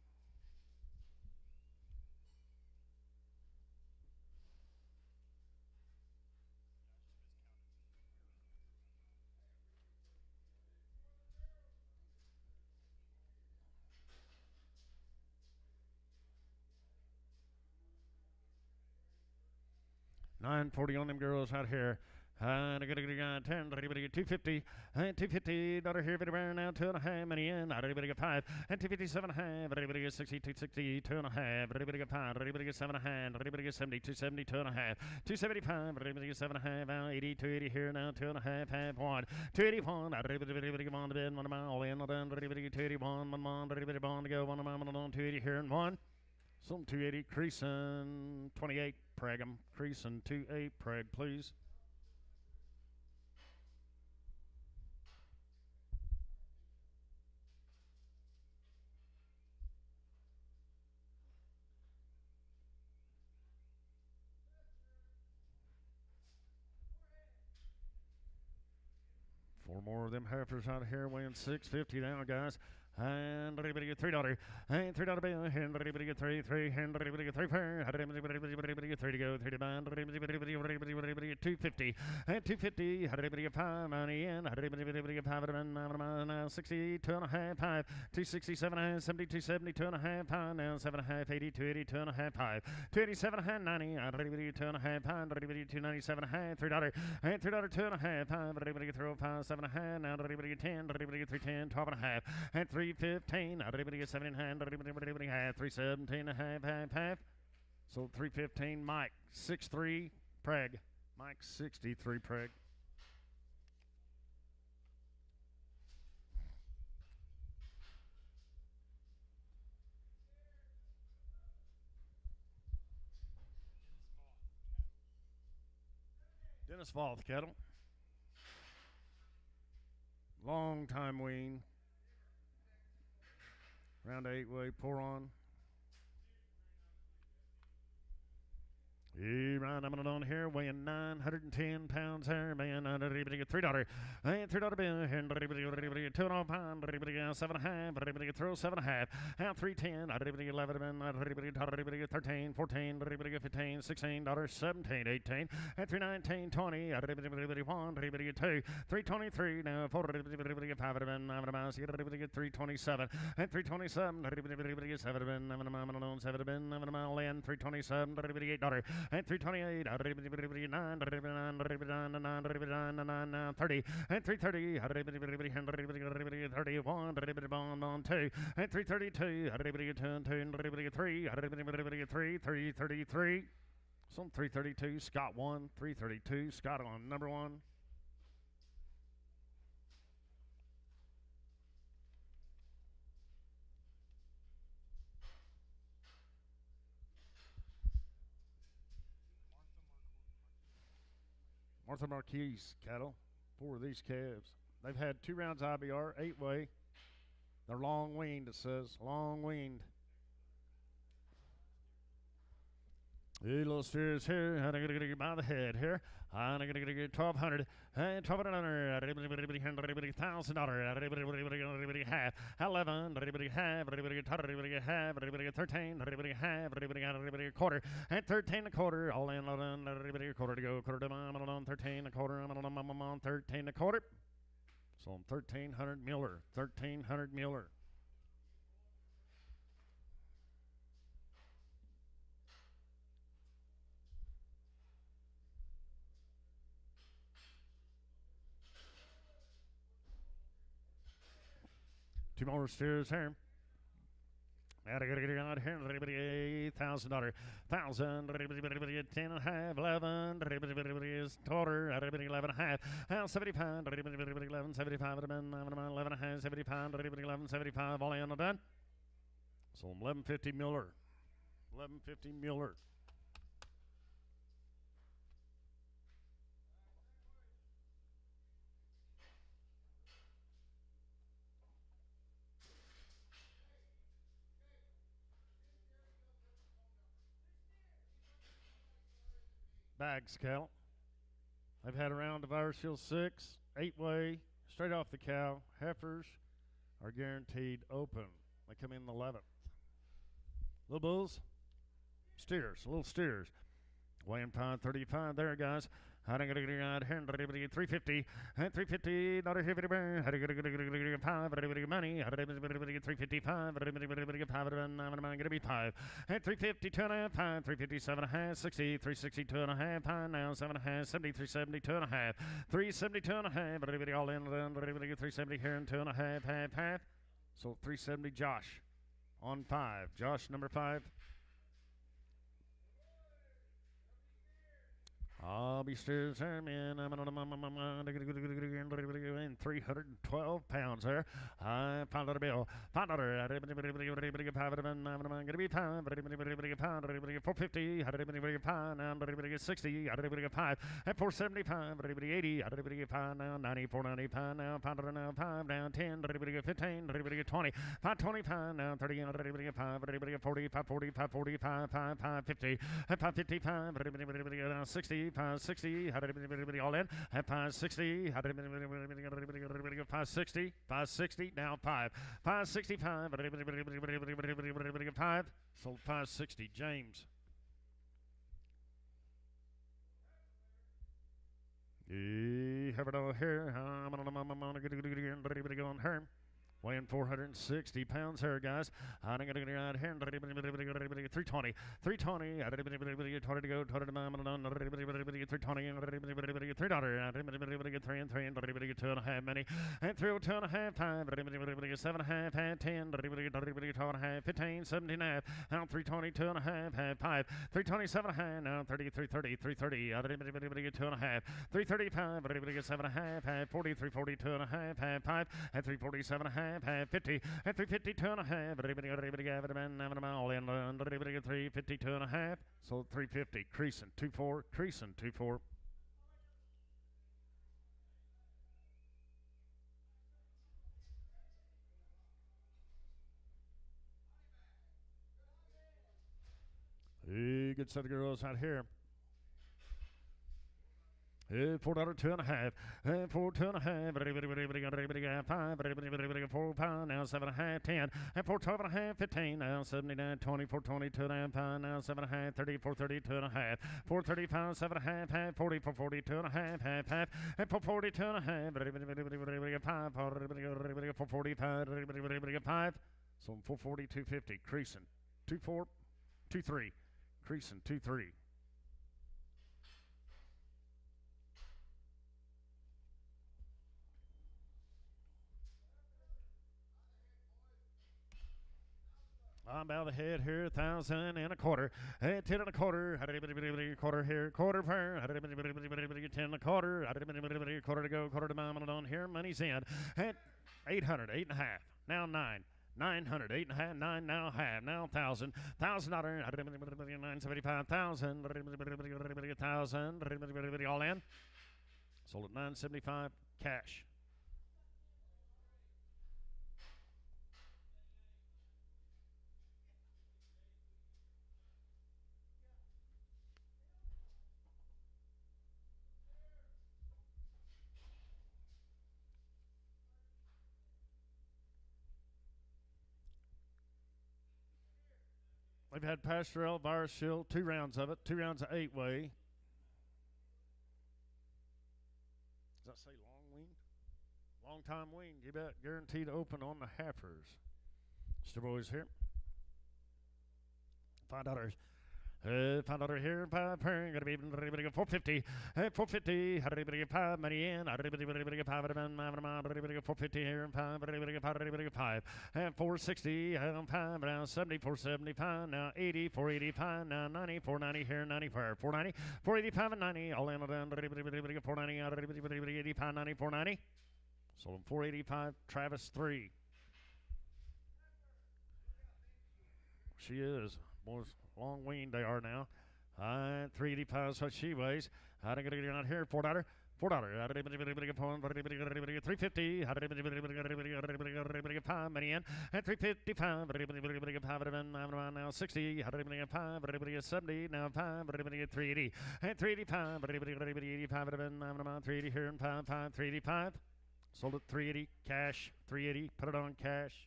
940 on them girls out here. And I got 10, 250, and 250, daughter here, bit around now, 2.5, money in, everybody got 5, and 257.5, everybody got 60, 260, 2.5, everybody got 5, everybody got 7.5, everybody got 70, 270, 2.5, 275, everybody got 7.5, 80, 280 here now, 2.5, half 1, 281, everybody got on the bed, 1 mile in, everybody get 281, 1 mile, everybody on to go, 1 mile, 280 here and 1. Some 280, creasing 28, preg 'em, creasing 28, preg, please. Four more of them heifers out here weighing 650 now, guys. And everybody get $3. And $3 bill. And everybody get 3, and everybody get 3 fair. And everybody get 3 to go, 3 to bind. Everybody get 250. And 250. And everybody get 5 money in. And everybody get 5 now 60, 2.5, 5. 267, 70, 270, 2.5, 5. Now 7.5, 80, 280, 2.5, 5. 287, 90. And everybody get 2.5, 5. Everybody get 297, $3. And $3, 2.5, 5. Everybody get 305, 7.5. Now everybody get 10. Everybody get 310, 12.5. And 315, everybody gets 79, everybody had 317 and a half. So 315, Mike, 63, preg. Mike, 63, preg. Dennis Voth cattle. Long time wean. Round 8-way, pour on. Right, I'm on here, weighing 910 pounds here, man. Everybody get $3. And $3 bill, and everybody get 2.5 pounds, everybody get 7.5, everybody get 7.5, and 310, everybody get 11, everybody get 13, 14, everybody get 15, $16, 17, 18, and 319, 20, everybody 1, everybody get 2, 323, now 4, everybody get 5, everybody get 327, and 327, everybody get 7, 7, mile in, 327, everybody $8. And 328, 9, 30, and 330, 31, 2, and 332, 3, 333, some 332, Scott 1, 332, Scott on number 1. Martha Marquise cattle, 4 of these calves. They've had 2 rounds IBR, 8-way. They're long weaned, it says, long weaned. These little steers here, I'm going to get by the head here. I'm going to get 1,200, and 1,200, everybody $1,000, everybody half, 11, everybody half, everybody get half, everybody 13, everybody half, everybody a quarter, and 13 a quarter, all in, everybody a quarter to go, quarter to on 13 a quarter, on 13 a quarter. So I'm 1,300 Mueller, 1,300 Mueller. Two more steers here. And I gotta get out here. Everybody $1,000, 1,000. Everybody 10.5, 11. Everybody is quarter. Everybody 11.5. And 75. Everybody 11, 75. 11.5, 75. Everybody 11, 75. All in done. So 1150 Mueller. 1150 Mueller. Bags count. I've had a round of Irish Hill 6, 8-way, straight off the cow. Heifers are guaranteed open. They come in the 11th. Little bulls, steers, little steers. Weighing 535 there, guys. 350 and 350. Not a heavy burn. 5 money. 355. Gonna be 5 and 350 2.5. 357 1/2. 60 360 2.5. Now 7.5. 70 370 2.5. 370 2.5. All in. 370 here and 2.5. Half. So 370. Josh on 5. Josh number 5. I'll be still man. I'm in 312 pounds there. $5 bill. $5. Gonna be £5. 450. 60. 5 at 475. 80. 94. 95 now. $5 now. 5 now. 10. 15. 20. 525 now. 30. 5. 40. 540. 545. 550. 555. 60. 560, all in, at 560, 560, 560, now 565, 5, sold 560, James. Have it all here, I'm going to go on her. Weighing 460 pounds here, guys. I'm going to get out here. 320. 320. 20 to go. 20 to mom. 320. $3 and 3 and 2.5 many. And 302.5. 5. 7.5. 10. 12.5. 15. 17.5. Now 320. 2.5. 5. 327.5. Now 30. 330. 330. 2.5. 335. 7.5. 40. 340. 2.5. 5. And 347.5. 50 and 350 2.5. All in 350 2.5. So 350 creasing 2.4 creasing 2.4. Hey, good set of girls out here. $4 2.5. 4 2.5. 5. 4 pound now 7.5. 10 and 4 12.5. 15 now 79. 20 420 2.5. Now 7.5. 30 430 2.5. 435 7.5. 40 440 2.5. Half and 440 2.5. 5 445 5. So 440 250 creasing 2.4 2.3 creasing 2.3. I'm about the head here, 1,000 and a quarter, 10 and a quarter, quarter here, quarter per, 10 and a quarter, quarter to go, quarter to mom on here, money's in, at 800, 8.5, now 9. 900, 8.5, 9 now half, now 1,000, $1,000, 975,000, 1,000, all in. Sold at 975, cash. We've had Pastorelle, Virus Shield, 2 rounds of it, 2 rounds of 8-way. Does that say long weaned? Long time weaned, you bet. Guaranteed open on the Heifers. Mr. Boys here. $5. $5 here, 5 per, gonna be 450, 450, 5 money in, 450 here, 5, 460, 5, now 70, 475, now 80, 485, now 90, 490 here, 95, 490, 485 and 90, all in, 490, 85, 90, 490, sold them 485, Travis 3. She is, boys. Long weaned they are now. 385 is what she weighs. I'm going to get out here. $4. $4. 350. 5 money in. And 355. Now 60. 70. Now 5. 380. And 385. 380 here and 5. 385. Sold at 380. Cash. 380. Put it on cash.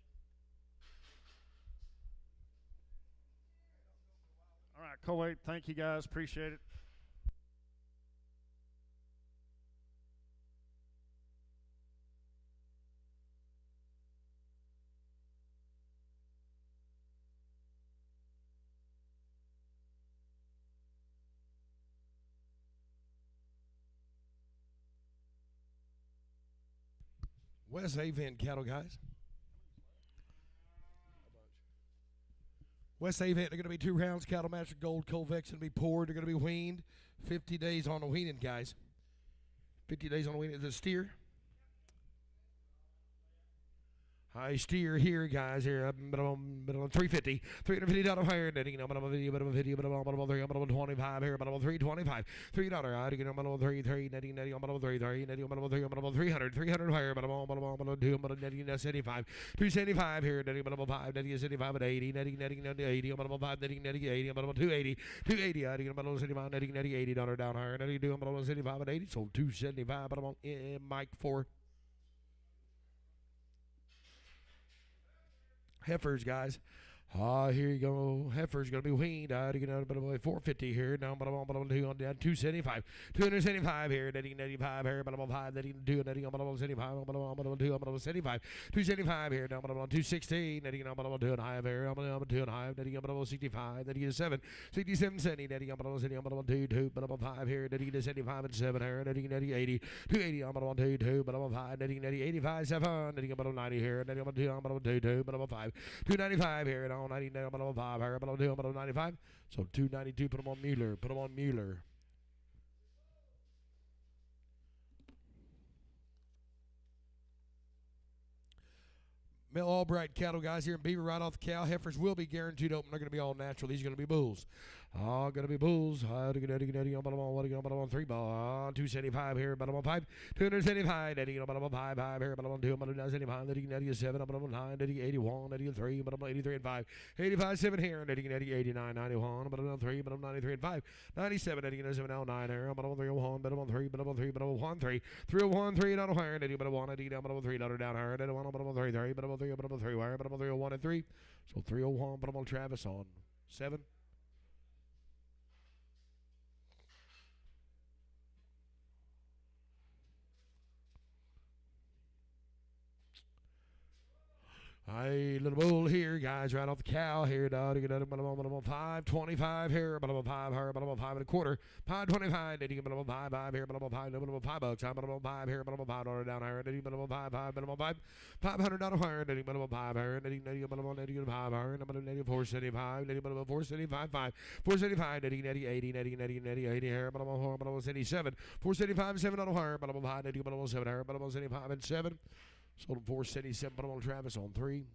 All right, Kuwait, thank you guys. Appreciate it. West Avent cattle, guys. West Avent, they're going to be 2 rounds. Cattle Master Gold Colvex going to be poured. They're going to be weaned. 50 days on the weaning, guys. 50 days on the weaning. The steer. High steer here, guys. Here, up middle 350, $350 higher. Netting, but of a video, but of a video, but of 325 here, but of 325, $3. I get on 3, netting, on 3, netting on 300, 300 higher, but of 2, but netting 75, 275 here, netting but of 5, netting 75 at 80, netting 80, but of 5, netting 80, but of 280, 280, I get on 75, netting $80 down higher, netting but of 75 at 80, so 275, but I'm Mike 4. Heifers, guys. Here you go. Heifers going to be weaned. To get out of 450 here. Now, but I'm down 275. 275 here. Netting 85 here. But I'm 5. Netting 2. Netting on 75. But I'm 2. I'm 75. 275 here. Now, but I'm 216. Netting on 2 and 5 here. I'm 2 and 5. Netting on 65. Netting 7. 67 70. Netting on 2. 2. But I'm 5 here. Netting 75 and 7 here. Netting 80. 280. I'm 2. 2. But I'm 5. Netting 85 7. Netting on 90 here. Netting on 2. I'm 2. 2. But I'm 5. 295 here. 90, but I'm 5 here, but I'm 2, but I'm 95. So 292, put them on Mueller. Put them on Mueller. Mel Albright cattle, guys, here in Beaver, right off the cow. Heifers will be guaranteed open. They're going to be all natural. These are going to be bulls. Going to be bulls. 3 ball. 275 here, but I'm on 5. 275. But I'm on 5 here, but I'm on 2. But I'm on 75. 87. But I'm on 9. 81. 83. But I'm on 83 and 5. 85 7 here. 89. 91. But I'm on 3. But I'm 93 and 5. 97. 87 now 9 here. But I'm on 301. But I'm on 3. But I'm on 3. But I'm on 1 3. 301 3 down higher. 80. But I'm on 80 down. But I'm on 3 down higher. 81. But I'm on 3 3. But I'm on 3. But I'm on 3 higher. But I'm on 301 and 3. So 301. But I'm on Travis on 7. Hey, little bull here, guys, right off the cow here, dog. Get out of 525 here, but I'm 5 here, but I'm 5 and a quarter. 525, but I'm 5 here, but I'm 5, but I'm 5 bucks. I'm 5 here, but I'm $5 down here, but I'm 5, but I'm 5, $500 higher, but I'm 5 here, but I'm 5 here, but I'm 475, but I'm 475, 5, 475, 80 here, but I'm 77, 475, $7 higher, but I'm 5, but I'm 7 here, but I'm 75 and 7. Sold him 477, but I'm on Travis on 3.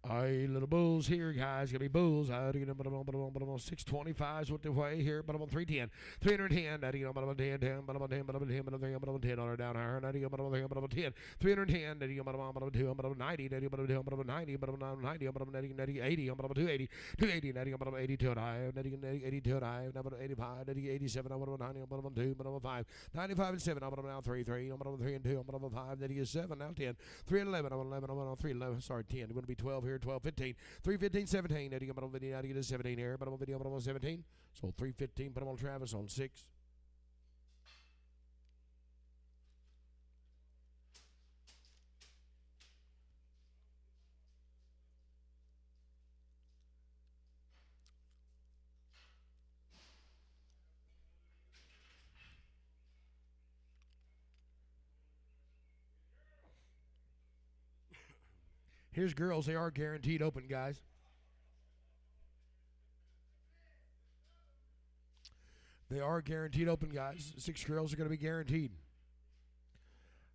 Hey, little bulls here, guys. Gonna be bulls. I get them, but I'm on 625 is what they weigh here, but I'm on 310. 310, but I'm on 10, but I'm on 10, but I'm on 10, but I'm on 10 down here, but I'm on 10. 310, but I'm on 2, but I'm 90, but I'm 10, but I'm 90, but I'm 90, but I'm 80, 80, but I'm 280, 280, but I'm 82 and high, 82 and high, but I'm 85, 87, I'm 90, but I'm 2, but I'm 5, 95 and 7, I'm now 3, 3, I'm 3 and 2, I'm 5, 7, now 10, 3 and 11, I'm 11, I'm on 3 and 11, sorry, 10, I'm going to be 12 here. 12, 15, 315, 17. Eddie, I'm on video, I get 17 here, but I'm on video, but I'm on 17. So 315, but I'm on Travis on 6. Here's girls. They are guaranteed open, guys. They are guaranteed open, guys. 6 girls are going to be guaranteed.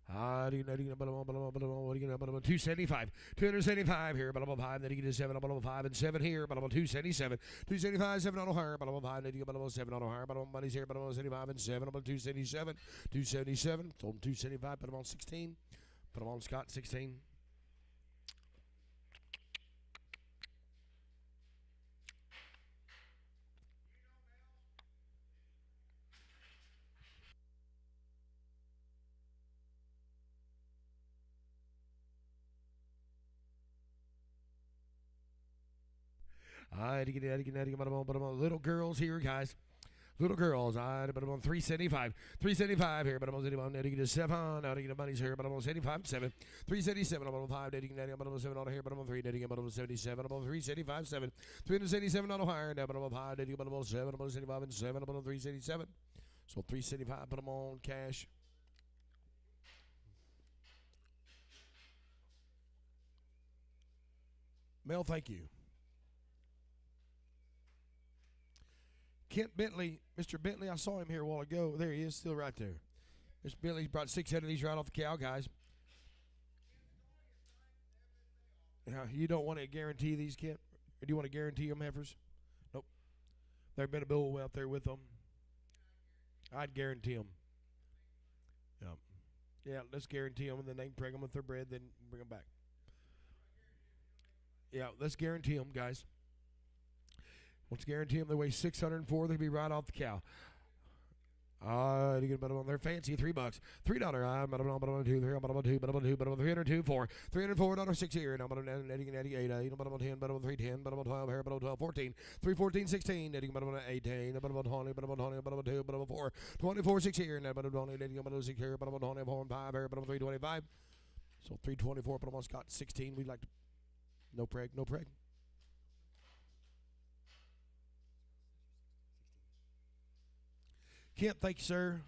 275. 275 here, but I'm on 5. Then you get 7. I'm on 5 and 7 here, but I'm on 277. 275, 7 on higher, but I'm on 5. Then you get 7 on higher, but I'm on money's here, but I'm on 75 and 7. I'm on 277. 277. So I'm 275, but I'm on 16. But I'm on Scott 16. Little girls here, guys. Little girls, I but I'm on 375. 375 here, but I'm on 7. Now to get the money's here, but I'm on 75 7. 377, I'm on 5, dating daddy, I'm on 7 on here, but I'm on 3, dating, I'm on 77, I'm on 375 7. 377 on higher, now but I'm on 5, dating, but I'm on 7, I'm on 75 and 7, I'm on 377. So 375, put them on cash. Mel, thank you. Kent Bentley, Mr. Bentley, I saw him here a while ago. There he is, still right there. Mr. Bentley brought 600 of these right off the cow, guys. You don't want to guarantee these, Kent? Or do you want to guarantee them, heifers? Nope. There's been a bull out there with them. I'd guarantee them. Yeah, let's guarantee them, and then they can peg them with their bread, then bring them back. Yeah, let's guarantee them, guys. Let's guarantee them they weigh 604. They'll be right off the cow. You get on their fancy $3. $3. I'm $2, $2, $2, $302, $4. $304 here. Now $88, $10, $310, $12 here, $12, $14, $314, $16, $18, $20, $2, $4, $24, $6 here. Now $6 here, $4, $5 here, $325. So $324, but almost got 16. We'd like to. No preg, no preg. Kent, thank you, sir.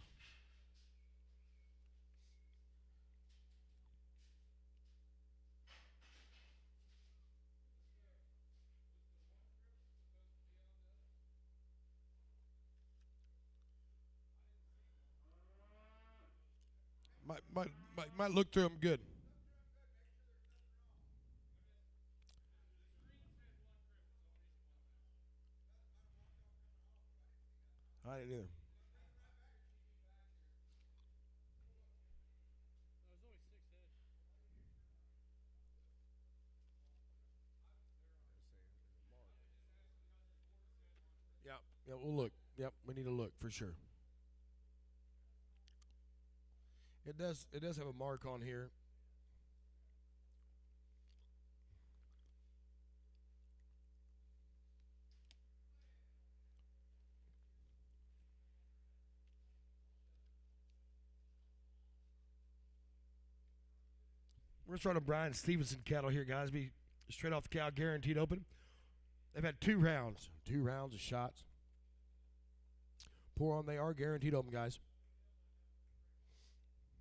Might look through them good. I didn't either. Yeah, we'll look. Yep, we need to look for sure. It does have a mark on here. We're just running Brian Stevenson cattle here, guys. Be straight off the cow, guaranteed open. They've had 2 rounds of shots. Pour on, they are guaranteed open, guys.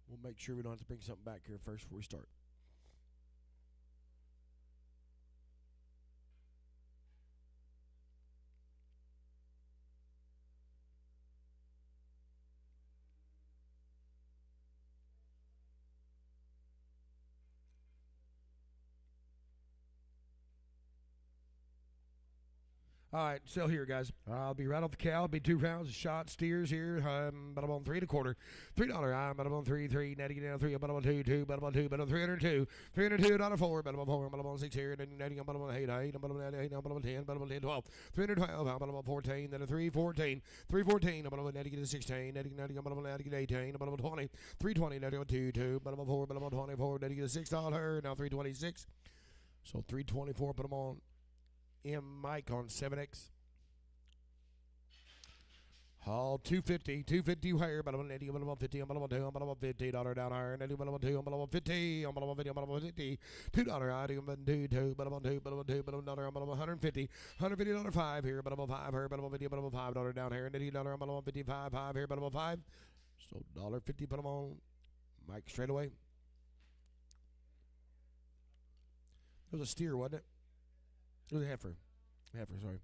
We'll make sure we don't have to bring something back here first before we start. All right, sell here, guys. I'll be right off the cow. It'll be 2 rounds of shot steers here. But I'm on 3 1/4. $3. I'm on 3, netting down 3. But I'm on 2, but I'm on 2, but I'm 302. $302.4. But I'm on 4. But I'm on 6 here. And netting. But I'm on 8. But I'm on 8. But I'm on 10. But I'm on 10, 12. 312. But I'm on 14. Then a 314. 314. But I'm on netting to 16. Netting. But I'm on netting to 18. But I'm on 20. 320. Netting on 2. But I'm on 4. But I'm on 24. Netting to $6. Now 326. So 324. But I'm on M. Mike on 7X. All 250 higher, but I'm on 80, but I'm on 50, I'm on 2, I'm on $50 down higher, and I'm on 2, I'm on 50, I'm on 50, I'm on 50, $2 high, I'm on 2, but I'm on 2, but I'm on 2, but I'm on $150, $150 5 here, but I'm on 5 here, but I'm on 50, but I'm on $5 down here, and $80, I'm on 55, 5 here, but I'm on 5. So $1.50, but I'm on Mike straight away. It was a steer, wasn't it? It was a heifer. Heifer, sorry.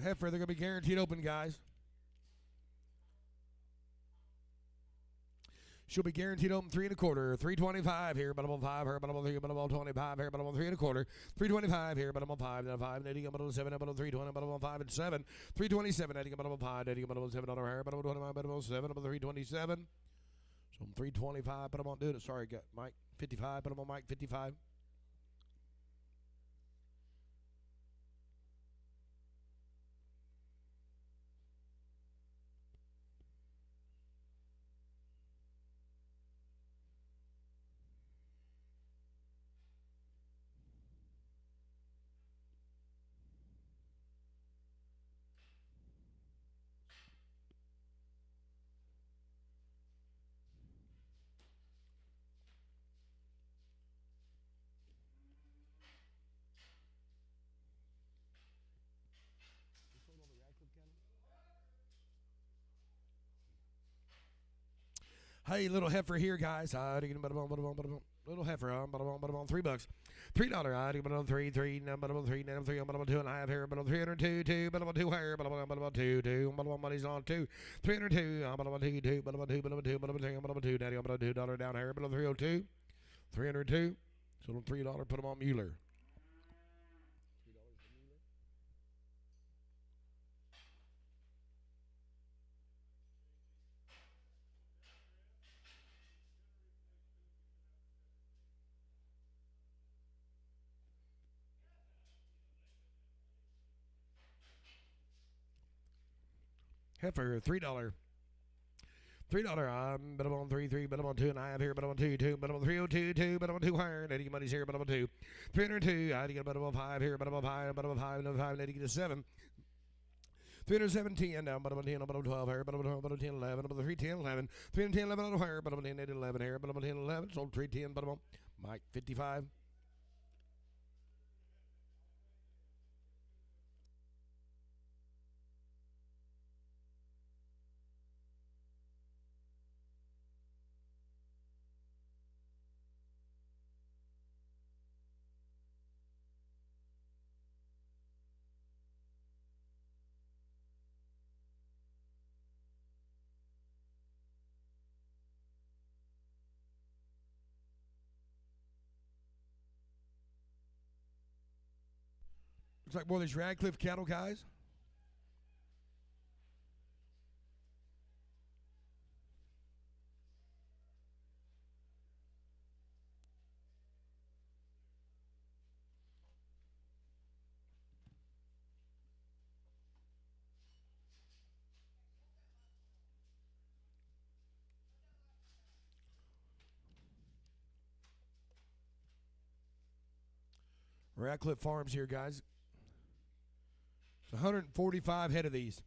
Heifer, they're going to be guaranteed open, guys. She'll be guaranteed open 3 1/4, 325 here, but I'm on 5 here, but I'm on 3, but I'm on 25 here, but I'm on 3 1/4, 325 here, but I'm on 5, then 5, 80, but I'm on 7, but I'm on 320, but I'm on 5 and 7, 327, 80, but I'm on 5, 80, but I'm on $7 here, but I'm on 25, but I'm on 7, I'm on 327. So I'm 325, but I'm on doing it. Sorry, got Mike 55, but I'm on Mike 55. Hey, little heifer here, guys. Little heifer, $3. $3, three, three, three, 2.5 here, 302, 2, 2 here, 2, 2, money's on 2, 302, 2, 2, daddy, $2 down here, 302, 302, so $3, put them on Mueller. Heifer, $3. $3. Bet on 3, 3, bet on 2.5 here, bet on 2, 2, bet on 302, 2, bet on 2 higher, Eddie money's here, bet on 2, 302, I get bet on 5 here, bet on 5, bet on 5, no 5, Eddie get a 7. 317 down, but I'm 10, but I'm 12 here, but I'm 10, 11, but 3, 10, 11, 3, 10, 11 on higher, but I'm 10, 11 here, but I'm 10, 11, sold 3, 10, but I'm Mike 55. Looks like one of these Radcliffe cattle guys. Radcliffe Farms here, guys. It's 145 head of these.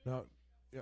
No, yeah.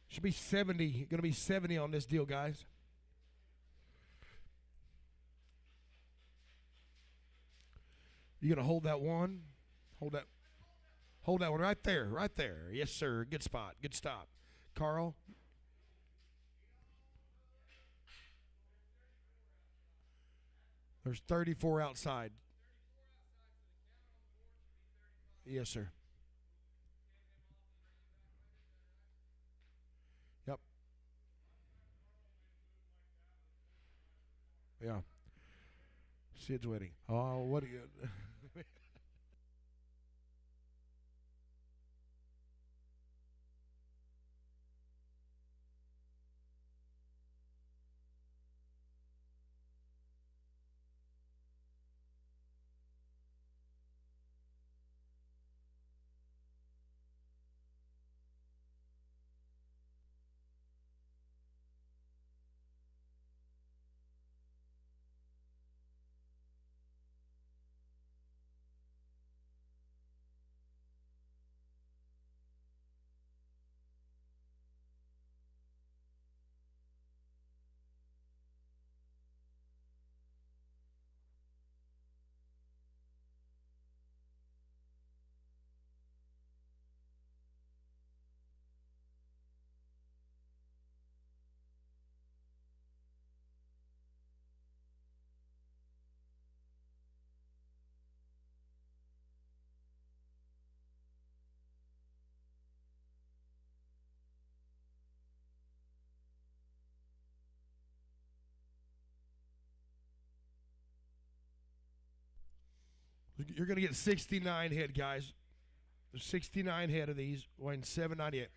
Should be 70. Going to be 70 on this deal, guys. You going to hold that one? Hold that one right there. Right there. Yes, sir. Good spot. Good stop. Carl. There's 34 outside. Yes, sir. Yep. Yeah. Sid's waiting. Oh, what do you... You're going to get 69 head, guys. There's 69 head of these, weighing 798.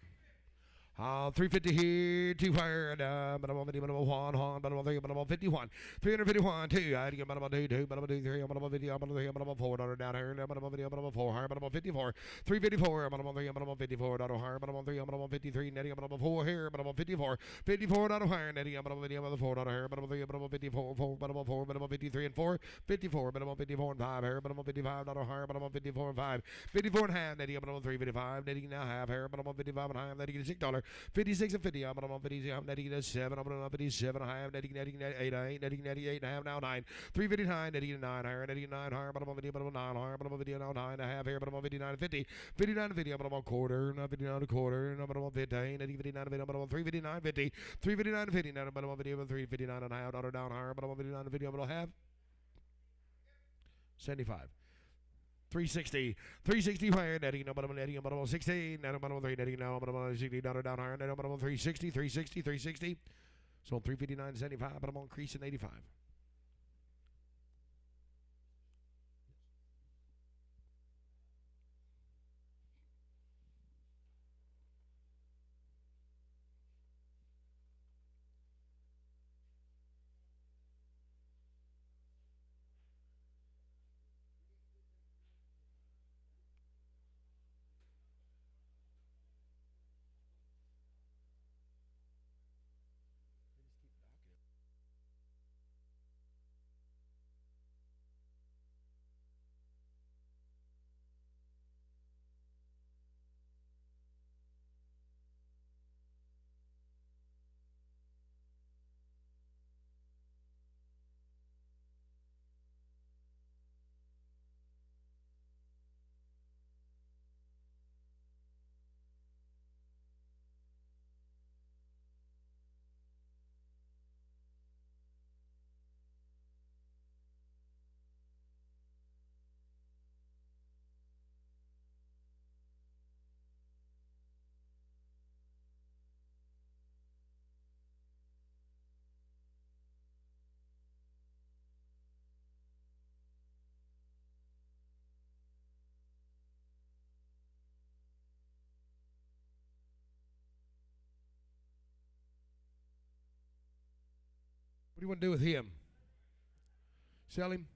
350 here, 2 fire, and 1, 51, 351, 2, I get 2, 2, 3, 4, down here, 4, higher, 54, 354, 54, higher, 3, netting 4 here, 54, 54, higher, netting 4, higher, 54, 4, 53 and 4, 54, 54 and 5 here, 55, higher, 54 and 5, 54 and half, netting 355, netting now half here, 55 and half, netting $6. 56 and 50. I'm on 50. I'm netting at 7. I'm on 57. I have netting 8. Netting 8 and a half now 9. 359. Netting 9 higher. Netting 9 higher. But I'm on video. But I'm 9 higher. But I'm on video now 9 and a half here. But I'm on 59 and 50. 59 and 50. I'm on quarter. Not 59 and a quarter. I'm on 15. Netting 59 and 50. I'm on 359 50. 359 and 50. Now I'm on video. 359 and a half. Dollar down higher. But I'm on 59 and 50. I'm on half. 75. 360, 360 higher, netting, no bottom, netting, bottom 16, now bottom 3, netting, now bottom 60, down higher, now bottom 360, 360, 360. So 359.75, but I'm on increasing 85. What do you want to do with him? Sell him?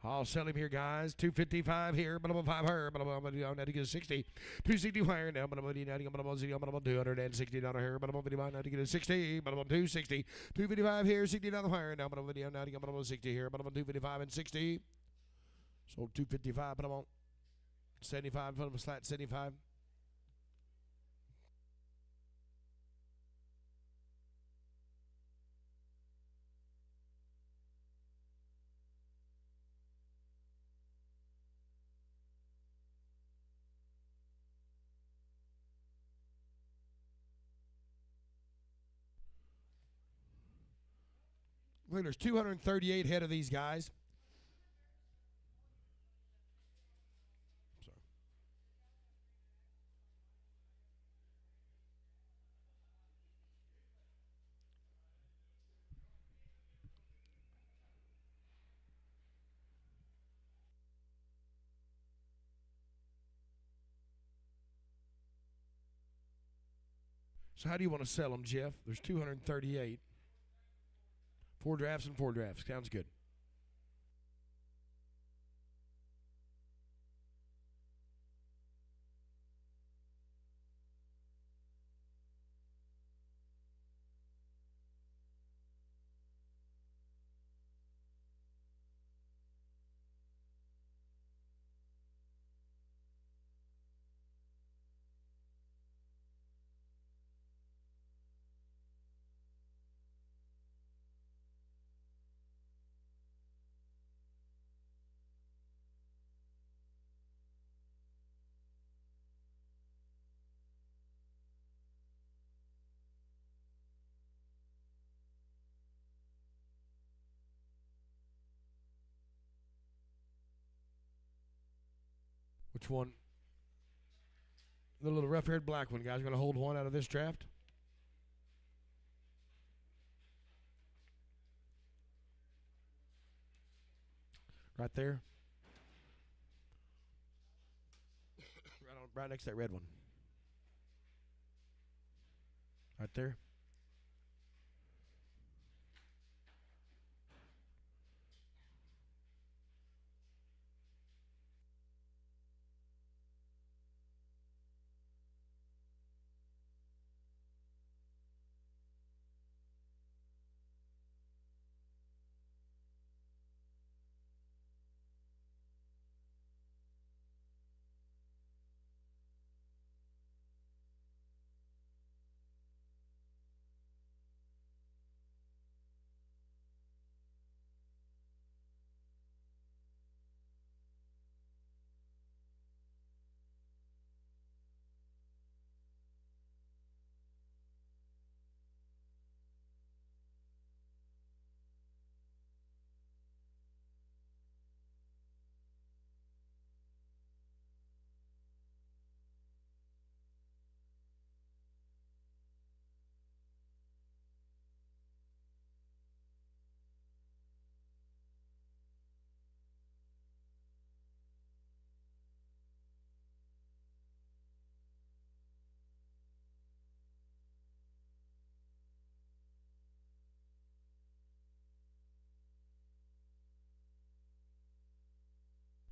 I'll sell him here, guys. 255 here, but I'm 5 here, but I'm going to get 60. 260 higher now, but I'm going to get $260 here, but I'm going to get 60, but I'm 260. 255 here, $60 higher now, but I'm going to get 60 here, but I'm 255 and 60. So 255, but I'm on 75, but I'm flat 75. Look, there's 238 head of these guys. Sorry. So how do you want to sell them, Jeff? There's 238. 4 drafts and 4 drafts. Sounds good. Which one? The little rough-haired black one, guys. Going to hold one out of this draft. Right there. right next to that red one. Right there.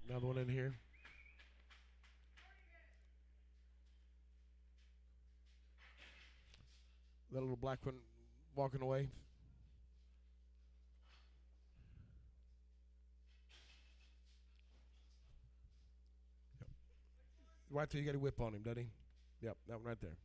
Another one in here. That little black one walking away. Yep. Right there, you got a whip on him, doesn't he? Yep, that one right there.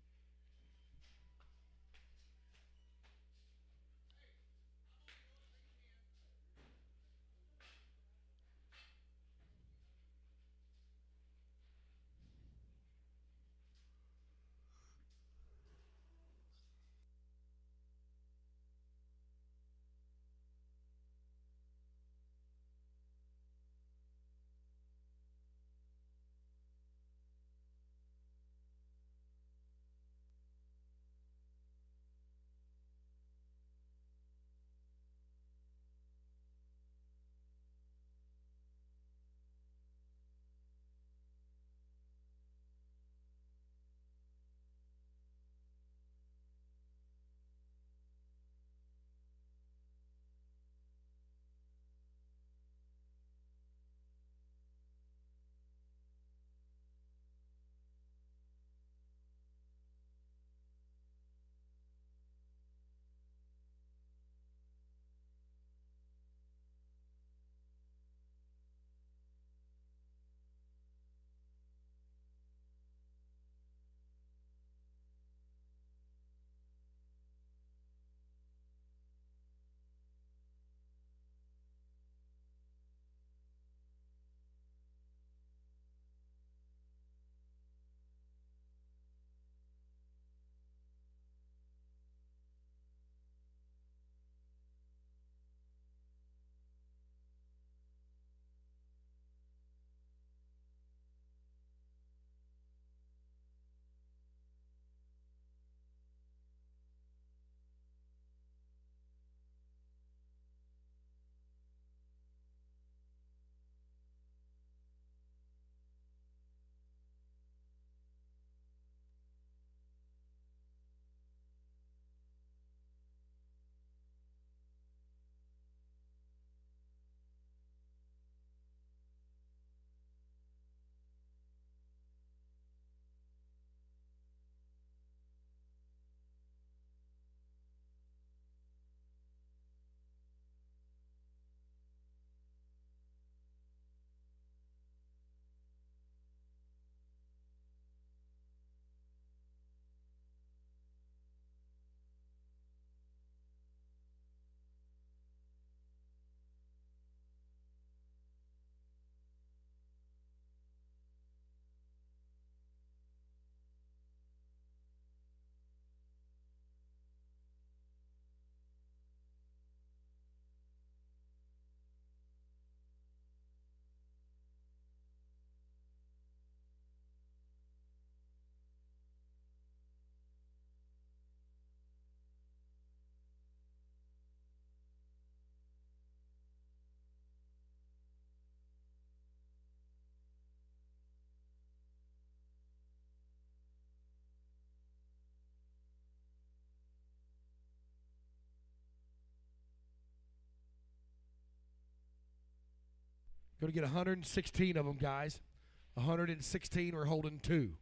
Going to get 116 of them, guys. 116. We're holding 2.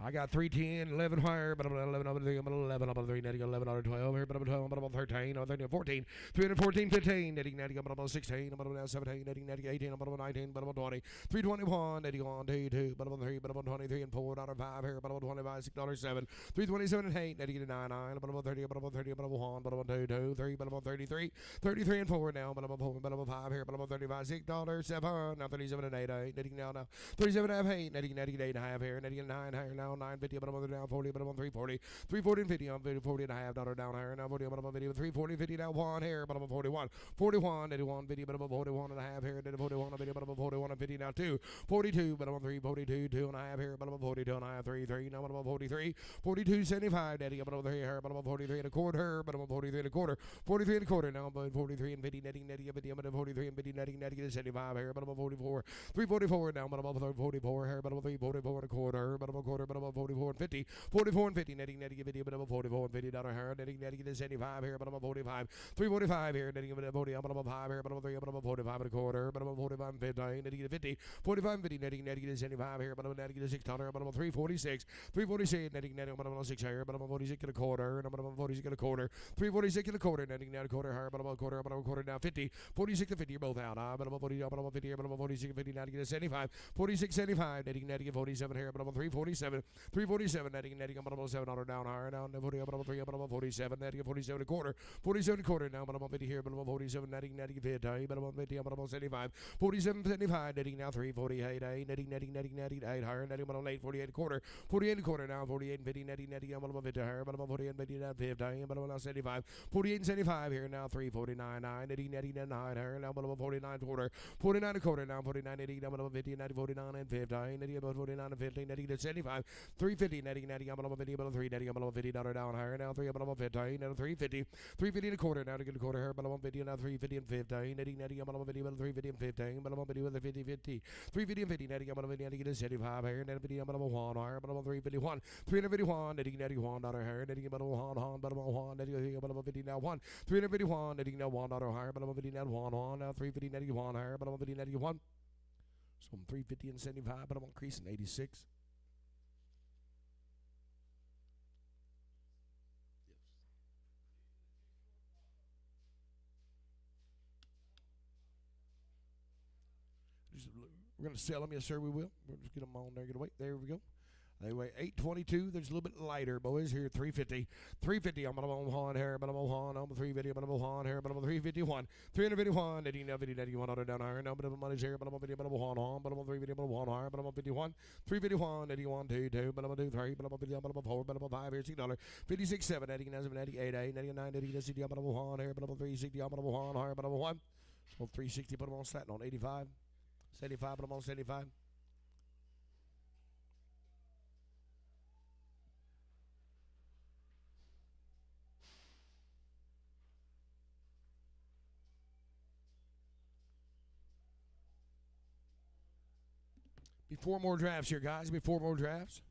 I got 310, 11 higher, but I'm 11 over 3, I'm 11 over 3, netting 11 over 12, here, but I'm 12, but I'm 13, over 13, 14, 314, 15, netting, netting, but I'm 16, but I'm 17, netting, netting, 18, but I'm 19, but I'm 20, 321, netting on 2, but I'm 3, but I'm 23 and 4, $5 here, but I'm 25, $6, 7, 327 and 8, netting 9, 9, but I'm 30, but I'm 30, but I'm 1, but I'm 2, 2, 3, but I'm 33, 33 and 4 now, but I'm 4, but I'm 5 here, but I'm 35, $6, 7, now 37 and 8, 8, netting now, 37 and a half, 8, netting, netting, 8 and a half here, netting 9 higher now, 950, but I'm on down 40, but I'm on 340, 340 and 50, I'm 40 and a half, $1 down higher, now 40, but I'm on 50, 340, 50 down 1 here, but I'm on 41, 41, 81, 50, but I'm on 41 and a half here, 41, 50, but I'm on 41 and 50 now 2, 42, but I'm on 342, 2 and a half here, but I'm on 42 and a half, 3, 3, now I'm on 43, 42, 75, netting, but I'm on 3 here, but I'm on 43 and a quarter, but I'm on 43 and a quarter, 43 and a quarter, now I'm on 43 and 50, netting, netting, 50, I'm on 43 and 50, netting, netting, 75 here, but I'm on 44, 344 now, but I'm on 44 here, but I'm on 344 and a quarter, but I'm on a quarter, but I'm on 44 and 50, 44 and 50, netting, netting, 50, but I'm on 44 and 50 down here, netting, netting, 75 here, but I'm on 45, 345 here, netting, 40, but I'm on 5 here, but I'm on 3, but I'm on 45 and a quarter, but I'm on 45 and 50, netting, 50, 45 and 50, netting, netting, 75 here, but I'm on netting, $6, but I'm on 346, 346, netting, netting, but I'm on 6 here, but I'm on 46 and a quarter, and I'm on 46 and a quarter, 346 and a quarter, netting, now a quarter here, but I'm on a quarter, but I'm on a quarter now 50, 46 and 50, you're both out, but I'm on 40, but I'm on 50 here, but I'm on 46 and 50, netting, 75, 46, 75, netting, netting, 47 here, but I'm on 347, 347, netting, netting, I'm on $7 down higher now, 40, but I'm on 3, but I'm on 47, netting, 47 and a quarter, 47 and a quarter now, but I'm on 50 here, but I'm on 47, netting, netting, 50, but I'm on 50, but I'm on 75, 47, 75, netting now 348, 8, netting, netting, netting, netting, 8 higher, netting, but I'm on 8, 48 and a quarter, 48 and a quarter now, 48 and 50, netting, netting, I'm on 50 higher, but I'm on 48 and 50, now 50, but I'm on 75, 48 and 75 here now, 349, 9, netting, netting, 9 higher now, but I'm on 49 quarter, 49 and a quarter now, 49, netting, now, but I'm on 50, 90, 49 and 50, netting, about 49 and 50, netting to 75, 350, netting, netting, I'm on 50, but I'm 3, netting, I'm on 50, down higher now, 3, but I'm on 50, now 350, 350 and a quarter now to get a quarter here, but I'm on 50, now 350 and 50, netting, netting, I'm on 50, but 350 and 15, but I'm on 50 with a 50, 50, 350 and 50, netting, I'm on 50, netting, get a 75 here, netting, 50, I'm on 1 higher, but I'm on 351, 351, netting, netting, $1 higher, netting, but I'm on 1, but I'm on 1, netting, but I'm on 50 now 1, 351, netting, now $1 higher, but I'm on 50 now 1, now 350, netting, 1 higher, but I'm on 50, netting, 1, so I'm 350 and 75, but I'm increasing 86. We're going to sell them. Yes, sir, we will. We'll just get them on there. Get away. There we go. They weigh 822. There's a little bit lighter, boys. Here, 350. 350. I'm on one here, but I'm on one. I'm on 350. But I'm on one here, but I'm on 351. 351. Netting, now 50, netting, $1 down higher. Now, but I'm money's here, but I'm on 50, but I'm on one. But I'm on 350, but I'm on 1 higher, but I'm on 51. 351. Netting, 1, 2, 2. But I'm on 2, 3. But I'm on 50, but I'm on 4. But I'm on 5 here, $6. 56, 7. Netting, now 7, netting, 8, 8. Netting, 9, netting, 60. But I'm on 1 here, but I'm on 360. I'm on 1 higher, but I'm on 1. So 360, but I'm on slatting on 85. 75, but I'm on 75. Before more drafts here, guys. Before more drafts.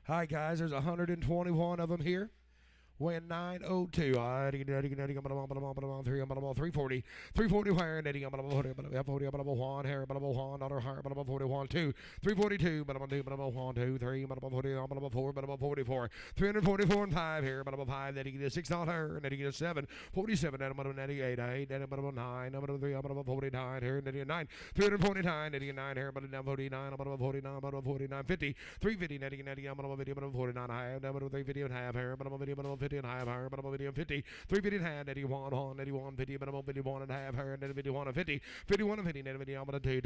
Hi, guys. There's 121 of them here. Weighing 902. 340. 340 higher. 40 1 hair. 1 other higher. 41 2. 342. 1 2 3. 4 44. 344 and 5 here. 5. 6 higher. 7. 47. 98. 8. 9. 3 49 here. 9. 349. 9 here. 49. 49. 50. 350. 49 high. 350 and half here. 50 and half higher, but I'm video 50, 350 and half, 81 on 81, 50, but I'm 51 and half higher, 51 and 50, 51 and 50, 50, I'm 2,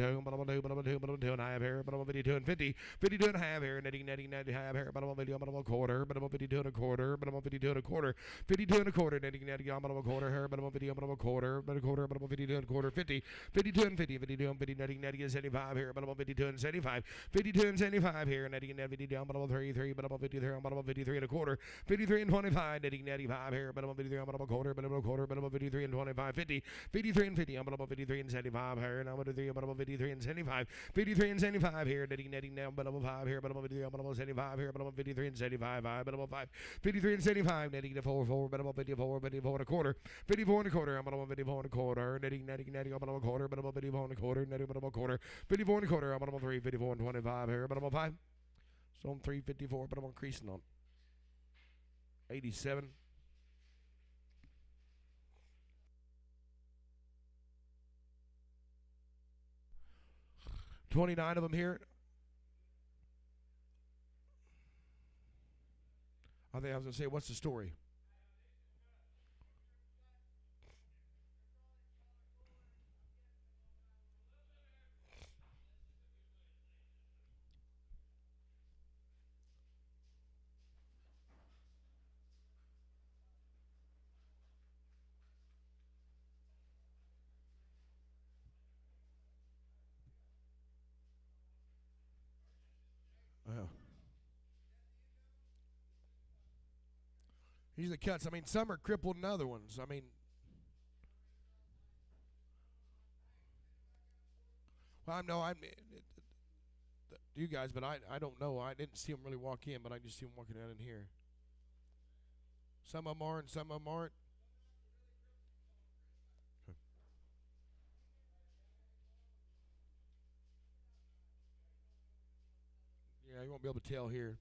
but I'm 2 and a half here, but I'm 52 and 50, 52 and a half here, 90 half here, but I'm a quarter, but I'm 52 and a quarter, but I'm 52 and a quarter, 52 and a quarter, 90, I'm a quarter here, but I'm a quarter, but I'm 52 and a quarter, 50, 52 and 50, 52 and 50, 90 and 75 here, but I'm 52 and 75, 52 and 75 here, 90 and 50 down, but I'm 33, but I'm 53, I'm 53 and a quarter, 53 and 25, 95 here, but I'm 53, I'm a quarter, but I'm a quarter, but I'm 53 and 25, 50, 53 and 50, I'm 53 and 75 here, and I'm 53, but I'm 53 and 75, 53 and 75 here, netting down, but I'm 5 here, but I'm 53, I'm 75 here, but I'm 53 and 75, 5, but I'm 5, 53 and 75, netting to 4, but I'm 54, 54 and a quarter, 54 and a quarter, I'm 54 and a quarter, netting, I'm a quarter, but I'm 54 and a quarter, netting, but I'm a quarter, 54 and a quarter, I'm 3, 54 and 25 here, but I'm 5, so I'm 354, but I'm increasing on 87. 29 of them here. I think I was going to say, what's the story? These are the cuts. I mean, some are crippled and other ones. I mean, well, I'm you guys, but I don't know. I didn't see them really walk in, but I just see them walking out in here. Some of them are and some of them aren't. Yeah, you won't be able to tell here.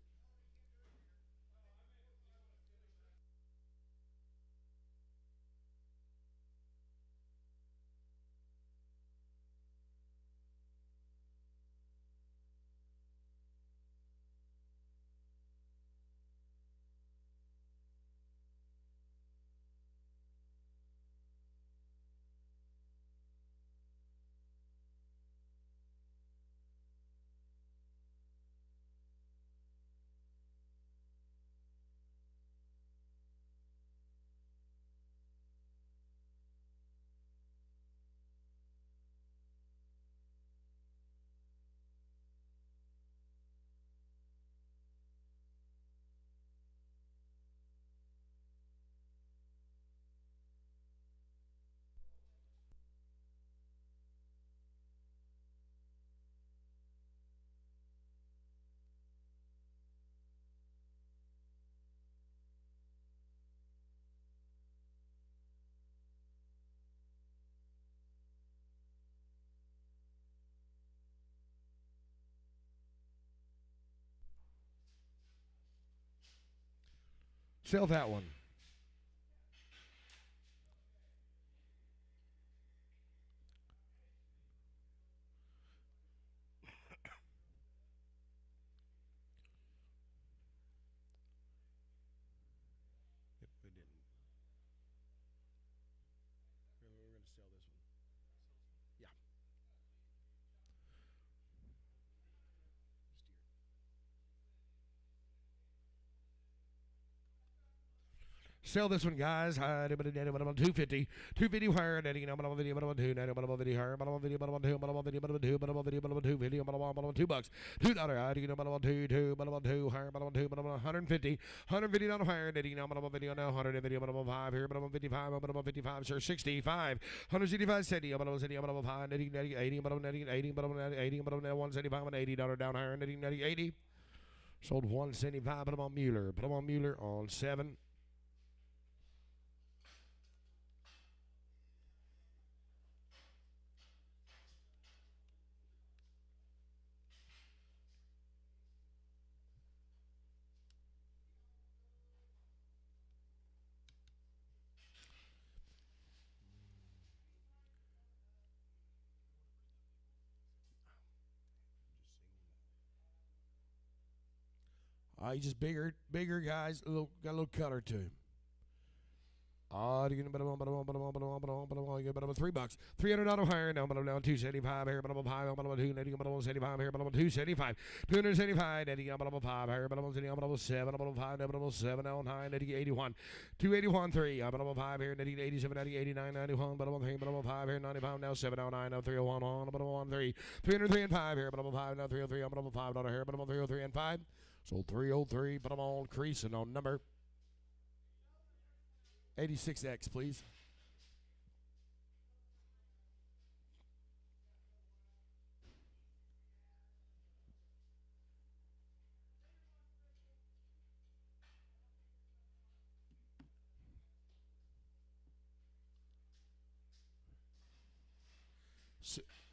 Sell that one. We didn't. We're going to sell this one. Yeah. Sell this one, guys. 250. 250 higher. Netting. I'm on video. I'm on 2. I'm on video higher. I'm on video. I'm on 2. I'm on video. I'm on 2. I'm on video. I'm on 2. Video. I'm on $2. $2. I'm on 2. I'm on 2 higher. I'm on 2. I'm on 150. 150 down higher. Netting. I'm on video now. 100 video. I'm on 5 here. But I'm on 55. I'm on 55. Sir, 65. 165 centi. I'm on city. I'm on 5. Netting. 80. I'm on netting. 80. I'm on 80. I'm on $175. I'm on $80 down higher. Netting. 80. Sold 175. Put them on Mueller. Put them on Mueller on 7. He's just bigger guys. Got a little color to him. You get $3. $300 higher now, but I'm down 275 here, but I'm 5, but I'm 275 here, but I'm 275. 275, Eddie, but I'm 5 here, but I'm 7, but I'm 5, but I'm 7 on high, Eddie 81. 281, 3, but I'm 5 here, Eddie 87, Eddie 89, 91, but I'm 3, but I'm 5 here, 95 now, 709, now 301 on, but I'm 1, 3, 303 and 5 here, but I'm 5 now, 303, but I'm $5 here, but I'm 303 and 5. So 303, but I'm on creasing on number 86X, please.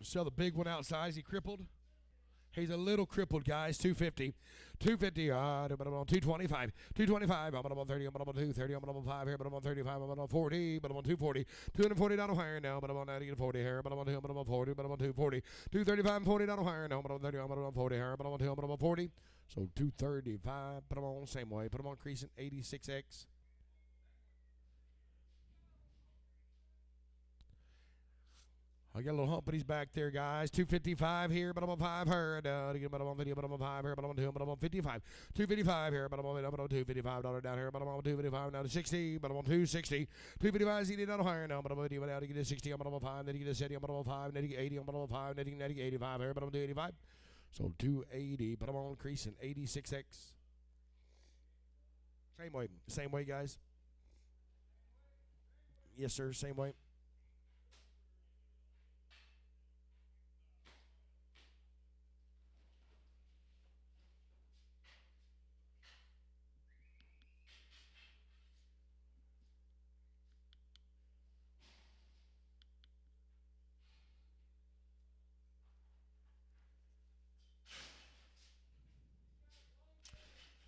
Sell the big one outside. Is he crippled? He's a little crippled, guys. 250. 250, but I'm on 225. 225, I'm on 30, I'm on 230, I'm on 5 here, but I'm on 35, I'm on 40, but I'm on 240. $240 higher now, but I'm on 90 to 40 here, but I'm on 2, but I'm on 40, but I'm on 240. 235 and $40 higher now, but I'm on 30, I'm on 40 here, but I'm on 2, but I'm on 40. So 235, put them on the same way. Put them on creasing 86X. I got a little humpity back there, guys. 255 here, but I'm on 5 here. But I'm on video, but I'm on 5 here, but I'm on 2, but I'm on 55. 255 here, but I'm on $255 down here, but I'm on 255 now to 60, but I'm on 260. 255 is $80 higher now, but I'm on video now to get to 60. I'm on 5, then you get to 70, I'm on 5, then you get 80, I'm on 5, then you get 85 here, but I'm on 285. So 280, but I'm on creasing 86X. Same way, guys. Yes, sir, same way.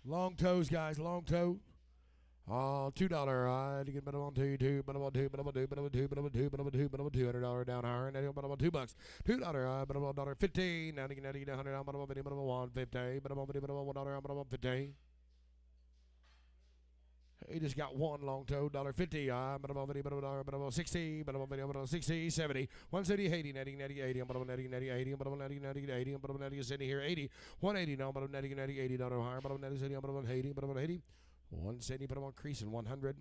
Long toes, guys. Long toe. $2. To get better on 2, but I'm on 2, but I'm on 2, but I'm on 2, but I'm on 2, but I'm on 2, but I'm on $200 down higher, and but I'm on $2. $2, but I'm on $1.15. Now to get $100, but I'm on 50, but I'm on $1.50, but I'm on 50, but I'm on $1, but I'm on 50. He just got one long toe, $1.50. But I'm on 50, but I'm on 60, but I'm on 50, but I'm on 60, 70, 170, 80, netting, 80, but I'm on netting, 80, but I'm on netting, 80, but I'm netting, sitting here 80, 180, no, but I'm netting, $80 higher, but I'm netting, but I'm on 80, but I'm on 80, 170, but I'm on creasing 100.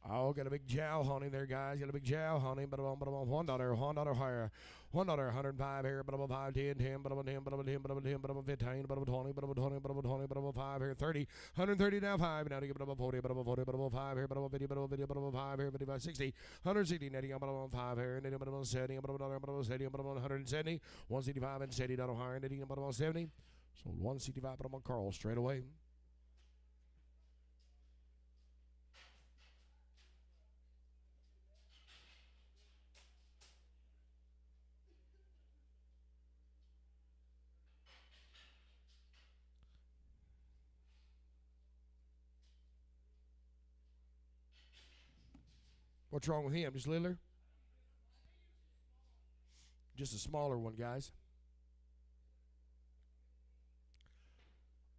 Oh, got a big jowl honey there, guys. Got a big jowl honey, but I'm on $1 higher. $1, 105 here, but I'm on 5, 10, 10, but I'm on 10, but I'm on 10, but I'm on 10, but I'm on 15, but I'm on 20, but I'm on 20, but I'm on 20, but I'm on 5 here, 30, 130 now 5, now to get, but I'm on 40, but I'm on 40, but I'm on 5 here, but I'm on 50, but I'm on 50, but I'm on 5 here, 55, 60, 160, netting, but I'm on 5 here, netting, but I'm on 70, but I'm on 70, but I'm on 170, 165 and $70 higher, netting, but I'm on 70, so 165, but I'm on Carl straight away. What's wrong with him? Just littler? Just a smaller one, guys.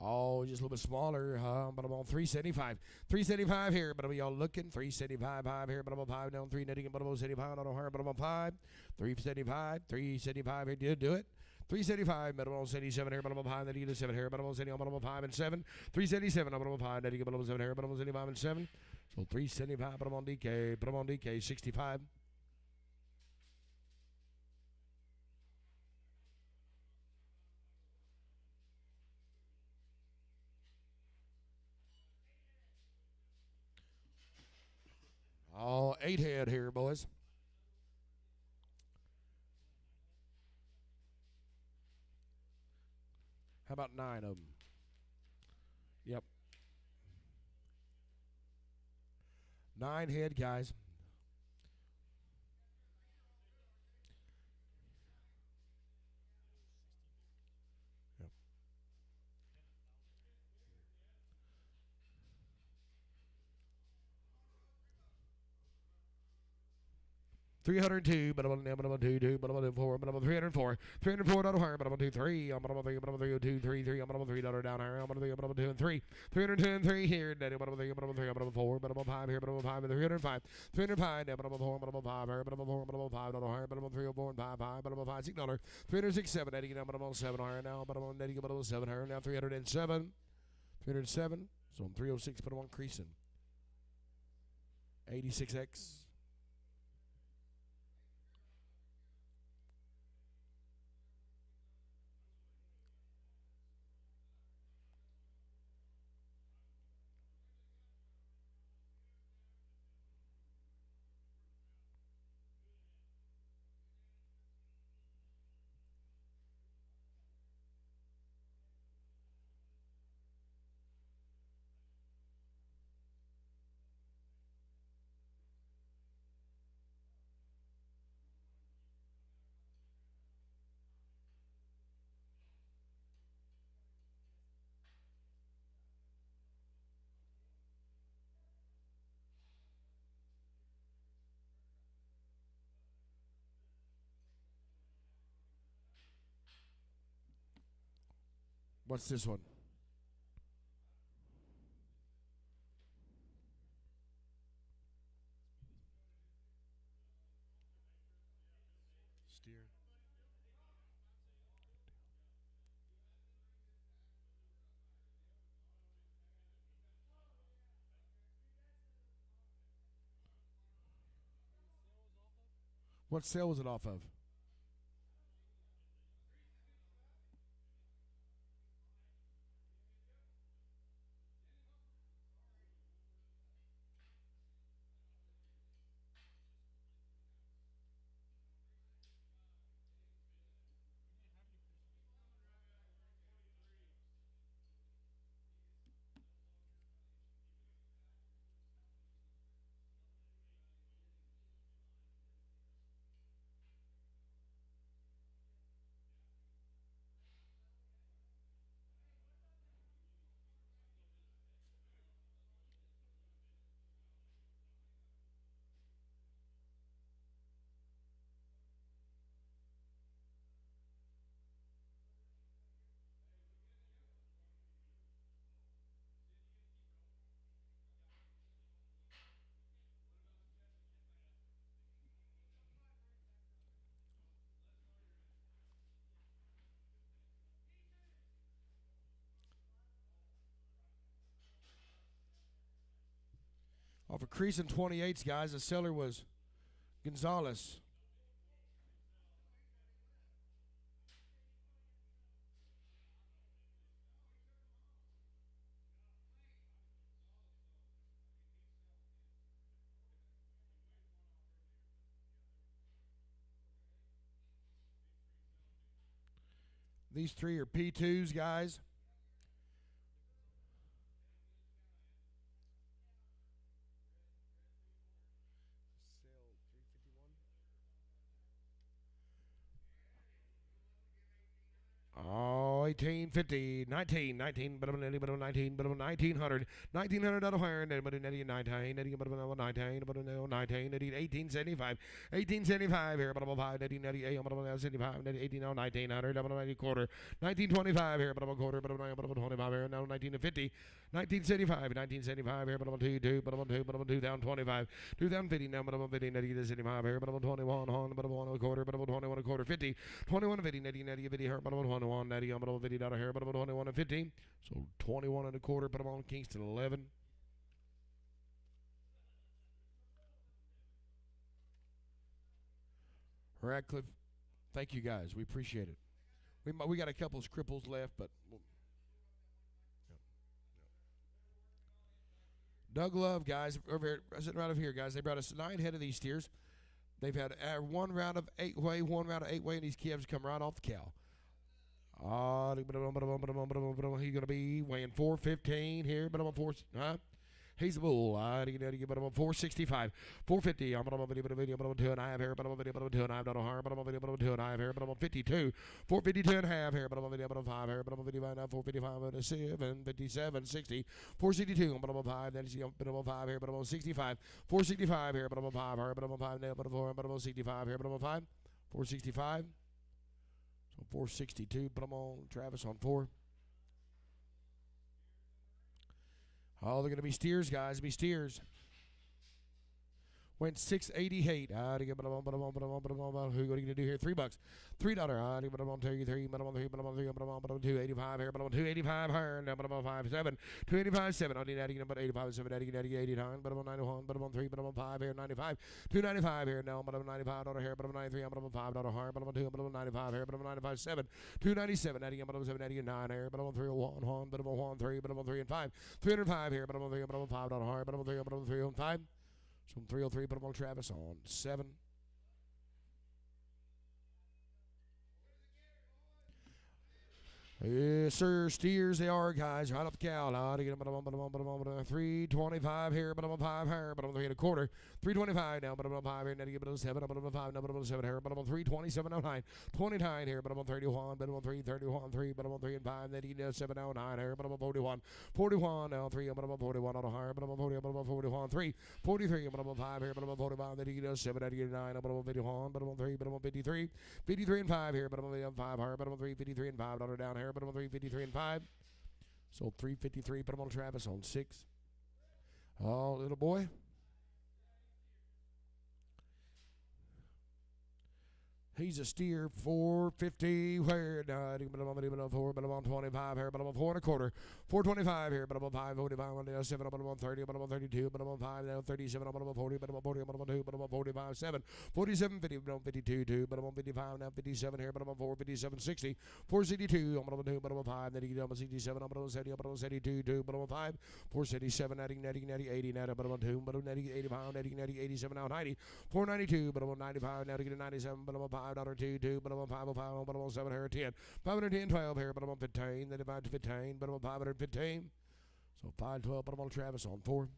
Oh, just a little bit smaller, but I'm on 375. 375 here, but I'm y'all looking. 375 5 here, but I'm on 5 down 3 netting, but I'm on 75 on higher, but I'm on 5. 375 here, did do it. 375, but I'm on 77 here, but I'm on 5, netting to 7 here, but I'm on 70, but I'm on 5 and 7. 377, but I'm on 5, netting, but I'm on 7 here, but I'm on 75 and 7. So 375, but I'm on DK, but I'm on DK 65. Oh, 8 head here, boys. How about 9 of them? Yep. 9 head, guys. Yep. 302, but I'm on 2, but I'm on 4, but I'm on 304. 304 down higher, but I'm on 2, 3. I'm on 3, but I'm on 3, 2, 3, 3. I'm on 3 down higher. I'm on 3, but I'm on 2 and 3. 302 and 3 here. Daddy, but I'm on 3, but I'm on 3, but I'm on 4, but I'm on 5 here, but I'm on 5, and 305. 305, but I'm on 4, but I'm on 5 here, but I'm on 4, but I'm on 5 down higher, but I'm on 304 and 5, 5, but I'm on 5, $6. 367, Daddy, now, but I'm on 7 higher now, but I'm on Daddy, but I'm on 7 higher now. 307. 307. So I'm 306, but I'm on creasing. 86X. What's this one? Steer. What sale was it off of? Off of crease and 28s, guys. The seller was Gonzalez. These 3 are P2s, guys. Oh, 1850, 19, but I'm 19, but I'm 19, but I'm 1900, 1900 out of higher, and then but 19, 19, but I'm 19, but I'm 19, 1875, 1875 here, but I'm 5, 1998, but I'm 75, 18, now 1900, but I'm 90 quarter, 1925 here, but I'm a quarter, but I'm 25 here, now 1950, 1975, 1975 here, but I'm 2, but I'm 2, but I'm 2025, 2050, now but I'm 50, 75 here, but I'm 21 on, but I'm 1 a quarter, but I'm 21 a quarter, 50, 21 50, 50 here, but I'm 21. Natty, I'm going to $50 here, but I'm 21 and 15. So 21 and a quarter, but I'm on Kingston 11. Radcliffe, thank you guys. We appreciate it. We got a couple of cripples left, but Doug Love, guys, over here, sitting right over here, guys. They brought us 9 head of these steers. They've had one round of 8-way, and these calves come right off the cow. He's going to be weighing 415 here, but I'm on 4. He's a bull. I get 465, 450. I'm on video, 2.5 here, but I'm on video, 2.5 down hard, but I'm on video, 2.5 here, but I'm on 52, 452.5 here, but I'm on video, 5 here, but I'm on video, 455, 7, 57, 60, 462. I'm on 5. Then he's on 5 here, but I'm on 65, 465 here, but I'm on 5 here, but I'm on 5 now, but I'm on 65 here, but I'm on 5, 465. So 462. But I'm on Travis on 4. Oh, they're going to be steers, guys. Be steers. Went 688. Who are you going to do here? $3. $3. But I'm on 33. But I'm on 3. But I'm on 3. But I'm on 285 here. But I'm on 285 here. But I'm on 57. 285 7. I need adding about 85 7. Adding 89. But I'm on 91. But I'm on 3. But I'm on 5 here. 95. 295 here now. But I'm $95 here. But I'm 93. But I'm on $5 here. But I'm on 2. But I'm on 95 here. But I'm on 95 7. 297. Adding but I'm 7. Adding 9 here. But I'm on 301. But I'm on 3. But I'm on 3 and 5. 305 here. But I'm on 3. But I'm on $5 here. But I'm on 3. But I'm on 3 and 5. So I'm 303, but I'm on Travis on 7. Yes, sir. Steers they are, guys. Right off the cow. 325 here, but I'm on 5 here, but I'm on 3 1/4. 325 now, but I'm on 5 here. Now to get it on 7, but I'm on 5 now, but I'm on 7 here, but I'm on 327 now 9. 29 here, but I'm on 31, but I'm on 3, 31, 3, but I'm on 3 and 5. Then you get 7 now 9 here, but I'm on 41. 41 now 3, but I'm on 41 on higher, but I'm on 40, but I'm on 41, 3. 43, but I'm on 5 here, but I'm on 45. Then you get 7 out of 9, but I'm on 51, but I'm on 3, but I'm on 53. 53 and 5 here, but I'm on 5 here, but I'm on 3, 53 and $5 down here. But I'm on 353 and 5. So 353. Put them on Travis on 6. Oh, little boy. He's a steer, 450. Where? But I'm on 4, but I'm on 25 here, but I'm on 4 1/4. 425 here, but I'm on 5, 45, 7, but I'm on 30, but I'm on 32, but I'm on 5, now 37, but I'm on 40, but I'm on 40, but I'm on 2, but I'm on 45, 7, 47, 50, but I'm on 52, 2, but I'm on 55, now 57 here, but I'm on 4, 57, 60, 462, I'm on 2, but I'm on 5, then you get on 67, I'm on 70, but I'm on 72, 2, but I'm on 5, 477, 80, now, but I'm on 2, but I'm on 85, 87, now 90, 492, but I'm on 95, now to get a 97, but I'm on 5. $2, but I'm on 505, but I'm on 7 here, 10, 510, 12 here, but I'm on 15, then divide to 15, but I'm on 515. So 512, but I'm on Travis on 4.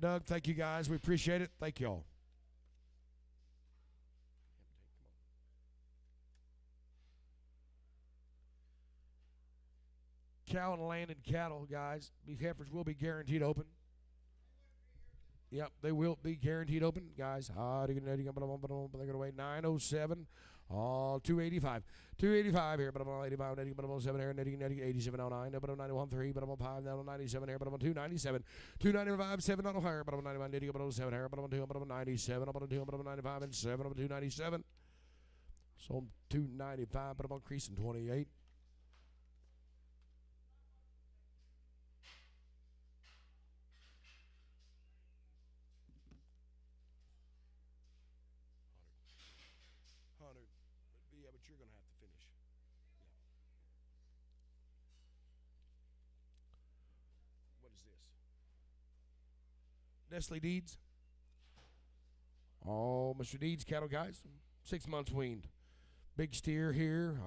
Doug, thank you guys. We appreciate it. Thank y'all. Cow and land and cattle, guys. These heifers will be guaranteed open. Yep, they will be guaranteed open, guys. They're going to weigh 907. 285. 285 here, but I'm on 85, but I'm on 7 here, 87 on 9, but I'm 91, 3, but I'm on 5, now I'm 97 here, but I'm on 297. 295, 7 on higher, but I'm 91, but I'm on 7 here, but I'm on 2, but I'm 97, I'm on 2, but I'm 95, and 7, I'm on 297. So I'm 295, but I'm on creasing 28. Yeah, but you're going to have to finish. Yeah. What is this? Nestle Deeds. Oh, Mr. Deeds cattle, guys. 6 months weaned. Big steer here.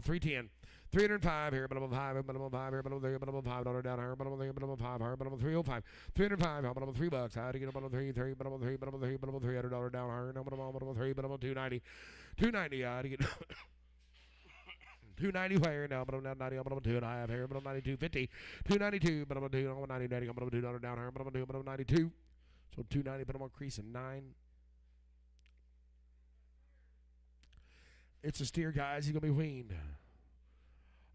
310. 305 here, but I'm on 5, but I'm on 5 here, but I'm there, but I'm on $5 down here, but I'm there, but I'm on 5 here, but I'm on 305. 305, but I'm on $3. I had to get up on 3, but I'm on 3, but I'm on 3, but I'm on $300 down here, no, but I'm on 3, but I'm on 290. 290, I had to get 290 here now, but I'm not 90, but I'm on 2.5 here, but I'm 92.50. 292, but I'm on 2, I'm on 90, but I'm on $2 down here, but I'm on 2, but I'm 92. So 290, but I'm on creasing 9. It's a steer, guys. He's going to be weaned.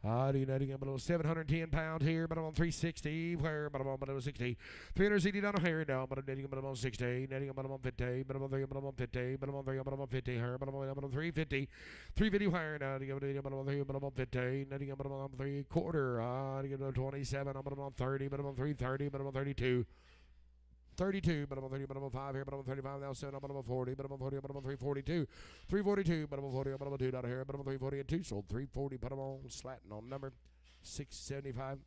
I'm 710 pounds here, but I'm on 360. Where? But I'm on 60. 360 down here now, but I'm on 60. Netting, but I'm on 50. But I'm on 3, but I'm on 50. But I'm on 3, but I'm on 50 here. But I'm on 350. 350 where now? But I'm on 3, but I'm on 50. Netting, but I'm on 3 1/4. 27. But I'm on 30. But I'm on 330. But I'm on 32. 32, but I'm on 30, but I'm on 5 here, but I'm on 35 now, 7, but I'm on 40, but I'm on 40, but I'm on 342. 342, but I'm on 40, but I'm on 2 down here, but I'm on 340 and 2. Sold 340, but I'm on slatting on number 675.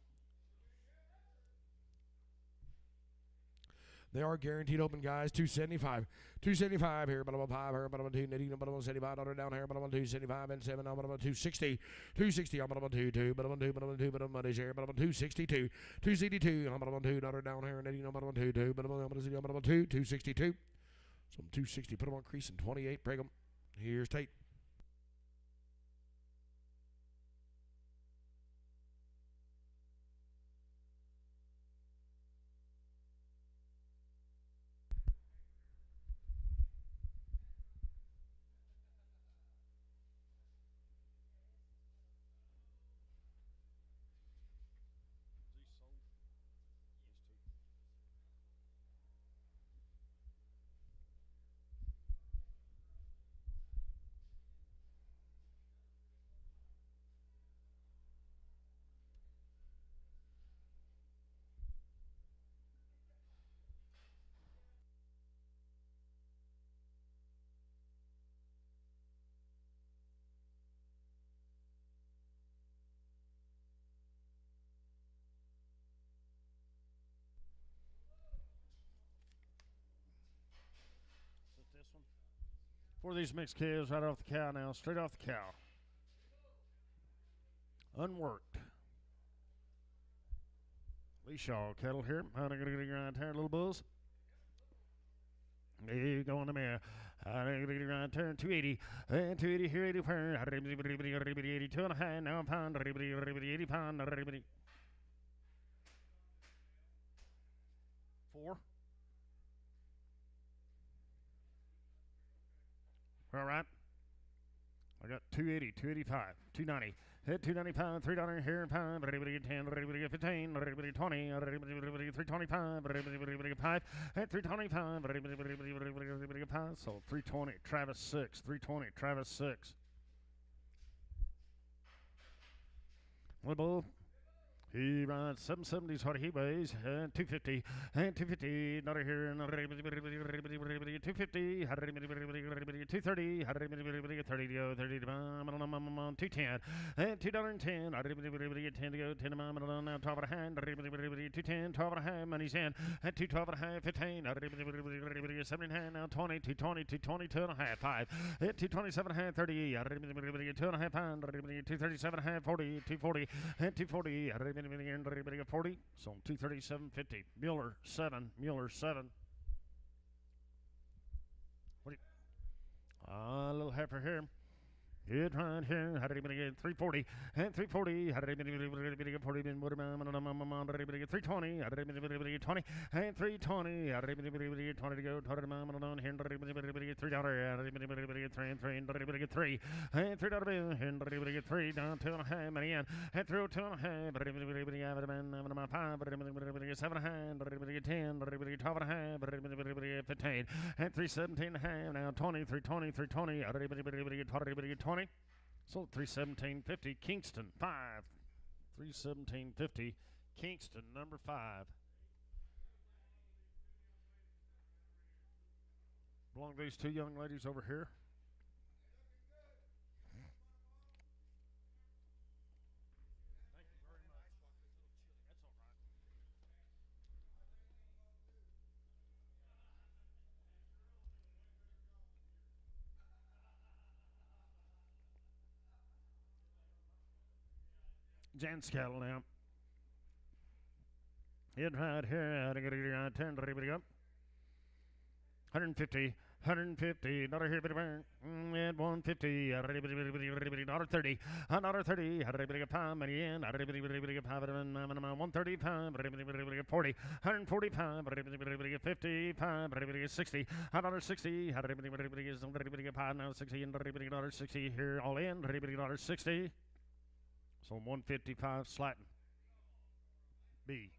They are guaranteed open, guys. 275. 275 here, bottom of 5 here, bottom of 2, knitting, bottom of 75, down here, bottom of 275 and 7, bottom of 260. 260 on bottom of 2, 2, bottom of 2, bottom of 2, bottom of Mondays here, bottom of 262. 262 on bottom of 2, down here, knitting, bottom of 2, 2, bottom of 2, 262. Some 260, put them on crease in 28, break them. Here's Tate. For these mixed calves right off the cow now, straight off the cow. Unworked. Lee Shaw cattle here. I'm going to get around here, little bulls. There you go on the mare. I'm going to get around turn 280. And 280 here, 80 pound. 82 and a half. Now a pound. 80 pound. 4. All right. I got 280, 285, 290. Hit 290 pound, $3 here pound. Everybody get 10, everybody get 15, everybody 20, everybody get 325, everybody get 5. Hit 325, everybody get 5. So 320, Travis 6, 320, Travis 6. Little bull. He runs 770s what he weighs, and 250, and 250, not here, 250, 230, 30 to go, 30 to 210, and $2.10, 10 to go, 10 to now 12 and a half, 210, 12 and a half, money's in, and 212 and a half, 15, 79, now 20, 220, 220, 2 and a half, 5, 227 and a half, 30, 2 and a half pound, 237 and a half, 40, 240, and 240, everybody got 40, so 237.50. Mueller 7. Mueller 7. What do you? A little heifer here. Good right here. How did anybody get 340? And 340. How did anybody get 40? Been Waterman. Everybody get 320. How did anybody get 20? And 320. How did anybody get 20 to go? Here. Everybody get $3. How did anybody get 3 and 3? Everybody get 3. And $3 bill. And everybody get 3. Down 2.5. Money in. And through 2.5. Everybody have it. 5. Everybody get 7.5. Everybody get 10. Everybody get 12.5. Everybody get 15. And 317.5. Now 20. 320. 320. Everybody get 20. Everybody get 20. Sold 317.50. Kingston 5. 317.50. Kingston number 5. Belong to these two young ladies over here. Thank you very much. That's all right. Jan's cattle now. Head right here. I gotta get around 10. Everybody up. 150. 150. Another here, and 150. Another 30. Another 30. Everybody get 5 money in. Everybody get 5. 135. Everybody get 40. 145. Everybody get 55. Everybody get 60. Another 60. Everybody get 5 now. 60 and everybody get 60 here. All in. Everybody get 60. So 155 Slatton. B.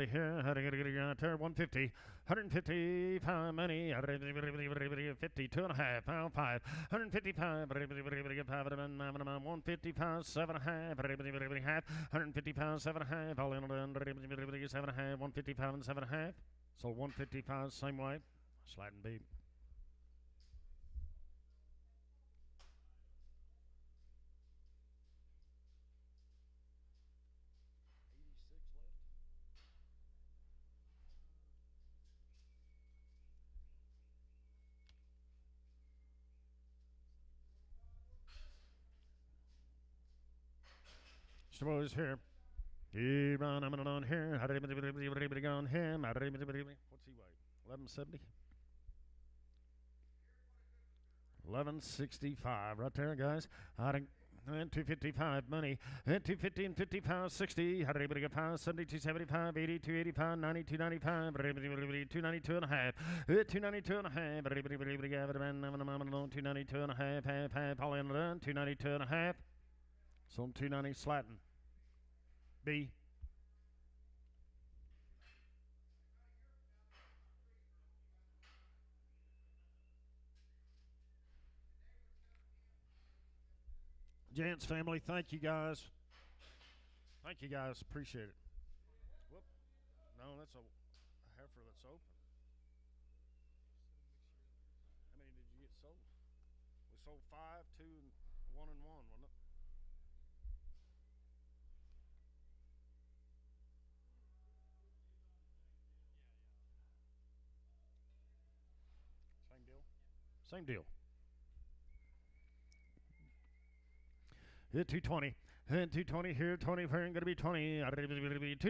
buddy here. How to get a turn 150. 155 money. 52 and a half. Pound 5. 155. 155 7 and a half. 155 7 and a half. All in 7 and a half. 155 and 7 and a half. So 155 same way. Sliding beat. Boys here. I'm on here. What's he weigh? 1170? 1165 right there, guys. And 255 money. 250 and 55, 60. 5, 70, 275, 80, 285, 90, 295, 292 and a half. 292 and a half. 292 and a half. Half. All in done. 292 and a half. So 290 slatting. B. Jant's family, thank you guys. Thank you guys. Appreciate it. Whoop. No, that's a heifer that's open. How many did you get sold? We sold 5, 2, and 1 and 1, wasn't it? Same deal. Hit 220. And 220 here, 20 here, going to be 20. $2. Two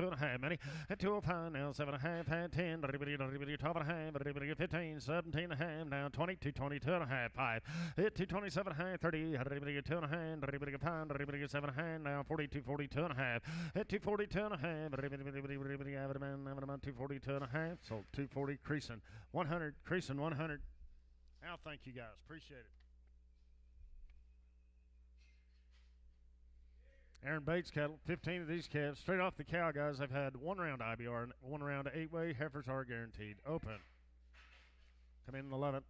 and a half, money. At 205 now, 7 and a half, 10. 12 and a half, 15, 17 and a half, now 20, 220, 2 and a half, 5. Hit 227 and a half, 30, 2 and a half, 5, 7 and a half, now 42, 42 and a half. Hit 242 and a half, 242 and a half, so 240 creasing, 100, creasing 100. Now, thank you guys, appreciate it. Aaron Bates cattle, 15 of these calves, straight off the cow, guys. I've had 1 round IBR and 1 round 8-way. Heifers are guaranteed. Open. Come in the 11th.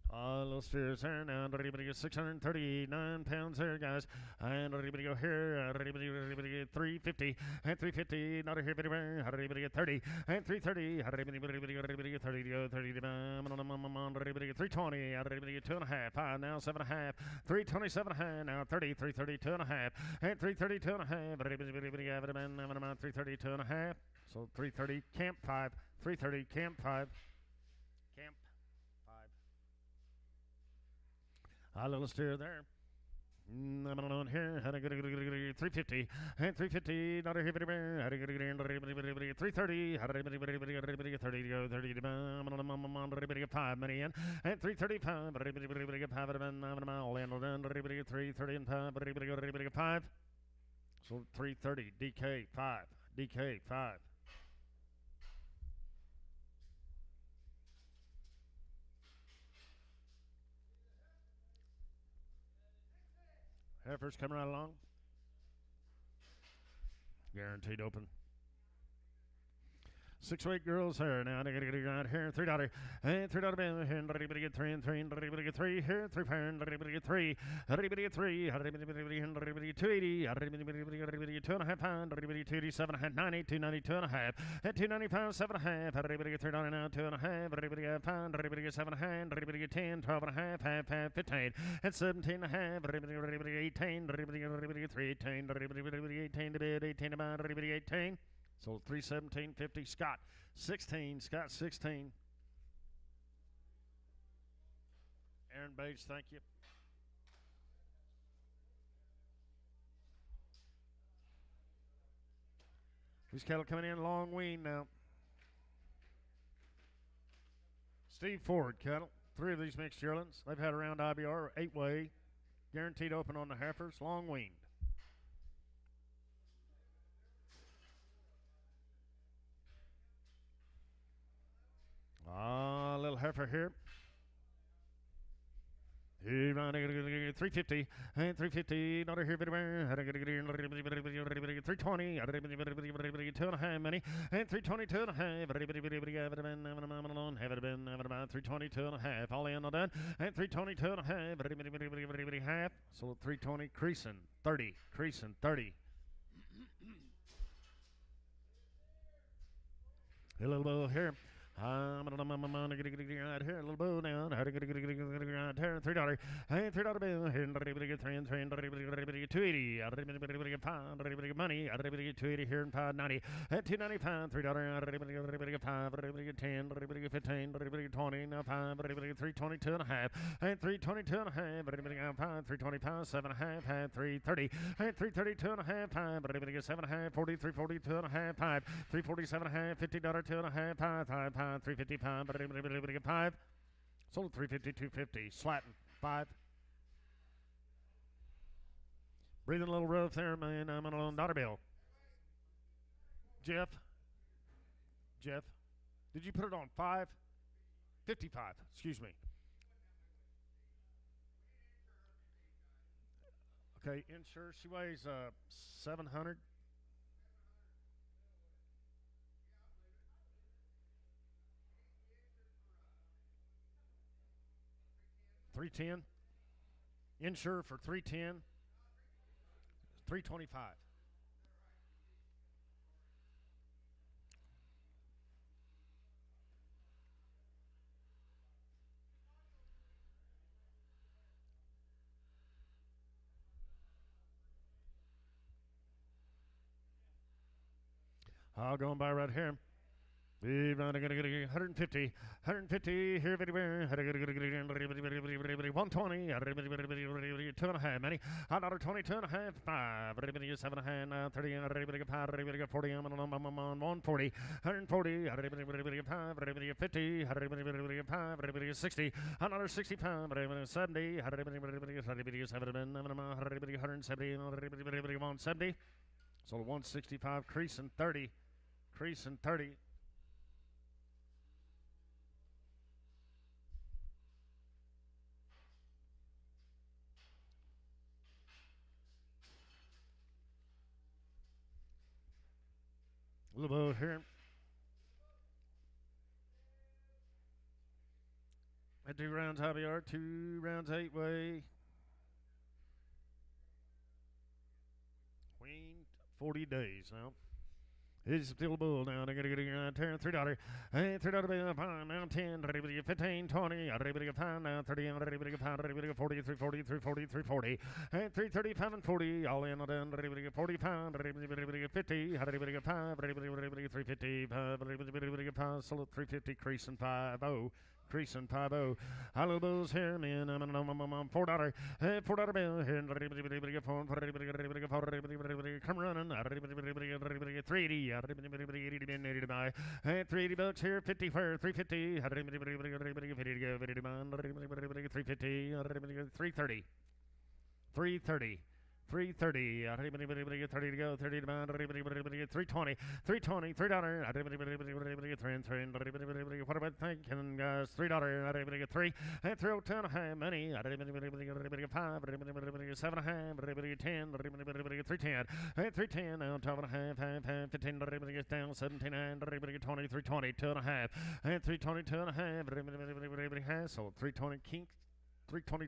Little steers here now. Everybody get 639 pounds there, guys. And everybody go here. Everybody get 350. And 350. Not a here, everybody get 30. And 330. Everybody get 30 to go. 30 to everybody get 320. Everybody get 2 and a half. 5 now, 7 and a half. 327 and a half. Now 30. 332 and a half. And 332 and a half. Everybody have it about 332 and a half. So 330 camp 5. 330 camp 5. Camp. A little steer there. I'm on here. 350 and 350. Not a heavy bear. 330. 30 to go. 30 to go. 5 money in. And 335. 5 all in. 330 and 5. 5. So 330. DK 5. DK 5. Heifers coming right along. Guaranteed open. 6-weight girls here now. They gotta get around here. $3 and $3 bill here. Everybody get 3 and 3 and everybody get 3 here. 3 pound. Everybody get 3. Everybody get 3. Everybody 280. Everybody 2.5 pound. Everybody 287 and a half. 90. 292 and a half. At 295 7 and a half. Everybody get $3 now. 2 and a half. Everybody get pound. Everybody get 7 and a half. Everybody get 10. 12 and a half. Half 15. At 17 and a half. Everybody 18. Everybody get 3. 18. Everybody 18 to bid. 18 to buy. Everybody 18. So 317.50. Scott 16. Scott 16. Aaron Bates, thank you. These cattle coming in long wean now. Steve Ford cattle. 3 of these mixed yearlings. They've had around IBR 8-way. Guaranteed open on the heifers. Long weaned. Little heifer here. 350 and 350. Not here, 320. 2.5 money and 320 2.5. Have it been 320 2.5. All in, all done. And 320 2.5. Half. So 320 creasing 30. Creasing 30. A little bit here. Right here, a little bow down. $3. Hey, $3 bill. $2.80. Money. $2.80 here and $5.90. At $2.95. $3. $5. $10. $15. Now $5. $3.20 2.5. And $3.20 2.5. $5. $3.25. $7.5. $3.30. And $3.30 2.5. $5. $7.5. $40. $3.40 2.5. $5. $3.47.5. $50 2.5. $5. 355, 5. Sold 350, 250. Slatting 5. Breathing a little rough there, man. I'm on a dollar bill. Jeff, did you put it on 5? 55, excuse me. Okay, insure. She weighs 700. 310. Insure for 310. 325. I'll go and buy right here. 150, 150 here, 120, 2.5, money, $1.20, 2.5, 5, 7.5, 30, 40, 140, 140, 5, 50, 5, 60, $165, 70, 170, so 165, crease and 30, crease and 30. A little bit here. At 2 rounds, Javier. 2 rounds, 8-way. Queen, 40 days now. It's still a bull now. I got to get $3. Hey, $3 bill. Now 10. 15, 20. I now 30. 40, 340, 340, 340. Hey, 335 and 40. All in on done. 45. 50. 5. 350. 5. Sold at 350. Crease and 5-0. Creasing 5-0. Hello, Bulls here, man. I'm $4. Hey, $4 bill here. Come running. 380. 80 to buy. Hey, 380 bucks here. 50 for 350. 350. 330. 330. 330, 30 to go, 30 to bound, 320, $3. What about thinking, guys? $3, 3, and 310 money, 5, 7.5, 10, 310, and 310, now 12.5, 15, down 79, 20, 320, 2.5, and 320, 2.5, so 320 King, 320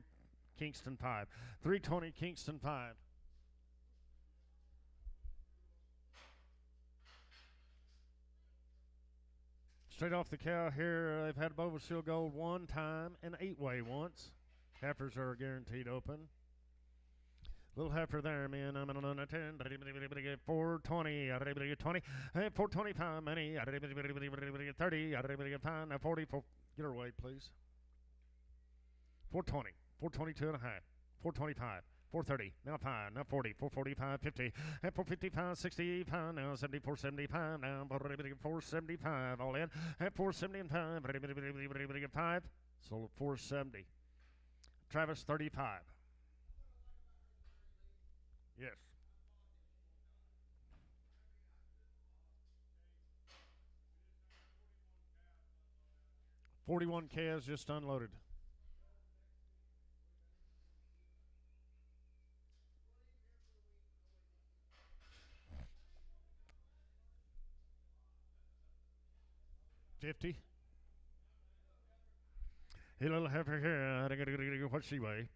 Kingston 5, 320 Kingston 5. Straight off the cow here, they've had Boba Seal Gold 1 time and 8-way once. Heifers are guaranteed open. Little heifer there, man. I'm on a 10. 420. 20. 425 money. 30. 5. 44. Get her away, please. 420. 422 and a half. 425. 430, now 5, now 40, 445, 50, and 455, 65, now 74, 75, now 475, all in, and 475, 5, sold 470. Travis, 35. Yes. $41K is just unloaded. 50. Hey, little heifer here. What's she weigh?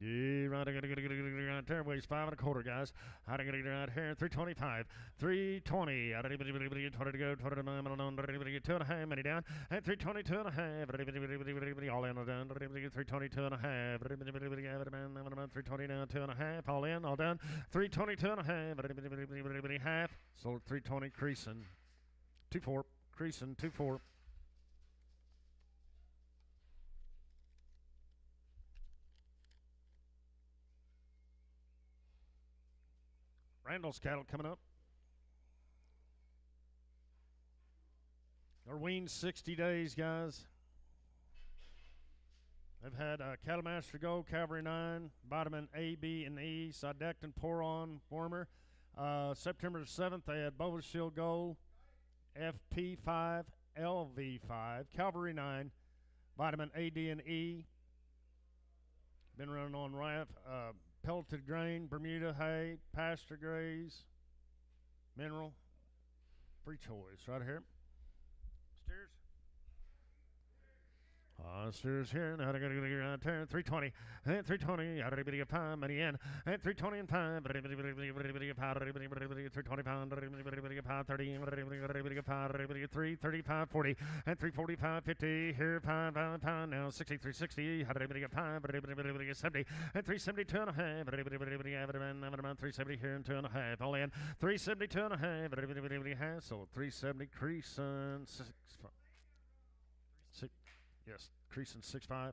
Yeah, right there. Weighs 5 1/4, guys. Right here, 325, 320. Out of to go, 2.5 many down, and 322 and a half. All in, all done. 322 and a half. 320 down, 2.5. All in, all done. 322 and a half. Half. Sold 320, creasing 2.4, creasing 2.4. Randall's cattle coming up. They're weaned 60 days, guys. They've had Cattle Master Gold, Cavalry 9, Vitamin A, B, and E, Sodectin Poron Warmer. September the 7th, they had Bova Shield Gold, FP5, LV5, Cavalry 9, Vitamin A, D, and E. Been running on pelleted grain, Bermuda hay, pasture graze, mineral, free choice right here. Steers. Steers here. Now I got to get around turn 320 and 320. Out of the pound money in and 320 and 5. 320 pound. 30 335 40 and 345 50. Here 5 pound now 6360. How did everybody get 5? 70 and 372 and a half. 370 here and 2.5. All in 372 and a half. Everybody has so 370 crease and 6. Yes, creasing 6.5.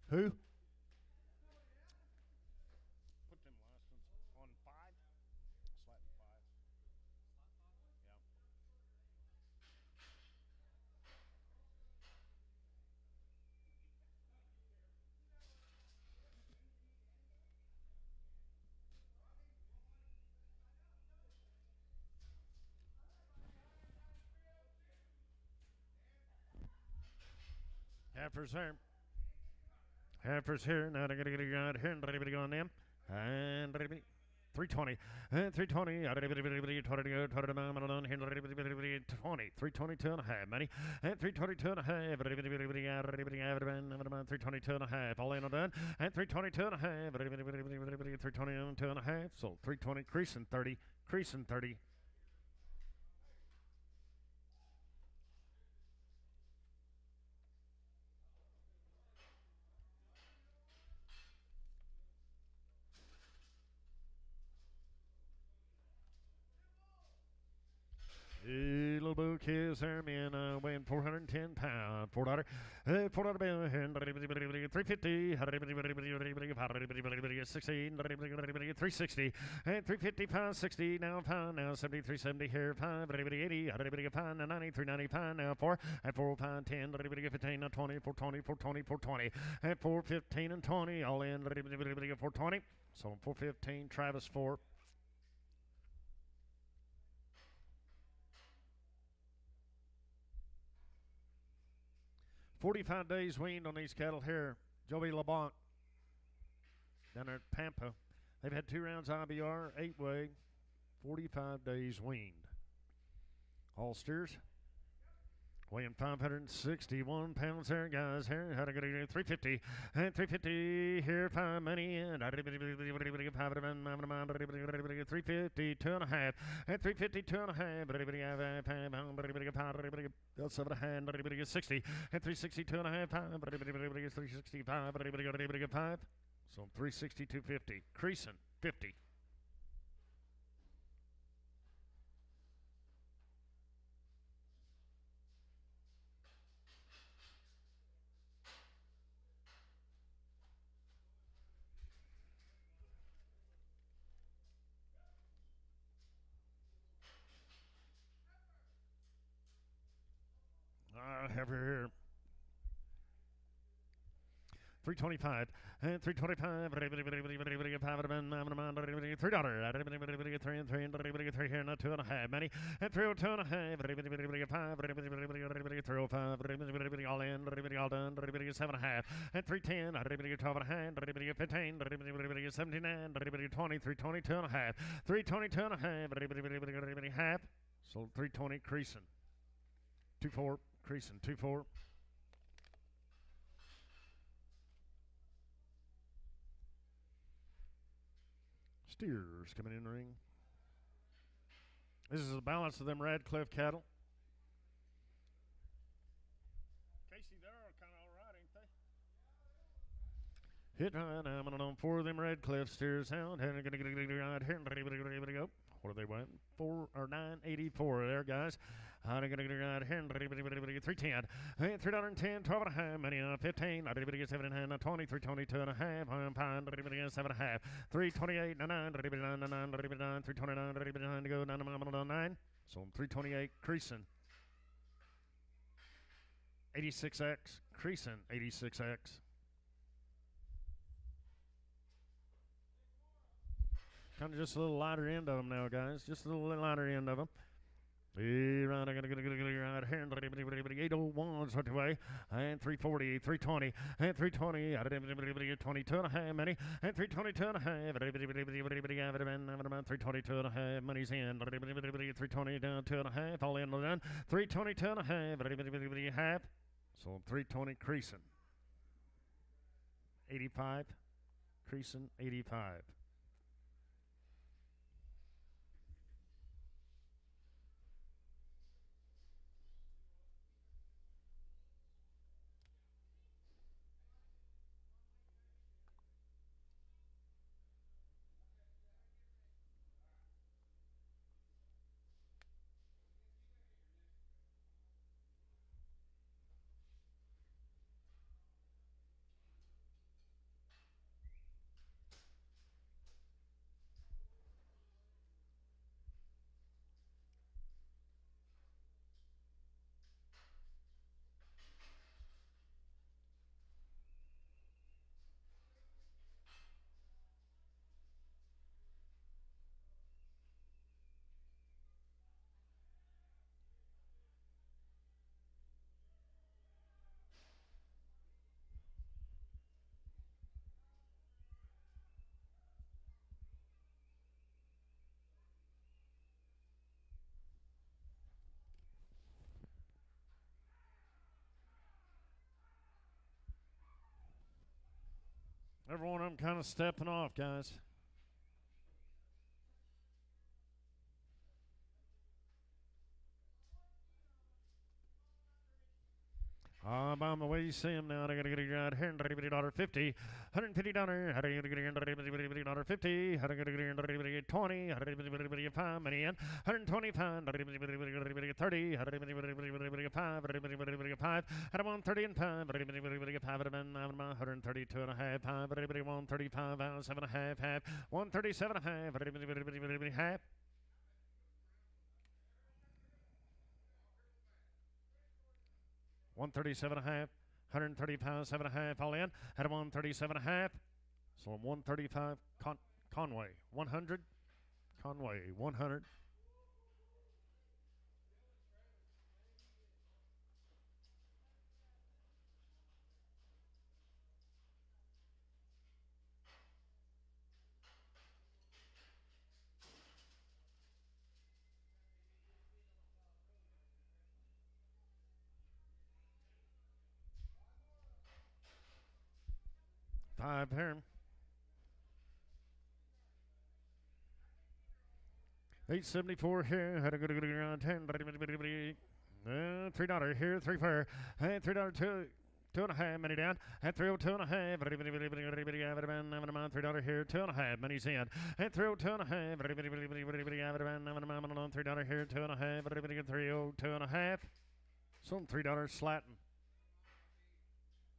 Who? Put them last ones on 5. Slightly 5. Yeah. Heifers here. Heifers here. Now they're going to get it out here and ready to go on them. And 320. And 320. Out of it, 20. 322 and a half. Money. And 322 and a half. 322 and a half. All in on done. And 322 and a half. 322 and a half. So 320. Creasing 30. Creasing 30. Little book is there, man, weighing 410 pounds. $4. $4 bill here. 350. 16. 360. And 350 pounds 60. Now pound. Now 70. 370 here. Pound. 80. 5 now 90. 390 pound. Now 4. At 4 pound 10. 15. Now 20. 420. 420. 420. At 415 and 20. All in. 420. So 415. Travis 4. 45 days weaned on these cattle here. Joey LeBlanc down there at Pampa. They've had 2 rounds IBR, 8-way, 45 days weaned. All steers weighing 561 pounds there, guys. Here, how to go to 350 and 350 here, 5 money in. 350, 2.5 and 350, 2.5. That's 7.5. 60 and 360, 2.5. 365, 5. So 360, 250. Creasing 50. I have her here. 325 and 325 $3 3 here not 2.5 many and 302.5 305 all in all done 7.5 and 310 12.5 15 79 20 322.5 322.5 half sold 320 creasing 2-4 creasing 2-4. Steers coming in the ring. This is the balance of them Radcliffe cattle. Casey, they're kind of all right, ain't they? Hit right, I'm going to 4 of them Radcliffe steers out. Here, go. What are they went? 4 or 9.84 there, guys. 310, $3.10, 12.5, many 15, 7.5, 20, 322.5, pound, 7.5, 328, 9, 329 to go down to 9. So 328 creasing. 86X creasing 86X. Kind of just a little lighter end of them now, guys. Just a little lighter end of them. Right, I'm gonna get right here. 801 sort of way, and 340, 320, and 320. 22.5 many, and 322.5. 322.5 money's in. 320 down 2.5. All in done. 322.5. Half. So 320 creasing. 85 creasing 85. Every one of them kind of stepping off, guys. By the way you see him now, I gotta get it right here. $50, $150, $50, $20, 5 money in, 125, 30, 5, at 130 and 5, 132 and a half, 135, 7.5, half, 137 and a half, half. 137.5, 135, 7.5, all in. At 137.5. So 135, Conway. 100, Conway. 100. Five here. 874 here. Had a good around 10. $3 here. 3 fair. And $3 two and a half. Money down. And 302 and a half. $3 here. 2.5. Money's in. And 302 and a half. $3 here. 2.5. 302 and a half. Some $3 slatting.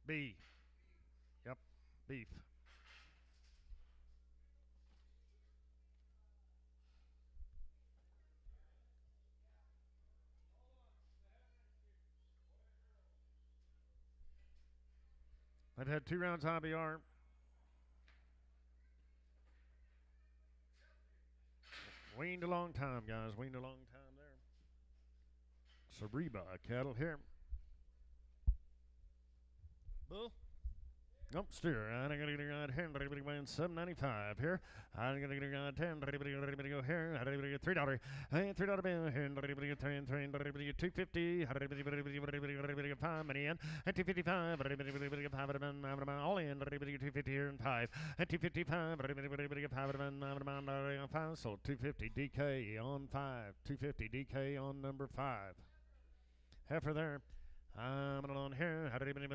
B. Yep. Beef. They've had 2 rounds IBR. Weaned a long time, guys. Weaned a long time there. Cereba cattle here. Bull. Nope, steer. I'm going to go 10. Everybody wins $7.95 here. I'm going to go 10. Everybody go here. Everybody get $3. And $3 bill here. Everybody get 3. Everybody get $2.50. Everybody get 5 money in. And $2.55. Everybody get 5 all in. Everybody get $2.50 here and 5. And $2.55. Everybody get 5 on 5. So $2.50 DK on 5. $2.50 DK on number 5. Heifer there. I'm on here. $3. Everybody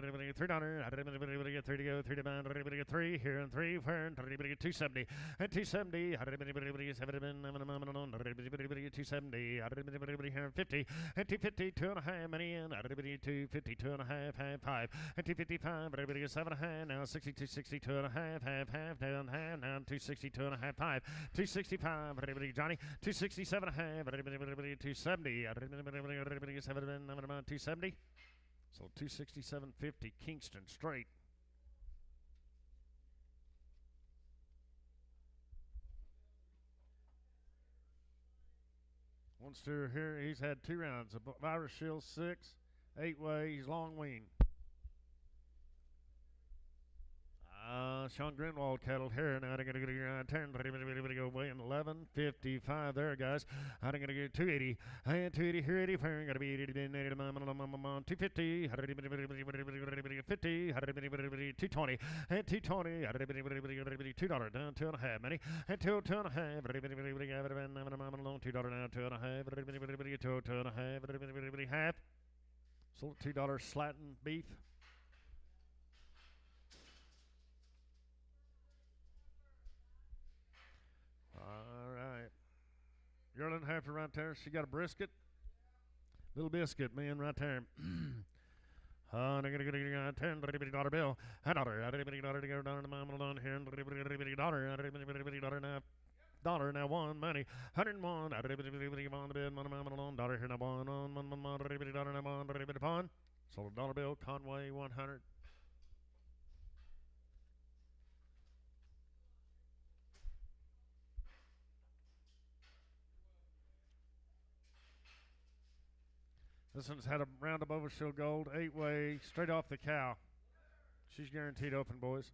get 3 to go. 3 to bound. Everybody get 3 here and 3. Where? Everybody get 270. And 270. Everybody get 7. Everybody get 270. Everybody here and 50. And 250. 2.5 money in. Everybody 250. 2.5. Half 5. And 255. Everybody get 7.5. Now 62. 60. 2.5. Half. Down half. Now 260. 2.5. 5. 265. Everybody Johnny. 267.5. Everybody 270. Everybody get 7. 270. So 267.50 Kingston straight. One steer here. He's had 2 rounds. A virus shield 6, 8-way. He's long wean. Sean Greenwald cattle here. Now I'm going to get 10. Everybody go weighing 11.55 there, guys. I'm going to get 280. And 280 here, 80 here. Got to be 80, 250. 50. 220. And 220. $2 down, 2.5 money. And 2.5. Everybody have it $2 down, 2.5. Everybody 2.5. Everybody half. Sold $2 slatting beef. Yearling heifer right there. She got a brisket. Little biscuit, man, right there. I'm going to get a $10 bill. $1 to go down to my down here. $1 now 1 money. 101. On the bid. $1 here now 1 on $1 now 1 sold $1 bill. Conway 100. This one's had a round of Overshield Gold, 8-way, straight off the cow. She's guaranteed open, boys.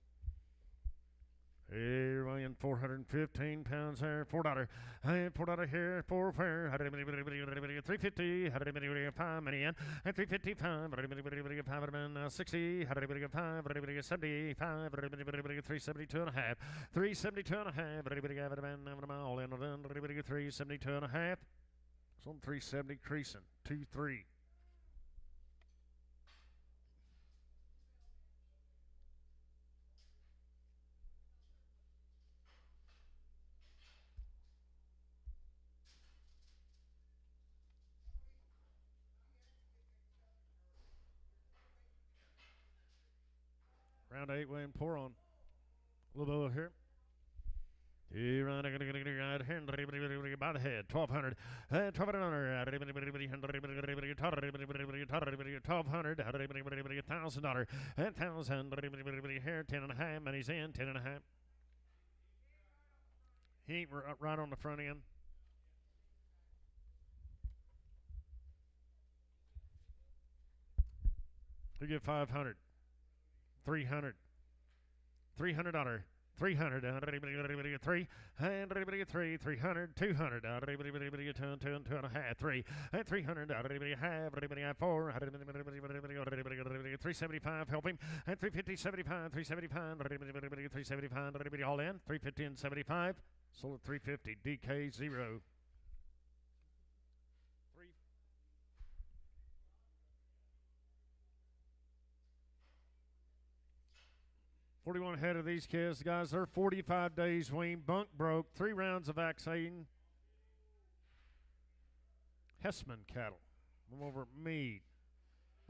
Here, weighing 415 pounds there, $4. And $4 here, 4 fair. $350. 5 money in. And $355. 60. 5. 75. 372.5. 372.5. All in. 372.5. It's on 370 creasing. 2-3. Round 8 weighing pour on. A little over here. He run right here by the head. 1,200. 1,200. 1,200. $1,000. And 1,000. Here 10.5. Money's in 10.5. He ain't right on the front end. You get 500. 300. $300. 300, everybody get 3, and everybody get 3, 300, 200, everybody get 2, 2.5, 3, and 300, everybody have 4, everybody get 375, help him, and 350, 75, 375, everybody get 375, everybody all in, 350 and 75, sold at 350, DK 0. 41 head of these kids, guys. They're 45 days wean, bunk broke, 3 rounds of vaccine. Hessman cattle from over at Meade.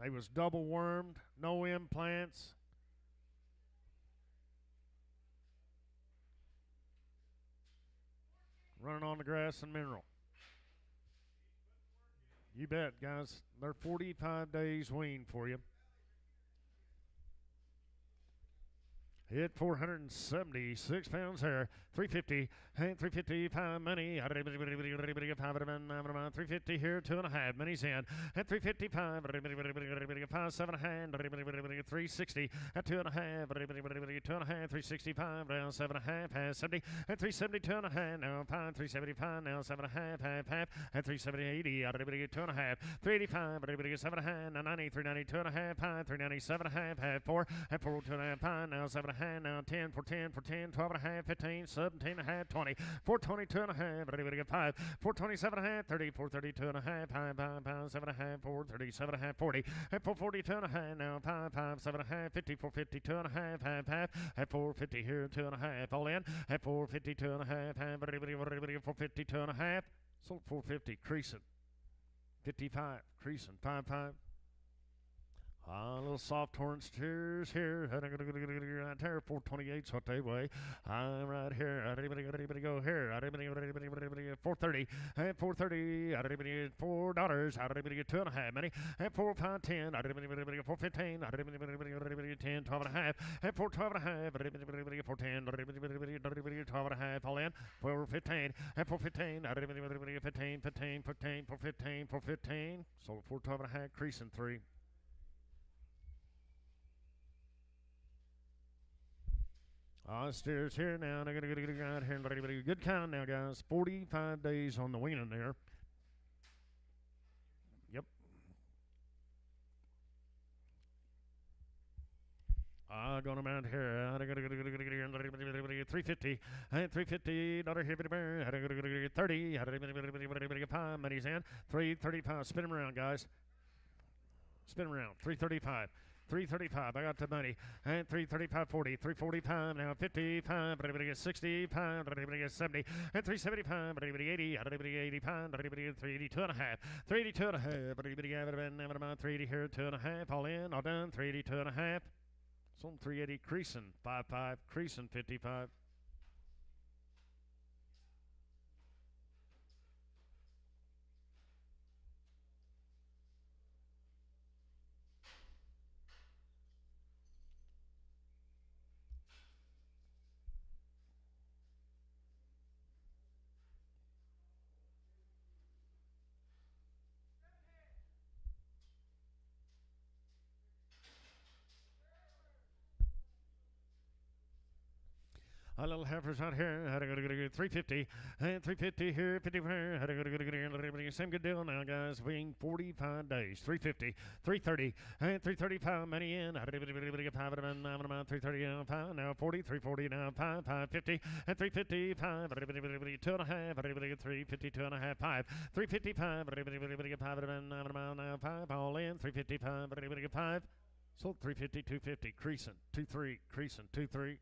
They was double wormed, no implants. Running on the grass and mineral. You bet, guys. They're 45 days wean for you. Hit 476 pounds there. 350 and 355 money. 350 here, 2.5. Money's in. At 355, 5, 7 hand. 360 at 2.5. 2.5, 365 now 7.5. Has 70 at 370, 2.5 now 5. 375 now 7.5. Half at 370, 80 out of 2.5. 385 7.5 now 90. 390 2.5. 5 390 7.5. 4 at 4 2.5. 5 now 7.5. Now 10 for 10 for 10, 12.5, 15, 17.5, 20, 422 and a half, ready to get 5, 427 and a half, 30, 432 and a half, 5, 7.5, 437 and a half, 40, at 442 and a half, now 5, 7.5, 50, 452 and a half, half, at 450 here, 2.5, all in, at 452 and a half, 452 and a half, sold 450, creasing, 55, creasing, 5. A little soft horn steers here. Right there, 428's what they weigh. I'm right here. Everybody go here. 430. At 430. $4. Everybody get 2.5. Money. At 4, 5, 10. 415. 10, 12 and a half. At 4, 12 and a half. 410. 12 and a half. All in. 415. At 415. 15. 415. Sold 412 and a half. Creasing 3. Steers here now. I got to get out here. Good count now, guys. 45 days on the weaning there. Yep. Going around here. I got to get 350. 350. Daughter here. 30. 5. Money's in. 335. Spin them around, guys. Spin them around. 335. 335, I got the money, and 335, 40, 345, now 55, everybody gets 65, everybody gets 70, and 375, everybody 80, everybody 85, everybody gets 382 and a half, 382 and a half, everybody have about 380 here, 2.5, all in, all done, 382 and a half, sold 380, creasing, 5, creasing, 55. A little heifers out here. Had to go to 350 and 350 here, 50 here. Had to go to same good deal now, guys. Waiting 45 days. 350, 330 and 335 money in. Had to get 5 330 now 40, 340 now 5, 550 and 355. 2.5. 350 2.5 5, 355. 5 now 5 all in. 355. 5 sold 350 250 creasing 2-3 creasing 2-3.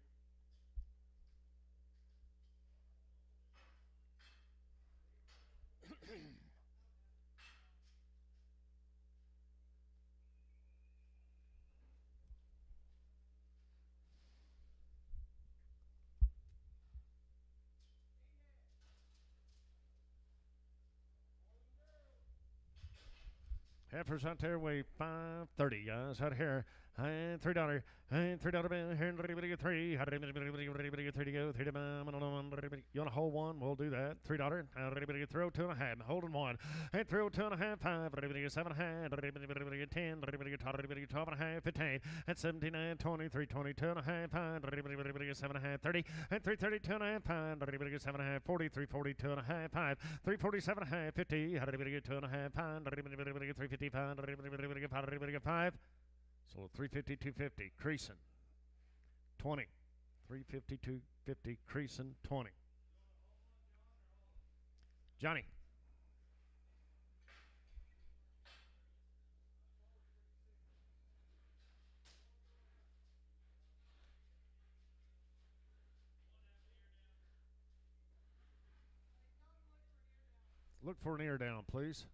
Heifers out there weigh 530, guys, out here. And $3. And $3 bill here. $3. 3 to go. 3 to buy. You want to hold one? We'll do that. $3. Throw 2.5. Holding 1. And throw 2.5. 5. 7.5. 10. 12.5. 15. And 17. 20. 320. 2.5. 5. 7.5. 30. And 330. 2.5. 5. 7.5. 40. 340. 2.5. 5. 347.5. 50. 2.5. 5. 355. 5. So 350, 250, creasing, 20. 350, 250, creasing, 20. Johnny. Look for an ear down, please.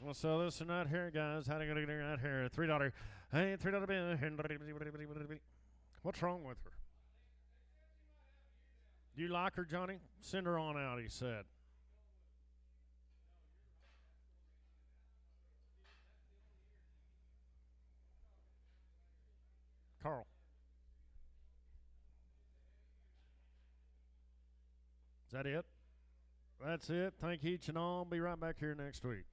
We'll sell this one right here, guys. How do you get it right here? $3. Hey, $3 bill. What's wrong with her? Do you like her, Johnny? Send her on out, he said. Carl. Is that it? That's it. Thank each and all. Be right back here next week.